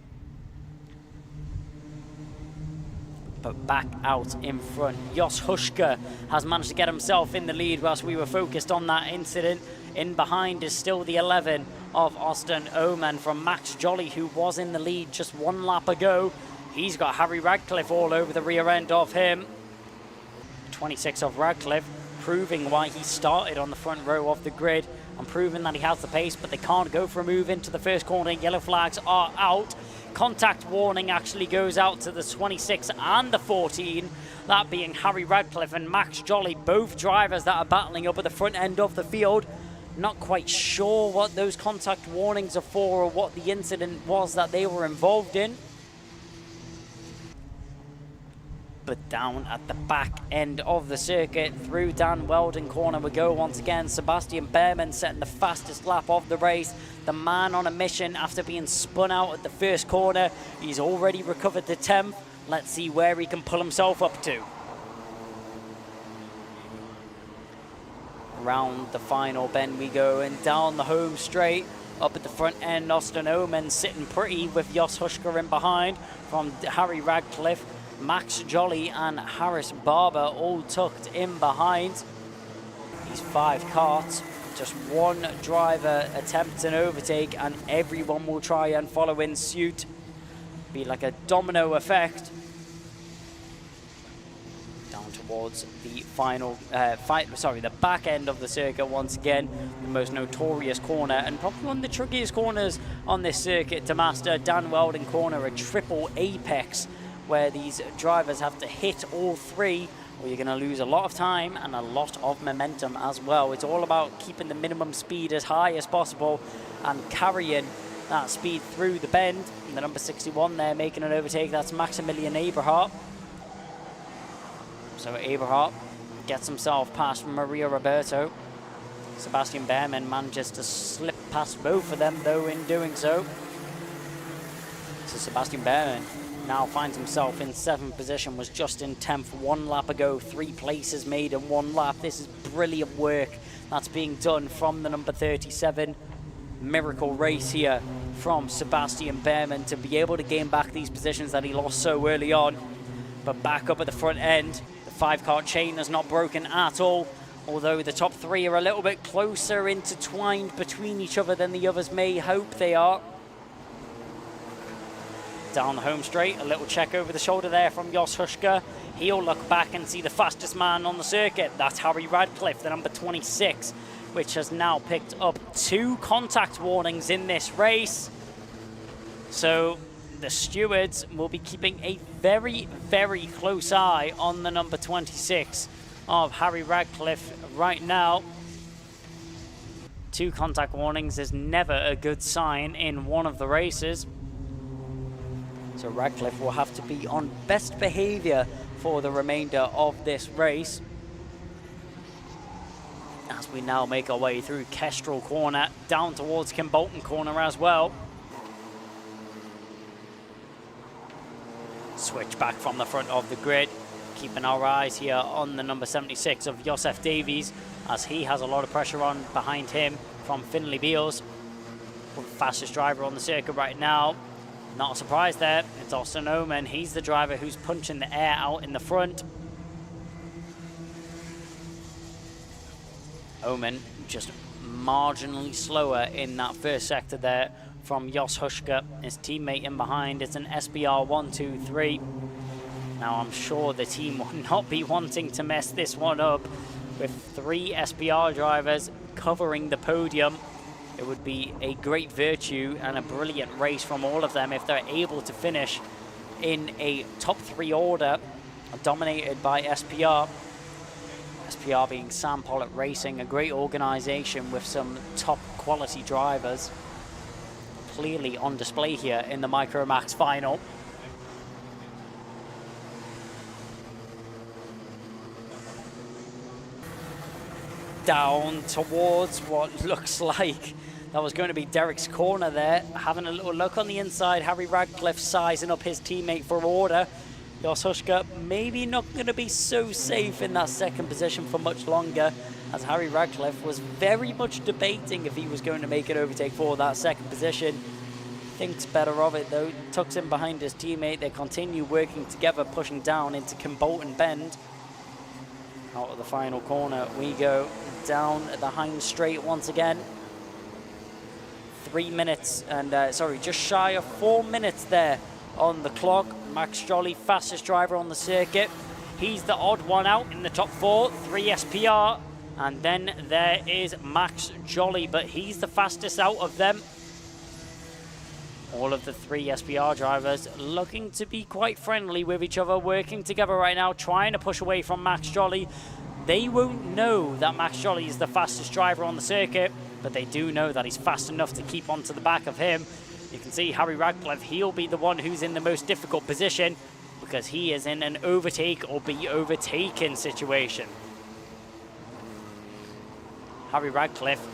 But back out in front, Jos Huška has managed to get himself in the lead whilst we were focused on that incident. In behind is still the 11 of Austin Oman from Max Jolly, who was in the lead just one lap ago. He's got Harry Radcliffe all over the rear end of him. 26 of Radcliffe, proving why he started on the front row of the grid and proving that he has the pace, but they can't go for a move into the first corner. Yellow flags are out. Contact warning actually goes out to the 26 and the 14, that being Harry Radcliffe and Max Jolly, both drivers that are battling up at the front end of the field. Not quite sure what those contact warnings are for or what the incident was that they were involved in. But down at the back end of the circuit, through Dan Weldon corner we go once again. Sebastian Behrman setting the fastest lap of the race. The man on a mission after being spun out at the first corner. He's already recovered the 10th. Let's see where he can pull himself up to. Round the final bend we go, and down the home straight. Up at the front end, Austin Oman sitting pretty with Jos Huška in behind from Harry Radcliffe. Max Jolly and Harris Barber all tucked in behind. These 5 karts, just one driver attempts an overtake and everyone will try and follow in suit. Be like a domino effect. Down down towards the final the back end of the circuit once again. The most notorious corner and probably one of the trickiest corners on this circuit to master. Dan Weldon corner, a triple apex where these drivers have to hit all three, or you're going to lose a lot of time and a lot of momentum as well. It's all about keeping the minimum speed as high as possible and carrying that speed through the bend. And the number 61 there making an overtake, that's Maximilian Eberhardt. So Eberhardt gets himself past Maria Roberto. Sebastian Behrman manages to slip past both of them though in doing so. So Sebastian Behrman now finds himself in 7th position, was just in 10th 1 lap ago, 3 places made in 1 lap. This is brilliant work that's being done from the number 37. Miracle race here from Sebastian Behrman to be able to gain back these positions that he lost so early on. But back up at the front end, the 5-car chain has not broken at all, although the top 3 are a little bit closer intertwined between each other than the others may hope they are. Down the home straight, a little check over the shoulder there from Jos Huschka. He'll look back and see the fastest man on the circuit. That's Harry Radcliffe, the number 26, which has now picked up 2 contact warnings in this race. So the stewards will be keeping a very, very close eye on the number 26 of Harry Radcliffe right now. 2 contact warnings is never a good sign in one of the races. So Radcliffe will have to be on best behavior for the remainder of this race. As we now make our way through Kestrel corner, down towards Kimbolton corner as well. Switch back from the front of the grid, keeping our eyes here on the number 76 of Joseph Davies, as he has a lot of pressure on behind him from Finlay Beals. The fastest driver on the circuit right now. Not a surprise there, it's Austin Oman. He's the driver who's punching the air out in the front. Oman just marginally slower in that first sector there from Jos Huschka. His teammate in behind is an SBR 123. Now I'm sure the team will not be wanting to mess this one up with 3 SBR drivers covering the podium. It would be a great virtue and a brilliant race from all of them if they're able to finish in a top 3 order dominated by SPR. SPR being Sam Pollitt Racing, a great organization with some top quality drivers clearly on display here in the Micromax final. Down towards what looks like that was going to be Derek's corner there. Having a little look on the inside, Harry Radcliffe sizing up his teammate for order. Jos Huschka maybe not going to be so safe in that 2nd position for much longer, as Harry Radcliffe was very much debating if he was going to make an overtake for that 2nd position. Thinks better of it though, tucks in behind his teammate. They continue working together, pushing down into Kimbolton Bend. Out of the final corner we go, down the Hines Straight once again. 3 minutes and, just shy of 4 minutes there on the clock. Max Jolly, fastest driver on the circuit. He's the odd one out in the top 4, 3 SPR. And then there is Max Jolly, but he's the fastest out of them. All of the 3 SPR drivers looking to be quite friendly with each other, working together right now, trying to push away from Max Jolly. They won't know that Max Jolly is the fastest driver on the circuit, but they do know that he's fast enough to keep onto the back of him. You can see Harry Radcliffe, he'll be the one who's in the most difficult position because he is in an overtake or be overtaken situation. Harry Radcliffe,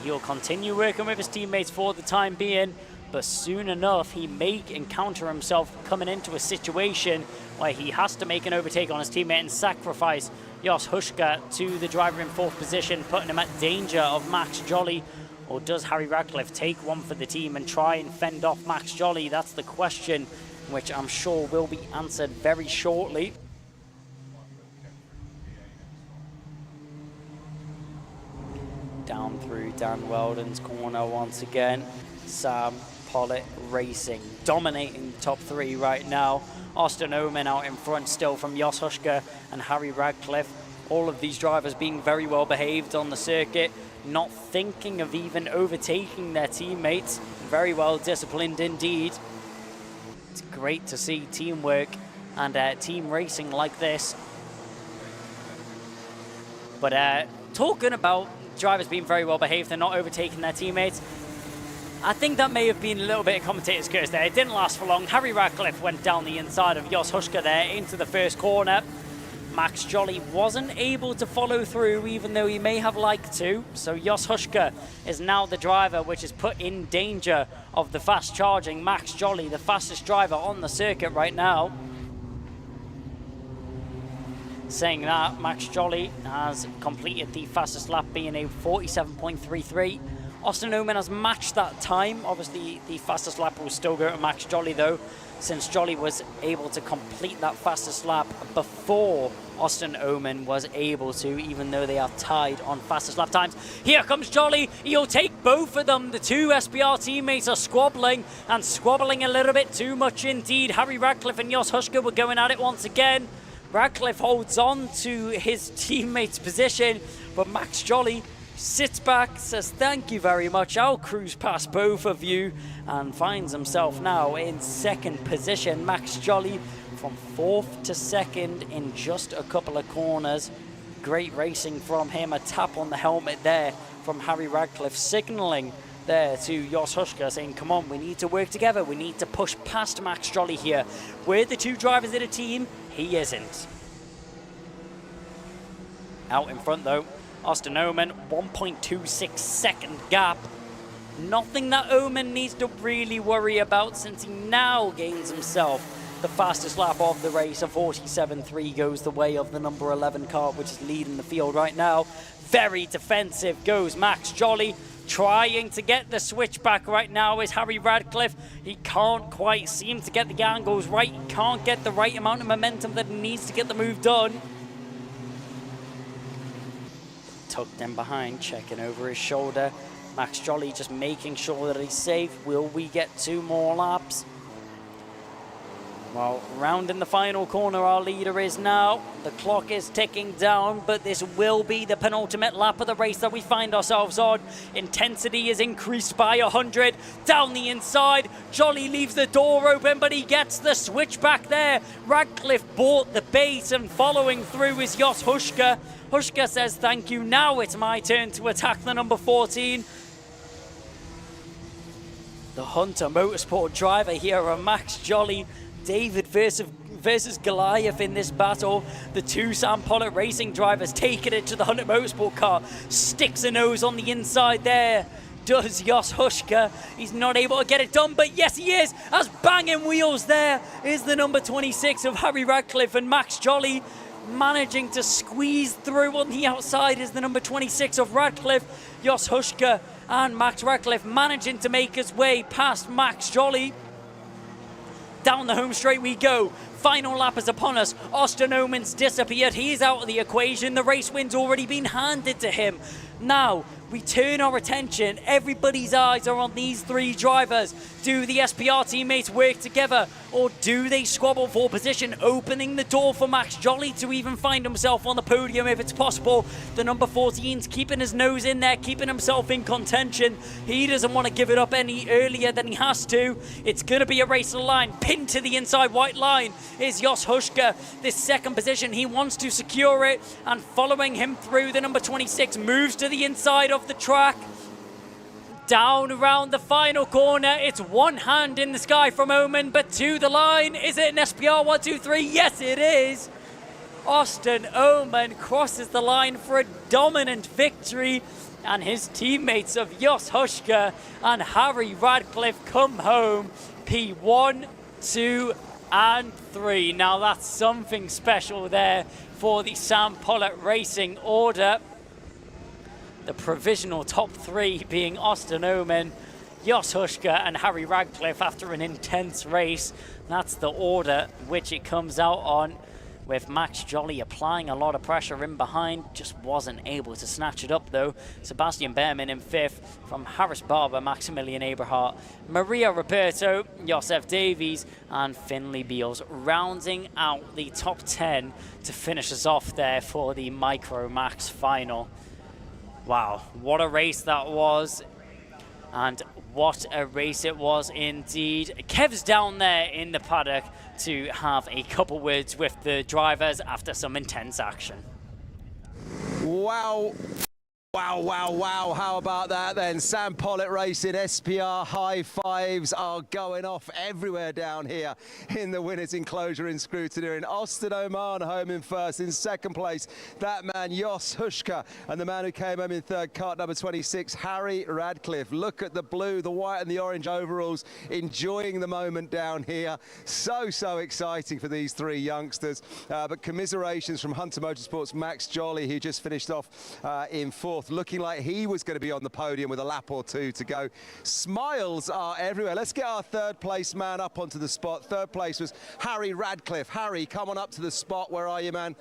he'll continue working with his teammates for the time being, but soon enough he may encounter himself coming into a situation where he has to make an overtake on his teammate and sacrifice Jos Huschka to the driver in 4th position, putting him at danger of Max Jolly. Or does Harry Radcliffe take one for the team and try and fend off Max Jolly? That's the question, which I'm sure will be answered very shortly. Down through Dan Weldon's corner once again. Sam Pollitt Racing dominating the top 3 right now. Austin Oman out in front still from Jos Huschke and Harry Radcliffe. All of these drivers being very well behaved on the circuit, not thinking of even overtaking their teammates. Very well disciplined indeed. It's great to see teamwork and team racing like this. But talking about drivers being very well behaved and not overtaking their teammates, I think that may have been a little bit of commentator's curse there. It didn't last for long. Harry Radcliffe went down the inside of Jos Huschke there into the first corner. Max Jolly wasn't able to follow through, even though he may have liked to. So Jos Huschke is now the driver which is put in danger of the fast charging Max Jolly, the fastest driver on the circuit right now. Saying that, Max Jolly has completed the fastest lap, being a 47.33. Austin Oman has matched that time. Obviously, the fastest lap will still go to Max Jolly, though, since Jolly was able to complete that fastest lap before Austin Oman was able to, even though they are tied on fastest lap times. Here comes Jolly. He'll take both of them. The two SBR teammates are squabbling, and squabbling a little bit too much indeed. Harry Radcliffe and Jos Huschke were going at it once again. Radcliffe holds on to his teammate's position, but Max Jolly sits back, says thank you very much, I'll cruise past both of you, and finds himself now in second position. Max Jolly from 4th to 2nd in just a couple of corners. Great racing from him. A tap on the helmet there from Harry Radcliffe, signalling there to Jos Huschke, saying come on, we need to work together, we need to push past Max Jolly here. We're the two drivers in a team, he isn't. Out in front though, Austin Oman, 1.26 second gap. Nothing that Oman needs to really worry about, since he now gains himself the fastest lap of the race. A 47.3 goes the way of the number 11 car, which is leading the field right now. Very defensive goes Max Jolly, trying to get the switchback right now is Harry Radcliffe. He can't quite seem to get the angles right. He can't get the right amount of momentum that he needs to get the move done. Tucked in behind, checking over his shoulder. Max Jolly just making sure that he's safe. Will we get 2 more laps? Well, rounding the final corner, our leader is now. The clock is ticking down, but this will be the penultimate lap of the race that we find ourselves on. Intensity is increased by 100. Down the inside, Jolly leaves the door open, but he gets the switch back there. Radcliffe bought the bait, and following through is Jos Huschke. Huschke says thank you, now it's my turn to attack the number 14. The Hunter Motorsport driver here are Max Jolly. David versus Goliath in this battle. The two Sam Pollitt Racing drivers taking it to the Hunter Motorsport car. Sticks a nose on the inside there. Does Jos Huschke. He's not able to get it done, but yes he is, as banging wheels there is the number 26 of Harry Radcliffe, and Max Jolly managing to squeeze through on the outside is the number 26 of Radcliffe. Jos Huschke and Max Radcliffe managing to make his way past Max Jolly. Down the home straight we go. Final lap is upon us. Austin Oman's disappeared. He's out of the equation. The race win's already been handed to him. Now, we turn our attention. Everybody's eyes are on these 3 drivers. Do the SPR teammates work together, or do they squabble for position, opening the door for Max Jolly to even find himself on the podium if it's possible? The number 14's keeping his nose in there, keeping himself in contention. He doesn't want to give it up any earlier than he has to. It's going to be a race to the line. Pinned to the inside white line is Jos Huschke. This second position, he wants to secure it, and following him through, the number 26 moves to the inside of the track. Down around the final corner, it's one hand in the sky from Oman, but to the line. Is it an SPR 1, 2, 3? Yes, it is. Austin Oman crosses the line for a dominant victory, and his teammates of Jos Huschke and Harry Radcliffe come home P1, 2, and 3. Now that's something special there for the Sam Pollitt Racing order. The provisional top 3 being Austin Oman, Jos Huschke and Harry Radcliffe after an intense race. That's the order which it comes out on. with Max Jolly applying a lot of pressure in behind. Just wasn't able to snatch it up though. Sebastian Behrman in 5th from Harris Barber, Maximilian Eberhardt, Maria Roberto, Josef Davies and Finley Beals rounding out the top 10 to finish us off there for the Micro Max final. Wow, what a race that was. And what a race it was indeed. Kev's down there in the paddock to have a couple words with the drivers after some intense action. Wow. Wow, wow, wow. How about that then? Sam Pollitt Racing, SPR high fives are going off everywhere down here in the winners enclosure in Scrutineer. In Austin Oman home in first. In second place, that man Jos Huschka, and the man who came home in third, kart number 26, Harry Radcliffe. Look at the blue, the white and the orange overalls, enjoying the moment down here. So exciting for these three youngsters. But commiserations from Hunter Motorsports' Max Jolly, who just finished off in fourth, looking like he was going to be on the podium with a lap or two to go. Smiles are everywhere. Let's get our third place man up onto the spot. Third place was Harry Radcliffe. Harry, come on up to the spot. Where are you, man?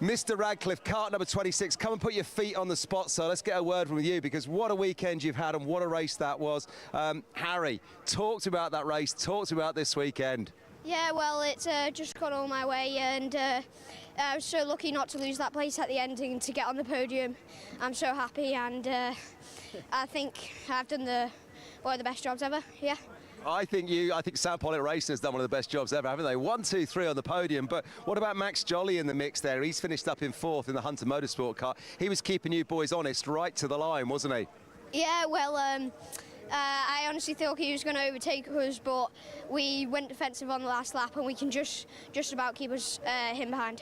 Mr. Radcliffe, kart number 26, come and put your feet on the spot, so let's get a word from you, because what a weekend you've had and what a race that was. Harry, talk to me about that race, talk to me about this weekend. Yeah, well, it's just gone all my way, and I was so lucky not to lose that place at the ending to get on the podium. I'm so happy, and I think I've done one of the best jobs ever, yeah. I think Sam Pollitt Racing has done one of the best jobs ever, haven't they? 1, 2, 3 on the podium, but what about Max Jolly in the mix there? He's finished up in fourth in the Hunter Motorsport car. He was keeping you boys honest right to the line, wasn't he? Yeah, well, I honestly thought he was going to overtake us, but we went defensive on the last lap, and we can just about keep him behind.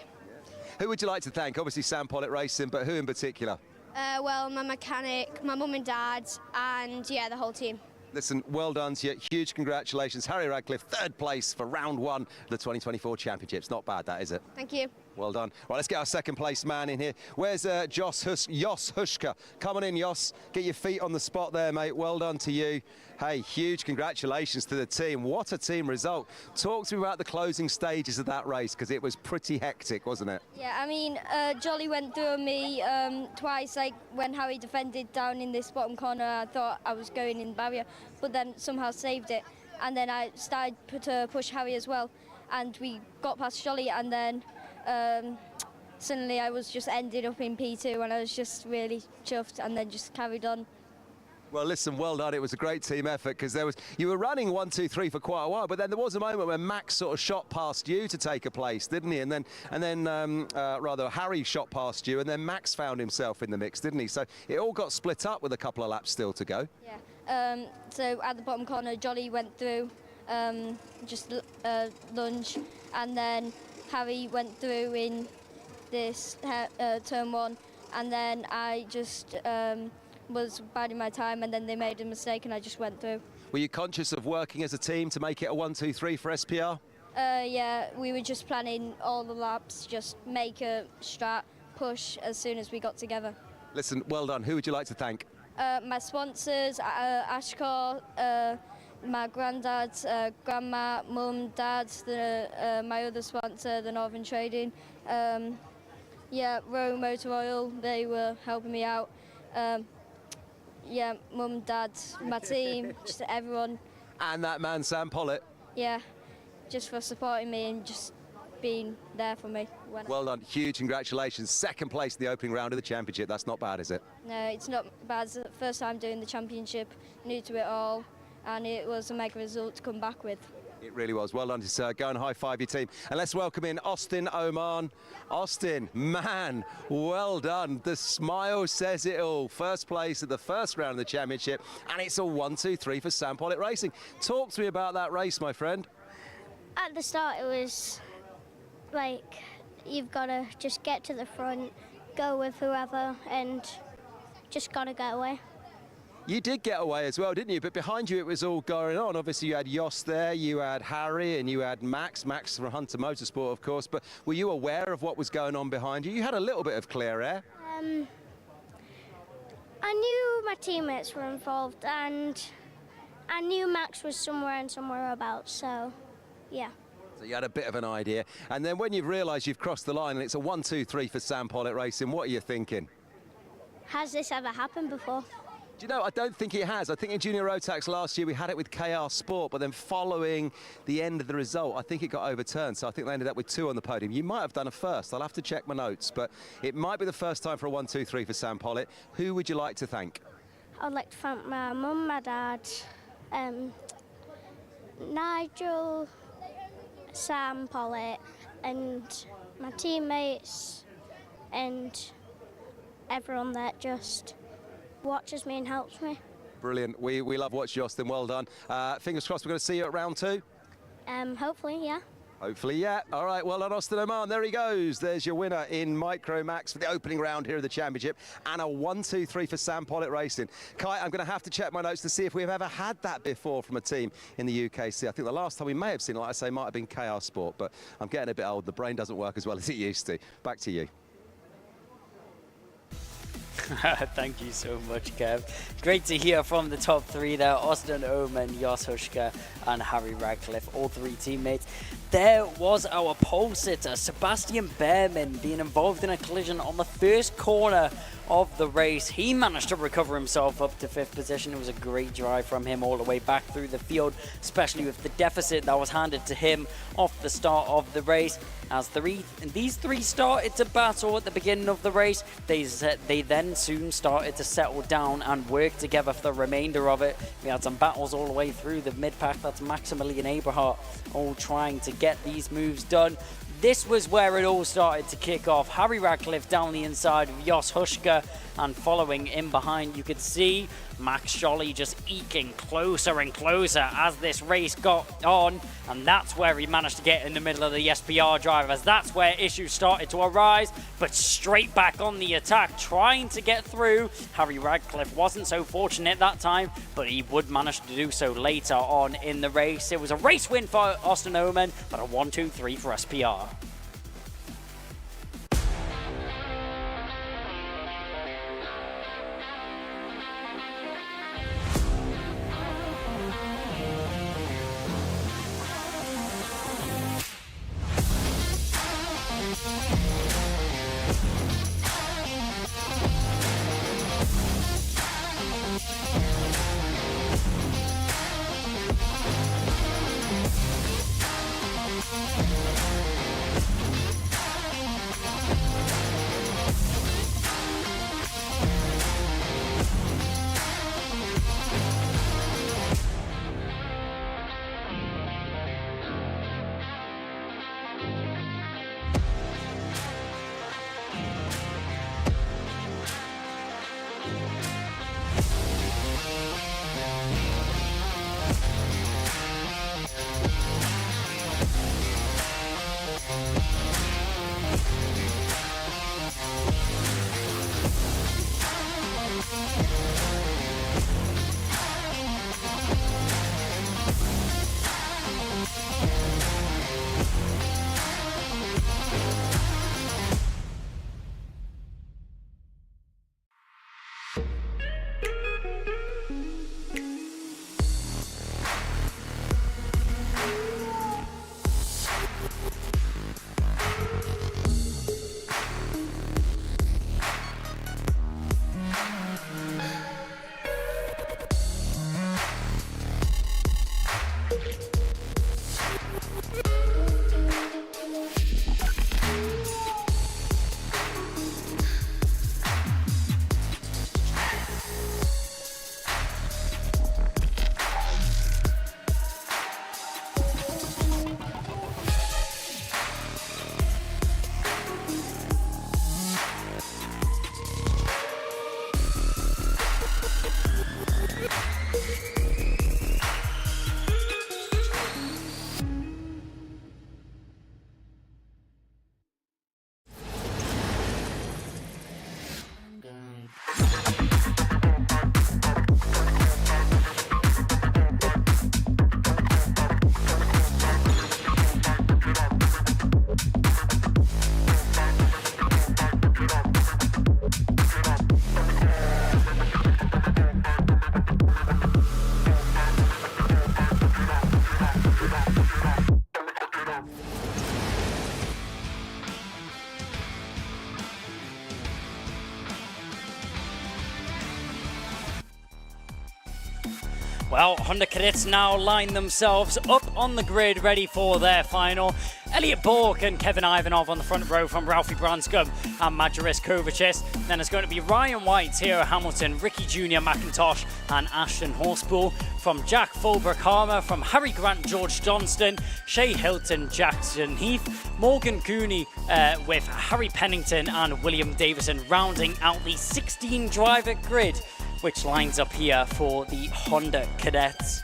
Who would you like to thank? Obviously Sam Pollitt Racing, but who in particular? Well, my mechanic, my mum and dad, and yeah, the whole team. Listen, well done to you. Huge congratulations. Harry Radcliffe, third place for round 1 of the 2024 Championships. Not bad, that, is it? Thank you. Well done. Right, let's get our second place man in here. Where's Jos Huschka? Come on in, Jos. Get your feet on the spot there, mate. Well done to you. Hey, huge congratulations to the team. What a team result. Talk to me about the closing stages of that race, because it was pretty hectic, wasn't it? Yeah, I mean, Jolly went through me twice, like when Harry defended down in this bottom corner. I thought I was going in barrier, but then somehow saved it. And then I started to push Harry as well, and we got past Jolly, and then suddenly I was just ended up in P2, and I was just really chuffed, and then just carried on. Well, listen, well done. It was a great team effort, because you were running 1, 2, 3 for quite a while, but then there was a moment where Max sort of shot past you to take a place, didn't he? And then rather Harry shot past you, and then Max found himself in the mix, didn't he? So it all got split up with a couple of laps still to go. Yeah. So at the bottom corner, Jolly went through, just lunge, and then Harry went through in this turn 1, and then I just was biding my time, and then they made a mistake and I just went through. Were you conscious of working as a team to make it a 1, 2, 3 for SPR? Yeah, we were just planning all the laps, just make a strat, push as soon as we got together. Listen, well done. Who would you like to thank? My sponsors, Ashkar, my granddad, grandma, mum, dad, my other sponsor, the Northern Trading, yeah, Row Motor Oil, they were helping me out. Yeah, mum, dad, my team, just everyone. And that man, Sam Pollitt. Yeah, just for supporting me and just being there for me. Well done. Huge congratulations. Second place in the opening round of the championship. That's not bad, is it? No, it's not bad. It's the first time doing the championship, new to it all, and it was a mega result to come back with. It really was. Well done, sir. Go and high-five your team. And let's welcome in Austin Oman. Austin, man, well done. The smile says it all. First place at the first round of the championship, and it's a 1, 2, 3 for Sam Pollitt Racing. Talk to me about that race, my friend. At the start, it was like you've got to just get to the front, go with whoever, and just got to get away. You did get away as well, didn't you? But behind you, it was all going on. Obviously, you had Jos there, you had Harry, and you had Max from Hunter Motorsport, of course. But were you aware of what was going on behind you? You had a little bit of clear air. I knew my teammates were involved, and I knew Max was somewhere and somewhere about, so, yeah. So you had a bit of an idea. And then when you've realised you've crossed the line and it's a 1, 2, 3 for Sam Pollitt Racing, what are you thinking? Has this ever happened before? Do you know, I don't think it has. I think in Junior Rotax last year we had it with KR Sport, but then following the end of the result, I think it got overturned. So I think they ended up with 2 on the podium. You might have done a first. I'll have to check my notes, but it might be the first time for a 1, 2, 3 for Sam Pollitt. Who would you like to thank? I'd like to thank my mum, my dad, Nigel, Sam Pollitt, and my teammates, and everyone that just watches me and helps me. Brilliant. We love watch you, Austin. Well done. Fingers crossed we're going to see you at round 2. Hopefully, yeah. Hopefully, yeah. All right, well done, Austin Oman. There he goes. There's your winner in Micro Max for the opening round here of the championship. And a 1, 2, 3 for Sam Pollitt Racing. Kai, I'm going to have to check my notes to see if we've ever had that before from a team in the UKC. I think the last time we may have seen it, like I say, might have been KR Sport, but I'm getting a bit old. The brain doesn't work as well as it used to. Back to you. Thank you so much, Kev. Great to hear from the top 3 there. Austin Oman, Jos Huschka and Harry Radcliffe, all 3 teammates. There was our pole sitter, Sebastian Behrman, being involved in a collision on the first corner of the race. He managed to recover himself up to 5th position. It was a great drive from him all the way back through the field, especially with the deficit that was handed to him off the start of the race. As these 3 started to battle at the beginning of the race, they then soon started to settle down and work together for the remainder of it. We had some battles all the way through the mid-pack. That's Maximilian Eberhardt all trying to get these moves done. This was where it all started to kick off. Harry Radcliffe down the inside of Jos Huschka, and following in behind, you could see Max Scholly just eking closer and closer as this race got on, and that's where he managed to get in the middle of the SPR drivers. That's where issues started to arise, but straight back on the attack, trying to get through. Harry Radcliffe wasn't so fortunate that time, but he would manage to do so later on in the race. It was a race win for Austin Oman, but a 1, 2, 3 for SPR. Well, Honda Cadets now line themselves up on the grid, ready for their final. Elliot Bork and Kevin Ivanov on the front row from Ralphie Branscombe and Majoris Kovacis. Then it's going to be Ryan White, Theo Hamilton, Ricky Jr. McIntosh and Ashton Horspool. From Jack Fulbrook-Harmer, from Harry Grant, George Johnston, Shea Hilton, Jackson Heath, Morgan Cooney with Harry Pennington and William Davison rounding out the 16-driver grid, which lines up here for the Honda Cadets.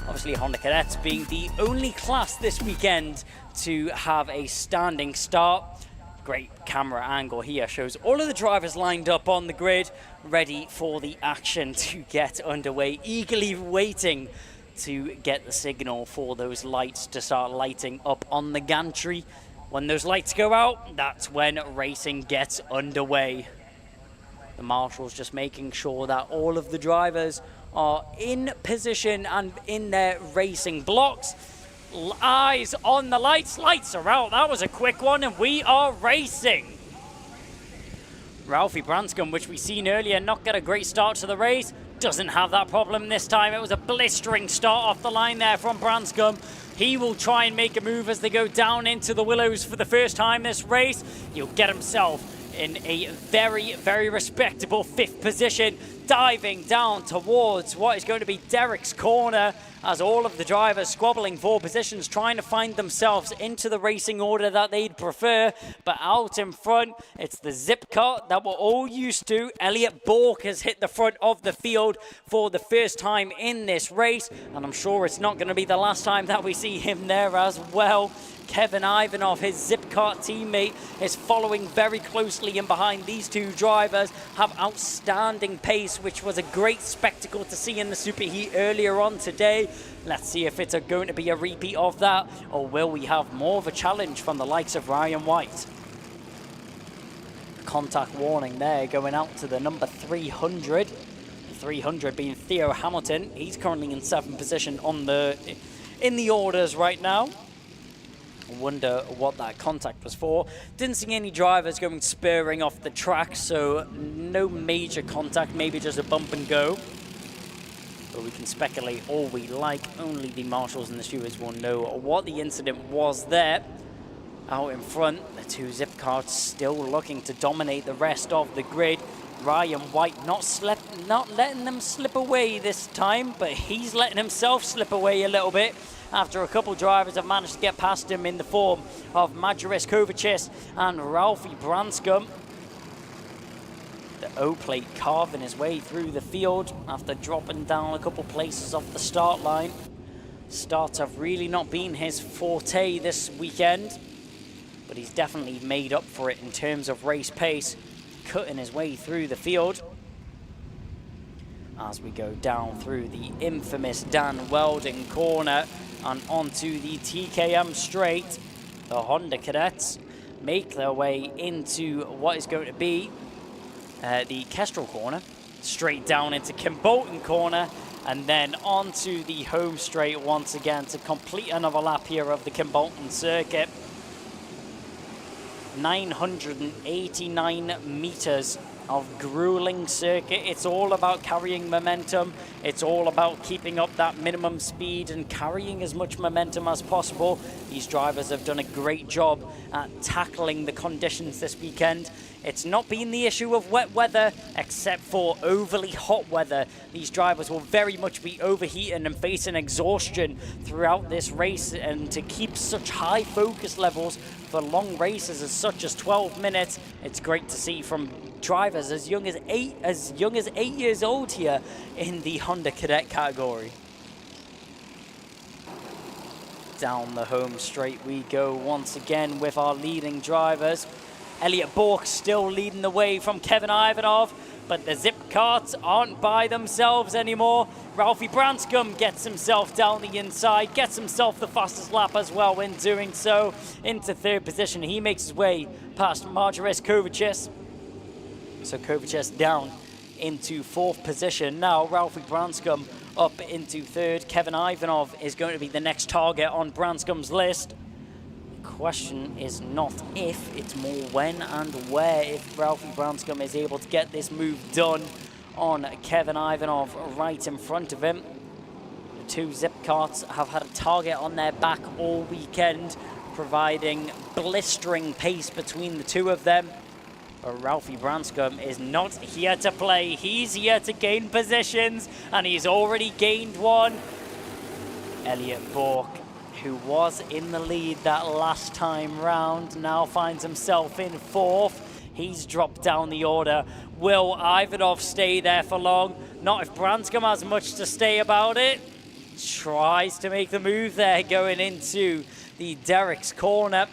Obviously, Honda Cadets being the only class this weekend to have a standing start. Great camera angle here shows all of the drivers lined up on the grid, ready for the action to get underway, eagerly waiting to get the signal for those lights to start lighting up on the gantry. When those lights go out, that's when racing gets underway. The marshals just making sure that all of the drivers are in position and in their racing blocks. Eyes on the lights. Lights are out. That was a quick one, and we are racing. Ralphie Branscombe, which we seen earlier, not get a great start to the race, doesn't have that problem this time. It was a blistering start off the line there from Branscombe. He will try and make a move as they go down into the Willows for the first time this race. He'll get himself in a very, very respectable 5th position, diving down towards what is going to be Derek's corner as all of the drivers squabbling for positions, trying to find themselves into the racing order that they'd prefer. But out in front, it's the zip car that we're all used to. Elliot Bork has hit the front of the field for the first time in this race, and I'm sure it's not going to be the last time that we see him there as well. Kevin Ivanov, his Zipkart teammate, is following very closely in behind. These two drivers have outstanding pace, which was a great spectacle to see in the Superheat earlier on today. Let's see if it's going to be a repeat of that, or will we have more of a challenge from the likes of Ryan White. Contact warning there going out to the number 300. 300 being Theo Hamilton. He's currently in 7th position in the orders right now. Wonder what that contact was for. Didn't see any drivers going spurring off the track, so no major contact, maybe just a bump and go. But we can speculate all we like. Only the marshals and the stewards will know what the incident was there. Out in front, the two zip cars still looking to dominate the rest of the grid. Ryan White not letting them slip away this time, but he's letting himself slip away a little bit after a couple drivers have managed to get past him in the form of Majoris Kovacis and Ralphie Branscombe. The O-plate carving his way through the field after dropping down a couple places off the start line. Starts have really not been his forte this weekend, but he's definitely made up for it in terms of race pace, cutting his way through the field. As we go down through the infamous Dan Welding corner and onto the TKM straight, the Honda Cadets make their way into what is going to be the Kestrel corner, straight down into Kimbolton corner, and then onto the home straight once again to complete another lap here of the Kimbolton circuit. 989 meters of grueling circuit. It's all about carrying momentum. It's all about keeping up that minimum speed and carrying as much momentum as possible. These drivers have done a great job at tackling the conditions this weekend. It's not been the issue of wet weather, except for overly hot weather. These drivers will very much be overheating and facing exhaustion throughout this race, and to keep such high focus levels for long races as such as 12 minutes, it's great to see from drivers as young as 8 years old here in the Honda Cadet category. Down the home straight we go once again with our leading drivers. Elliot Bork still leading the way from Kevin Ivanov, but the zip carts aren't by themselves anymore. Ralphie Branscombe gets himself down the inside, gets himself the fastest lap as well in doing so. Into 3rd position, he makes his way past Majoris Kovacis. So Kovacis down into 4th position. Now Ralphie Branscombe up into 3rd. Kevin Ivanov is going to be the next target on Branscombe's list. Question is not if, it's more when and where, if Ralphie Branscombe is able to get this move done on Kevin Ivanov right in front of him. two Zipcarts have had a target on their back all weekend, providing blistering pace between the two of them. But Ralphie Branscombe is not here to play. He's here to gain positions, and he's already gained one. Elliot Bourke, who was in the lead that last time round, now finds himself in 4th. He's dropped down the order. Will Ivanov stay there for long? Not if Branscombe has much to say about it. Tries to make the move there going into the Derek's corner.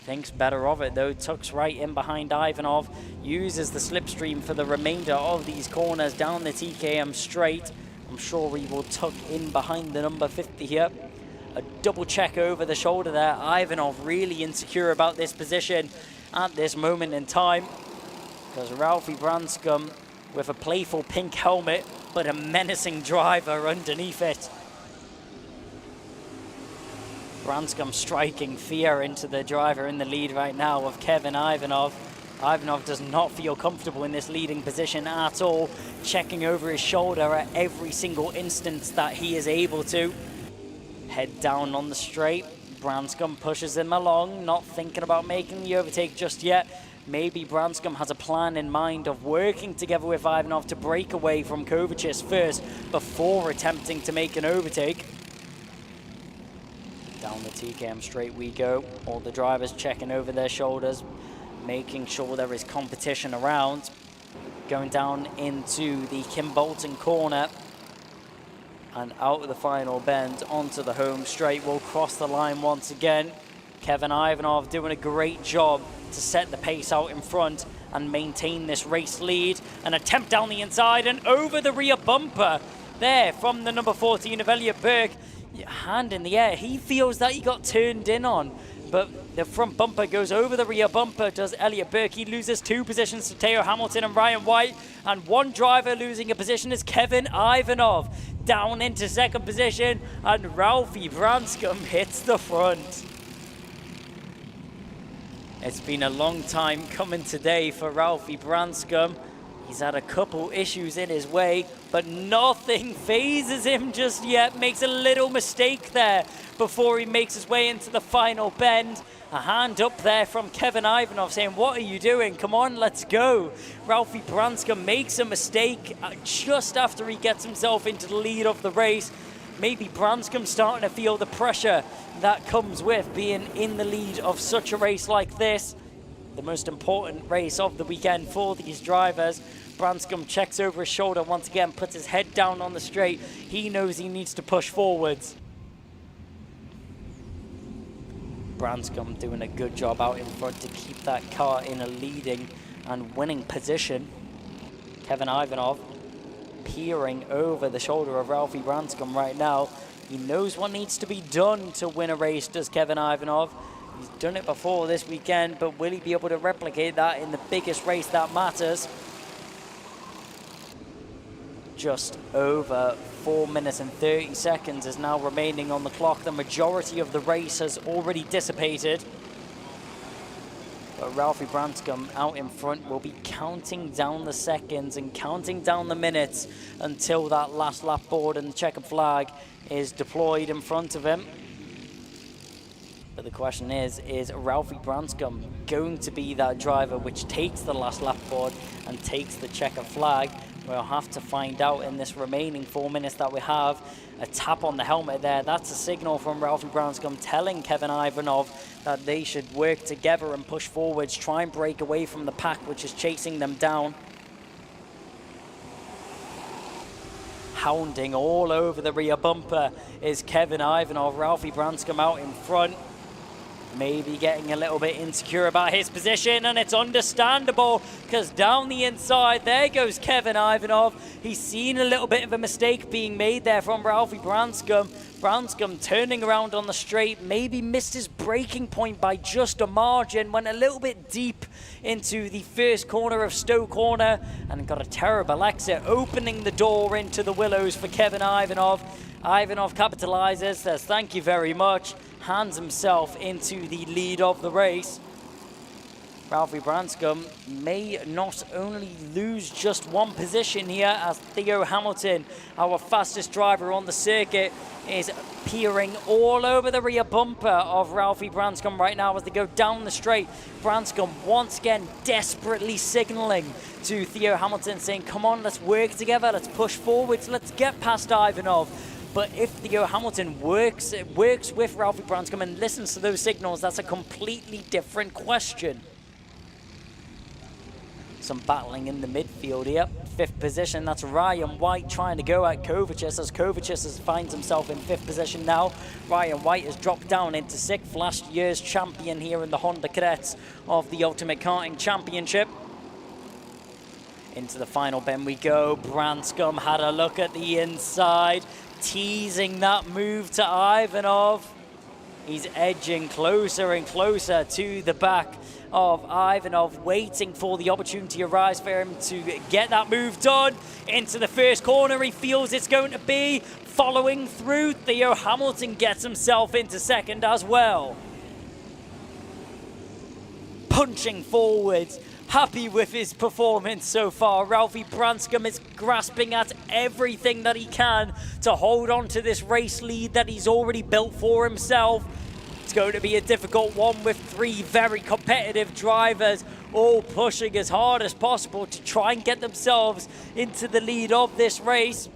Thinks better of it though, tucks right in behind Ivanov, uses the slipstream for the remainder of these corners down the TKM straight. I'm sure he will tuck in behind the number 50 here. A double check over the shoulder there. Ivanov really insecure about this position at this moment in time, because Ralphie Branscombe with a playful pink helmet but a menacing driver underneath it. Branscombe striking fear into the driver in the lead right now of Kevin Ivanov. Ivanov does not feel comfortable in this leading position at all, checking over his shoulder at every single instance that he is able to. Head down on the straight. Branscombe pushes him along, not thinking about making the overtake just yet. Maybe Branscombe has a plan in mind of working together with Ivanov to break away from Kovac's first before attempting to make an overtake. Down the TKM straight we go. All the drivers checking over their shoulders, making sure there is competition around. Going down into the Kimbolton corner and out of the final bend onto the home straight. We'll cross the line once again. Kevin Ivanov doing a great job to set the pace out in front and maintain this race lead. An attempt down the inside and over the rear bumper there from the number 14 of Elliot Burke. Hand in the air. He feels that he got turned in on, but the front bumper goes over the rear bumper, does Elliot Burke. He loses 2 positions to Teo Hamilton and Ryan White, and 1 driver losing a position is Kevin Ivanov. Down into 2nd position, and Ralphie Branscombe hits the front. It's been a long time coming today for Ralphie Branscombe. He's had a couple issues in his way, but nothing phases him just yet. Makes a little mistake there before he makes his way into the final bend. A hand up there from Kevin Ivanov saying, what are you doing? Come on, let's go. Ralphie Branscombe makes a mistake just after he gets himself into the lead of the race. Maybe Branscombe starting to feel the pressure that comes with being in the lead of such a race like this. The most important race of the weekend for these drivers. Branscombe checks over his shoulder once again, puts his head down on the straight. He knows he needs to push forwards. Branscombe doing a good job out in front to keep that car in a leading and winning position. Kevin Ivanov peering over the shoulder of Ralphie Branscombe right now. He knows what needs to be done to win a race, does Kevin Ivanov. He's done it before this weekend, but will he be able to replicate that in the biggest race that matters? Just over 4 minutes and 30 seconds is now remaining on the clock. The majority of the race has already dissipated. But Ralphie Branscombe out in front will be counting down the seconds and counting down the minutes until that last lap board and the checkered flag is deployed in front of him. But the question is Ralphie Branscombe going to be that driver which takes the last lap board and takes the checkered flag? We'll have to find out in this remaining 4 minutes that we have. A tap on the helmet there. That's a signal from Ralphie Branscombe telling Kevin Ivanov that they should work together and push forwards, try and break away from the pack which is chasing them down. Hounding all over the rear bumper is Kevin Ivanov. Ralphie Branscombe out in front. Maybe getting a little bit insecure about his position, and it's understandable because down the inside, there goes Kevin Ivanov. He's seen a little bit of a mistake being made there from Ralphie Branscombe. Branscombe turning around on the straight, maybe missed his braking point by just a margin, went a little bit deep into the first corner of Stowe Corner and got a terrible exit, opening the door into the Willows for Kevin Ivanov. Ivanov capitalizes, says thank you very much, hands himself into the lead of the race. Ralphie Branscombe may not only lose just one position here, as Theo Hamilton, our fastest driver on the circuit, is peering all over the rear bumper of Ralphie Branscombe right now as they go down the straight. Branscombe once again desperately signalling to Theo Hamilton, saying, come on, let's work together, let's push forwards, let's get past Ivanov. But if Theo Hamilton works with Ralphie Branscombe and listens to those signals, that's a completely different question. Some battling in the midfield here. 5th position, that's Ryan White trying to go at Kovacic, as Kovacic finds himself in 5th position now. Ryan White has dropped down into 6th, last year's champion here in the Honda Cadets of the Ultimate Karting Championship. Into the final bend we go. Branscombe had a look at the inside, teasing that move to Ivanov. He's edging closer and closer to the back of Ivanov, waiting for the opportunity to arise for him to get that move done. Into the first corner, he feels it's going to be. Following through, Theo Hamilton gets himself into 2nd as well. Punching forwards, happy with his performance so far. Ralphie Branscombe is grasping at everything that he can to hold on to this race lead that he's already built for himself. It's going to be a difficult one with 3 very competitive drivers, all pushing as hard as possible to try and get themselves into the lead of this race.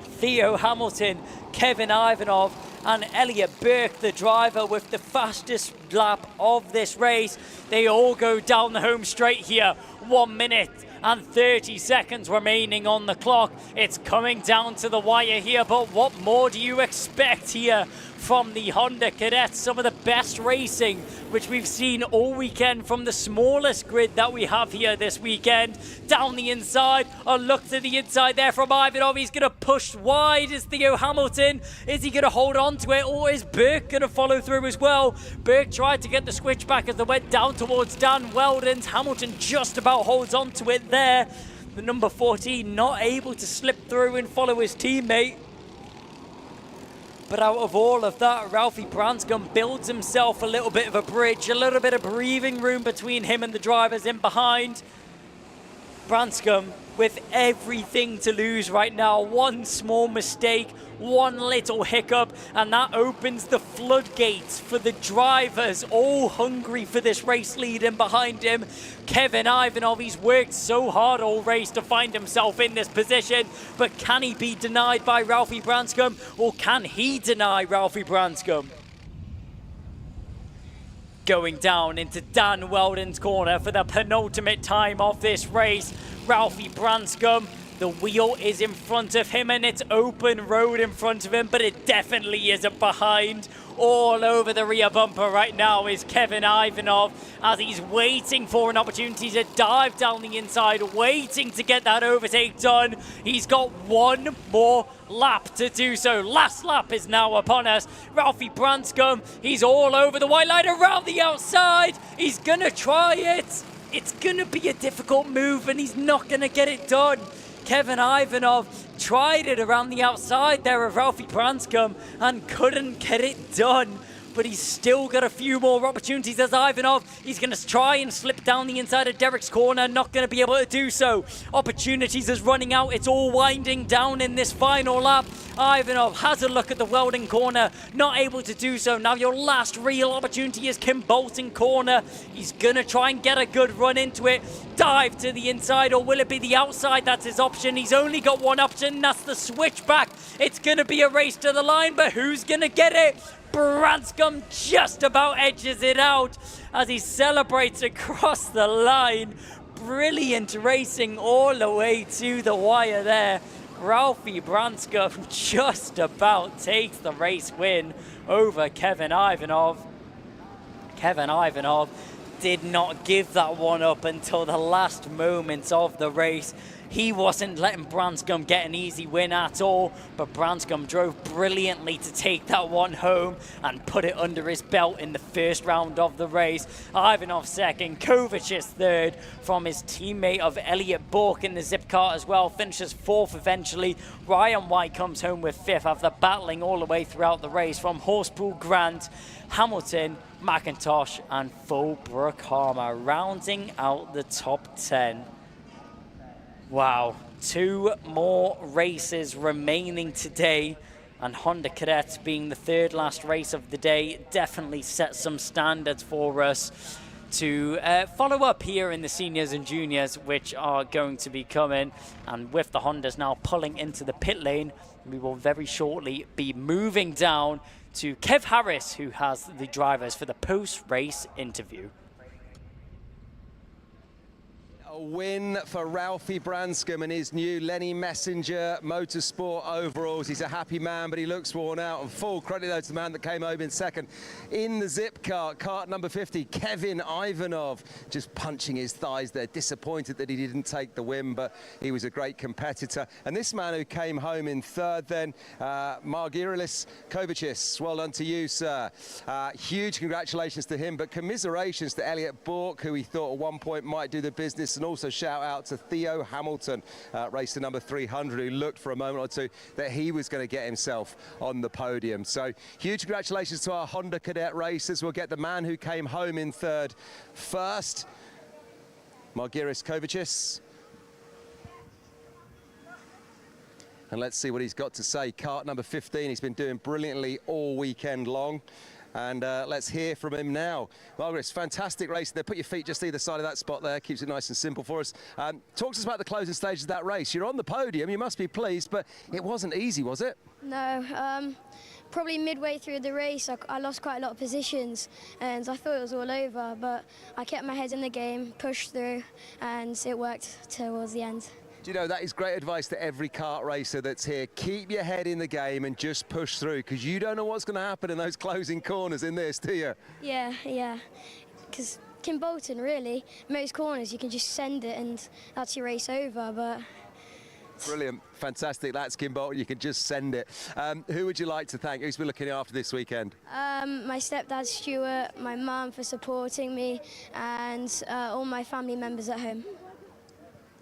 Theo Hamilton, Kevin Ivanov, and Elliot Burke, the driver with the fastest lap of this race. They all go down the home straight here. 1 minute and 30 seconds remaining on the clock. It's coming down to the wire here, but what more do you expect here from the Honda Cadets? Some of the best racing which we've seen all weekend from the smallest grid that we have here this weekend. Down the inside, a look to the inside there from Ivanov. He's going to push wide as Theo Hamilton. Is he going to hold on to it, or is Burke going to follow through as well? Burke tried to get the switch back as they went down towards Dan Weldon's. Hamilton just about holds on to it there. The number 14 not able to slip through and follow his teammate. But out of all of that, Ralphie Branscombe builds himself a little bit of a bridge, a little bit of breathing room between him and the drivers in behind. Branscombe with everything to lose right now. One small mistake, one little hiccup, and that opens the floodgates for the drivers, all hungry for this race lead in behind him. Kevin Ivanov, he's worked so hard all race to find himself in this position, but can he be denied by Ralphie Branscombe, or can he deny Ralphie Branscombe? Going down into Dan Weldon's corner for the penultimate time of this race. Ralphie Branscombe, the wheel is in front of him and it's open road in front of him, but it definitely isn't behind. All over the rear bumper right now is Kevin Ivanov as he's waiting for an opportunity to dive down the inside, waiting to get that overtake done. He's got one more lap to do so. Last lap is now upon us. Ralphie Branscombe, he's all over the white line around the outside. He's gonna try it. It's gonna be a difficult move and he's not gonna get it done. Kevin Ivanov tried it around the outside there of Ralphie Branscombe and couldn't get it done. But he's still got a few more opportunities as Ivanov. He's going to try and slip down the inside of Derek's corner. Not going to be able to do so. Opportunities is running out. It's all winding down in this final lap. Ivanov has a look at the Weldon corner. Not able to do so. Now your last real opportunity is Kimbolton corner. He's going to try and get a good run into it. Dive to the inside, or will it be the outside? That's his option. He's only got one option. That's the switchback. It's going to be a race to the line, but who's going to get it? Branscombe just about edges it out as he celebrates across the line. Brilliant racing all the way to the wire there. Ralphie Branscombe just about takes the race win over Kevin Ivanov. Kevin Ivanov did not give that one up until the last moments of the race. He wasn't letting Branscombe get an easy win at all, but Branscombe drove brilliantly to take that one home and put it under his belt in the first round of the race. Ivanov second, Kovacic third from his teammate of Elliot Bork in the zip car as well, finishes fourth eventually. Ryan White comes home with fifth after battling all the way throughout the race from Horspool, Grant, Hamilton, McIntosh and Fulbrook Harmer rounding out the top 10. Wow, 2 more races remaining today, and Honda Cadet being the third last race of the day definitely sets some standards for us to follow up here in the seniors and juniors, which are going to be coming. And with the Hondas now pulling into the pit lane, we will very shortly be moving down to Kev Harris, who has the drivers for the post-race interview. A win for Ralphie Branscombe and his new Lenny Messenger Motorsport overalls. He's a happy man, but he looks worn out. And full credit, though, to the man that came home in second in the zip kart number 50, Kevin Ivanov, just punching his thighs there, disappointed that he didn't take the win, but he was a great competitor. And this man who came home in third then, Margiris Kovacis, well done to you, sir. Huge congratulations to him, but commiserations to Elliot Bork, who he thought at one point might do the business. And also shout out to Theo Hamilton, racer number 300, who looked for a moment or two that he was going to get himself on the podium. So huge congratulations to our Honda Cadet racers. We'll get the man who came home in third first, Margiris Kovacis. And let's see what he's got to say. Kart number 15, he's been doing brilliantly all weekend long. And let's hear from him now. Margaret, fantastic race there. Put your feet just either side of that spot there. Keeps it nice and simple for us. Talk to us about the closing stages of that race. You're on the podium. You must be pleased, but it wasn't easy, was it? No. Probably midway through the race, I lost quite a lot of positions, and I thought it was all over, but I kept my head in the game, pushed through, and it worked towards the end. Do you know, that is great advice to every kart racer that's here. Keep your head in the game and just push through, because you don't know what's going to happen in those closing corners in this, do you? Yeah. Because Kimbolton, really, most corners you can just send it and that's your race over, but... Brilliant, fantastic. That's Kimbolton. You can just send it. Who would you like to thank? Who's been looking after this weekend? My stepdad, Stuart, my mum for supporting me, and all my family members at home.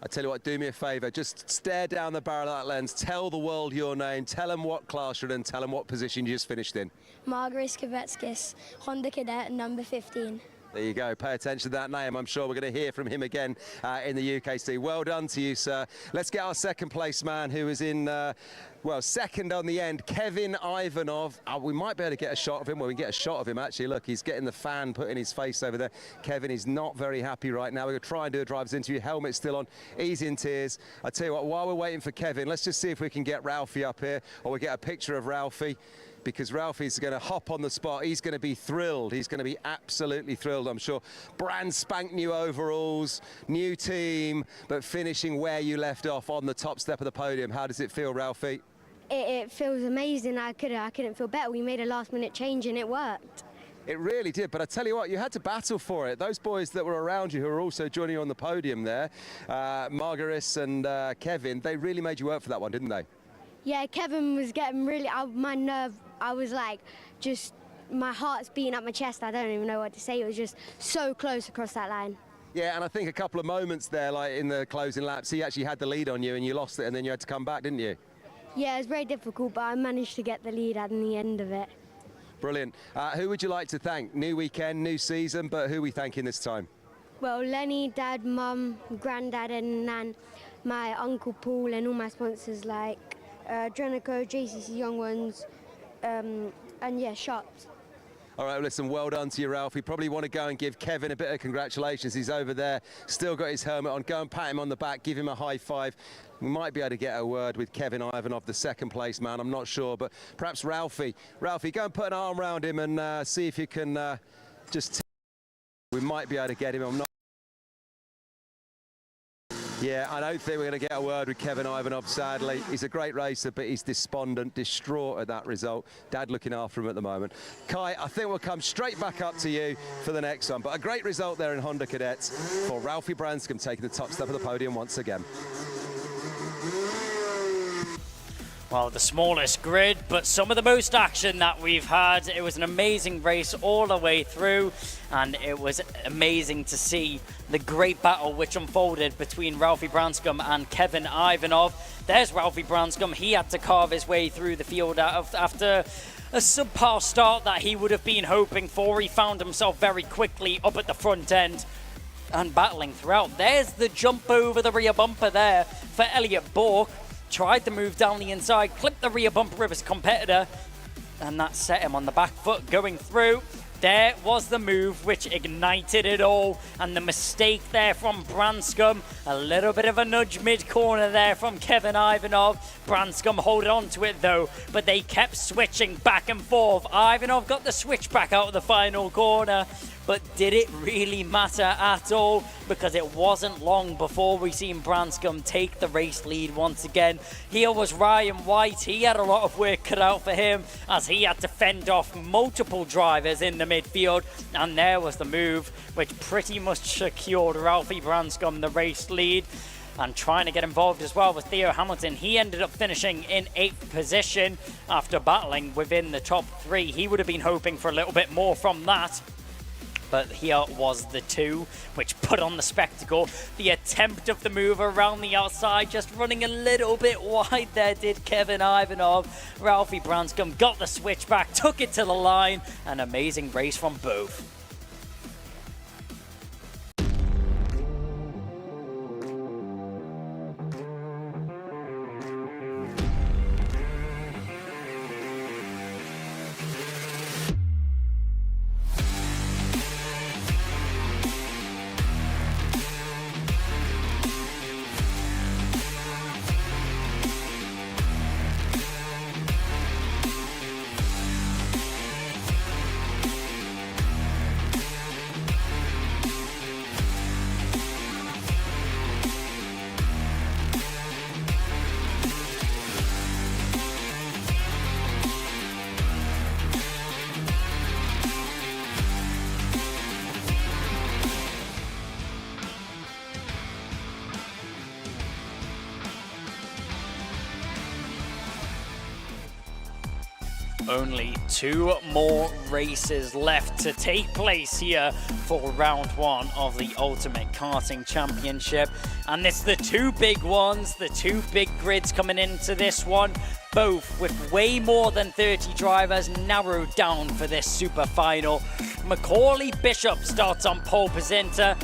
I tell you what, do me a favour, just stare down the barrel of that lens, tell the world your name, tell them what class you're in, tell them what position you just finished in. Margiris Kovacis, Honda Cadet, number 15. There you go, pay attention to that name. I'm sure we're going to hear from him again in the UKC. Well done to you, sir. Let's get our second place man, who is in, well, second on the end, Kevin Ivanov. We might be able to get a shot of him. Well, we can get a shot of him, actually. Look, he's getting the fan put in his face over there. Kevin is not very happy right now. We're going to try and do a driver's interview. Helmet's still on. He's in tears. I tell you what, while we're waiting for Kevin, let's just see if we can get Ralphie up here, or we get a picture of Ralphie, because Ralphie's going to hop on the spot. He's going to be thrilled. He's going to be absolutely thrilled, I'm sure. Brand spank new overalls, new team, but finishing where you left off on the top step of the podium. How does it feel, Ralphie? It feels amazing. I couldn't feel better. We made a last-minute change and it worked. It really did, but I tell you what, you had to battle for it. Those boys that were around you who are also joining you on the podium there, Margiris and Kevin, they really made you work for that one, didn't they? Yeah, Kevin was getting really, my nerve, I was like, just, my heart's beating up my chest. I don't even know what to say. It was just so close across that line. Yeah, and I think a couple of moments there, like in the closing laps, he actually had the lead on you and you lost it and then you had to come back, didn't you? Yeah, it was very difficult, but I managed to get the lead at the end of it. Brilliant. Who would you like to thank? New weekend, new season, but who are we thanking this time? Well, Lenny, Dad, Mum, Granddad and Nan, my Uncle Paul and all my sponsors like Drenico, JCC Young Ones, and yeah, Shops. All right, well, listen, well done to you, Ralph. You probably want to go and give Kevin a bit of congratulations. He's over there, still got his helmet on. Go and pat him on the back, give him a high five. We might be able to get a word with Kevin Ivanov, the second place man. I'm not sure, but perhaps Ralphie, go and put an arm around him and see if you can just... We might be able to get him. I'm not... Yeah, I don't think we're going to get a word with Kevin Ivanov, sadly. He's a great racer, but he's despondent, distraught at that result. Dad looking after him at the moment. Kai, I think we'll come straight back up to you for the next one. But a great result there in Honda Cadets for Ralphie Branscombe, taking the top step of the podium once again. Well, the smallest grid, but some of the most action that we've had. It was an amazing race all the way through, and it was amazing to see the great battle which unfolded between Ralphie Branscombe and Kevin Ivanov. There's Ralphie Branscombe. He had to carve his way through the field after a subpar start that he would have been hoping for. He found himself very quickly up at the front end and battling throughout. There's the jump over the rear bumper there for Elliot Bork. Tried to move down the inside, clipped the rear bumper of his competitor, and that set him on the back foot going through. There was the move which ignited it all, and the mistake there from Branscombe. A little bit of a nudge mid-corner there from Kevin Ivanov. Branscombe holding on to it though, but they kept switching back and forth. Ivanov got the switch back out of the final corner, but did it really matter at all? Because it wasn't long before we seen Branscombe take the race lead once again. Here was Ryan White. He had a lot of work cut out for him as he had to fend off multiple drivers in the midfield. And there was the move which pretty much secured Ralphie Branscombe the race lead. And trying to get involved as well with Theo Hamilton. He ended up finishing in 8th position after battling within the top 3. He would have been hoping for a little bit more from that. But here was the 2, which put on the spectacle. The attempt of the move around the outside, just running a little bit wide there, did Kevin Ivanov. Ralphie Branscombe got the switch back, took it to the line. An amazing race from both. Only 2 more races left to take place here for round 1 of the Ultimate Karting Championship. And it's the 2 big ones, the 2 big grids coming into this one, both with way more than 30 drivers narrowed down for this super final. Macaulay Bishop starts on pole position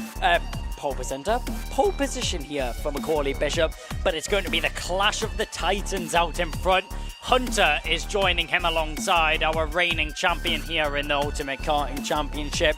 here for Macaulay Bishop, but it's going to be the clash of the Titans out in front. Hunter is joining him alongside our reigning champion here in the Ultimate Karting Championship.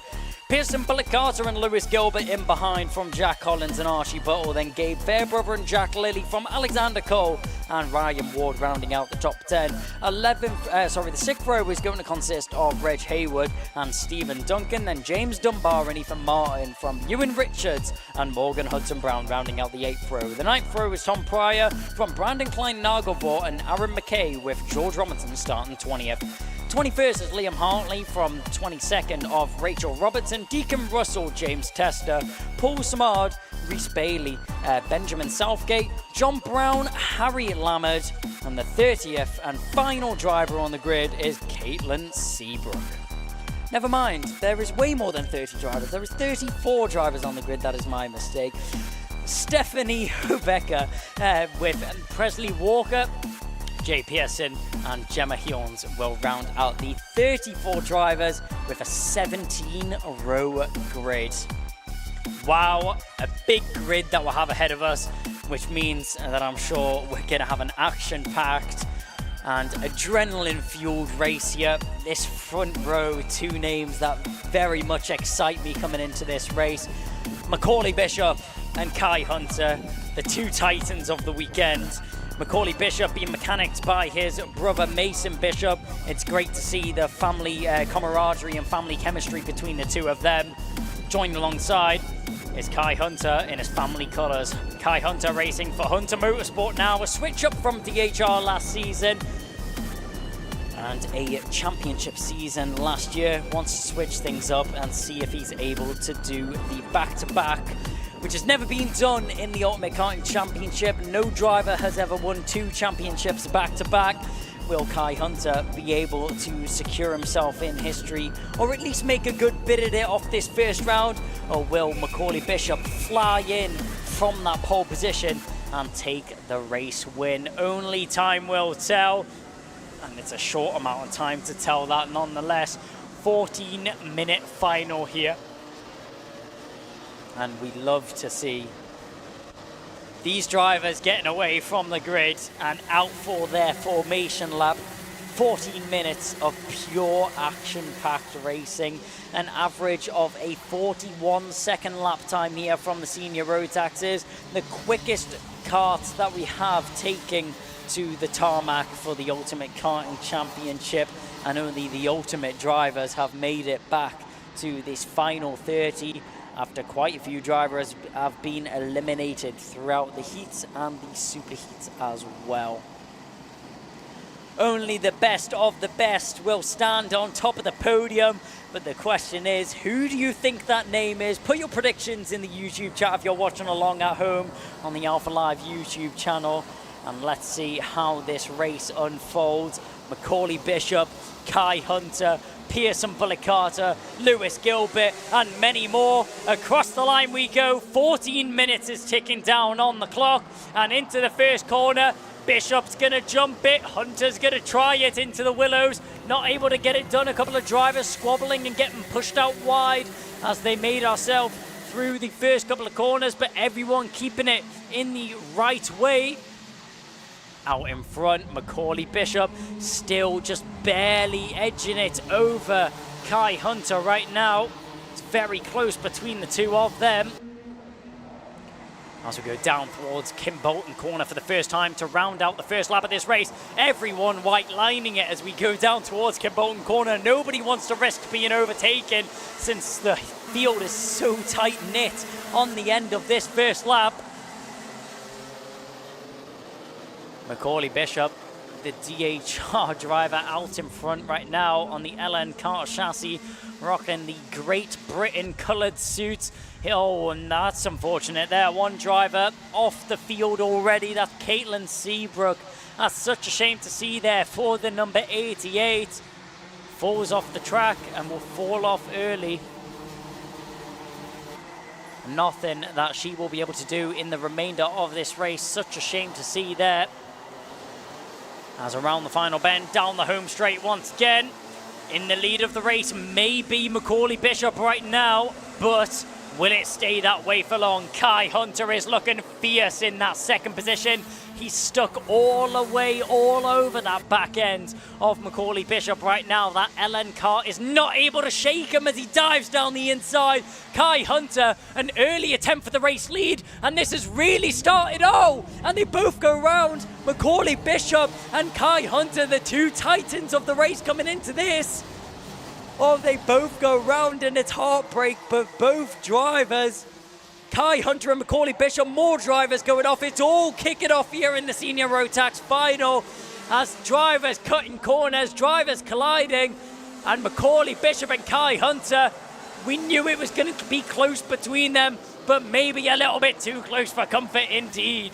Pearson Bullet Carter and Lewis Gilbert in behind from Jack Collins and Archie Buttle. Then Gabe Fairbrother and Jack Lilly from Alexander Cole and Ryan Ward rounding out the top 10. The 6th row is going to consist of Reg Hayward and Stephen Duncan. Then James Dunbar and Ethan Martin from Ewan Richards and Morgan Hudson Brown rounding out the 8th row. The 9th row is Tom Pryor from Brandon Klein Nagelvor and Aaron McKay with George Robinson starting 20th. 21st is Liam Hartley from 22nd of Rachel Robertson, Deacon Russell, James Tester, Paul Samard, Reese Bailey, Benjamin Southgate, John Brown, Harry Lammard, and the 30th and final driver on the grid is Caitlin Seabrook. Never mind, there is way more than 30 drivers. There is 34 drivers on the grid, that is my mistake. Stephanie Becker with Presley Walker, Jay Pearson and Gemma Hjorns will round out the 34 drivers with a 17-row grid. Wow, a big grid that we'll have ahead of us, which means that I'm sure we're going to have an action-packed and adrenaline-fueled race here. This front row, 2 names that very much excite me coming into this race. Macaulay Bishop and Kai Hunter, the 2 titans of the weekend. Macaulay Bishop being mechanicked by his brother Mason Bishop. It's great to see the family camaraderie and family chemistry between the 2 of them. Joined alongside is Kai Hunter in his family colours. Kai Hunter racing for Hunter Motorsport now, a switch up from DHR last season and a championship season last year. Wants to switch things up and see if he's able to do the back-to-back, which has never been done in the Ultimate Karting Championship. No driver has ever won 2 championships back-to-back. Will Kai Hunter be able to secure himself in history, or at least make a good bit of it off this first round? Or will Macaulay Bishop fly in from that pole position and take the race win? Only time will tell. and it's a short amount of time to tell that nonetheless. 14-minute final here. And we love to see these drivers getting away from the grid and out for their formation lap. 14 minutes of pure action-packed racing, an average of a 41-second lap time here from the senior Rotaxes, the quickest kart that we have taking to the tarmac for the Ultimate Karting Championship, and only the Ultimate drivers have made it back to this final 30 after quite a few drivers have been eliminated throughout the heats and the super heats as well. Only the best of the best will stand on top of the podium, but the question is, who do you think that name is? Put your predictions in the YouTube chat if you're watching along at home on the Alpha Live YouTube channel, and let's see how this race unfolds. Macaulay Bishop, Kai Hunter, Pearson Bullock Carter, Lewis Gilbert, and many more. Across the line we go. 14 minutes is ticking down on the clock, and into the first corner. Bishop's going to jump it. Hunter's going to try it into the willows. Not able to get it done. A couple of drivers squabbling and getting pushed out wide as they made ourselves through the first couple of corners, but everyone keeping it in the right way. Out in front, Macaulay Bishop still just barely edging it over Kai Hunter right now. It's very close between the two of them. As we go down towards Kimbolton corner for the first time to round out the first lap of this race. Everyone white lining it as we go down towards Kimbolton corner. Nobody wants to risk being overtaken since the field is so tight-knit on the end of this first lap. Macaulay Bishop, the DHR driver, out in front right now on the LN car chassis, rocking the Great Britain coloured suit. Oh, and that's unfortunate there. One driver off the field already. That's Caitlin Seabrook. That's such a shame to see there for the number 88. Falls off the track and will fall off early. Nothing that she will be able to do in the remainder of this race. Such a shame to see there. As around the final bend, down the home straight once again. In the lead of the race may be Macaulay Bishop right now, but will it stay that way for long? Kai Hunter is looking fierce in that second position. He's stuck all the way, all over that back end of Macaulay Bishop right now. That LN car is not able to shake him as he dives down the inside. Kai Hunter, an early attempt for the race lead, and this has really started. Oh, and they both go round. Macaulay Bishop and Kai Hunter, the two titans of the race coming into this. Oh, they both go round and it's heartbreak, but both drivers, Kai Hunter and Macaulay Bishop, more drivers going off. It's all kicking off here in the Senior Rotax Final as drivers cutting corners, drivers colliding, and Macaulay Bishop and Kai Hunter, we knew it was going to be close between them, but maybe a little bit too close for comfort indeed.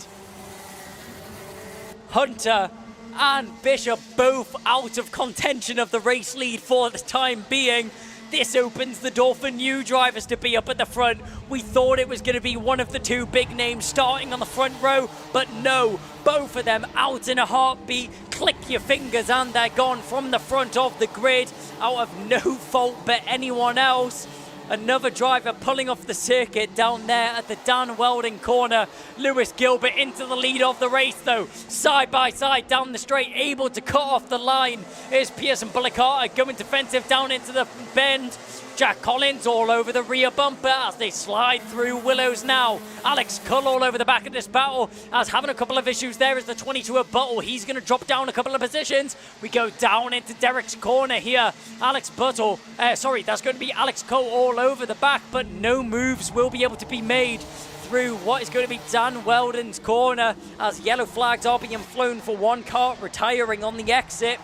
Hunter and Bishop both out of contention of the race lead for the time being. This opens the door for new drivers to be up at the front. We thought it was going to be one of the two big names starting on the front row, but no, both of them out in a heartbeat. Click your fingers and they're gone from the front of the grid out of no fault but anyone else. Another driver pulling off the circuit down there at the Dan Welding corner. Lewis Gilbert into the lead of the race though. Side by side down the straight, able to cut off the line. Here's Pearson Bullock Carter going defensive down into the bend. Jack Collins all over the rear bumper as they slide through Willows now. Alex Cull all over the back of this battle as having a couple of issues there is the 22 of Buttle. He's going to drop down a couple of positions. We go down into Derek's corner here. Alex Buttle, that's going to be Alex Cull all over the back, but no moves will be able to be made through what is going to be Dan Weldon's corner as yellow flags are being flown for one car retiring on the exit.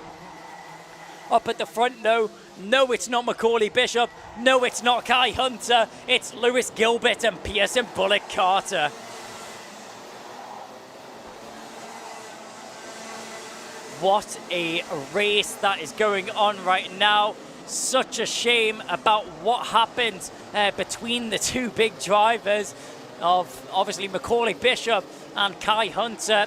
Up at the front though, no, it's not Macaulay Bishop. No, it's not Kai Hunter. It's Lewis Gilbert and Pearson Bullock Carter. What a race that is going on right now. Such a shame about what happened between the two big drivers of obviously Macaulay Bishop and Kai Hunter.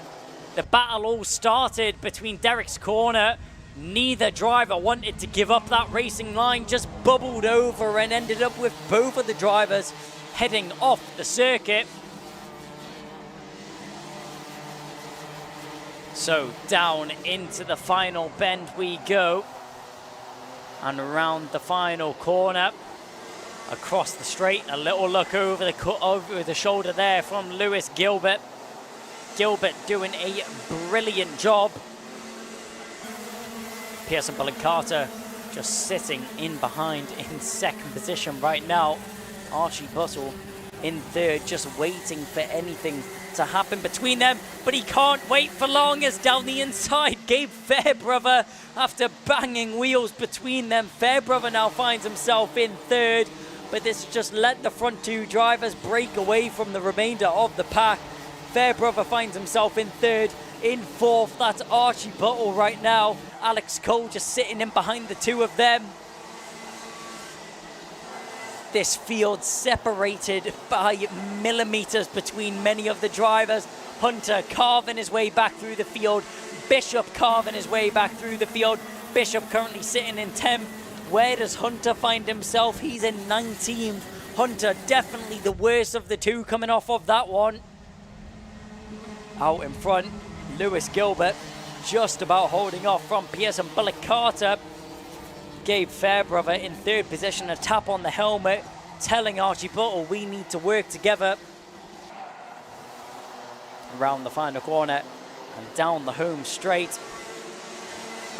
The battle all started between Derek's corner. Neither driver wanted to give up that racing line, just bubbled over and ended up with both of the drivers heading off the circuit. So down into the final bend we go, and around the final corner, across the straight. A little look over the shoulder there from Lewis Gilbert. Gilbert doing a brilliant job. Pearson Bullock Carter just sitting in behind in second position right now. Archie Buttle in third, just waiting for anything to happen between them, but he can't wait for long, as down the inside, Gabe Fairbrother, after banging wheels between them, Fairbrother now finds himself in third, but this just let the front two drivers break away from the remainder of the pack. Fairbrother finds himself in third. In fourth, that's Archie Buttle right now. Alex Cole just sitting in behind the two of them. This field separated by millimeters between many of the drivers. Hunter carving his way back through the field. Bishop carving his way back through the field. Bishop currently sitting in 10th. Where does Hunter find himself? He's in 19th. Hunter definitely the worst of the two coming off of that one. Out in front, Lewis Gilbert just about holding off from Pearson Bullock Carter. Gabe Fairbrother in third position, a tap on the helmet, telling Archie Buttle we need to work together. Around the final corner and down the home straight.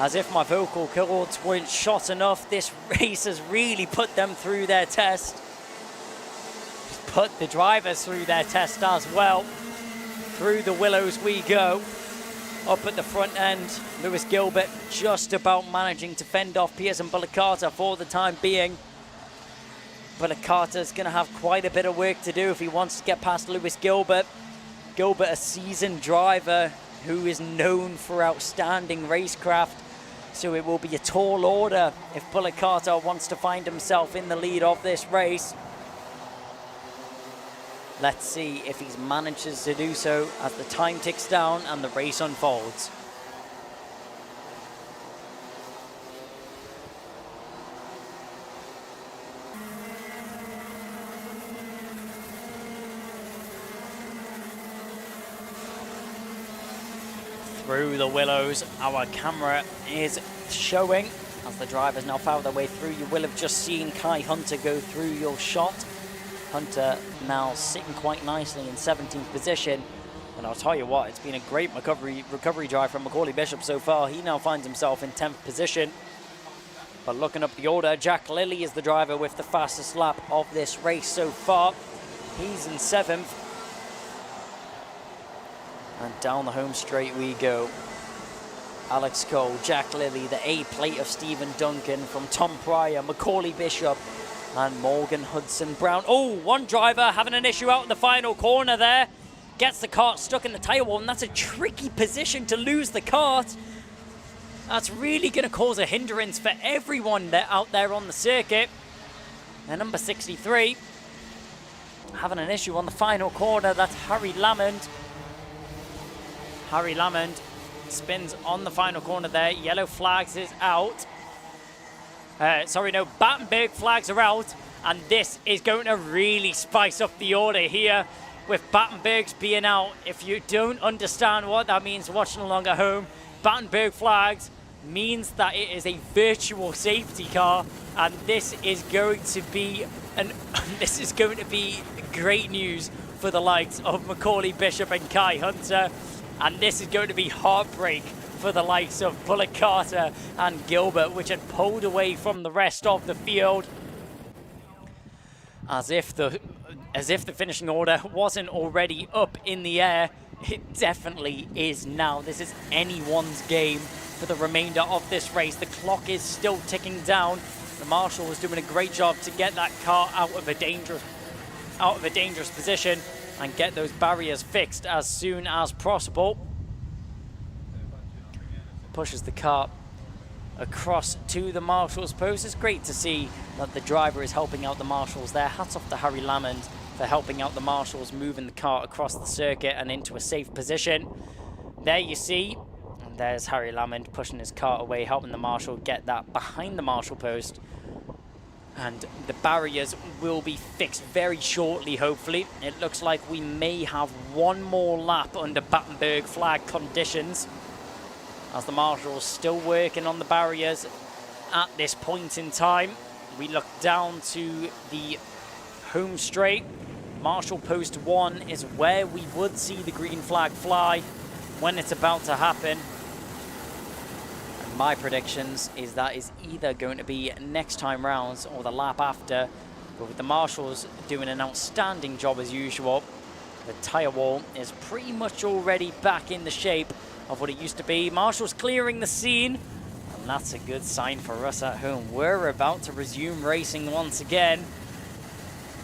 As if my vocal cords weren't shot enough, this race has really put them through their test. Put the drivers through their test as well. Through the willows we go. Up at the front end, Lewis Gilbert just about managing to fend off Pearson Bullock Carter for the time being. Bullock Carter's going to have quite a bit of work to do if he wants to get past Lewis Gilbert. Gilbert, a seasoned driver who is known for outstanding racecraft. So it will be a tall order if Bullock Carter wants to find himself in the lead of this race. Let's see if he manages to do so as the time ticks down and the race unfolds. Through the willows, our camera is showing as the drivers now found their way through. You will have just seen Kai Hunter go through your shot. Hunter now sitting quite nicely in 17th position. And I'll tell you what, it's been a great recovery drive from Macaulay Bishop so far. He now finds himself in 10th position. But looking up the order, Jack Lilly is the driver with the fastest lap of this race so far. He's in 7th. And down the home straight we go. Alex Cole, Jack Lilly, the A plate of Stephen Duncan, from Tom Pryor, Macaulay Bishop, and Morgan Hudson Brown. Oh, one driver having an issue out in the final corner there. Gets the kart stuck in the tyre wall, and that's a tricky position to lose the kart. That's really going to cause a hindrance for everyone out there on the circuit. And number 63, having an issue on the final corner, that's Harry Lamond. Harry Lamond spins on the final corner there. Yellow flags is out. Battenberg flags are out, and this is going to really spice up the order here with Battenberg's being out. If you don't understand what that means watching along at home, Battenberg flags means that it is a virtual safety car, and this is going to be great news for the likes of Macaulay Bishop and Kai Hunter, and this is going to be heartbreak for the likes of Bullock Carter and Gilbert, which had pulled away from the rest of the field. As if the finishing order wasn't already up in the air, it definitely is now. This is anyone's game for the remainder of this race. The clock is still ticking down. The marshal was doing a great job to get that car out of a dangerous position and get those barriers fixed as soon as possible. Pushes the car across to the marshal's post. It's great to see that the driver is helping out the marshals there. Hats off to Harry Lamond for helping out the marshals, moving the car across the circuit and into a safe position. There you see There's Harry Lamond pushing his car away, helping the marshal get that behind the marshal post. And the barriers will be fixed very shortly, hopefully. It looks like we may have one more lap under Battenberg flag conditions, as the marshal's still working on the barriers at this point in time. We look down to the home straight. Marshal post 1 is where we would see the green flag fly when it's about to happen. My predictions is that is either going to be next time rounds or the lap after. But with the marshals doing an outstanding job as usual, the tyre wall is pretty much already back in the shape of what it used to be. Marshals clearing the scene, and that's a good sign for us at home. We're about to resume racing once again,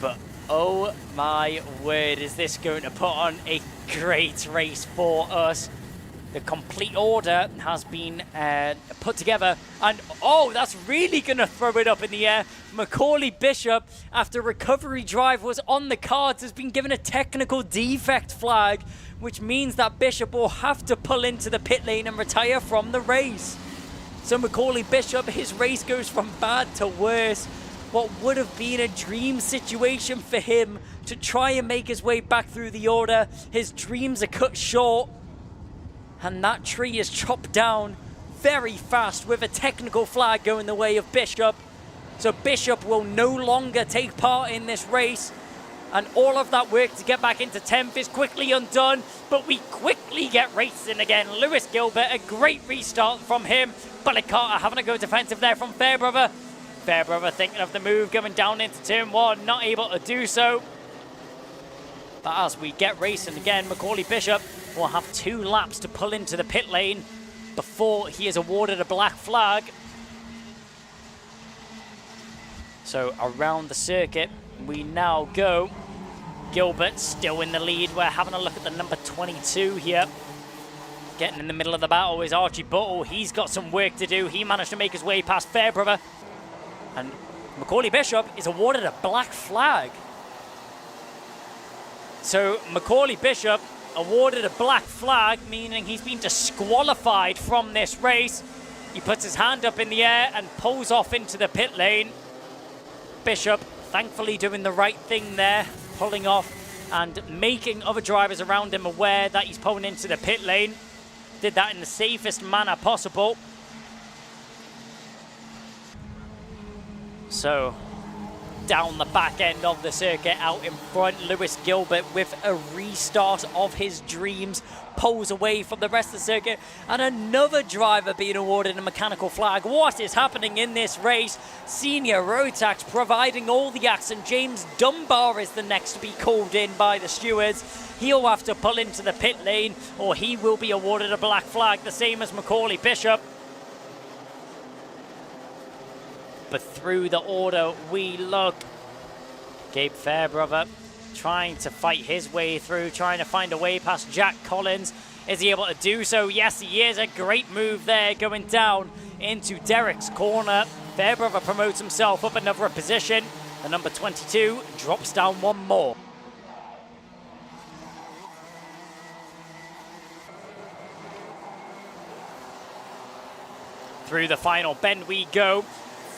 but oh my word, is this going to put on a great race for us. The complete order has been put together, and oh, that's really going to throw it up in the air. Macaulay Bishop, after recovery drive was on the cards, has been given a technical defect flag, which means that Bishop will have to pull into the pit lane and retire from the race. So Macaulay Bishop, his race goes from bad to worse. What would have been a dream situation for him to try and make his way back through the order, his dreams are cut short. And that tree is chopped down very fast with a technical flag going the way of Bishop. So Bishop will no longer take part in this race. And all of that work to get back into 10th is quickly undone. But we quickly get racing again. Lewis Gilbert, a great restart from him. Bullet Carter having a go defensive there from Fairbrother. Fairbrother thinking of the move, going down into turn 1, not able to do so. But as we get racing again, Macaulay Bishop will have 2 laps to pull into the pit lane before he is awarded a black flag. So around the circuit we now go. Gilbert still in the lead. We're having a look at the number 22 here. Getting in the middle of the battle is Archie Buttle. He's got some work to do. He managed to make his way past Fairbrother. And Macaulay Bishop is awarded a black flag. So Macaulay Bishop awarded a black flag, meaning he's been disqualified from this race. He puts his hand up in the air and pulls off into the pit lane. Bishop thankfully doing the right thing there, pulling off and making other drivers around him aware that he's pulling into the pit lane. Did that in the safest manner possible. So down the back end of the circuit, out in front, Lewis Gilbert with a restart of his dreams, pulls away from the rest of the circuit, and another driver being awarded a mechanical flag. What is happening in this race? Senior Rotax providing all the action. James Dunbar is the next to be called in by the stewards. He'll have to pull into the pit lane, or he will be awarded a black flag, the same as Macaulay Bishop. But through the order we look. Gabe Fairbrother trying to fight his way through, trying to find a way past Jack Collins. Is he able to do so? Yes, he is. A great move there, going down into Derek's corner. Fairbrother promotes himself up another position. The number 22 drops down one more. Through the final bend we go.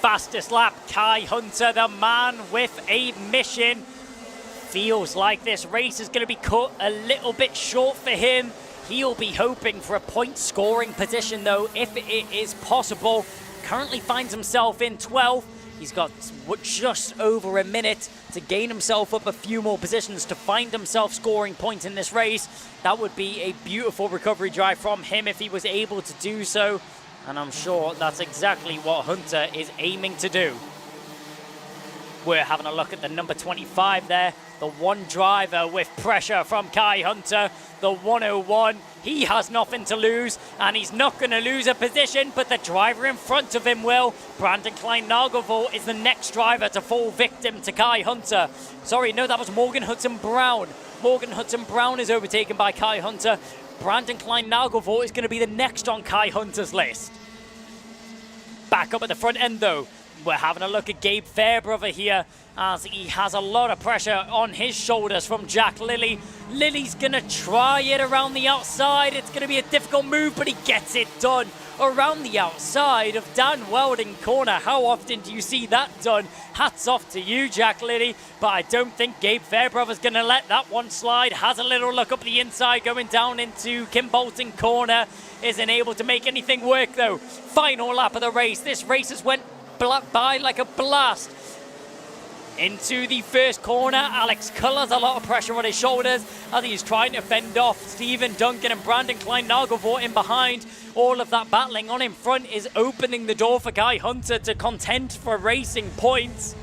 Fastest lap, Kai Hunter, the man with a mission. Feels like this race is going to be cut a little bit short for him. He'll be hoping for a point scoring position though, if it is possible. Currently finds himself in 12th. He's got just over a minute to gain himself up a few more positions to find himself scoring points in this race. That would be a beautiful recovery drive from him if he was able to do so. And I'm sure that's exactly what Hunter is aiming to do. We're having a look at the number 25 there. The one driver with pressure from Kai Hunter. The 101. He has nothing to lose, and he's not going to lose a position, but the driver in front of him will. Brandon Klein-Nagelvoort is the next driver to fall victim to Kai Hunter. Sorry, no, that was Morgan Hudson-Brown. Morgan Hudson-Brown is overtaken by Kai Hunter. Brandon Klein-Nagelvoort is going to be the next on Kai Hunter's list. Back up at the front end though. We're having a look at Gabe Fairbrother here as he has a lot of pressure on his shoulders from Jack Lilly. Lilly's going to try it around the outside. It's going to be a difficult move, but he gets it done around the outside of Dan Welding corner. How often do you see that done? Hats off to you, Jack Lilly, but I don't think Gabe Fairbrother's going to let that one slide. Has a little look up the inside, going down into Kimbolton corner. Isn't able to make anything work, though. Final lap of the race. This race has went by like a blast. Into the first corner, Alex Culler's a lot of pressure on his shoulders as he's trying to fend off Stephen Duncan and Brandon Klein-Nagelvoort in behind. All of that battling on in front is opening the door for Kai Hunter to contend for racing points.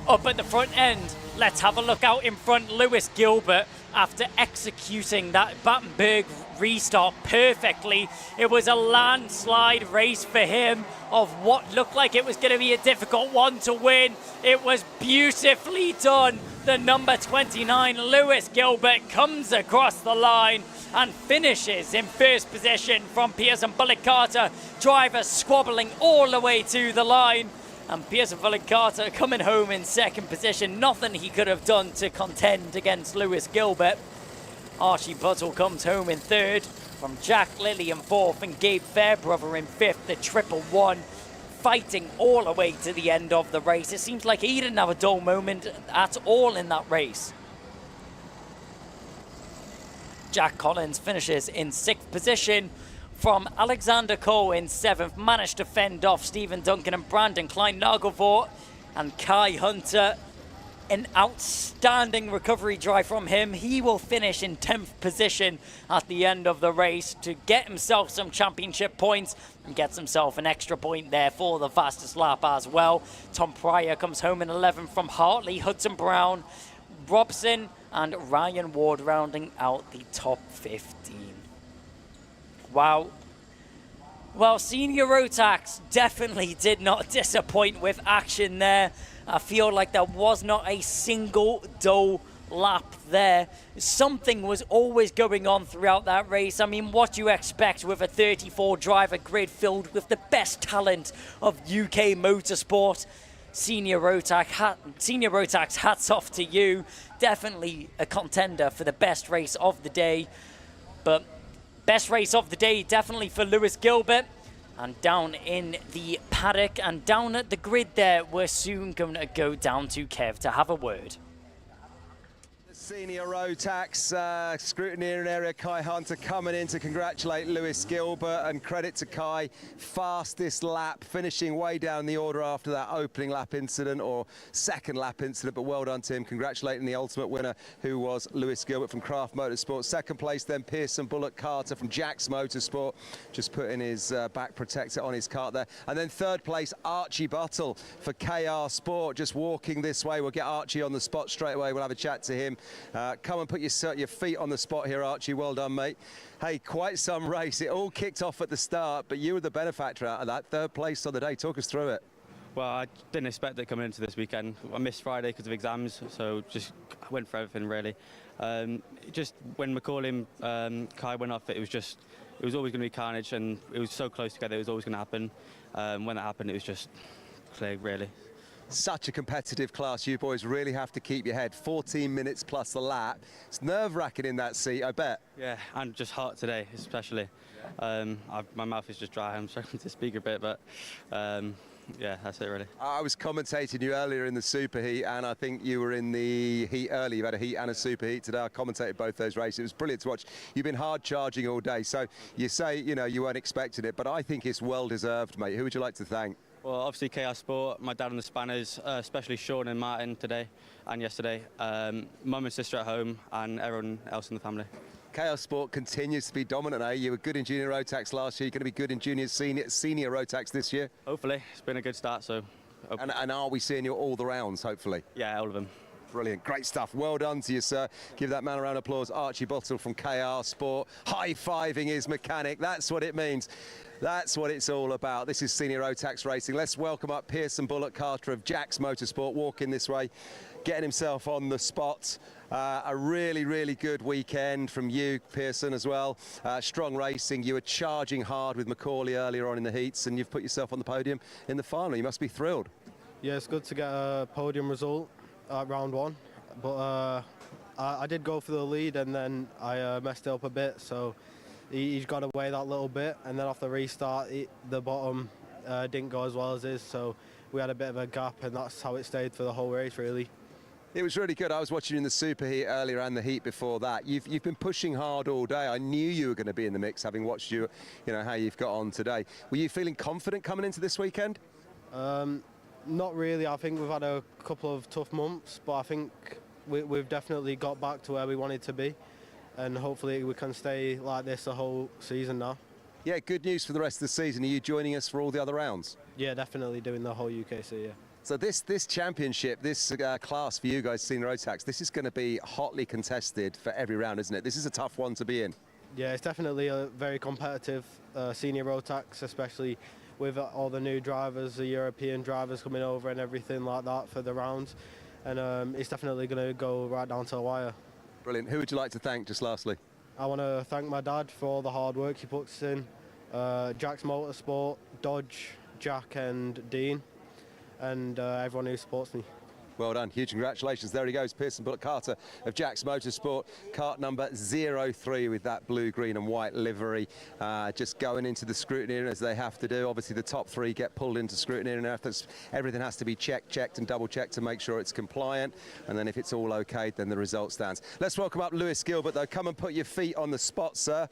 Up at the front end, let's have a look out in front. Lewis Gilbert, after executing that Battenberg restart perfectly, it was a landslide race for him of what looked like it was going to be a difficult one to win. It was beautifully done. The number 29, Lewis Gilbert, comes across the line and finishes in first position from Pearson Bullock Carter. Drivers squabbling all the way to the line. And Pearson Bullock Carter coming home in second position. Nothing he could have done to contend against Lewis Gilbert. Archie Buttle comes home in third, from Jack Lilly in fourth and Gabe Fairbrother in fifth. The triple one fighting all the way to the end of the race. It seems like he didn't have a dull moment at all in that race. Jack Collins finishes in sixth position, from Alexander Cole in seventh. Managed to fend off Stephen Duncan and Brandon Klein-Nagelvoort. And Kai Hunter, an outstanding recovery drive from him. He will finish in 10th position at the end of the race to get himself some championship points and gets himself an extra point there for the fastest lap as well. Tom Pryor comes home in 11th from Hartley, Hudson Brown, Robson and Ryan Ward rounding out the top 15. Wow. Well, Senior Rotax definitely did not disappoint with action there. I feel like there was not a single dull lap there. Something was always going on throughout that race. I mean, what do you expect with a 34 driver grid filled with the best talent of UK motorsport? Senior Rotax, hats off to you. Definitely a contender for the best race of the day. But best race of the day definitely for Lewis Gilbert. And down in the paddock and down at the grid there, we're soon going to go down to Kev to have a word. Senior Rotax scrutineering area, Kai Hunter coming in to congratulate Lewis Gilbert, and credit to Kai, fastest lap, finishing way down the order after that opening lap incident or second lap incident, but well done to him, congratulating the ultimate winner who was Lewis Gilbert from Craft Motorsport. Second place then Pearson Bullock Carter from Jax Motorsport, just putting his back protector on his cart there. And then third place Archie Buttle for KR Sport, just walking this way. We'll get Archie on the spot straight away, we'll have a chat to him. Come and put your feet on the spot here, Archie. Well done, mate. Hey, quite some race. It all kicked off at the start, but you were the benefactor out of that. Third place on the day. Talk us through it. Well, I didn't expect it coming into this weekend. I missed Friday because of exams, so just went for everything, really. Just when McCall and Kai went off, it was always going to be carnage, and it was so close together, it was always going to happen. When that happened, it was just clear, really. Such a competitive class. You boys really have to keep your head. 14 minutes plus the lap. It's nerve-wracking in that seat, I bet. Yeah, and just hot today, especially. My mouth is just dry. I'm struggling to speak a bit, but yeah, that's it, really. I was commentating you earlier in the superheat, and I think you were in the heat early. You've had a heat and a superheat today. I commentated both those races. It was brilliant to watch. You've been hard charging all day, so you say, you know, you weren't expecting it, but I think it's well deserved, mate. Who would you like to thank? Well, obviously KR Sport, my dad and the Spanners, especially Sean and Martin today and yesterday, mum and sister at home, and everyone else in the family. KR Sport continues to be dominant, eh? You were good in Junior Rotax last year. You're going to be good in Junior Senior Rotax this year? Hopefully. It's been a good start, so... And are we seeing you all the rounds, hopefully? Yeah, all of them. Brilliant, great stuff. Well done to you, sir. Give that man a round of applause. Archie Bottle from KR Sport, high-fiving his mechanic. That's what it means. That's what it's all about. This is Senior Rotax Racing. Let's welcome up Pearson Bullock Carter of Jack's Motorsport, walking this way, getting himself on the spot. A really, really good weekend from you, Pearson, as well. Strong racing. You were charging hard with Macaulay earlier on in the heats, and you've put yourself on the podium in the final. You must be thrilled. Yeah, it's good to get a podium result at round one, but I did go for the lead, and then I messed it up a bit, so he's got away that little bit, and then off the restart, the bottom didn't go as well as his, so we had a bit of a gap, and that's how it stayed for the whole race, really. It was really good. I was watching you in the super heat earlier and the heat before that. You've been pushing hard all day. I knew you were going to be in the mix, having watched you, how you've got on today. Were you feeling confident coming into this weekend? Not really. I think we've had a couple of tough months, but I think we've definitely got back to where we wanted to be, and hopefully we can stay like this the whole season now. Yeah, good news for the rest of the season. Are you joining us for all the other rounds? Yeah, definitely doing the whole UKC, yeah. So this championship, this class for you guys, Senior Rotax, this is going to be hotly contested for every round, isn't it? This is a tough one to be in. Yeah, it's definitely a very competitive Senior Rotax, especially with all the new drivers, the European drivers coming over and everything like that for the rounds. And it's definitely going to go right down to the wire. Brilliant. Who would you like to thank, just lastly? I want to thank my dad for all the hard work he puts in, Jack's Motorsport, Dodge, Jack and Dean, and everyone who supports me. Well done, huge congratulations. There he goes, Pearson Bullock Carter of Jack's Motorsport, kart number 03 with that blue, green and white livery, just going into the scrutineer as they have to do. Obviously the top three get pulled into scrutineer, and everything has to be checked and double checked to make sure it's compliant, and then if it's all okay, then the result stands. Let's welcome up Lewis Gilbert though. Come and put your feet on the spot, sir,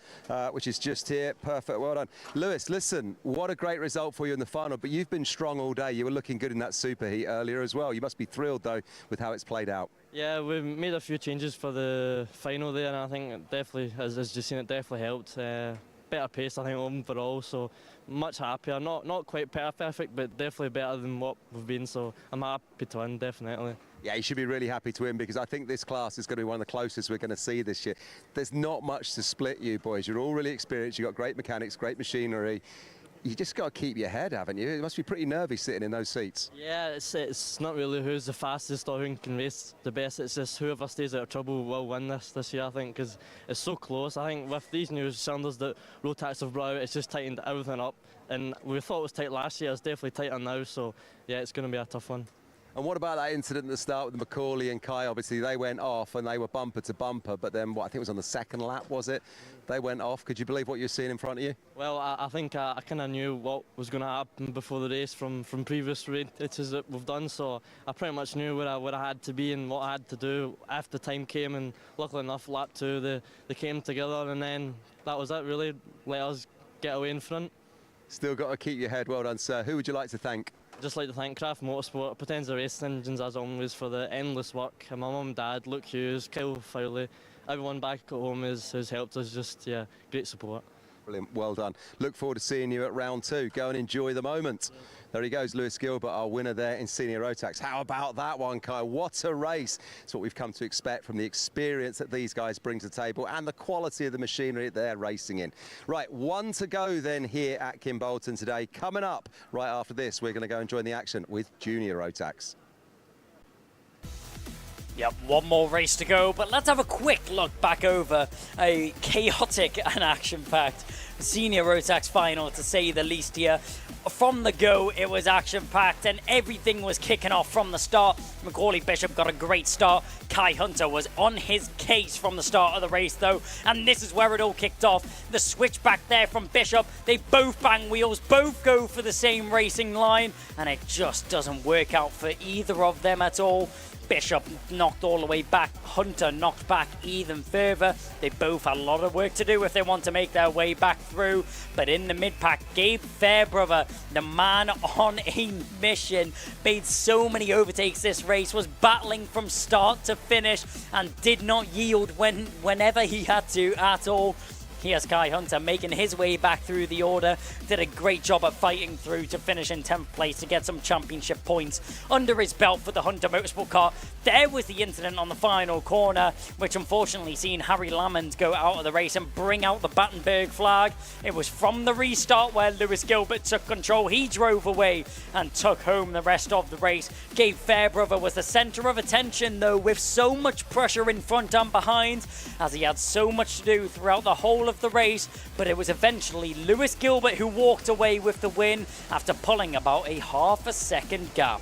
which is just here. Perfect, well done. Lewis, listen, what a great result for you in the final, but you've been strong all day. You were looking good in that super heat earlier as well. You must be thrilled though with how it's played out. Yeah, we've made a few changes for the final there, and I think it definitely, as you've seen, it definitely helped. Better pace, I think, overall, so much happier. Not quite perfect, but definitely better than what we've been, so I'm happy to win, definitely. Yeah, you should be really happy to win, because I think this class is going to be one of the closest we're going to see this year. There's not much to split you boys. You're all really experienced. You've got great mechanics, great machinery. You just got to keep your head, haven't you? It must be pretty nervy sitting in those seats. Yeah, it's not really who's the fastest or who can race the best. It's just whoever stays out of trouble will win this year, I think, because it's so close. I think with these new cylinders that Rotax have brought out, it's just tightened everything up. And we thought it was tight last year. It's definitely tighter now. So, yeah, it's going to be a tough one. And what about that incident at the start with Macaulay and Kai? Obviously, they went off and they were bumper to bumper, but then, I think it was on the second lap, was it? They went off. Could you believe what you're seeing in front of you? Well, I think I kind of knew what was going to happen before the race from previous races that we've done, so I pretty much knew where I had to be and what I had to do after time came, and luckily enough, lap 2, they came together, and then that was it, really. Let us get away in front. Still got to keep your head. Well done, sir. Who would you like to thank? Just like to thank Craft Motorsport, Potenza Racing Engines as always, for the endless work. And my mum and dad, Luke Hughes, Kyle Fowley, everyone back at home has helped us. Just, yeah, great support. Brilliant, well done. Look forward to seeing you at round 2. Go and enjoy the moment. Yeah. There he goes, Lewis Gilbert, our winner there in Senior Rotax. How about that one, Kai? What a race. It's what we've come to expect from the experience that these guys bring to the table and the quality of the machinery they're racing in. Right, 1 to go then here at Kimbolton today. Coming up right after this, we're going to go and join the action with Junior Rotax. Yep, one more race to go, but let's have a quick look back over a chaotic and action-packed Senior Rotax final, to say the least here. From the go, it was action-packed and everything was kicking off from the start. Macaulay Bishop got a great start. Kai Hunter was on his case from the start of the race, though, and this is where it all kicked off. The switch back there from Bishop, they both bang wheels, both go for the same racing line, and it just doesn't work out for either of them at all. Bishop knocked all the way back. Hunter knocked back even further. They both had a lot of work to do if they want to make their way back through. But in the mid-pack, Gabe Fairbrother, the man on a mission, made so many overtakes this race, was battling from start to finish and did not yield whenever he had to at all. Here's Kai Hunter making his way back through the order. Did a great job at fighting through to finish in 10th place to get some championship points under his belt for the Hunter Motorsport car. there was the incident on the final corner, which unfortunately seen Harry Lamond go out of the race and bring out the Battenberg flag. It was from the restart where Lewis Gilbert took control. He drove away and took home the rest of the race. Gabe Fairbrother was the centre of attention though, with so much pressure in front and behind, as he had so much to do throughout the whole of the race, but it was eventually Lewis Gilbert who walked away with the win after pulling about a half a second gap.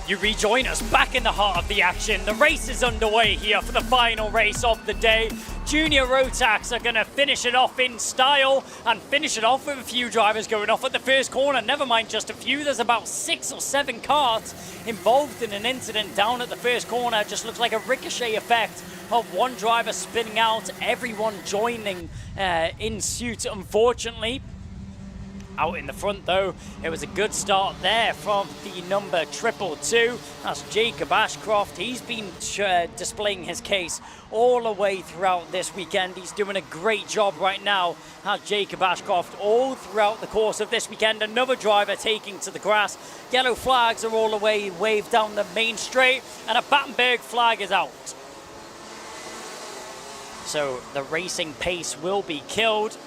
You rejoin us back in the heart of the action. The race is underway here for the final race of the day. Junior Rotax are going to finish it off in style and finish it off with a few drivers going off at the first corner. Never mind just a few. There's about 6 or 7 karts involved in an incident down at the first corner. Just looks like a ricochet effect of one driver spinning out, everyone joining in suit, unfortunately. Out in the front though, it was a good start there from the number 222. That's Jacob Ashcroft. He's been displaying his case all the way throughout this weekend. He's doing a great job right now. Has Jacob Ashcroft all throughout the course of this weekend. Another driver taking to the grass. Yellow flags are all the way waved down the main straight, and a Battenberg flag is out. So the racing pace will be killed.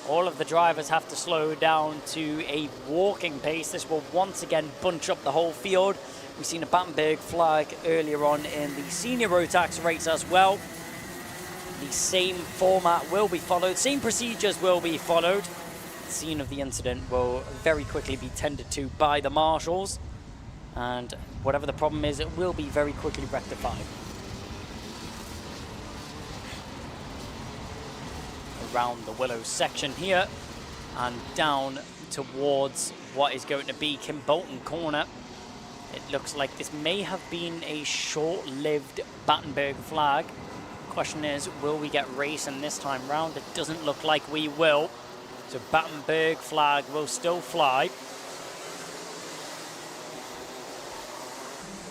All of the drivers have to slow down to a walking pace. This will once again bunch up the whole field. We've seen a Battenberg flag earlier on in the senior Rotax race as well. The same format will be followed, same procedures will be followed. The scene of the incident will very quickly be tended to by the marshals, and whatever the problem is, it will be very quickly rectified. Around the Willows section here and down towards what is going to be Kimbolton corner. It looks like this may have been a short-lived Battenberg flag. Question is, will we get racing this time round? It doesn't look like we will. So Battenberg flag will still fly.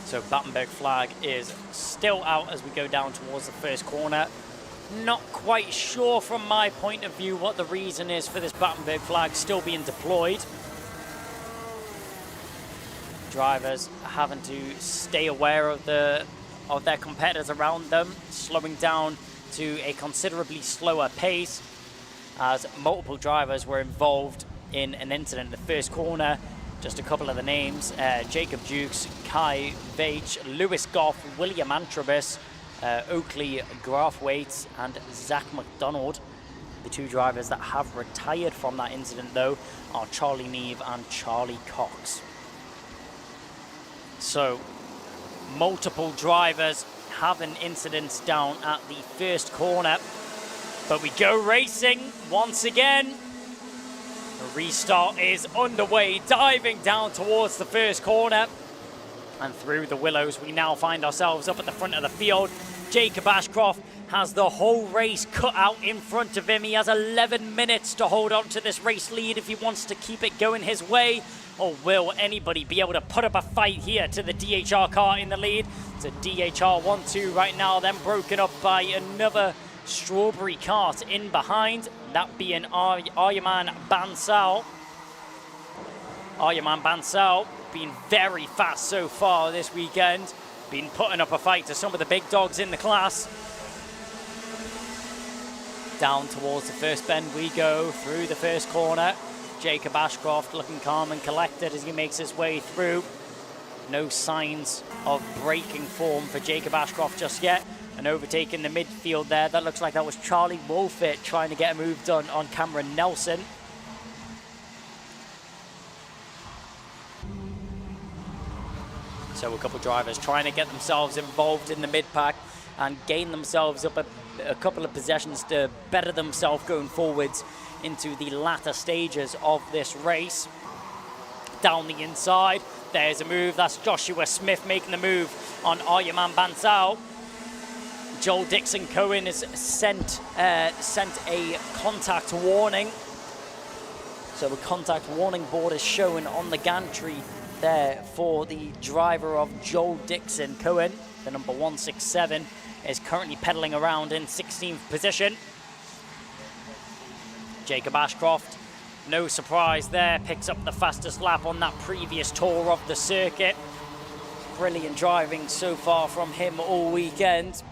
So Battenberg flag is still out as we go down towards the first corner. Not quite sure from my point of view what the reason is for this Battenberg flag still being deployed. Drivers having to stay aware of their competitors around them, slowing down to a considerably slower pace, as multiple drivers were involved in an incident in the first corner. Just a couple of the names: Jacob Dukes, Kai Veitch, Lewis Goff, William Antrobus, Oakley Grafwaite and Zach McDonald. The 2 drivers that have retired from that incident though are Charlie Neve and Charlie Cox. So multiple drivers having incidents down at the first corner, but we go racing once again. The restart is underway, diving down towards the first corner. And through the Willows, we now find ourselves up at the front of the field. Jacob Ashcroft has the whole race cut out in front of him. He has 11 minutes to hold on to this race lead if he wants to keep it going his way. Or will anybody be able to put up a fight here to the DHR car in the lead? It's a DHR 1-2 right now, then broken up by another Strawberry cart in behind. That being Aryaman Bansal. Aryaman Bansal been very fast so far this weekend. Been putting up a fight to some of the big dogs in the class. Down towards the first bend we go, through the first corner. Jacob Ashcroft looking calm and collected as he makes his way through. No signs of breaking form for Jacob Ashcroft just yet. And overtaking the midfield there, that looks like that was Charlie Wolfett trying to get a move done on Cameron Nelson. So a couple of drivers trying to get themselves involved in the mid-pack and gain themselves up a couple of possessions to better themselves going forwards into the latter stages of this race. Down the inside, there's a move. That's Joshua Smith making the move on Aryaman Bansal. Joel Dixon Cohen has sent a contact warning. So a contact warning board is shown on the gantry there for the driver of Joel Dixon Cohen. The number 167 is currently pedaling around in 16th position. Jacob Ashcroft, no surprise there, picks up the fastest lap on that previous tour of the circuit. Brilliant driving so far from him all weekend.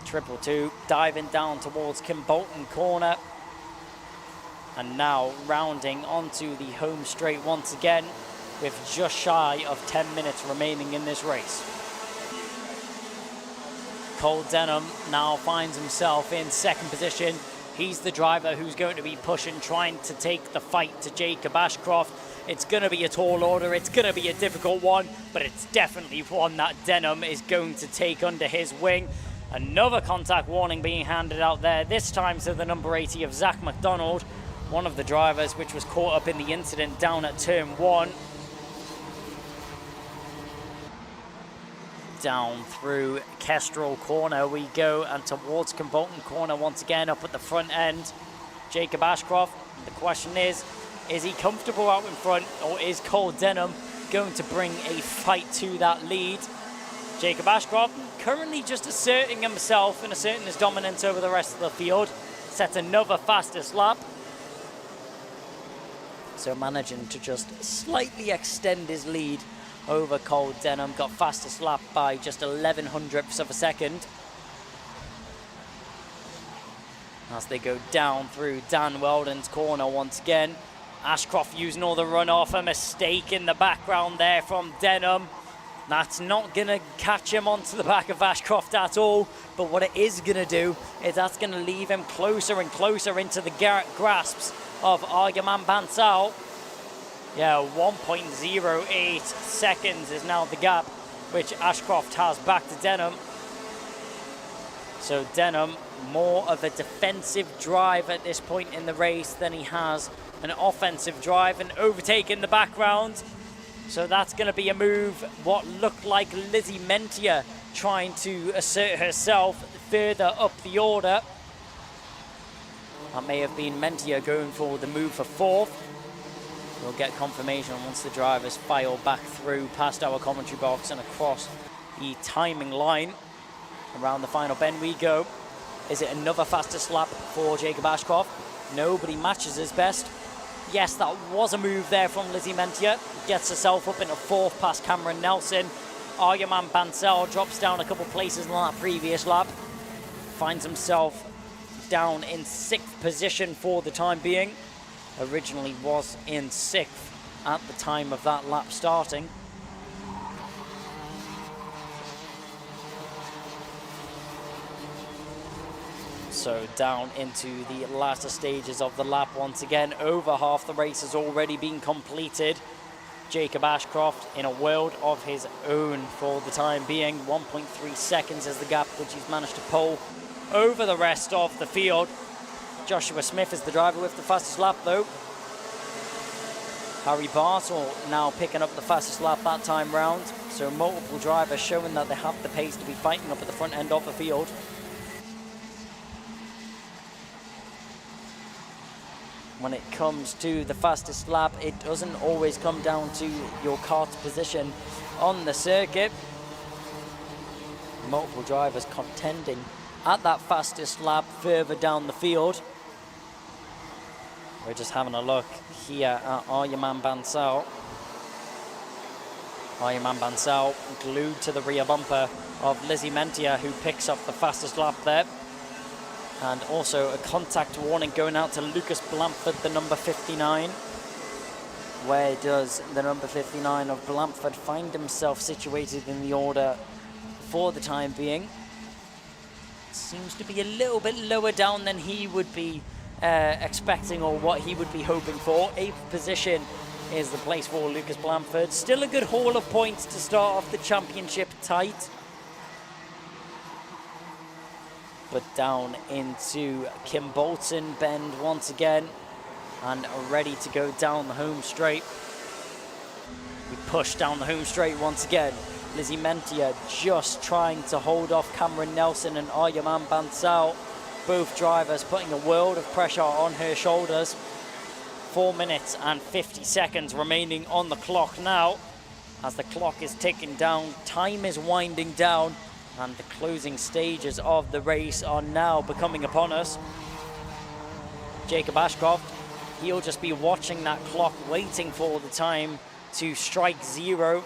222 diving down towards Kimbolton corner, and now rounding onto the home straight once again with just shy of 10 minutes remaining in this race. Cole Denham now finds himself in second position. He's the driver who's going to be pushing, trying to take the fight to Jacob Ashcroft. It's going to be a tall order, it's going to be a difficult one, but it's definitely one that Denham is going to take under his wing. Another contact warning being handed out there, this time to the number 80 of Zach McDonald, one of the drivers which was caught up in the incident down at turn 1. Down through Kestrel corner we go, and towards Kimbolton corner once again up at the front end. Jacob Ashcroft, the question is he comfortable out in front, or is Cole Denham going to bring a fight to that lead? Jacob Ashcroft currently just asserting himself and asserting his dominance over the rest of the field. Sets another fastest lap. So managing to just slightly extend his lead over Cole Denham. Got fastest lap by just 11/100ths of a second. As they go down through Dan Weldon's corner once again. Ashcroft using all the runoff. A mistake in the background there from Denham. That's not going to catch him onto the back of Ashcroft at all, but what it is going to do is that's going to leave him closer and closer into the grasps of Aryaman Bansal. Yeah, 1.08 seconds is now the gap which Ashcroft has back to Denham. So Denham, more of a defensive drive at this point in the race than he has an offensive drive, and overtaking the background. So that's going to be a move, what looked like Lizzie Mentia trying to assert herself further up the order. That may have been Mentia going for the move for fourth. We'll get confirmation once the drivers file back through past our commentary box and across the timing line. Around the final bend we go. Is it another fastest lap for Jacob Ashcroft? No, but he matches his best. Yes, that was a move there from Lizzie Mentia. Gets herself up into fourth past Cameron Nelson. Aryaman Bansal drops down a couple places on that previous lap. Finds himself down in sixth position for the time being. Originally was in sixth at the time of that lap starting. So down into the latter stages of the lap once again. Over half the race has already been completed. Jacob Ashcroft in a world of his own for the time being. 1.3 seconds is the gap which he's managed to pull over the rest of the field. Joshua Smith is the driver with the fastest lap though. Harry Bartle now picking up the fastest lap that time round. So multiple drivers showing that they have the pace to be fighting up at the front end of the field. When it comes to the fastest lap, it doesn't always come down to your cart's position on the circuit. Multiple drivers contending at that fastest lap further down the field. We're just having a look here at Aryaman Bansal. Aryaman Bansal glued to the rear bumper of Lizzie Mentia, who picks up the fastest lap there. And also a contact warning going out to Lucas Blamford, the number 59. Where does the number 59 of Blamford find himself situated in the order for the time being? seems to be a little bit lower down than he would be expecting or what he would be hoping for. 8th position is the place for Lucas Blanford. Still a good haul of points to start off the championship tight. But down into Kimbolton bend once again and ready to go down the home straight. We push down the home straight once again. Lizzie Mentia just trying to hold off Cameron Nelson and Aryaman Bansal. Both drivers putting a world of pressure on her shoulders. 4 minutes and 50 seconds remaining on the clock now. As the clock is ticking down, time is winding down, and the closing stages of the race are now becoming upon us. Jacob Ashcroft, he'll just be watching that clock, waiting for the time to strike 0.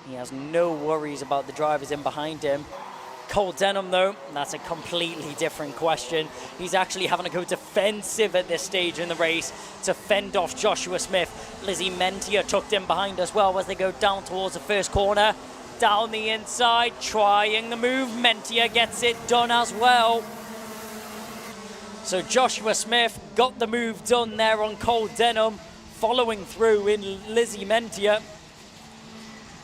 He has no worries about the drivers in behind him. Cole Denham, though, that's a completely different question. He's actually having to go defensive at this stage in the race to fend off Joshua Smith. Lizzie Mentia tucked in behind as well as they go down towards the first corner. Down the inside, trying the move. Mentia gets it done as well. So Joshua Smith got the move done there on Cole Denham, following through in Lizzie Mentia.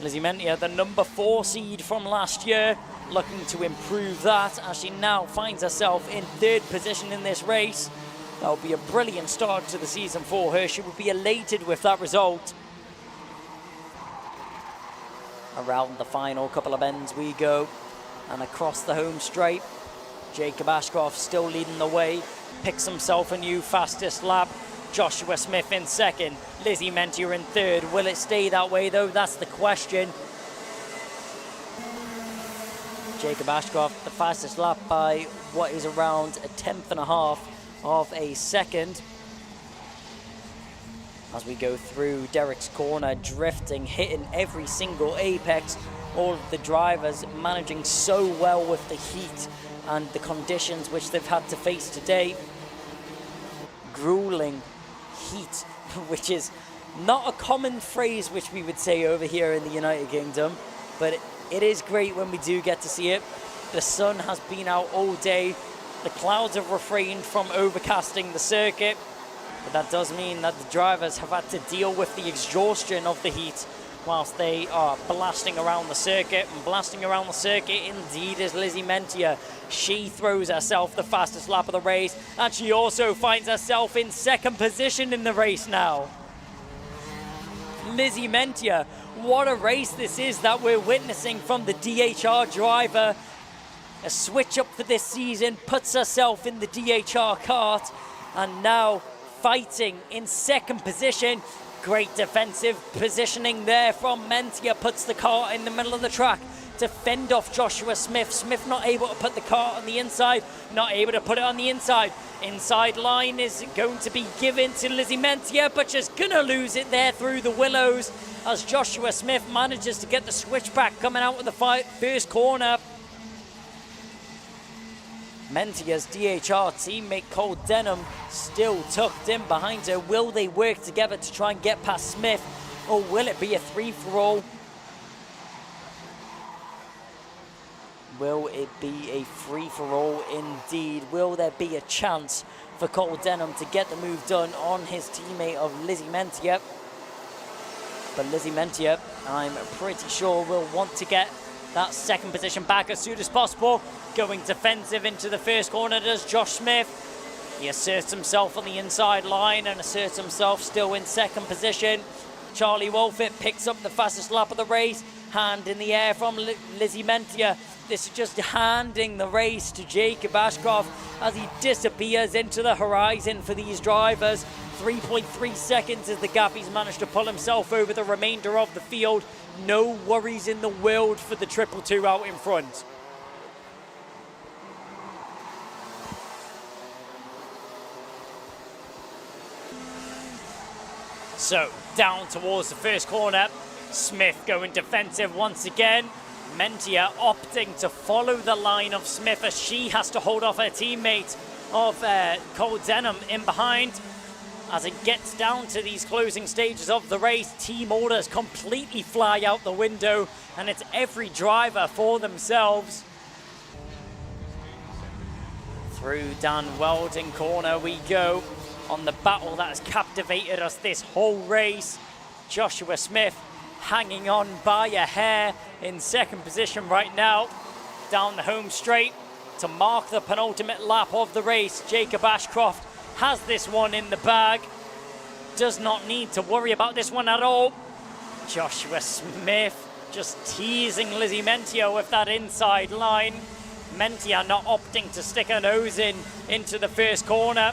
Lizzie Mentia, the number 4 seed from last year, looking to improve that as she now finds herself in 3rd position in this race. That will be a brilliant start to the season for her. She would be elated with that result. Around the final couple of bends we go, and across the home straight. Jacob Ashcroft still leading the way, picks himself a new fastest lap. Joshua Smith in 2nd, Lizzie Mentia in 3rd. Will it stay that way though? That's the question. Jacob Ashcroft, the fastest lap by what is around a 10th of a second. As we go through Derek's corner, drifting, hitting every single apex. All of the drivers managing so well with the heat and the conditions which they've had to face today. Grueling heat, which is not a common phrase which we would say over here in the United Kingdom, but it is great when we do get to see it. The sun has been out all day. The clouds have refrained from overcasting the circuit, but that does mean that the drivers have had to deal with the exhaustion of the heat whilst they are blasting around the circuit. And blasting around the circuit indeed is Lizzie Mentia. She throws herself the fastest lap of the race, and she also finds herself in 2nd position in the race now. Lizzie Mentia, what a race this is that we're witnessing from the DHR driver. A switch up for this season, puts herself in the DHR kart, and now fighting in 2nd position. Great defensive positioning there from Mentia, puts the kart in the middle of the track to fend off Joshua Smith. Smith not able to put the kart on the inside, not able to put it on the inside. Inside line is going to be given to Lizzie Mentia, but just gonna lose it there through the willows as Joshua Smith manages to get the switchback coming out of the first corner. Mentia's DHR teammate Cole Denham still tucked in behind her. Will they work together to try and get past Smith, or will it be a free-for-all? Will it be a free-for-all indeed? Will there be a chance for Cole Denham to get the move done on his teammate of Lizzie Mentia? But Lizzie Mentia, I'm pretty sure, will want to get that 2nd position back as soon as possible. Going defensive into the first corner does Josh Smith. He asserts himself on the inside line and asserts himself still in 2nd position. Charlie Wolfett picks up the fastest lap of the race. Hand in the air from Lizzie Mentia. This is just handing the race to Jacob Ashcroft as he disappears into the horizon for these drivers. 3.3 seconds is the gap he's managed to pull himself over the remainder of the field. No worries in the world for the 222 out in front. So, down towards the first corner. Smith going defensive once again. Mentia opting to follow the line of Smith as she has to hold off her teammate of Cole Denham in behind. As it gets down to these closing stages of the race, team orders completely fly out the window, and it's every driver for themselves. Through Dan Weldon corner we go on the battle that has captivated us this whole race. Joshua Smith hanging on by a hair in second position right now. Down the home straight to mark the penultimate lap of the race. Jacob Ashcroft has this one in the bag. Does not need to worry about this one at all. Joshua Smith just teasing Lizzie Mentia with that inside line. Mentia not opting to stick her nose into the first corner.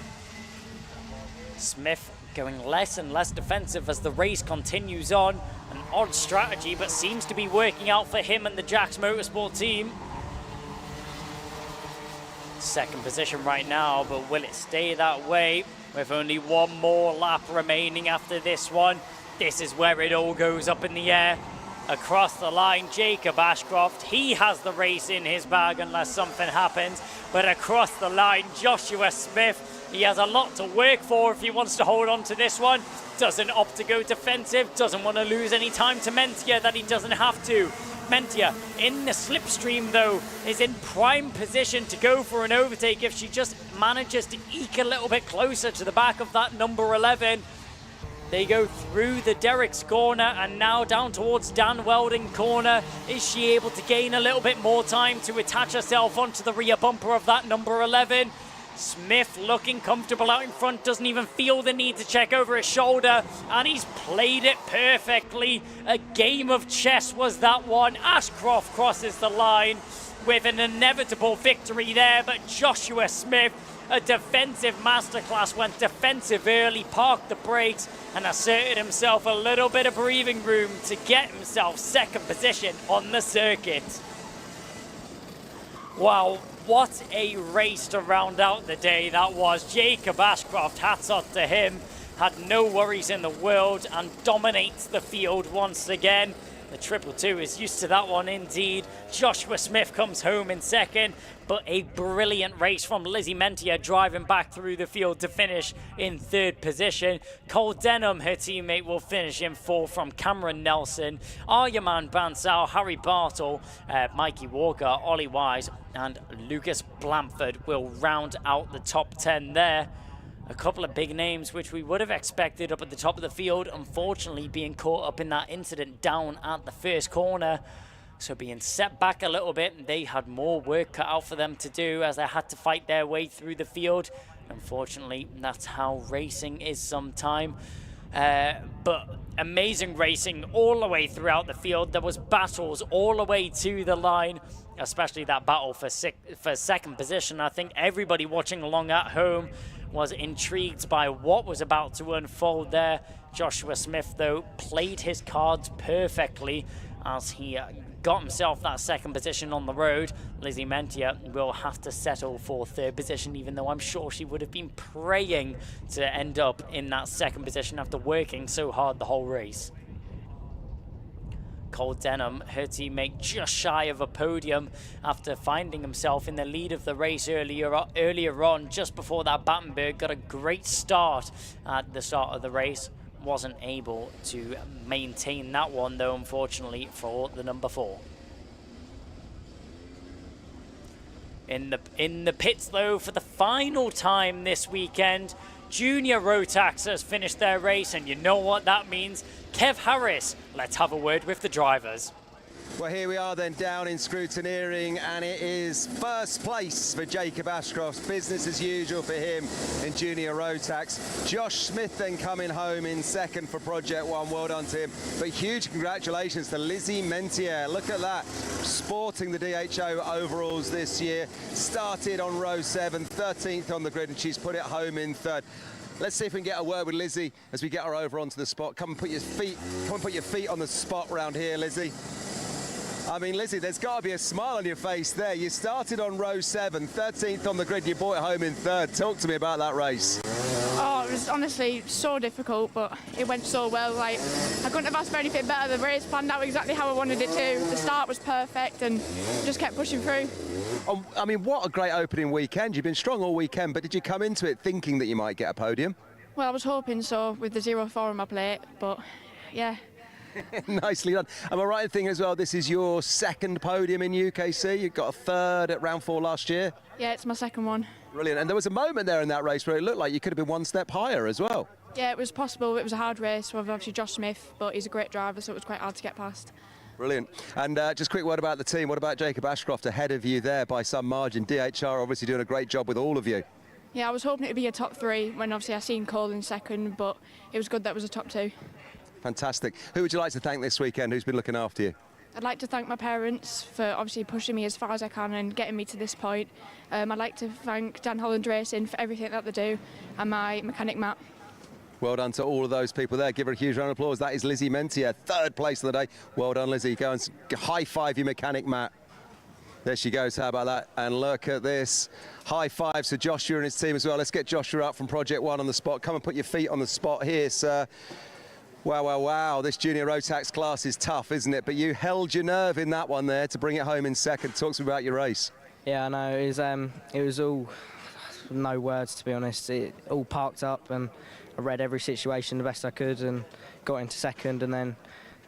Smith going less and less defensive as the race continues on. An odd strategy, but seems to be working out for him and the Jax Motorsport team. Second position right now, but will it stay that way? With only one more lap remaining after this one. This is where it all goes up in the air. Across the line, Jacob Ashcroft, he has the race in his bag unless something happens. But across the line, Joshua Smith, he has a lot to work for if he wants to hold on to this one. Doesn't opt to go defensive, doesn't want to lose any time to Mentia that he doesn't have to. Mentia in the slipstream though is in prime position to go for an overtake if she just manages to eke a little bit closer to the back of that number 11. They go through the Derrick's corner and now down towards Dan Weldon corner. Is she able to gain a little bit more time to attach herself onto the rear bumper of that number 11? Smith looking comfortable out in front, doesn't even feel the need to check over his shoulder, and he's played it perfectly. A game of chess was that one. Ashcroft crosses the line with an inevitable victory there, but Joshua Smith, a defensive masterclass, went defensive early, parked the brakes, and asserted himself a little bit of breathing room to get himself second position on the circuit. Wow, what a race to round out the day that was. Jacob Ashcroft, hats off to him, had no worries in the world and dominates the field once again. The 222 is used to that one indeed. Joshua Smith comes home in second, but a brilliant race from Lizzie Mentia driving back through the field to finish in third position. Cole Denham, her teammate, will finish in fourth from Cameron Nelson. Aryaman Bansal, Harry Bartle, Mikey Walker, Ollie Wise and Lucas Blamford will round out the top 10 there. A couple of big names which we would have expected up at the top of the field, unfortunately being caught up in that incident down at the first corner. So being set back a little bit, they had more work cut out for them to do as they had to fight their way through the field. Unfortunately, that's how racing is sometime. But amazing racing all the way throughout the field. There was battles all the way to the line, especially that battle for second position. I think everybody watching along at home was intrigued by what was about to unfold there. Joshua Smith, though, played his cards perfectly as he got himself that second position on the road. Lizzie Mentia will have to settle for third position, even though I'm sure she would have been praying to end up in that second position after working so hard the whole race. Cole Denham, her teammate, just shy of a podium after finding himself in the lead of the race earlier on, just before that Battenberg got a great start at the start of the race. Wasn't able to maintain that one, though, unfortunately, for the number 4. In the pits, though, for the final time this weekend, Junior Rotax has finished their race, and you know what that means. Kev Harris, let's have a word with the drivers. Well, here we are then down in scrutineering, and it is first place for Jacob Ashcroft. Business as usual for him in Junior Rotax. Josh Smith then coming home in second for Project One. Well done to him. But huge congratulations to Lizzie Mentia. Look at that, sporting the DHO overalls this year. Started on row 7, 13th on the grid, and she's put it home in third. Let's see if we can get a word with Lizzie as we get her over onto the spot. Come and put your feet on the spot round here, Lizzie. I mean, Lizzie, there's got to be a smile on your face there. You started on row 7, 13th on the grid, you brought it home in third. Talk to me about that race. Oh, it was honestly so difficult, but it went so well. Like, I couldn't have asked for anything better. The race planned out exactly how I wanted it to. The start was perfect and just kept pushing through. Oh, I mean, what a great opening weekend. You've been strong all weekend, but did you come into it thinking that you might get a podium? Well, I was hoping so with the 0-4 on my plate, but yeah. Nicely done. Am I right in thinking as well, this is your second podium in UKC? You got a third at round 4 last year? Yeah, it's my second one. Brilliant. And there was a moment there in that race where it looked like you could have been one step higher as well. Yeah, it was possible. It was a hard race with obviously Josh Smith, but he's a great driver, so it was quite hard to get past. Brilliant. And just a quick word about the team. What about Jacob Ashcroft ahead of you there by some margin? DHR obviously doing a great job with all of you. Yeah, I was hoping it would be a top 3 when obviously I seen Cole in second, but it was good that it was a top 2. Fantastic. Who would you like to thank this weekend? Who's been looking after you? I'd like to thank my parents for obviously pushing me as far as I can and getting me to this point. I'd like to thank Dan Holland Racing for everything that they do, and my mechanic Matt. Well done to all of those people there. Give her a huge round of applause. That is Lizzie Mentier, 3rd place of the day. Well done, Lizzie. Go and high five your mechanic Matt. There she goes. How about that? And look at this. High fives to Joshua and his team as well. Let's get Joshua up from Project 1 on the spot. Come and put your feet on the spot here, sir. Wow, wow, wow. This junior Rotax class is tough, isn't it? But you held your nerve in that one there to bring it home in second. Talk to me about your race. Yeah, I know. It was all no words, to be honest. It all parked up, and I read every situation the best I could and got into second and then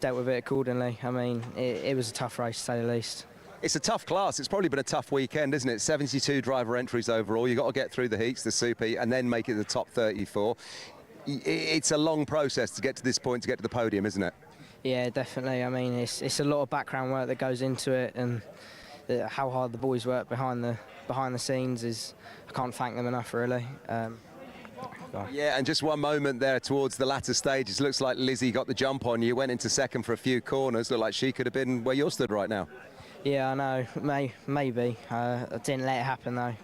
dealt with it accordingly. I mean, it was a tough race, to say the least. It's a tough class. It's probably been a tough weekend, isn't it? 72 driver entries overall. You've got to get through the heats, the Super Heat, and then make it the top 34. It's a long process to get to this point, to get to the podium, isn't it? Yeah, definitely. I mean, it's a lot of background work that goes into it, and how hard the boys work behind the scenes is, I can't thank them enough, really. Yeah, and just one moment there towards the latter stages. Looks like Lizzie got the jump on you, went into second for a few corners. Looked like she could have been where you're stood right now. Yeah, I know. Maybe. I didn't let it happen, though.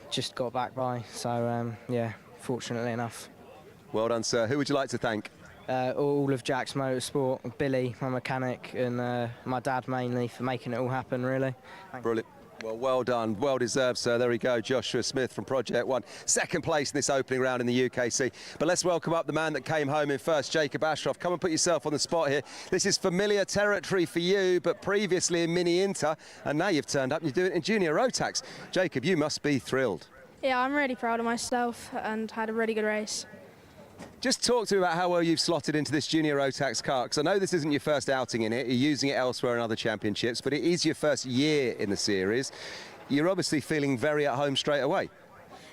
Just got back by. So, yeah, fortunately enough. Well done, sir. Who would you like to thank? All of Jack's Motorsport, Billy, my mechanic, and my dad mainly for making it all happen, really. Brilliant. Well done. Well deserved, sir. There we go. Joshua Smith from Project 1. 2nd place in this opening round in the UKC. But let's welcome up the man that came home in first, Jacob Ashcroft. Come and put yourself on the spot here. This is familiar territory for you, but previously in Mini Inter, and now you've turned up and you're doing it in Junior Rotax. Jacob, you must be thrilled. Yeah, I'm really proud of myself and had a really good race. Just talk to me about how well you've slotted into this Junior Rotax car, because I know this isn't your first outing in it. You're using it elsewhere in other championships, but it is your first year in the series. You're obviously feeling very at home straight away.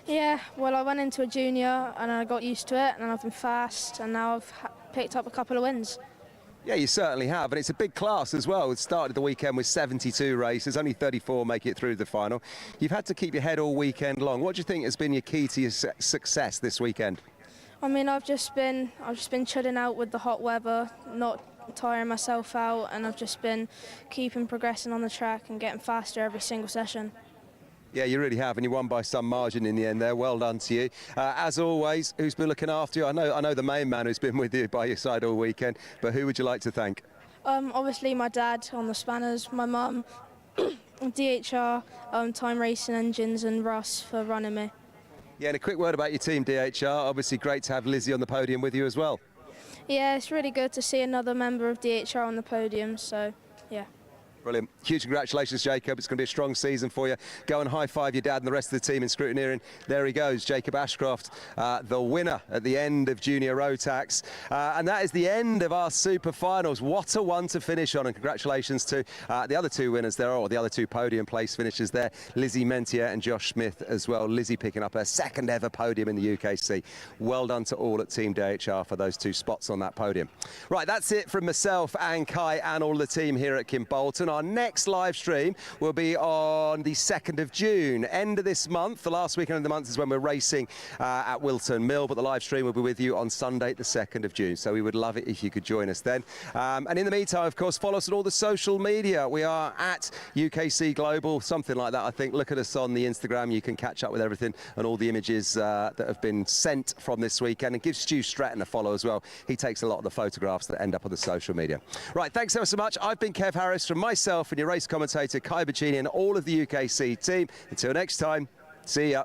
Yeah, well, I went into a junior and I got used to it, and I've been fast, and now I've picked up a couple of wins. Yeah, you certainly have, and it's a big class as well. It started the weekend with 72 races, only 34 make it through the final. You've had to keep your head all weekend long. What do you think has been your key to your success this weekend? I mean, I've just been chilling out with the hot weather, not tiring myself out, and I've just been keeping progressing on the track and getting faster every single session. Yeah, you really have, and you won by some margin in the end there. Well done to you. As always, who's been looking after you? I know the main man who's been with you by your side all weekend, but who would you like to thank? Obviously my dad on the spanners, my mum, DHR, Time Racing Engines, and Russ for running me. Yeah, and a quick word about your team, DHR. Obviously great to have Lizzie on the podium with you as well. Yeah, it's really good to see another member of DHR on the podium, so yeah. Brilliant. Huge congratulations, Jacob. It's going to be a strong season for you. Go and high-five your dad and the rest of the team in scrutineering. There he goes, Jacob Ashcroft, the winner at the end of Junior Rotax. And that is the end of our Super Finals. What a one to finish on, and congratulations to the other two winners there, or the other two podium place finishers there, Lizzie Mentier and Josh Smith as well. Lizzie picking up her 2nd ever podium in the UKC. Well done to all at Team DHR for those 2 spots on that podium. Right, that's it from myself and Kai and all the team here at Kimbolton. Our next live stream will be on the 2nd of June, end of this month. The last weekend of the month is when we're racing at Wilton Mill, but the live stream will be with you on Sunday, the 2nd of June. So we would love it if you could join us then. And in the meantime, of course, follow us on all the social media. We are at UKC Global, something like that, I think. Look at us on the Instagram. You can catch up with everything and all the images that have been sent from this weekend. And give Stu Stratton a follow as well. He takes a lot of the photographs that end up on the social media. Right, thanks ever so much. I've been Kev Harris from myself and your race commentator Kai Bacini and all of the UKC team. Until next time, see ya.